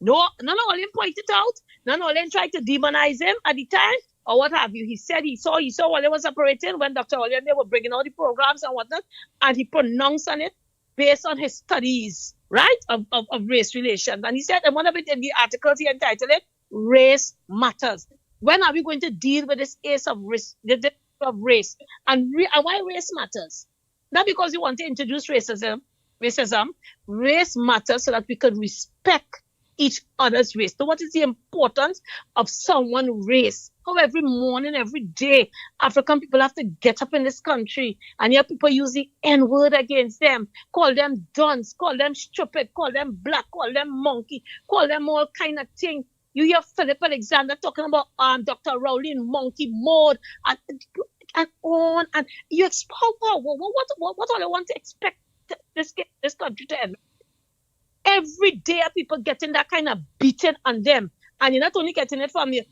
No, none of him pointed out. None of them tried to demonize him at the time or what have you. He said he saw while they was operating when Dr. Ollie and they were bringing all the programs and whatnot, and he pronounced on it based on his studies, right, of race relations. And he said, and one of it in the articles he entitled it, Race Matters. When are we going to deal with this case of race, race? And why race matters? Not because we want to introduce racism. Race matters so that we could respect each other's race. So what is the importance of someone's race? How every morning, every day, African people have to get up in this country and hear people use the N-word against them, call them dunce, call them stupid, call them black, call them monkey, call them all kind of things. You hear Philip Alexander talking about Dr. Rowley in monkey mode and on, and you expect what do they want to expect this country to end? Every day people getting that kind of beating on them. And you're not only getting it from the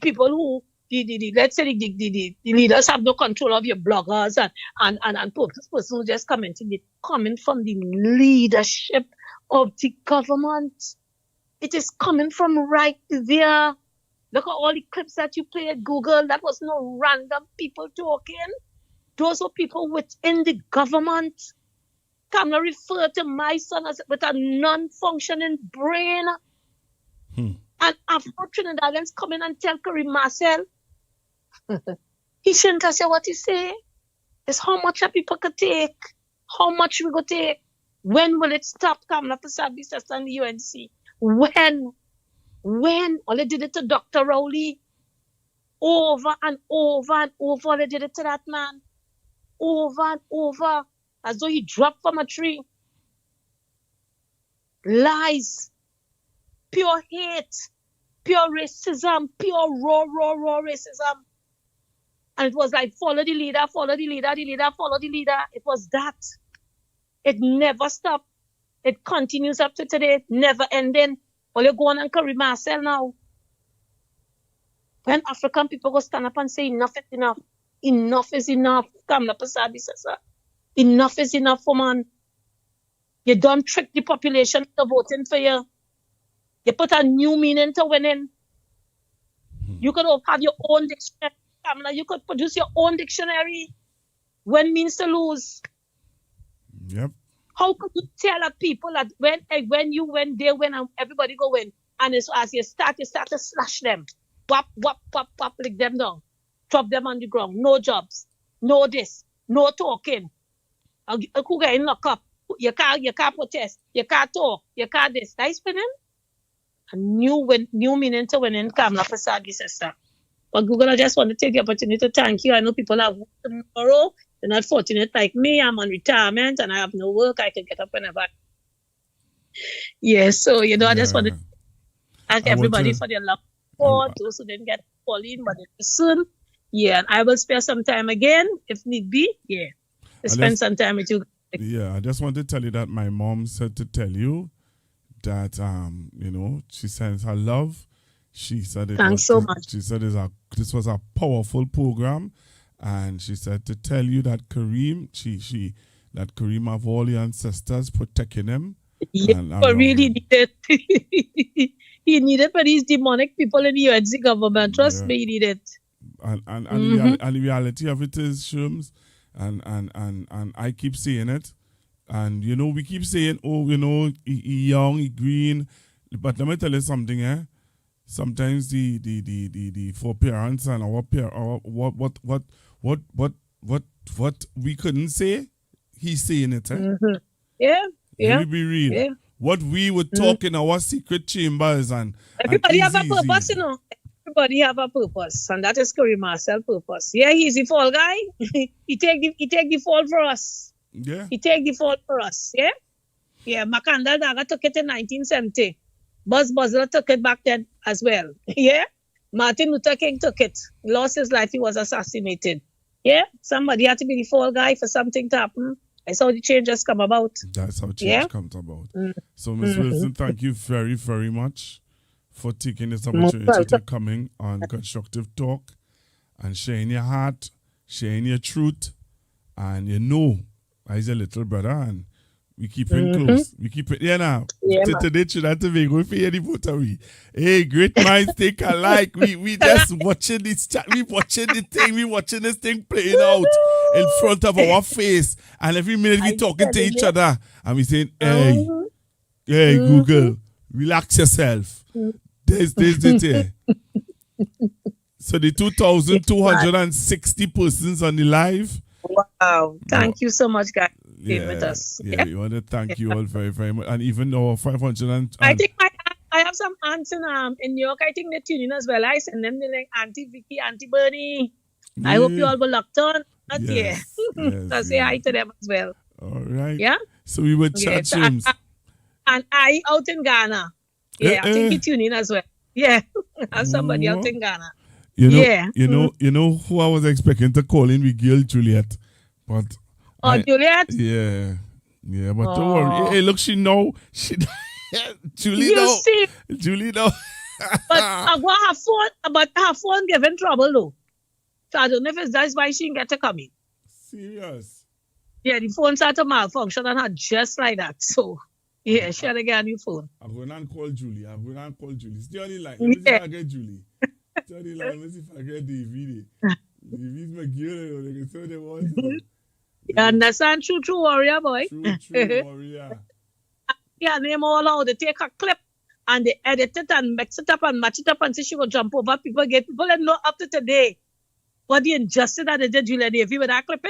people who, let's say the leaders have no control of your bloggers and persons who just commenting. They're coming from the leadership of the government. It is coming from right there. Look at all the clips that you play at Google. That was no random people talking. Those were people within the government. Kamala referred to my son as with a non-functioning brain. And after Trinidadians come in and tell Curry Marcel, he shouldn't have said what he say. It's how much that people could take. How much we go take. When will it stop, Kamala Prasad Bisesa and the UNC? When? Well, they did it to Dr. Rowley. Over and over and over, they did it to that man. Over and over. As though he dropped from a tree. Lies. Pure hate. Pure racism. Pure raw racism. And it was like, follow the leader, follow the leader, follow the leader. It was that. It never stopped. It continues up to today, never ending. Well, you go on and Curry Marcel now. When African people go stand up and say enough is enough. Enough is enough. Kamala Prasad Bisesa. Enough is enough, woman. You don't trick the population to voting for you. You put a new meaning to winning. You could have your own dictionary, Kamala. You could produce your own dictionary. When means to lose. Yep. How could you tell people that when they win and everybody go win, and as you start to slash them, whap, lick them down, drop them on the ground, no jobs, no this, no talking. Who get in lock up? You can't protest, you can't talk, you can't this. That's winning. A new meaning to winning. Kamala Prasad Bisesa. But Google, I just want to take the opportunity to thank you. I know people have work tomorrow. They're not fortunate like me. I'm on retirement and I have no work. I can get up whenever. Yes, so I just want to thank everybody for their love support. Those who didn't get calling, but soon. Yeah, and I will spare some time again if need be. Yeah, to spend some time with you. Yeah, I just want to tell you that my mom said to tell you that she sends her love. She said Thanks so much. She said this was a powerful program, and she said to tell you that Kareem, that Kareem have all the ancestors protecting him. Yeah, but really needed. He needed for these demonic people in the UNC government. Trust me, he needed. And the reality of it is, Sherms, and I keep saying it, and we keep saying, he young, he green, but let me tell you something, Sometimes the foreparents and what we couldn't say, he's saying it. Yeah. Let me be real. Yeah. what we would talk in our secret chambers and everybody have a easy. purpose, you know. Everybody have a purpose, and that is Kareem Marcel purpose. Yeah, he's the fall guy. he take the fall for us. Yeah. He take the fall for us. Yeah. Yeah. Makanda Daga took it in 1970. Buzz Buzzler took it back then as well. Yeah. Martin Luther King took it. Lost his life. He was assassinated. Yeah. Somebody had to be the fall guy for something to happen. That's how the change has come about. That's how change comes about. So, Ms. Wilson, thank you very, very much for taking this opportunity to coming on Constructive Talk and sharing your heart, sharing your truth, and as a little brother, and we keep it close. We keep it, now. Today, Trinidad and Tobago, if you any pottery. Hey, great minds think alike. We just watching this chat, we watching this thing playing out in front of our face, and every minute we talking to each other, and we saying, hey, Google, relax yourself. There's it. So the 2,260 persons on the live. Wow. Thank you so much, guys. With us. Yeah, we want to thank you all very, very much. And even our 500 I think I have some aunts in New York. I think they're tuning in as well. I send them the link, Auntie Vicky, Auntie Bernie. I hope you all were locked on. So say hi to them as well. All right. Yeah? So we were chat rooms. And I out in Ghana. Yeah, I think you tune in as well. Yeah. And somebody out in Ghana. You know who I was expecting to call in with girl Juliet. But Juliet? Yeah, but don't worry. Hey, look, she know. Julie know. Julie know. But her phone giving trouble though. So I don't know if that's why she didn't get to come in. Serious? Yeah, the phone started to malfunction on her just like that. So, yeah, she had to get a new phone. I'm going to call Julie. Stay on the line. Let me see if I get Julie. Stay on the line. Let me see if I get David. David's my girl. They can say they want to. You understand? True warrior, boy. True warrior. Yeah, name all out. They take a clip and they edit it and mix it up and match it up and say she will jump over people. Get people that know up to today what the injustice that they did Julia Davy with that clip,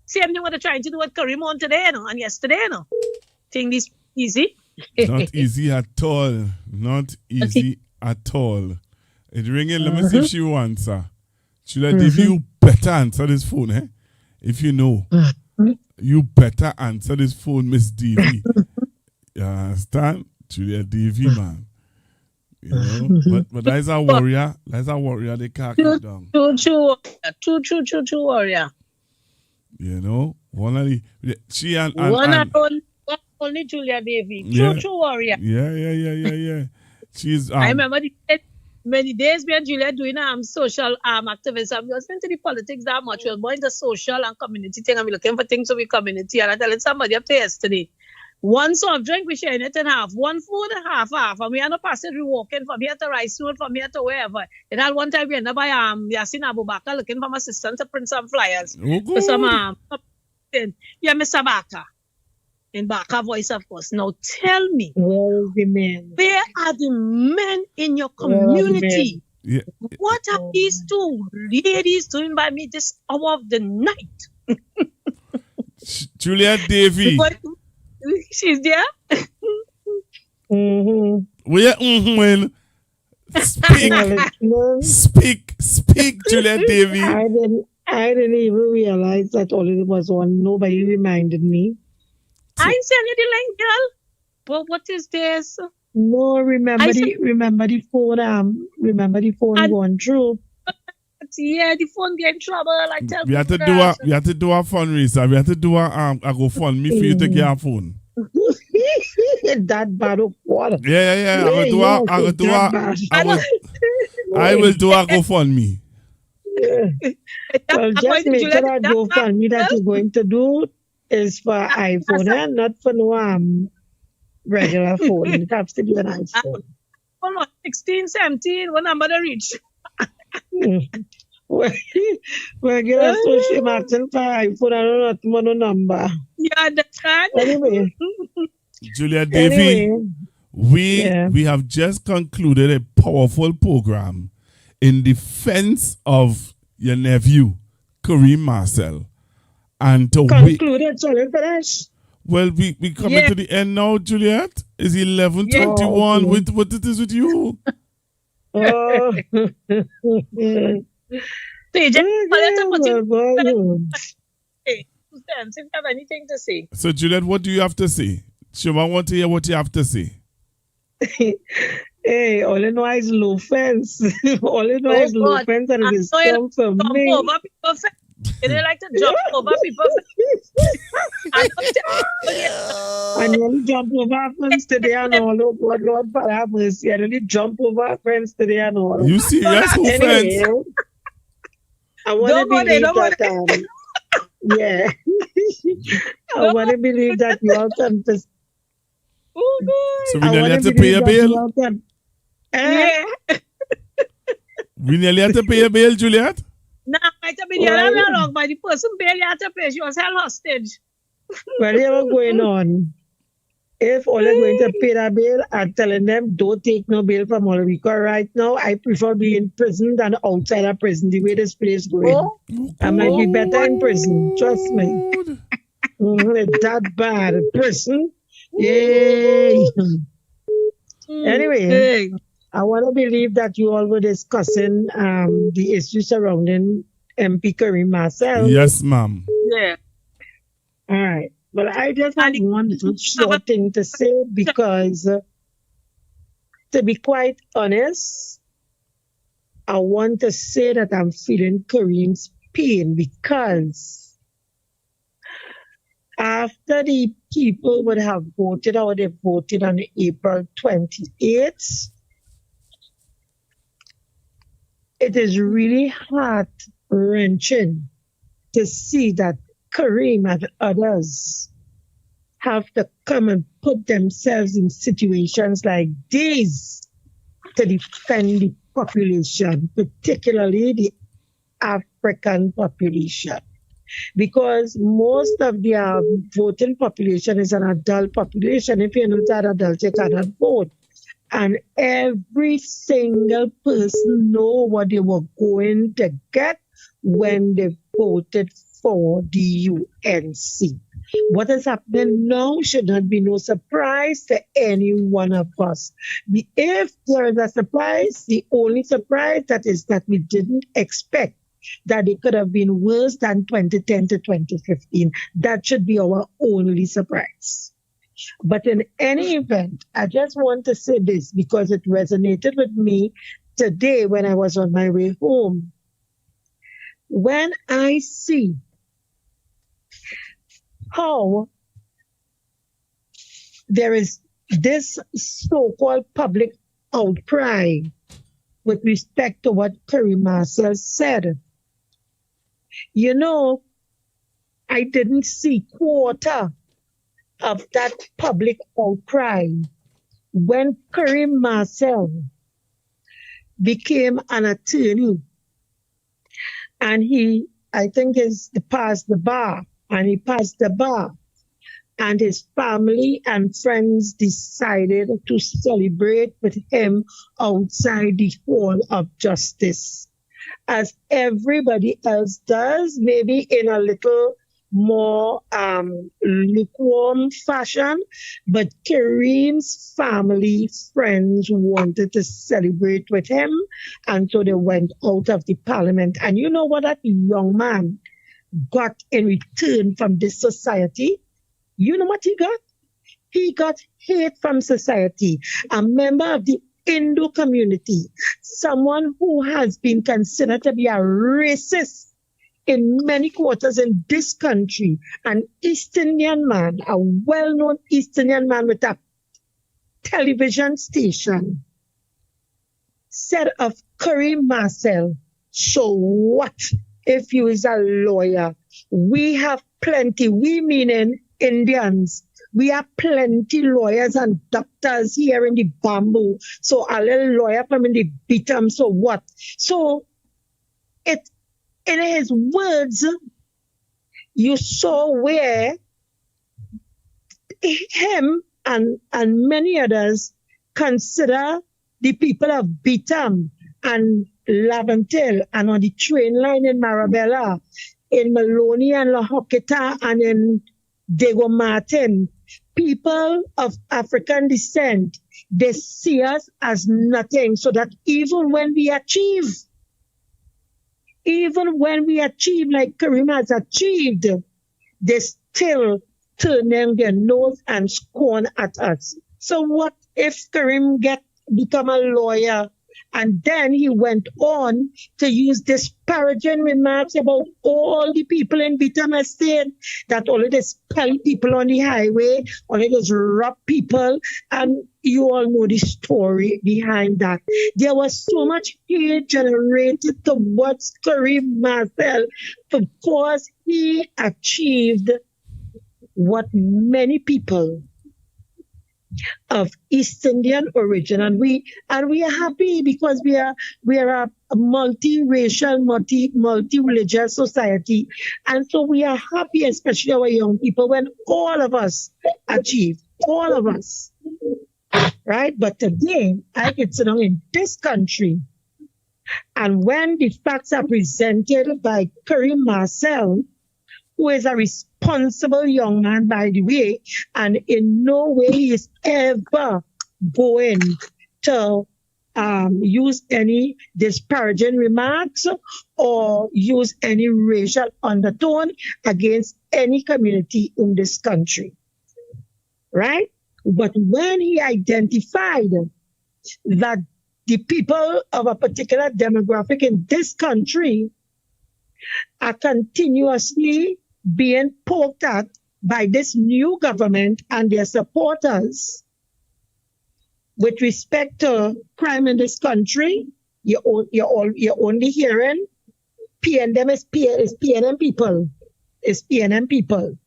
Same thing what they're trying to do with Kareem on today, and yesterday, Think this easy? Not easy at all. Not easy at all. It's ringing. Let me see if she will answer. Julia Davy, you better answer this phone, eh? If you know, you better answer this phone, Miss Davy. You understand? Julia Davy, man. You know, but that's a warrior. That's a warrior. They can't keep down. True warrior. You know, she and only Julia Davy. True warrior. Yeah. She's. I remember many days me and Julia doing social activism. We was into the politics that much. We was more into social and community thing, and we looking for things for the community. And I telling somebody up there yesterday, one soft drink we sharing it in half, one food half, and we are not passing through walking from here to Rice Road, from here to wherever. And at one time we ended up by Yasin Abubakar looking for my assistant to print some flyers for some Mr. Baka. In Baka voice, of course. Now tell me, where are the men in your community? Yeah. What are these two ladies doing by me this hour of the night? Julia Davy. She's there? When speak, Julia Davy. I didn't even realize that all it was on. Nobody reminded me. I sent you the link, girl. But what is this? No, remember the phone going through. Yeah, the phone get in trouble. I tell we have to do a fundraiser. We have to do a GoFundMe for you to get a phone. That bad of water. Yeah. I will do a GoFundMe. Well, just make sure that GoFundMe that you're going to do is for iPhone and not for no regular phone. It has to be an iPhone. 16, 17, what number to reach? Regular social marketing for iPhone, I don't know no number. You understand? Anyway. Julia Davy, we have just concluded a powerful program in defense of your nephew, Kareem Marcel. And to Well, we coming to the end now, Juliet. Is 11:21? What it is with you? Oh. If you have anything to say. So, Juliet, what do you have to say? Sherma want to hear what you have to say. Hey, all I know is low fence. All I know is low fence, and it is come for me. Over people. They like to jump over people. I nearly jump over our friends today and all. Oh, God, Lord, for have mercy. I nearly jump over our friends today and all. You serious? Who anyway, friends? I want to believe that. Yeah. I want to believe that you all confess. So we nearly have to pay a bill? We nearly have to pay a bill, Juliet? No, I have been here long by the person barely had to pay. She was held hostage. Whatever going on, if all are going to pay that bill, I'm telling them don't take no bill from all week. Right now, I prefer being in prison than outside of prison. The way this place going, I might be better in prison. Trust me. It's that bad. Prison. Yay. Anyway, I want to believe that you all were discussing the issue surrounding MP Karim Marcel. Yes, ma'am. Yeah. All right. But I just have one little short thing to say because, to be quite honest, I want to say that I'm feeling Karim's pain because after the people would have voted how they voted on April 28th, it is really heart-wrenching to see that Karim and others have to come and put themselves in situations like these to defend the population, particularly the African population. Because most of their voting population is an adult population. If you're not an adult, you cannot vote. And every single person know what they were going to get when they voted for the UNC. What is happening now should not be no surprise to any one of us. If there is a surprise, the only surprise that is that we didn't expect that it could have been worse than 2010 to 2015. That should be our only surprise. But in any event, I just want to say this because it resonated with me today when I was on my way home. When I see how there is this so-called public outcry with respect to what Karim Marcel said, you know, I didn't see quarter of that public outcry when Karim Marcel became an attorney. And he, I think, passed the bar. And he passed the bar. And his family and friends decided to celebrate with him outside the Hall of Justice. As everybody else does, maybe in a little more lukewarm fashion, but Karim's family, friends wanted to celebrate with him, and so they went out of the parliament. And you know what that young man got in return from this society? You know what he got? He got hate from society. A member of the Indo community, someone who has been considered to be a racist in many quarters in this country, an East Indian man, a well-known East Indian man with a television station, said of Karim Marcel, so what if you is a lawyer? We have plenty, we meaning Indians, we have plenty lawyers and doctors here in the bamboo. So a little lawyer from in the Bitam, so what? So it, in his words, you saw where him and many others consider the people of Bitam and Laventille and on the train line in Marabella, in Maloney and La Hoqueta and in Diego Martin, people of African descent, they see us as nothing, so that even when we achieve like Karim has achieved, they still turning their nose and scorn at us. So what if Karim become a lawyer and then he went on to use disparaging remarks about all the people in Bitam Estate, that only they spell people on the highway, only they rob people, and you all know the story behind that. There was so much hate generated towards Karim Marcel because he achieved what many people of East Indian origin, and we are happy because we are a multiracial, multi-religious society, and so we are happy, especially our young people, when all of us achieve, all of us, right? But today, I get to know in this country, and when the facts are presented by Karim Marcel, who is a responsible young man, by the way, and in no way he is ever going to use any disparaging remarks or use any racial undertone against any community in this country, right? But when he identified that the people of a particular demographic in this country are continuously being poked at by this new government and their supporters with respect to crime in this country, you're only hearing PNM is PNM people. It's PNM people.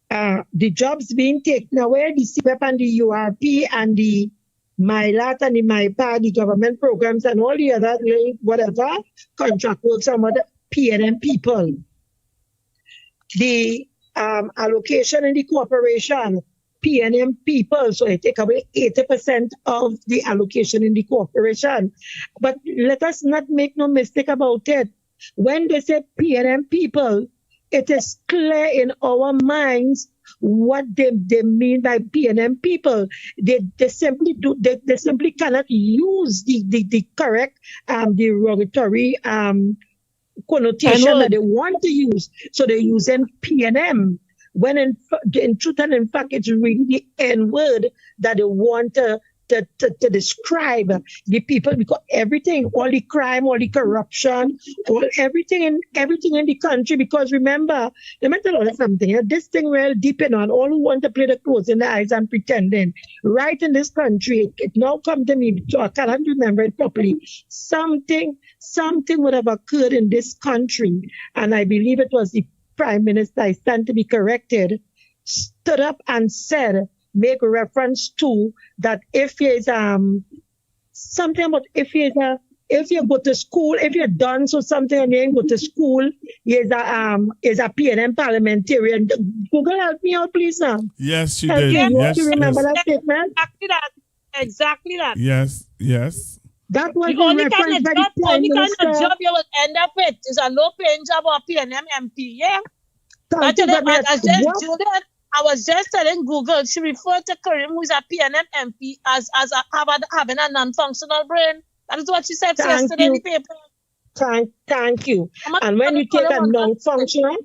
The jobs being taken away, the CPEP and the URP and the MyLat and the MyPad, the government programs and all the other whatever contract works and other PNM people. The allocation in the corporation, PNM people, so they take away 80% of the allocation in the corporation. But let us not make no mistake about it. When they say PNM people, it is clear in our minds what they mean by PNM people. They simply cannot use the correct derogatory connotation that they want to use. So they're using PNM. When in truth and in fact, it's really the N word that they want to describe the people, because everything, all the crime, all the corruption, everything in the country. Because remember, let me tell you something. This thing real deep in on all who want to play the clothes in the eyes and pretending. Right in this country, it now come to me, so I cannot remember it properly. Something would have occurred in this country, and I believe it was the Prime Minister, I stand to be corrected, stood up and said, make reference to that if you is something about if you go to school, if you're done so something and you ain't go to school, is a PNM parliamentarian. Google, help me out, please now. Yes, she did. Yes, you remember that statement? Exactly that. Yes. That was the only kind of job you will end up with is a low-paying job or PNM MP. Yeah. I was just telling Google, she referred to Karim, who is a PNM MP, as having a non-functional brain. That is what she said yesterday in the paper. Thank you. And when you take a non-functional,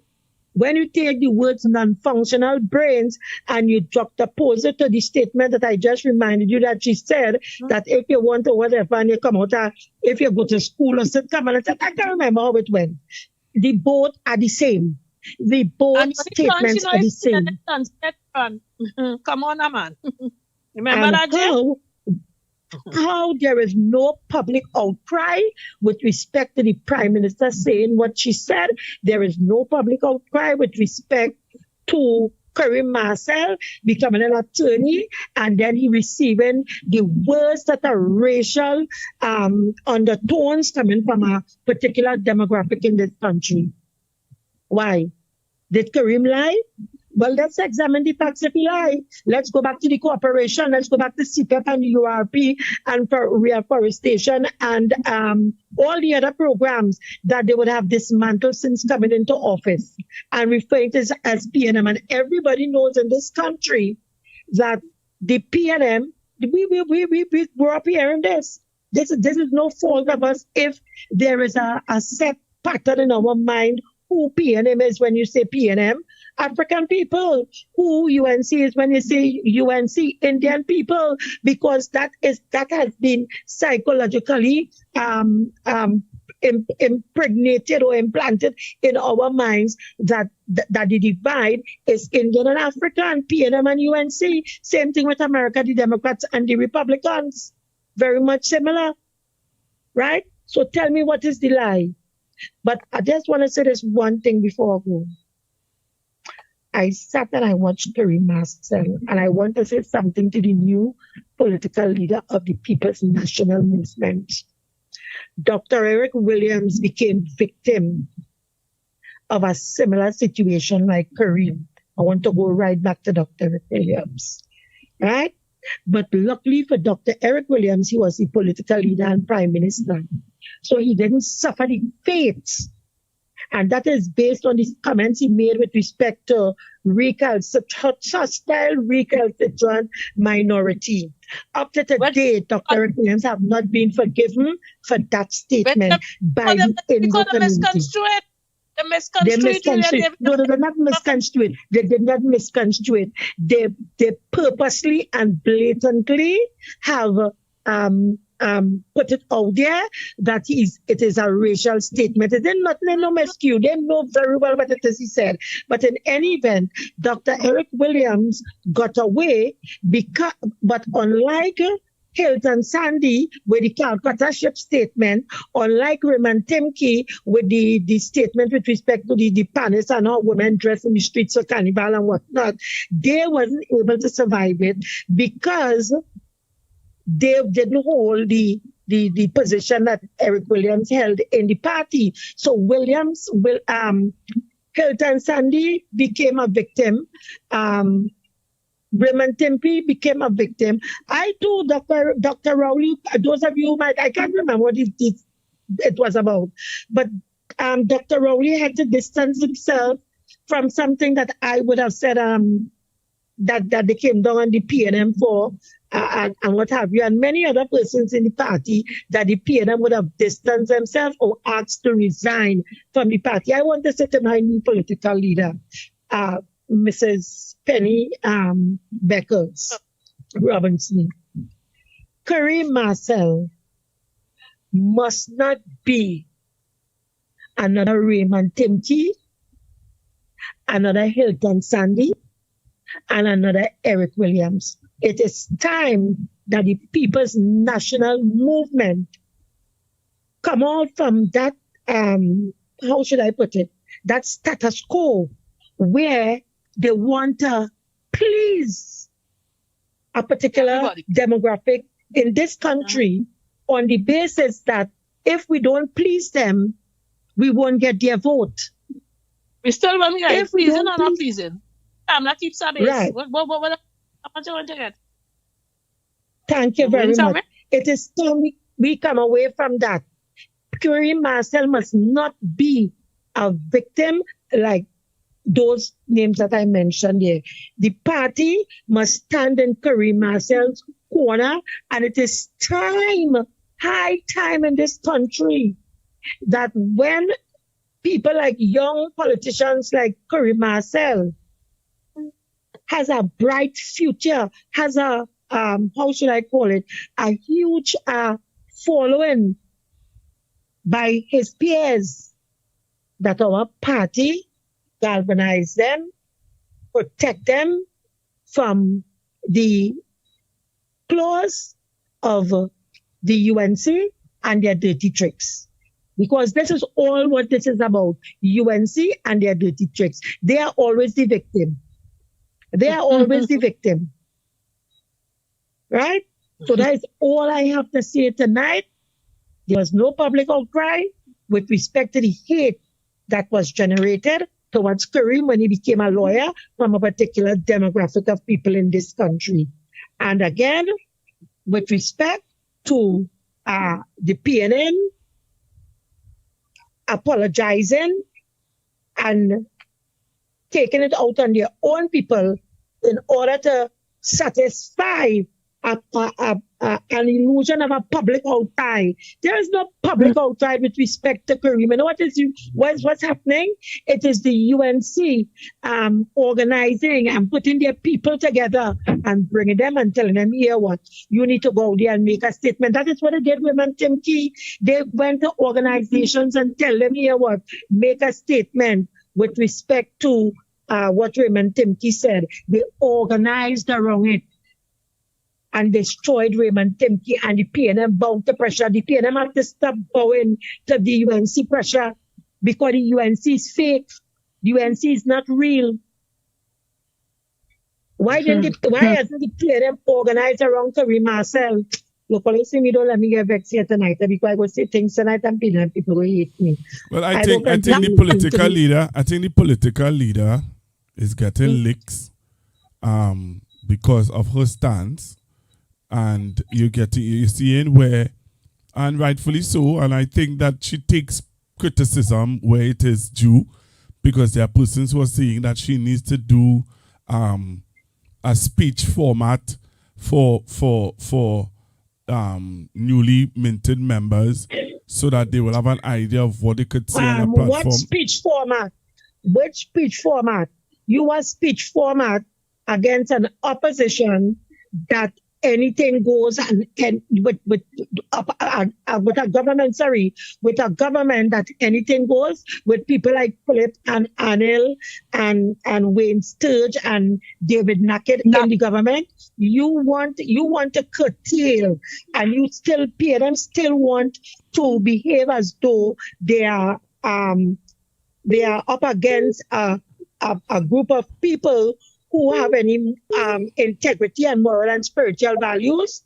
when you take the words non-functional brains and you juxtapose it to the statement that I just reminded you that she said, that if you want to whatever and you come out, if you go to school or sit, come on and say, I can't remember how it went. The both are the same. The both statements are the same. Come on, man. Remember that, Jim? How there is no public outcry with respect to the Prime Minister saying what she said. There is no public outcry with respect to Karim Marcel becoming an attorney and then he receiving the worst that are racial undertones coming from a particular demographic in this country. Why? Did Karim lie? Well, let's examine the facts if you like. Let's go back to the cooperation. Let's go back to CPEP and URP and for reforestation and all the other programs that they would have dismantled since coming into office and referring to it as PNM. And everybody knows in this country that the PNM, we grew up hearing this. This is no fault of us if there is a set pattern in our mind who PNM is when you say PNM. African people, who UNC is when you say UNC, Indian people, because that has been psychologically impregnated or implanted in our minds that the divide is Indian and African, PNM and UNC. Same thing with America, the Democrats and the Republicans. Very much similar, right? So tell me what is the lie. But I just want to say this one thing before I go. I sat and I watched Kerry Marcel, and I want to say something to the new political leader of the People's National Movement. Dr. Eric Williams became victim of a similar situation like Kareem. I want to go right back to Dr. Eric Williams, right? But luckily for Dr. Eric Williams, he was the political leader and prime minister. So he didn't suffer the fate. And that is based on the comments he made with respect to hostile recalcitrant minority. Up to today, Dr. Eric Williams have not been forgiven for that statement by the Indo community. They misconstrued it. No, they did not misconstrue it. They did not misconstrue it. They purposely and blatantly have put it out there that it is a racial statement. It did not no rescue. They know very well what it is he said. But in any event, Dr. Eric Williams got away but unlike Hilton Sandy with the Calcutta ship statement, unlike Raymond Timke with the statement with respect to the panis and how women dress in the streets of Carnival and whatnot, they wasn't able to survive it because they didn't hold the position that Eric Williams held in the party. So Hilton Sandy became a victim. Raymond Timpe became a victim. I told Dr. Rowley, those of you I can't remember what it was about, but Dr. Rowley had to distance himself from something that I would have said that they came down on the PNM for and what have you, and many other persons in the party that the PNM would have distanced themselves or asked to resign from the party. I want to say to my new political leader, Mrs. Penny Beckers Robinson, Kerry Marcel must not be another Raymond Timke, another Hilton Sandy, and another Eric Williams. It is time that the People's National Movement come out from that, how should I put it, that status quo where they want to please a particular demographic in this country on the basis that if we don't please them, we won't get their vote. We still want to get pleasing or not pleasing? I'm not keep saying right. What you want to get? Thank you very much. It is time we come away from that. Kerry Marcel must not be a victim like those names that I mentioned here. The party must stand in Kerry Marcel's corner, and it is time, high time in this country that when people like young politicians like Kerry Marcel has a bright future, has a, how should I call it, a huge following by his peers, that our party galvanize them, protect them from the claws of the UNC and their dirty tricks. Because this is all what this is about, UNC and their dirty tricks. They are always the victim. They are always the victim. Right? So that is all I have to say tonight. There was no public outcry with respect to the hate that was generated. towards Kareem when he became a lawyer from a particular demographic of people in this country. And again, with respect to the PNM apologizing and taking it out on their own people in order to satisfy an illusion of a public outcry. There is no public outcry with respect to Kareem. You know what's happening? It is the UNC organizing and putting their people together and bringing them and telling them, here what, you need to go there and make a statement. That is what they did with Timki. They went to organizations and tell them, here what, make a statement with respect to what Raymond Timke said. They organized around it and destroyed Raymond Timke, and the PNM bowed to pressure. The PNM have to stop bowing to the UNC pressure because the UNC is fake. The UNC is not real. Why hasn't the PNM organized around Kareem Marcel? Look, see me, don't let me get vexed here tonight because I will say things tonight and people will hate me. Well, I think the political leader is getting licks because of her stance. And you're seeing where, and rightfully so, and I think that she takes criticism where it is due, because there are persons who are saying that she needs to do a speech format for newly minted members so that they will have an idea of what they could say on a platform. What speech format? Which speech format? You want speech format against an opposition that anything goes and with a government, with a government that anything goes, with people like Philip and Anil and Wayne Sturge and David Nackett in the government. You want to curtail, and PNM still want to behave as though they are up against a group of people who have any integrity and moral and spiritual values.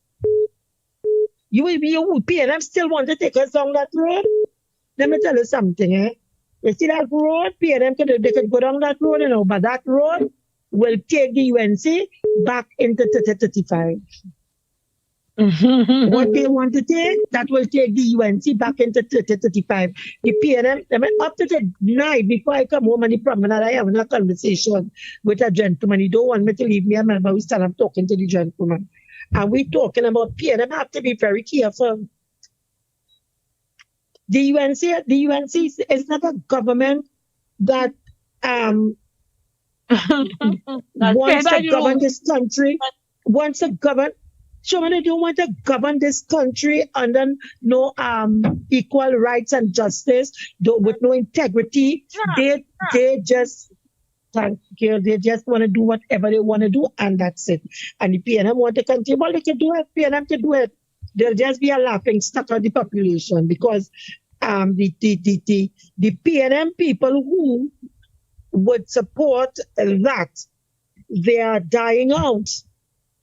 PNM still want to take us down that road. Let me tell you something. You see that road? PNM they could go down that road, but that road will take the UNC back into 35. What they want to take, that will take the UNC back into 35. The PNM, up to the night before I come home and the promenade, I have a conversation with a gentleman. He don't want me to leave me. I remember we stand up talking to the gentleman. And we talking about PNM have to be very careful. The UNC is not a government that wants to govern this country. Wants to govern. Sherman, they don't want to govern this country under no equal rights and justice, with no integrity. Yeah. They just want to do whatever they want to do, and that's it. And the PNM want to continue. Well, they can do it. PNM can do it. They'll just be a laughing stock of the population because the PNM people who would support that, they are dying out.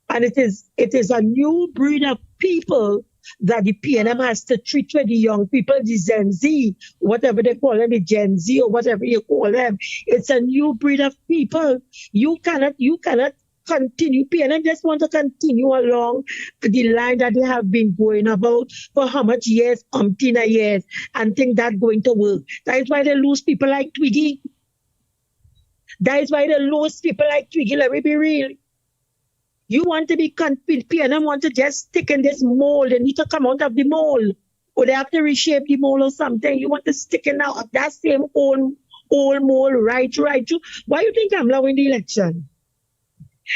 And it is a new breed of people that the PNM has to treat with the young people, the Gen Z, whatever they call them, the Gen Z or whatever you call them. It's a new breed of people. You cannot continue. PNM just want to continue along the line that they have been going about for how much years, umpteen years, and think that's going to work. That is why they lose people like Twiggy. Let me be real. You want to be PNM want to just stick in this mold. They need to come out of the mold. Or they have to reshape the mold or something. You want to stick in now that same old mold, right? Why you think Kamala win the election?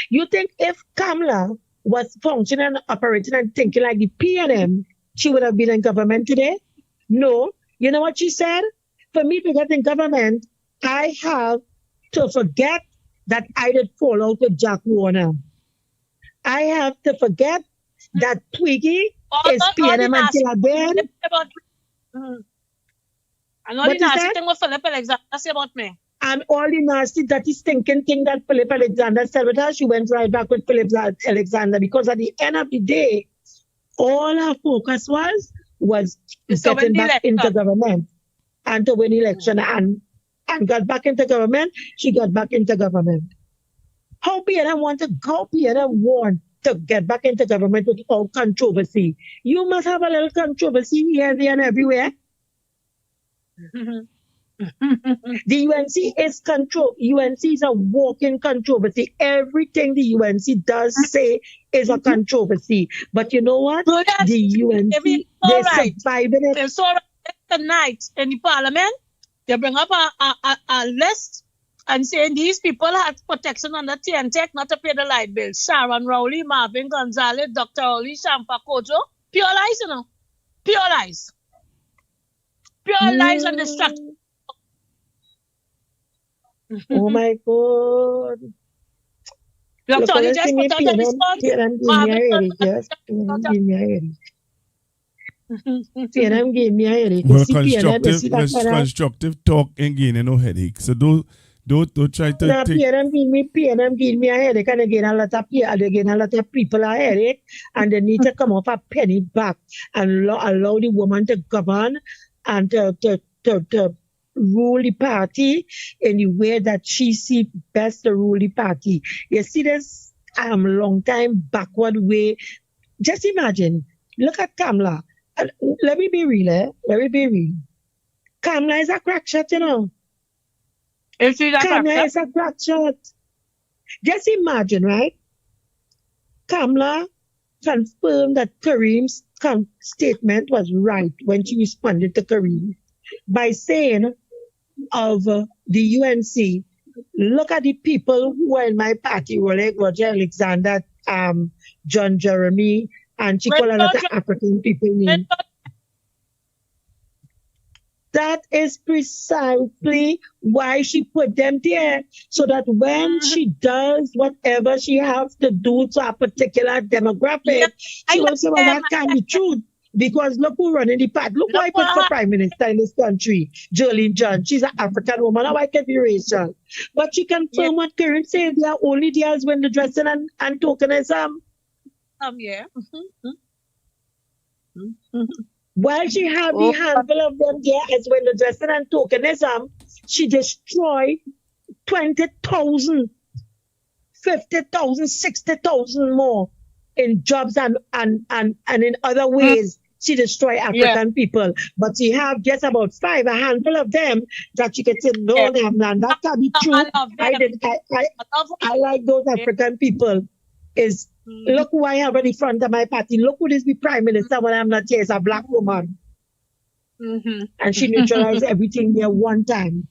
You think if Kamala was functioning, operating, and thinking like the PNM, she would have been in government today? No. You know what she said? For me to get in government, I have to forget that I did fall out with Jack Warner. I have to forget that Twiggy is PNM until then. And all the nasty thing what Philip Alexander say about me. And all the nasty, dirty, stinking thing that Philip Alexander said with her, she went right back with Philip Alexander because at the end of the day, all her focus was getting back into government and to win election. and got back into government, she got back into government. How PNM want to get back into government without controversy? You must have a little controversy here, there, and everywhere. The UNC is UNC is a walking controversy. Everything the UNC does say is a controversy. But you know what? The UNC, they're surviving it. They saw tonight in the parliament, they bring up a list and saying these people have protection under TNTech not to pay the light bill. Sharon Rowley, Marvin Gonzalez, Dr. Oli Shampa Kojo. Pure lies, you know. Pure lies. Pure lies and destruction. Oh my God. Dr. Oli just put out a response. PNM gave me a headache. Well, constructive talk ain't giving no headache. So don't try to take... PNM gave me a headache, and again a lot of people a headache, and they need to come off a penny back and allow the woman to govern and to rule the party in the way that she sees best to rule the party. You see this long time backward way. Just imagine, look at Kamala. Let me be real. Kamala is a crack shot, you know. Kamala is a crack shot. Just imagine, right? Kamala confirmed that Kareem's statement was right when she responded to Kareem by saying of the UNC, look at the people who are in my party, Roger Alexander, John Jeremy, and she called a lot of African people name. That is precisely why she put them there, so that when she does whatever she has to do to a particular demographic, she will say, well, that can't be true. Because look who running the party. Look who I put for prime minister in this country, Jolene John. She's an African woman. Now I can be racial. But she confirmed what Karen said. They are only there when the dressing and tokenism. While she had the handful of them there as when the dressing and tokenism, she destroyed 20,000, 50,000, 60,000 more in jobs and in other ways. She destroyed African people. But she have just about a handful of them that she can say, no, that can't be true. I like those African people. Look who I have in the front of my party. Look who is the prime minister when I'm not here. It's a black woman. And she neutralized everything there one time.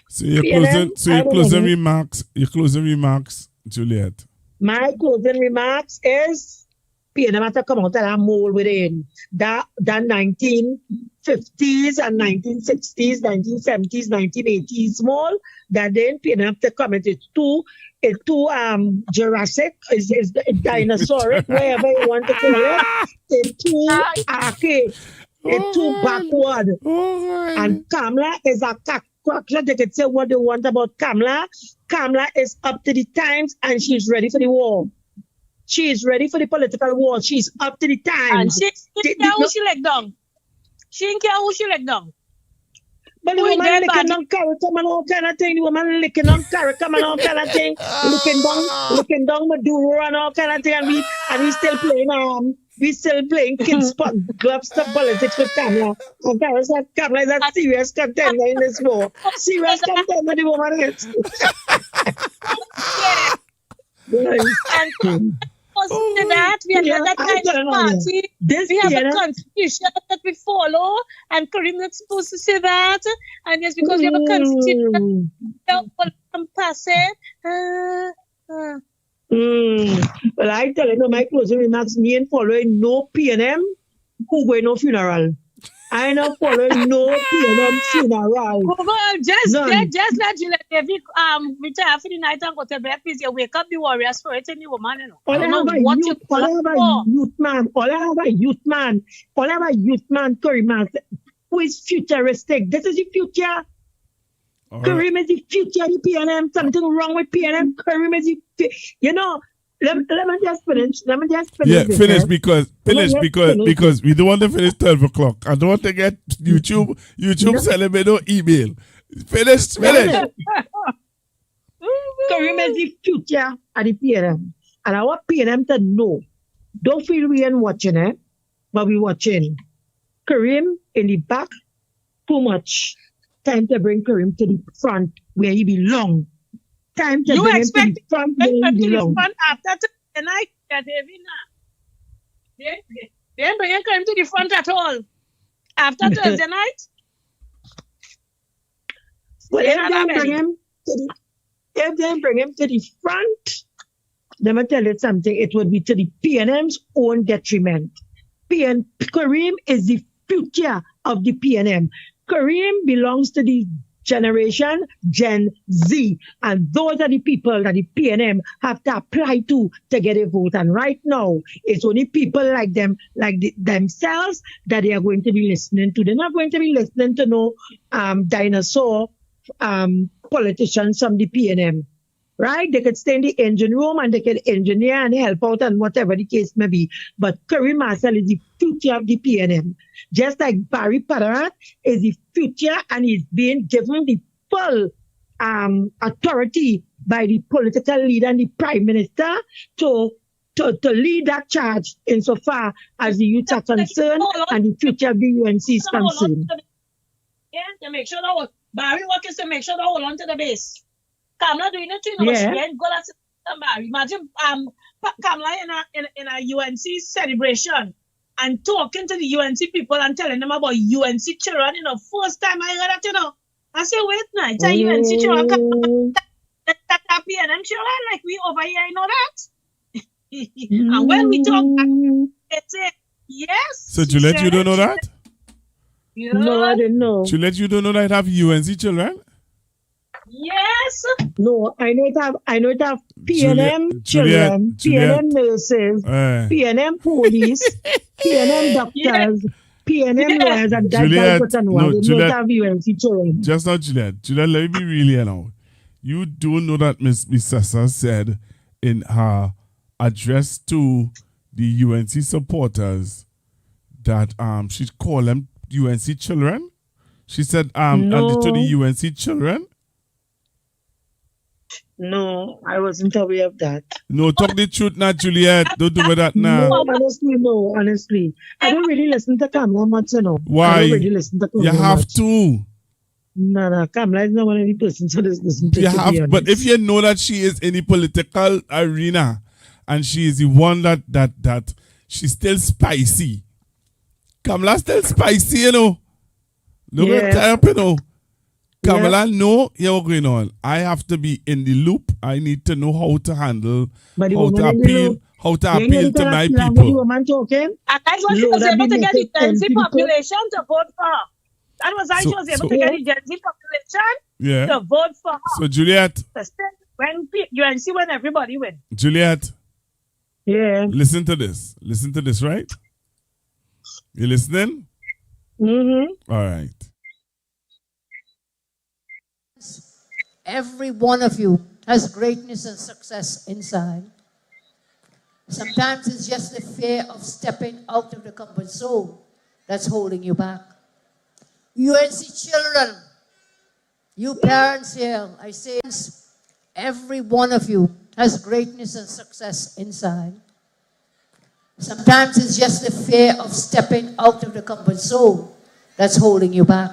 So your closing remarks, Juliet. My closing remarks is PNM has to come out of that mold within that 1950s and 1960s, 1970s, 1980s mold. That then PNM have to come into into Jurassic, is dinosauric, wherever you want to call it, into archaic, into backward. And Kamala is a crackshot. They can say what they want about Kamala. Kamala is up to the times and she's ready for the war. She is ready for the political war. She's up to the times. And she didn't care who she let down. She didn't care who she let down. But the woman licking on character and all kind of thing. The woman licking on character and all kind of thing. Looking down Maduro and all kind of thing. And we still playing kids gloves to politics with Kamala. And Kamala is a serious contender in this war. Serious contender the woman is. And to that, we are not that kind of party. We have a constitution that we follow, and Kareem is supposed to say that. And yes, because we have a constitution that we pass it. Well, I tell you, my closing remarks, me and following no PNM, who go no funeral. I not following no PNM funeral. Well, just let you let every retire for the night and go to bed, please. You wake up the warrior spirit in the woman, you know. All I have a youth man, Kareem, who is futuristic. This is the future. Kareem is the future of the PNM. Something wrong with PNM. Kareem is the, you know. Let me just finish. Yeah, finish because we don't want to finish 12 o'clock. I don't want to get YouTube sending me no email. Finish. Kareem is the future of the PNM. And I want PNM to know. Don't feel we ain't watching it, but we watching. Kareem in the back, too much. Time to bring Kareem to the front where he belong. Time to bring him to the front where he belong. After tonight, they didn't bring him to the front at all. After Thursday night, well, if they bring him to the front, let me tell you something, it would be to the PNM's own detriment. Kareem is the future of the PNM. Kareem belongs to the generation Gen Z, and those are the people that the PNM have to apply to get a vote. And right now, it's only people like them, themselves, that they are going to be listening to. They're not going to be listening to no dinosaur politicians from the PNM. Right? They could stay in the engine room and they could engineer and help out and whatever the case may be. But Kareem Marcel is the future of the PNM. Just like Barry Padarat is the future, and he's being given the full authority by the political leader and the prime minister to lead that charge insofar as the youth are concerned and the future of the UNC is concerned. Yeah, to make sure that Barry work is to make sure they hold on to the base. Kamala doing it, imagine Kamala in a UNC celebration and talking to the UNC people and telling them about UNC children. First time I heard that, I say, wait, now, it's a UNC children. That PNM children, like we over here, you know that? And when we talk, it's yes. So Juliet, you don't know that? Yeah. No, I didn't know. Juliet, you don't know that have UNC children? Yes. No, I know it have PNM children, PNM nurses, PNM police, PNM doctors, PNM lawyers, and that Juliet, have UNC children. Just not Juliet. Juliet, let me be really now. You do know that Miss Sessa said in her address to the UNC supporters that she'd call them UNC children. She said to the UNC children. No, I wasn't aware of that. No, talk the truth now, Juliet. Don't do that now. No, honestly. I don't really listen to Kamala much, Why? I don't really listen to Kamala You have much. to. No, Kamala is not one of the persons who listen to. You have, but if you know that she is in the political arena and she is the one that she's still spicy. Kamala's still spicy, Look at type, Kamala, know what's going on. I have to be in the loop. I need to know how to handle, how to appeal to my people. And that's why she was able to get the Gen Z population to vote for her. That was why she was able to get the Gen Z population to vote for her. So Juliet, when everybody win. Juliet, listen to this, right? You listening? Mm-hmm. All right. Every one of you has greatness and success inside. Sometimes it's just the fear of stepping out of the comfort zone that's holding you back. UNC children, you parents here, I say every one of you has greatness and success inside. Sometimes it's just the fear of stepping out of the comfort zone that's holding you back.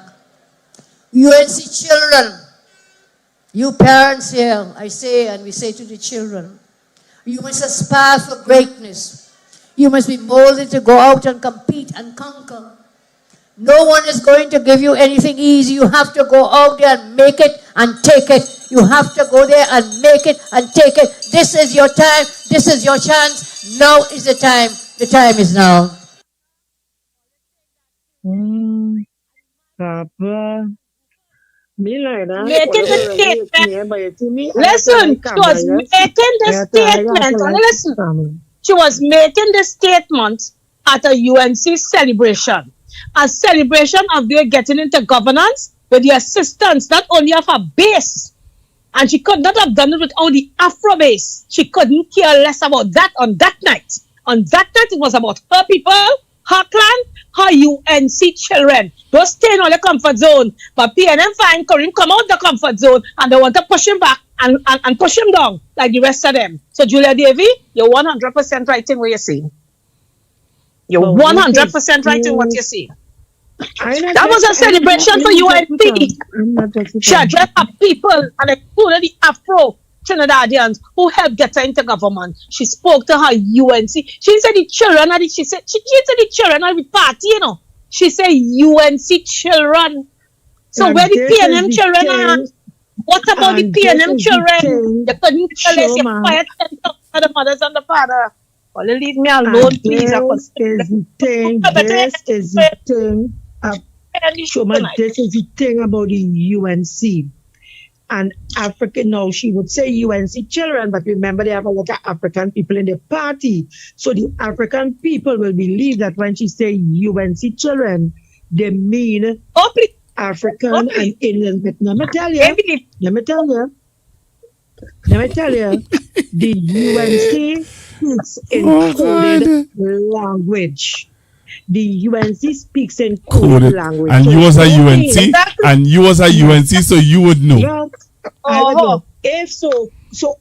UNC children, you parents here, I say, and we say to the children, you must aspire for greatness. You must be molded to go out and compete and conquer. No one is going to give you anything easy. You have to go out there and make it and take it. You have to go there and make it and take it. This is your time. This is your chance. Now is the time. The time is now. Papa. Making the statement. Listen, she was making the statement. Listen, she was making the statement at a UNC celebration. A celebration of their getting into governance with the assistance not only of her base, and she could not have done it without the Afro base. She couldn't care less about that on that night. On that night, it was about her people, heartland, her UNC children. Don't stay in all the comfort zone. But PNM find Karim come out the comfort zone and they want to push him back and push him down like the rest of them. So Julia Davy, you're 100% right in what you're saying. You're 100% right in what you're saying. That was a celebration for UNP. She addressed her people and included the Afro Trinidadians who helped get her into government. She spoke to her UNC. She said the children are she said the children are the party, you know. She said UNC children. So and where the PNM children are? What about the PNM children? They couldn't tell us you're quiet the mothers and the father. Well, leave me alone, please. This is the thing. Shoma, this is the thing about the UNC. And African, now she would say UNC children, but remember they have a lot of African people in the party. So the African people will believe that when she say UNC children, they mean African and Indian. But let me tell you, the UNC speaks in coded language. The UNC speaks in coded language. And you was a UNC, and you was a UNC, so you would know. Yes, I would know. If so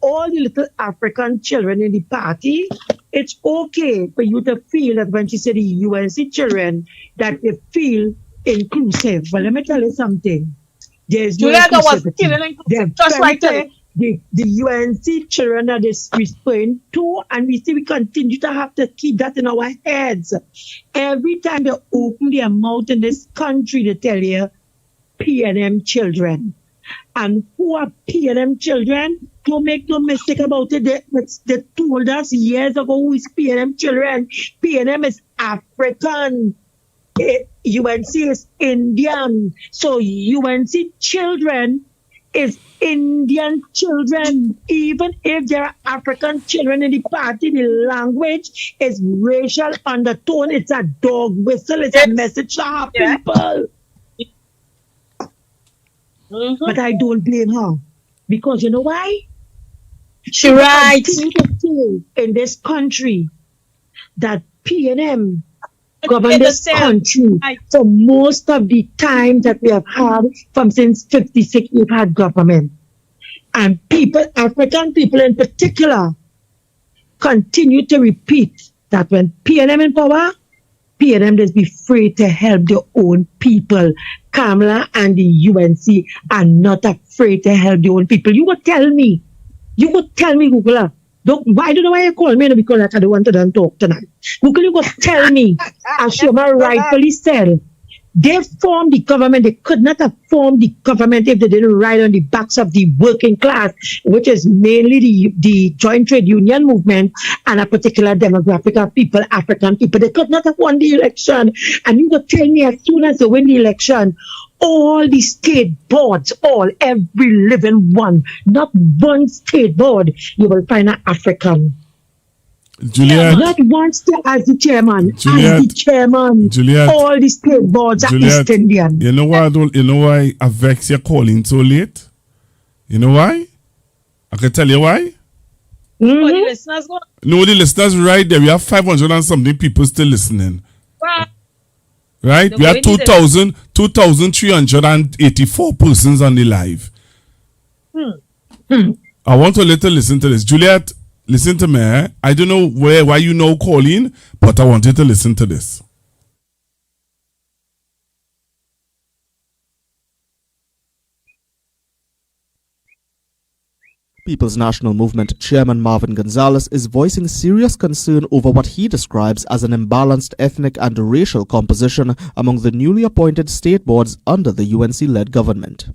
all the little African children in the party, it's okay for you to feel that when she said the UNC children, that they feel inclusive. But let me tell you something. There's no inclusivity. Just right there. The UNC children are referring to, and we continue to have to keep that in our heads. Every time they open their mouth in this country, they tell you PNM children. And who are PNM children? Don't make no mistake about it. They told us years ago who is PNM children. PNM is African. UNC is Indian. So UNC children is Indian children. Even if there are African children in the party, the language is racial undertone. It's a dog whistle. It's a message to our people. But I don't blame her. Because you know why? She right. Continue to feel in this country that PNM govern this country for most of the time that we have had from since 56 we've had government. And people, African people in particular, continue to repeat that when PNM in power, PNM just be free to help their own people. Kamala and the UNC are not afraid to help their own people. You would tell me, Google, I don't know why you call me because I don't want to talk tonight. Google, you go tell me, as Sherma rightfully said, they formed the government. They could not have formed the government if they didn't ride on the backs of the working class, which is mainly the joint trade union movement and a particular demographic of people, African people. They could not have won the election. And you go tell me as soon as they win the election, all the state boards, every living one, not one state board, you will find an African. Juliet. Not one state as the chairman. Juliet. All the state boards are East Indian. You know why I vex you calling so late? You know why? I can tell you why. Mm-hmm. The listeners go. No, the listeners right there. We have 500 and something people still listening. Right? We have 2,384 persons on the live. I want to let you listen to this. Juliet, listen to me. I don't know why you know calling, but I want you to listen to this. People's National Movement Chairman Marvin Gonzalez is voicing serious concern over what he describes as an imbalanced ethnic and racial composition among the newly appointed state boards under the UNC-led government.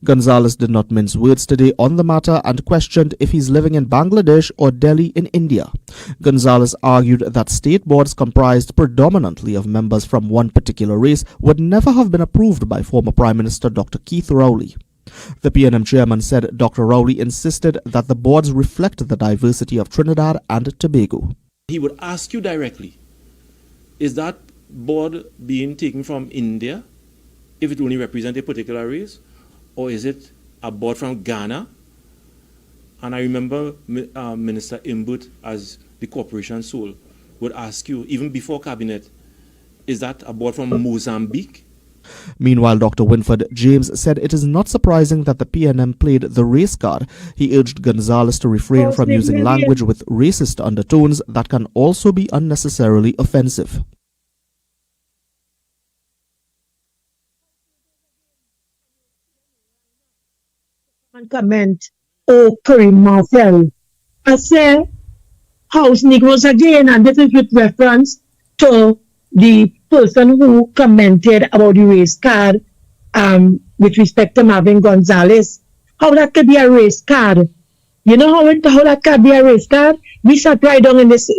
Gonzalez did not mince words today on the matter and questioned if he's living in Bangladesh or Delhi in India. Gonzalez argued that state boards comprised predominantly of members from one particular race would never have been approved by former Prime Minister Dr. Keith Rowley. The PNM chairman said Dr. Rowley insisted that the boards reflect the diversity of Trinidad and Tobago. He would ask you directly, is that board being taken from India if it only represents a particular race, or is it a board from Ghana? And I remember Minister Imbut, as the corporation soul, would ask you, even before cabinet, Is that a board from Mozambique? Meanwhile, Dr. Winford James said it is not surprising that the PNM played the race card. He urged Gonzalez to refrain from using language with racist undertones that can also be unnecessarily offensive. Comment, oh, Karim Marcel. I say, House Negroes again, and this is with reference to the person who commented about the race card with respect to Marvin Gonzalez. How that could be a race card? You know how that could be a race card? We sat right down in this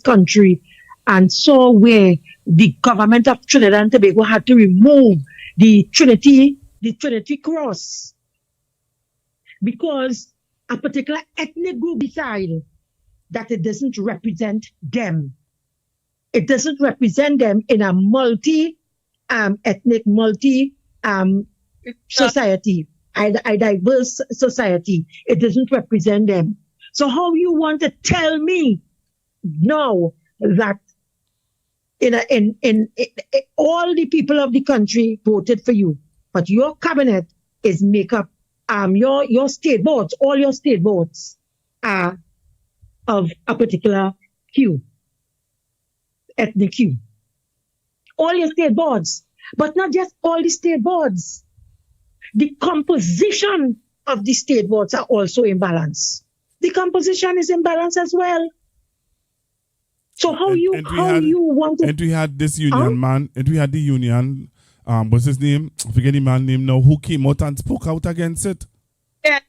country and saw where the government of Trinidad and Tobago had to remove the Trinity cross because a particular ethnic group decided that it doesn't represent them. It doesn't represent them in a multi-ethnic, society, a diverse society. It doesn't represent them. So how you want to tell me now that in all the people of the country voted for you, but your cabinet is make up your state boards, all your state boards are of a particular hue, ethnic hue. All your state boards, but not just all the state boards. The composition of the state boards are also imbalanced. The composition is imbalanced as well. So how you want to... And we had this union man, and we had the union, what's his name? I forget the man's name now, who came out and spoke out against it. Yeah,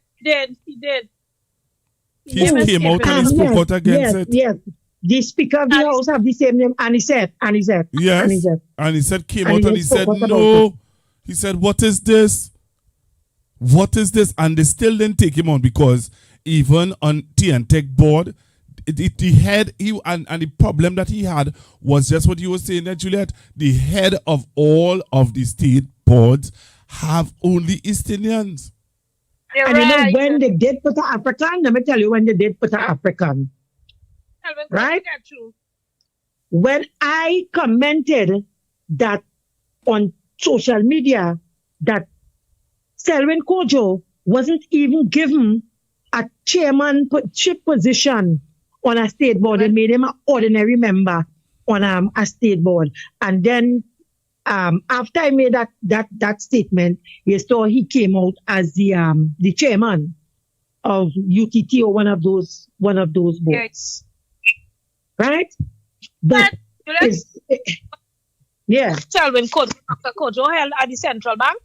he did. He came out and he spoke out against it. Yes. The Speaker of the House have the same name, and he said. Yes, and he said, came out and he said, no. He said, what is this? What is this? And they still didn't take him on because even on TNTech board, the head, and the problem that he had was just what you were saying there, Juliet. The head of all of the state boards have only East Indians. And you know when they did put an African, let me tell you when they did put an African. Right? When I commented that on social media that Selwyn Kojo wasn't even given a chairmanship position on a state board and made him an ordinary member on a state board. And then after I made that statement, you saw he came out as the chairman of UTT or one of those boards. Right? But yeah. Selwyn Kojo held at the central bank.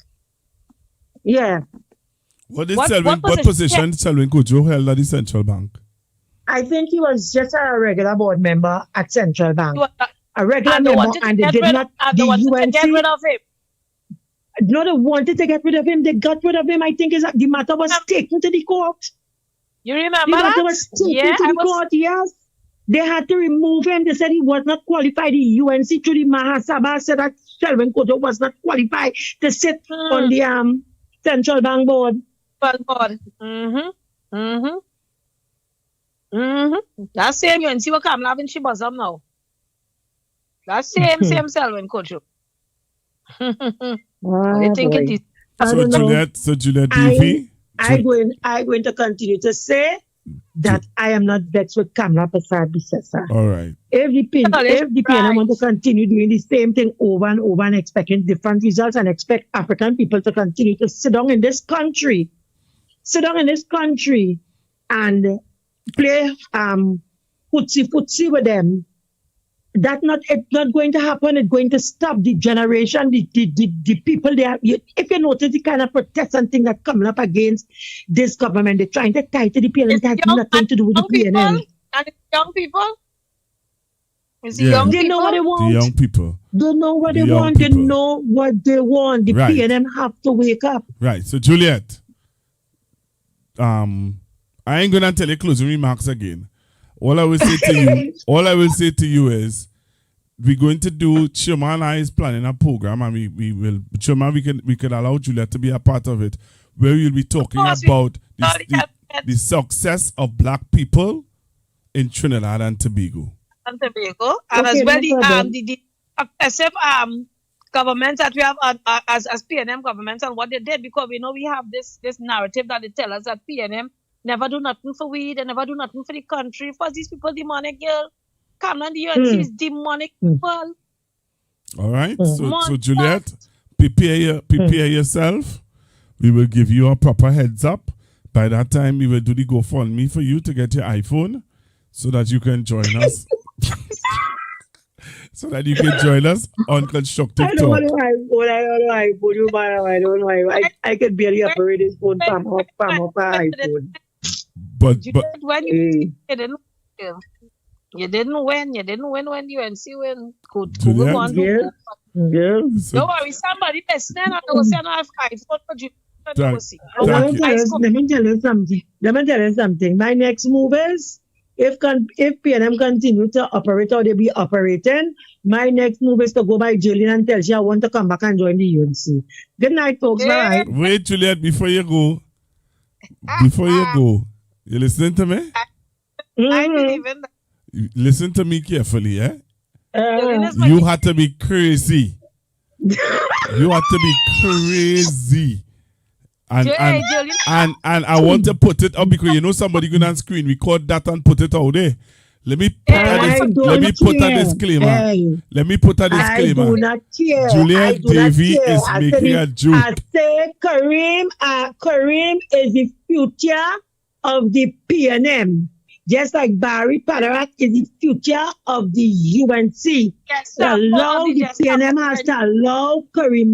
Yeah. What position Selwyn Kojo held at the central bank? I think he was just a regular board member at Central Bank. A regular member, and they did not. They wanted to get rid of him. No, they wanted to get rid of him. They got rid of him. I think the matter was taken to the court. You remember the matter was taken to the court, yes. They had to remove him. They said he was not qualified. The UNC to the Mahasabha said that Selwyn Kojo was not qualified to sit on the Central Bank board. That same UNC will come having she bosom now. That same Selwyn Kojo. I think it is. So Juliet DV? I'm going to continue to say that I am not vexed with Kamla Prasad Bissessa. All right. If the PNM want to continue doing the same thing over and over and expecting different results and expect African people to continue to sit down in this country and play footsie with them, it's not going to happen. It's going to stop the generation, the people there. If you notice the kind of protest and thing that coming up against this government, they're trying to tie to the PNM. It has nothing to do with the PNM. And young people? They know what they want. The young people. They know what they want. They know what they want. The PNM have to wake up. Right. So Juliet, I ain't gonna tell you closing remarks again. All I will say to you is we're going to do. Sherma and I is planning a program, and we will. Sherma, we can allow Juliet to be a part of it, where we'll be talking about the success of Black people in Trinidad and Tobago. And as well as if governments that we have as PNM governments and what they did, because we know we have this narrative that they tell us that PNM never do nothing for we, they never do nothing for the country. For these people, demonic girl. Come on, the UNC is demonic people. All right. So Juliet, prepare yourself. We will give you a proper heads up. By that time, we will do the GoFundMe for you to get your iPhone so that you can join us. So that you can join us on Constructive Talk. I don't know iPhone. I can barely operate this phone from up iPhone. But when you didn't win when UNC win. Good. Yeah. Don't worry, somebody listening and go say I have iPhone for you. Let me tell you something. My next move is if PNM continue to operate how they be operating, my next move is to go by Julian and tell she I want to come back and join the UNC. Good night, folks. Bye. Wait, Juliet, before you go, you listening to me? I believe in that. Listen to me carefully, eh? You had to be crazy. You had to be crazy. And I want to put it up because you know somebody going on screen record that and put it out there. Let me put a disclaimer. Let me put a disclaimer. I do not care. Juliet Davy is making a joke. I say Kareem is the future of the PNM. Just like Barry Padarak is the future of the UNC. Yes, allow the PNM has to allow Kareem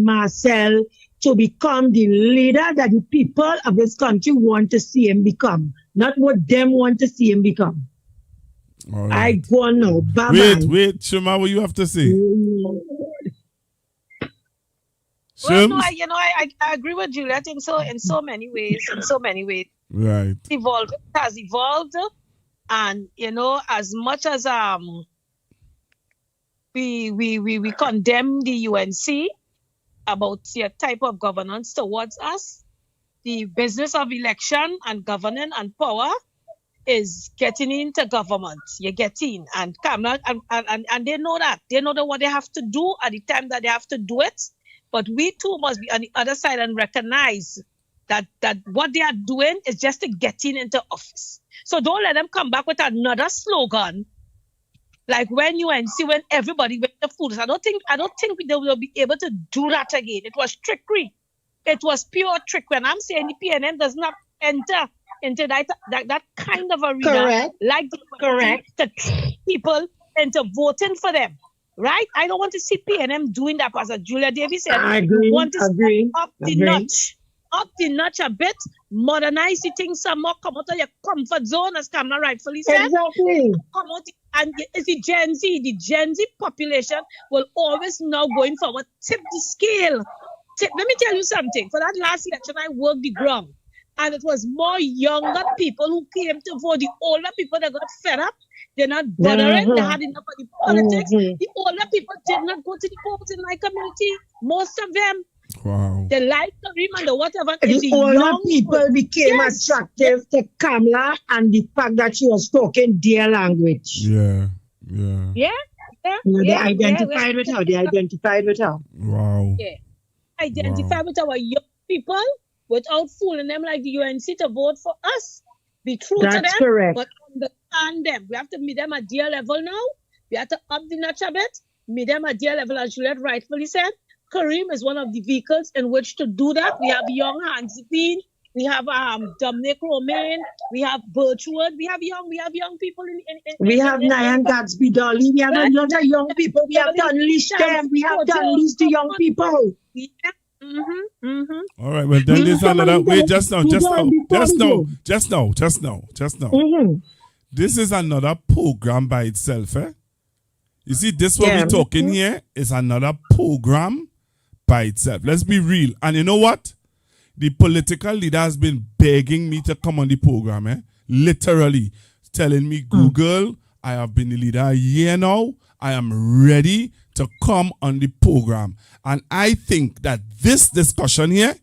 Marcel to become the leader that the people of this country want to see him become, not what them want to see him become. All right. I go now. Wait, Sherma, what you have to say? Well, no, I agree with Juliet in so many ways. Right. It has evolved, and as much as we condemn the UNC about their type of governance towards us, the business of election and governing and power is getting into government. You get in and they know that. They know what they have to do at the time that they have to do it. But we too must be on the other side and recognize that what they are doing is just to get into office. So don't let them come back with another slogan like when everybody went to food. I don't think they will be able to do that again. It was trickery. It was pure trick. When I'm saying the PNM does not enter into that kind of arena, correct, like to people into voting for them. Right? I don't want to see PNM doing that, as Julia Davis said. I agree. Want to up the notch a bit, modernize the things some more, come out of your comfort zone, as Kamala rightfully said. Exactly. Come out, and it's the Gen Z population will always now going forward tip the scale. Let me tell you something. For that last election, I worked the ground, and it was more younger people who came to vote. The older people that got fed up. They're not bothering. They had enough of the politics. The older people did not go to the polls in my community. Most of them. Wow. They like Kareem and whatever. The older people became attractive to Kamala and the fact that she was talking their language. Yeah. They identified with her. Wow. Yeah. Identify with our young people without fooling them like the UNC to vote for us. Be true to them. That's correct. But understand them. We have to meet them at their level now. We have to up the notch a bit. Meet them at their level, as Juliet rightfully said. Kareem is one of the vehicles in which to do that. We have young Hansipine. We have Dominic Romain. We have Birchwood. We have young people we have Nyan Gatsby Dolly. We have a lot of young people. We have to unleash them. We have to unleash the young people. All right, well then there's another wait, just now. This is another program by itself, eh? You see, this what we're talking here is another program by itself. Let's be real. And you know what? The political leader has been begging me to come on the program, eh? Literally telling me, Google, I have been the leader a year now. I am ready to come on the program. And I think that this discussion here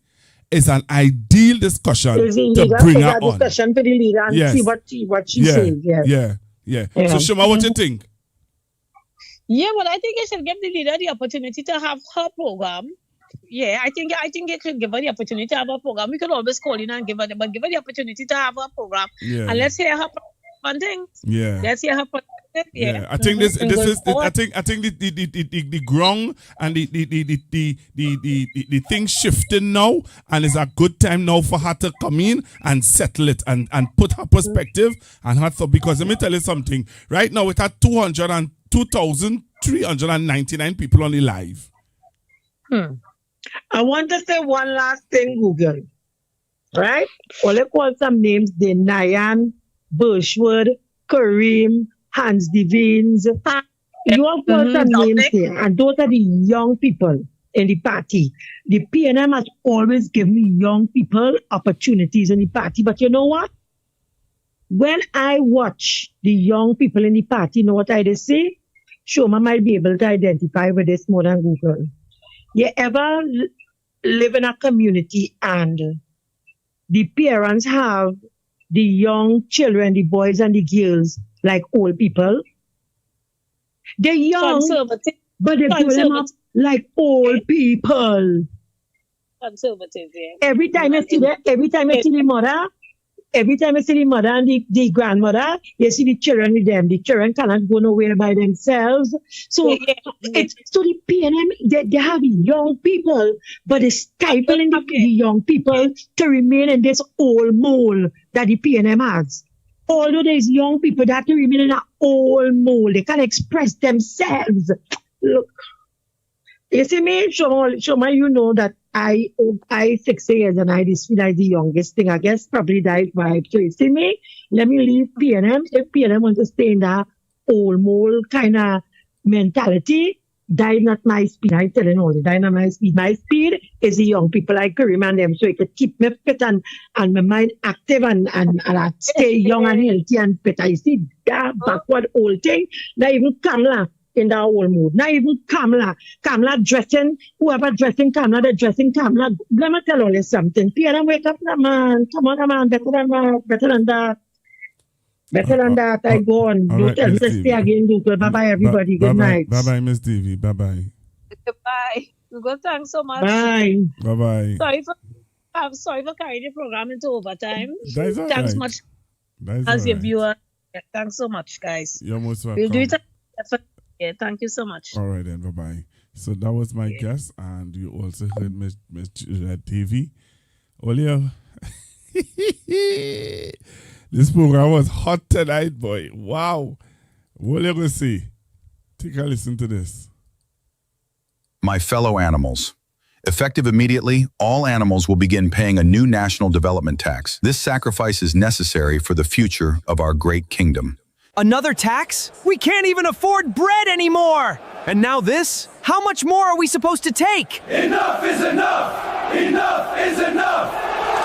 is an ideal discussion to bring her on. Discussion for the leader and see what she says. Yeah. So, Sherma, what do you think? Yeah, well, I think you should give the leader the opportunity to have her program. Yeah, I think you could give her the opportunity to have a program. We could always call in and give her the opportunity to have a program. Yeah. And let's hear her thing. Yeah. Let's hear her perspective. Yeah. I think this is I think the ground and the thing shifting now, and it's a good time now for her to come in and settle it and put her perspective and her thought, because let me tell you something. Right now it had 202,399 people on the live. I want to say one last thing, Google. Right? All I call some names, the Nyan, Birchwood, Kareem, Hans Devines. You all call some names there, and those are the young people in the party. The PNM has always given young people opportunities in the party. But you know what? When I watch the young people in the party, you know what I just say? Sherma might be able to identify with this more than Google. You ever live in a community and the parents have the young children, the boys and the girls, like old people? They're young, but they grow them up like old people. Conservative, yeah. Every time I see the mother and the grandmother, you see the children with them. The children cannot go nowhere by themselves. So so the PNM, they have young people, but they're stifling the young people to remain in this old mold that the PNM has. Although there's young people that have to remain in an old mold, they can't express themselves. Look, you see me, Sherma, you know that I 6 years and I just feel like the youngest thing. I guess probably that vibe. So you see me, let me leave PNM. If PNM wants to stay in that old mold kind of mentality, that is not my speed. I'm telling all that is not my speed. My speed is the young people like Kareem and them, so it could keep me fit and my mind active and I stay young and healthy and fit. I see that backward old thing, not even Kamala in that old mood. Not even Kamala dressing, whoever dressing Kamala, they're dressing Kamala. Let me tell you something. Pierre, wake up, man. Come on, man. Better than that. Better than that. I go on. Don't tell me to stay again. Bye-bye, everybody. Good night. Bye-bye, Miss Davy. Bye-bye. Bye. Good, thanks so much. Bye. Bye-bye. I'm sorry for carrying the program into overtime. That's all Thanks right. much That's as all your right. viewer. Yeah, thanks so much, guys. You're most welcome. We'll do it. Yeah, thank you so much. All right, then. Bye-bye. So that was my guest, and you also heard Miss TV. Olio. This program was hot tonight, boy. Wow. What are you going to see? Take a listen to this. My fellow animals. Effective immediately, all animals will begin paying a new national development tax. This sacrifice is necessary for the future of our great kingdom. Another tax? We can't even afford bread anymore! And now this? How much more are we supposed to take? Enough is enough! Enough is enough!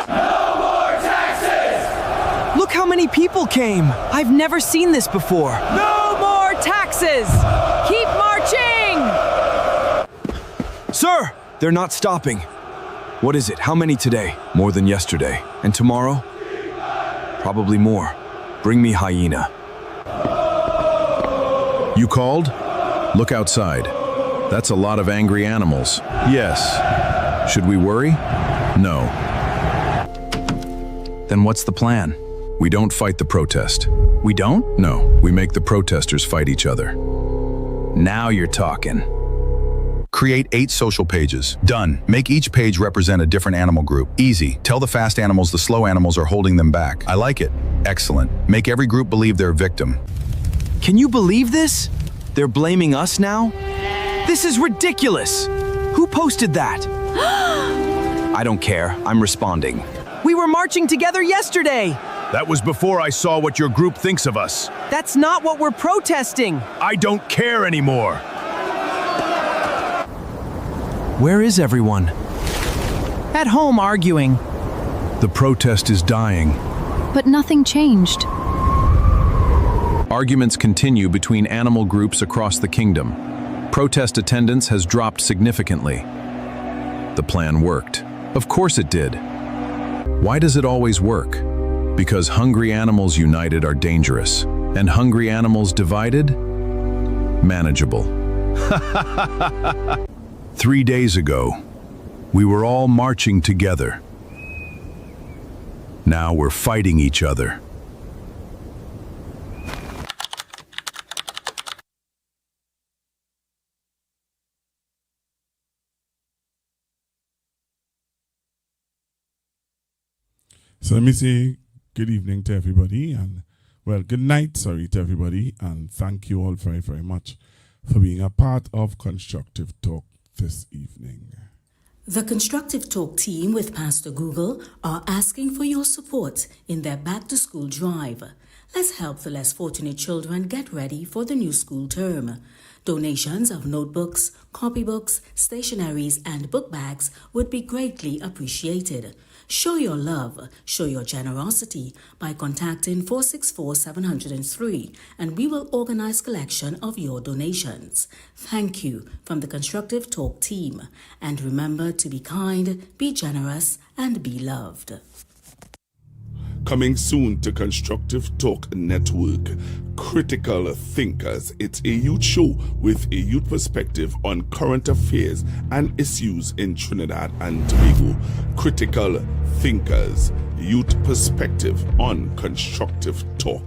No more taxes! Look how many people came! I've never seen this before. No more taxes! Keep marching! Sir, they're not stopping. What is it? How many today? More than yesterday. And tomorrow? Probably more. Bring me hyena. You called? Look outside. That's a lot of angry animals. Yes. Should we worry? No. Then what's the plan? We don't fight the protest. We don't? No, we make the protesters fight each other. Now you're talking. Create 8 social pages. Done. Make each page represent a different animal group. Easy. Tell the fast animals the slow animals are holding them back. I like it. Excellent. Make every group believe they're a victim. Can you believe this? They're blaming us now? This is ridiculous! Who posted that? I don't care. I'm responding. We were marching together yesterday! That was before I saw what your group thinks of us. That's not what we're protesting! I don't care anymore! Where is everyone? At home arguing. The protest is dying. But nothing changed. Arguments continue between animal groups across the kingdom. Protest attendance has dropped significantly. The plan worked. Of course it did. Why does it always work? Because hungry animals united are dangerous, and hungry animals divided manageable. 3 days ago, we were all marching together. Now we're fighting each other. So let me say good evening to everybody, and well, good night, sorry, to everybody, and thank you all very, very much for being a part of Constructive Talk this evening. The Constructive Talk team with Pastor Google are asking for your support in their back-to-school drive. Let's help the less fortunate children get ready for the new school term. Donations of notebooks, copybooks, stationeries, and book bags would be greatly appreciated. Show your love, show your generosity by contacting 464-703, and we will organize collection of your donations. Thank you from the Constructive Talk team. And remember to be kind, be generous, and be loved. Coming soon to Constructive Talk Network, Critical Thinkers. It's a youth show with a youth perspective on current affairs and issues in Trinidad and Tobago. Critical Thinkers, youth perspective on Constructive Talk.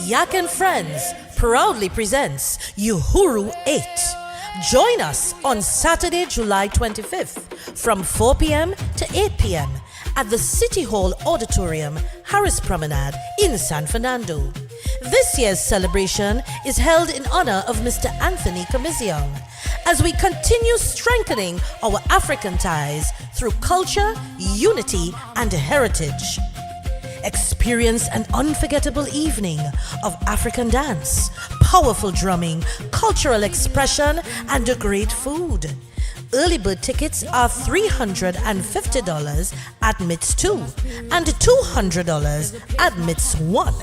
Yak and Friends proudly presents Uhuru 8. Join us on Saturday, July 25th from 4 p.m. to 8 p.m. at the City Hall Auditorium, Harris Promenade in San Fernando. This year's celebration is held in honor of Mr. Anthony Kamiziong as we continue strengthening our African ties through culture, unity, and heritage. Experience an unforgettable evening of African dance, powerful drumming, cultural expression, and great food. Early bird tickets are $350 at MITS 2 and $200 at MITS 1.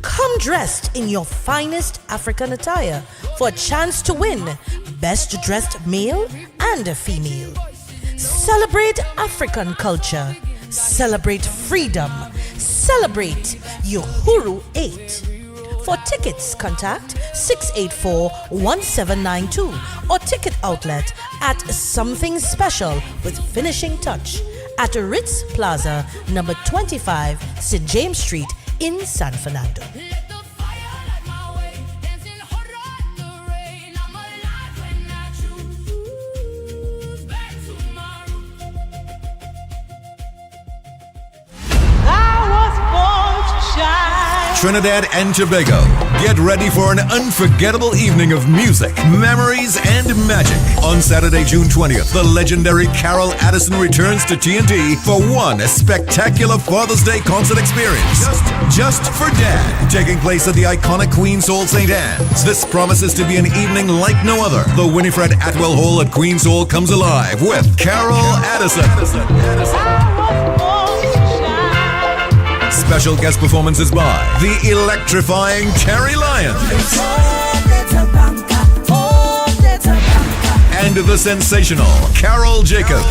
Come dressed in your finest African attire for a chance to win Best Dressed Male and Female. Celebrate African culture. Celebrate freedom. Celebrate Uhuru 8. For tickets, contact 684-1792 or ticket outlet at Something Special with Finishing Touch at Ritz Plaza, number 25, St. James Street in San Fernando. Trinidad and Tobago. Get ready for an unforgettable evening of music, memories, and magic. On Saturday, June 20th, the legendary Carol Addison returns to TNT for one spectacular Father's Day concert experience. Just for Dad. Taking place at the iconic Queen Hall St. Anne's. This promises to be an evening like no other. The Winifred Atwell Hall at Queen's Hall comes alive with Carol Addison. Special guest performances by the electrifying Terry Lyons and the sensational Carol Jacobs.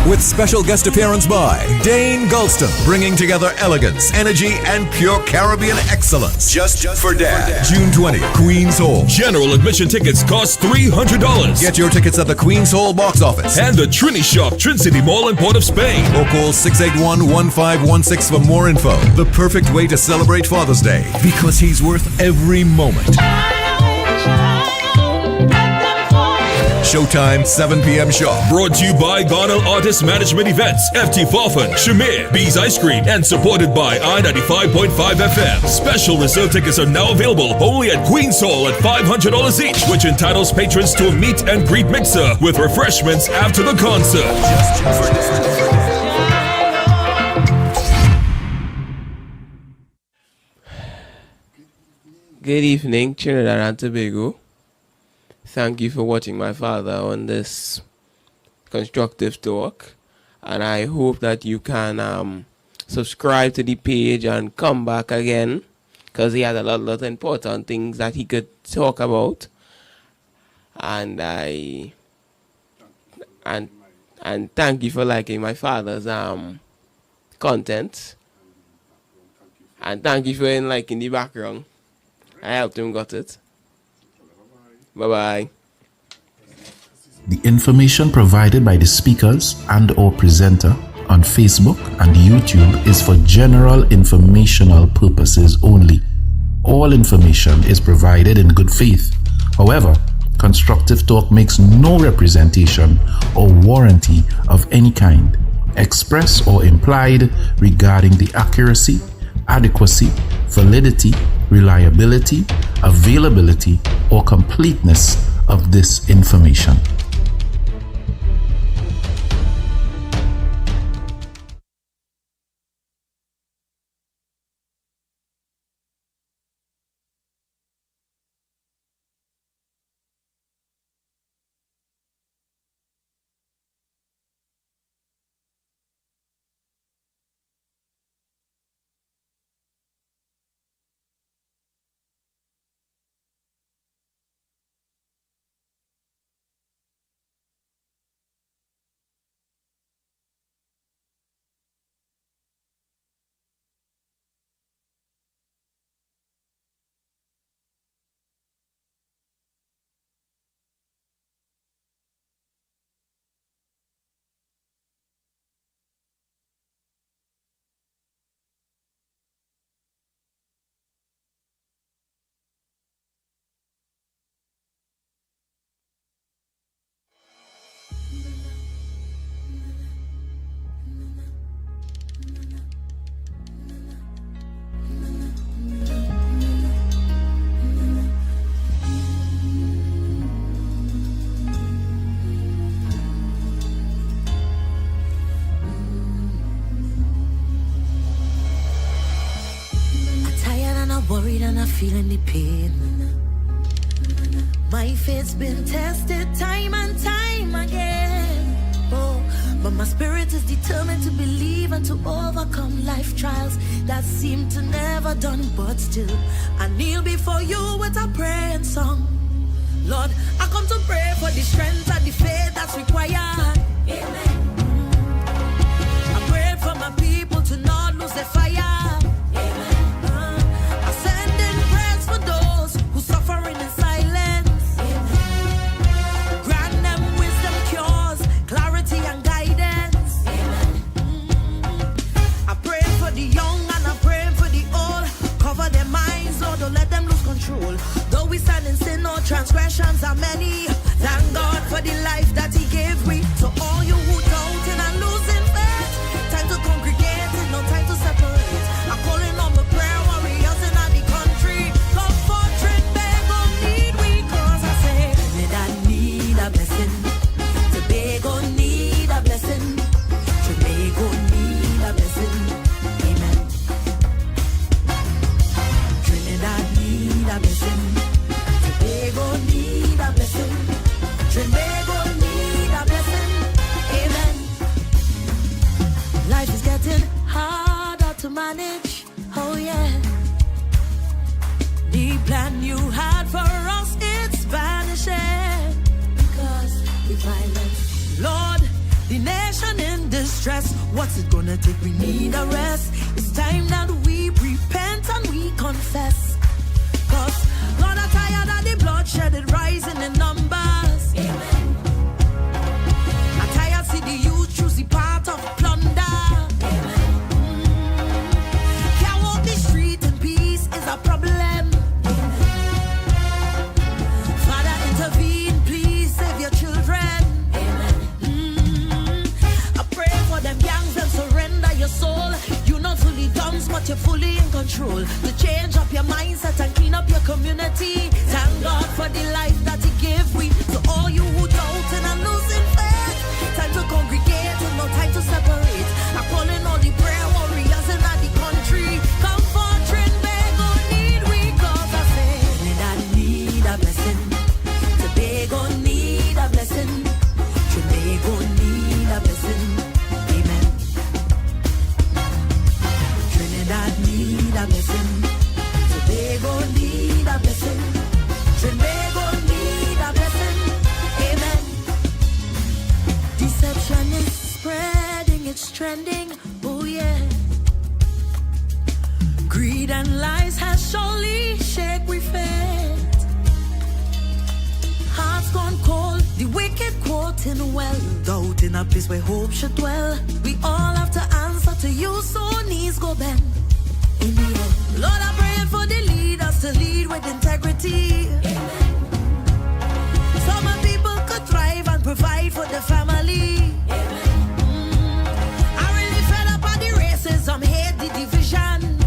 With special guest appearance by Dane Gulston, bringing together elegance, energy, and pure Caribbean excellence. Just for Dad. June 20th, Queen's Hall. General admission tickets cost $300. Get your tickets at the Queen's Hall box office and the Trini Shop, Trin City Mall in Port of Spain. Or call 681-1516 for more info. The perfect way to celebrate Father's Day, because he's worth every moment. Showtime, 7 p.m. sharp. Brought to you by Garnell Artist Management Events, FT Farfan, Shamir, Bees Ice Cream, and supported by I-95.5 FM. Special reserve tickets are now available only at Queen's Hall at $500 each, which entitles patrons to a meet and greet mixer with refreshments after the concert. Good evening, Trinidad and Tobago. Thank you for watching my father on this constructive talk, and I hope that you can subscribe to the page and come back again, because he had a lot of important things that he could talk about. And and thank you for liking my father's content. And thank you for liking the background. I helped him got it. Bye-bye. The information provided by the speakers and or presenter on Facebook and YouTube is for general informational purposes only. All information is provided in good faith. However, Constructive Talk makes no representation or warranty of any kind, express or implied, regarding the accuracy, adequacy, validity, reliability, availability, or completeness of this information. Worried and I'm feeling the pain. My faith's been tested time and time again. Oh, but my spirit is determined to believe and to overcome life trials that seem to never done. But still, I kneel before you with a praying song. Lord, I come to pray for the strength and the faith that's required. Amen. I pray for my people to not lose their fire. Though we stand in sin, no transgressions are many. Thank God for the life that He gave me. To all you who doubting and losing faith, time to congregate and no time to separate. I'm calling on the prayer warriors in the country. Come for Trinidad, need we, cause I say Trinidad need a blessing. Tobago need a blessing. Tobago need a blessing. Amen. Trinidad need a blessing. Tobago need a blessing. Trinidad need a blessing. Amen. Life is getting harder to manage. Oh yeah. The plan you had for us, it's vanishing. Because the violence, Lord, the nation in distress. What's it gonna take? We need a rest. It's time that we repent and we confess. Cause Lord, I'm tired of the bloodshed, it rising in numbers. Amen. I'm tired see the youth choose the path of plunder. Amen. Can't walk the street in peace is a problem. Amen. Father, intervene, please save your children. Amen. I pray for them gangs, them surrender your soul. You're not fully done, but you're fully in control. To change up your mindset and clean up your community. Thank God for the life that He gave we. To waiting well, doubt in a place where hope should dwell. We all have to answer to you, so knees go bend. In the end, Lord, I'm praying for the leaders to lead with integrity. Amen. So my people could thrive and provide for the family. Amen. I really fed up on the racism, hate the division.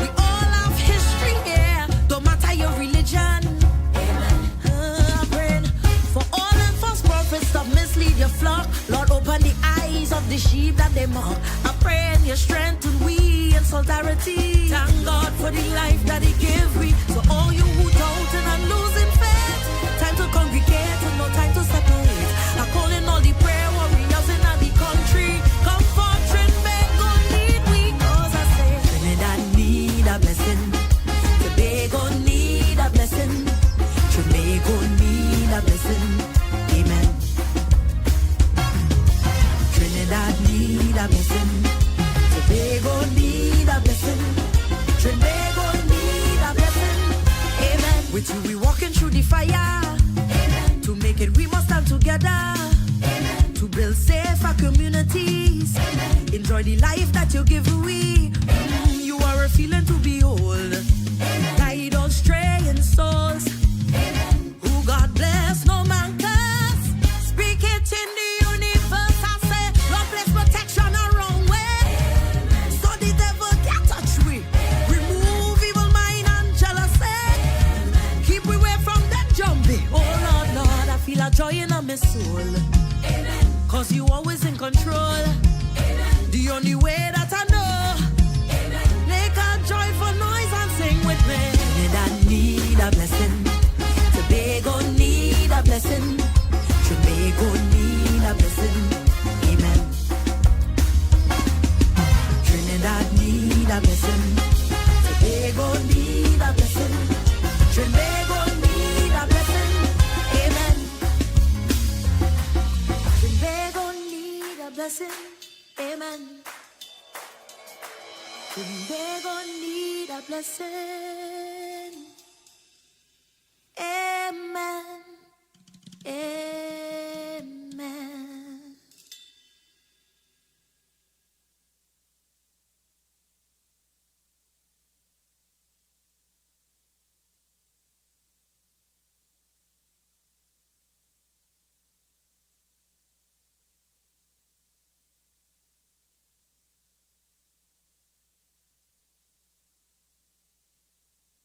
We all have history here, don't matter your religion. I'm praying for all them false prophets that mislead your flock. Lord, open the eyes of the sheep that they mock. I pray in your strength and we in solidarity. Thank God for the life that He gave me. So all you who doubting and losing faith, time to congregate and no time to separate. I'm calling all the prayer warriors in the country. Come forth, Tobago need we. Cause I say Trinidad need a blessing. Tobago need a blessing. Tobago need a blessing. Amen. Trinidad need a blessing. Tobago need a blessing. Tobago need a blessing. Amen. With you we walking through the fire. Amen. To make it we must stand together. Amen. To build safer communities. Amen. Enjoy the life that you give we. Amen. You are a feeling to behold. Amen. Guide us straying souls. Amen. Who God bless, no man curse. Speak it in the universe. I say, Lord bless protection around way. Amen. So the devil can't touch we. Amen. Remove evil mind and jealousy. Amen. Keep we away from that jumping. Oh Lord, Lord, I feel a joy in my soul. Amen. Cause you always in control. Amen. The only way that I know. Amen. Make a joyful noise and sing with me. Trinidad need a blessing. Tobago need a blessing. Tobago need a blessing. Amen. Trinidad need a blessing. Tobago need a blessing. Tobago need a blessing. Amen. Tobago need a blessing. Amen. Tobago need a blessing. Amen.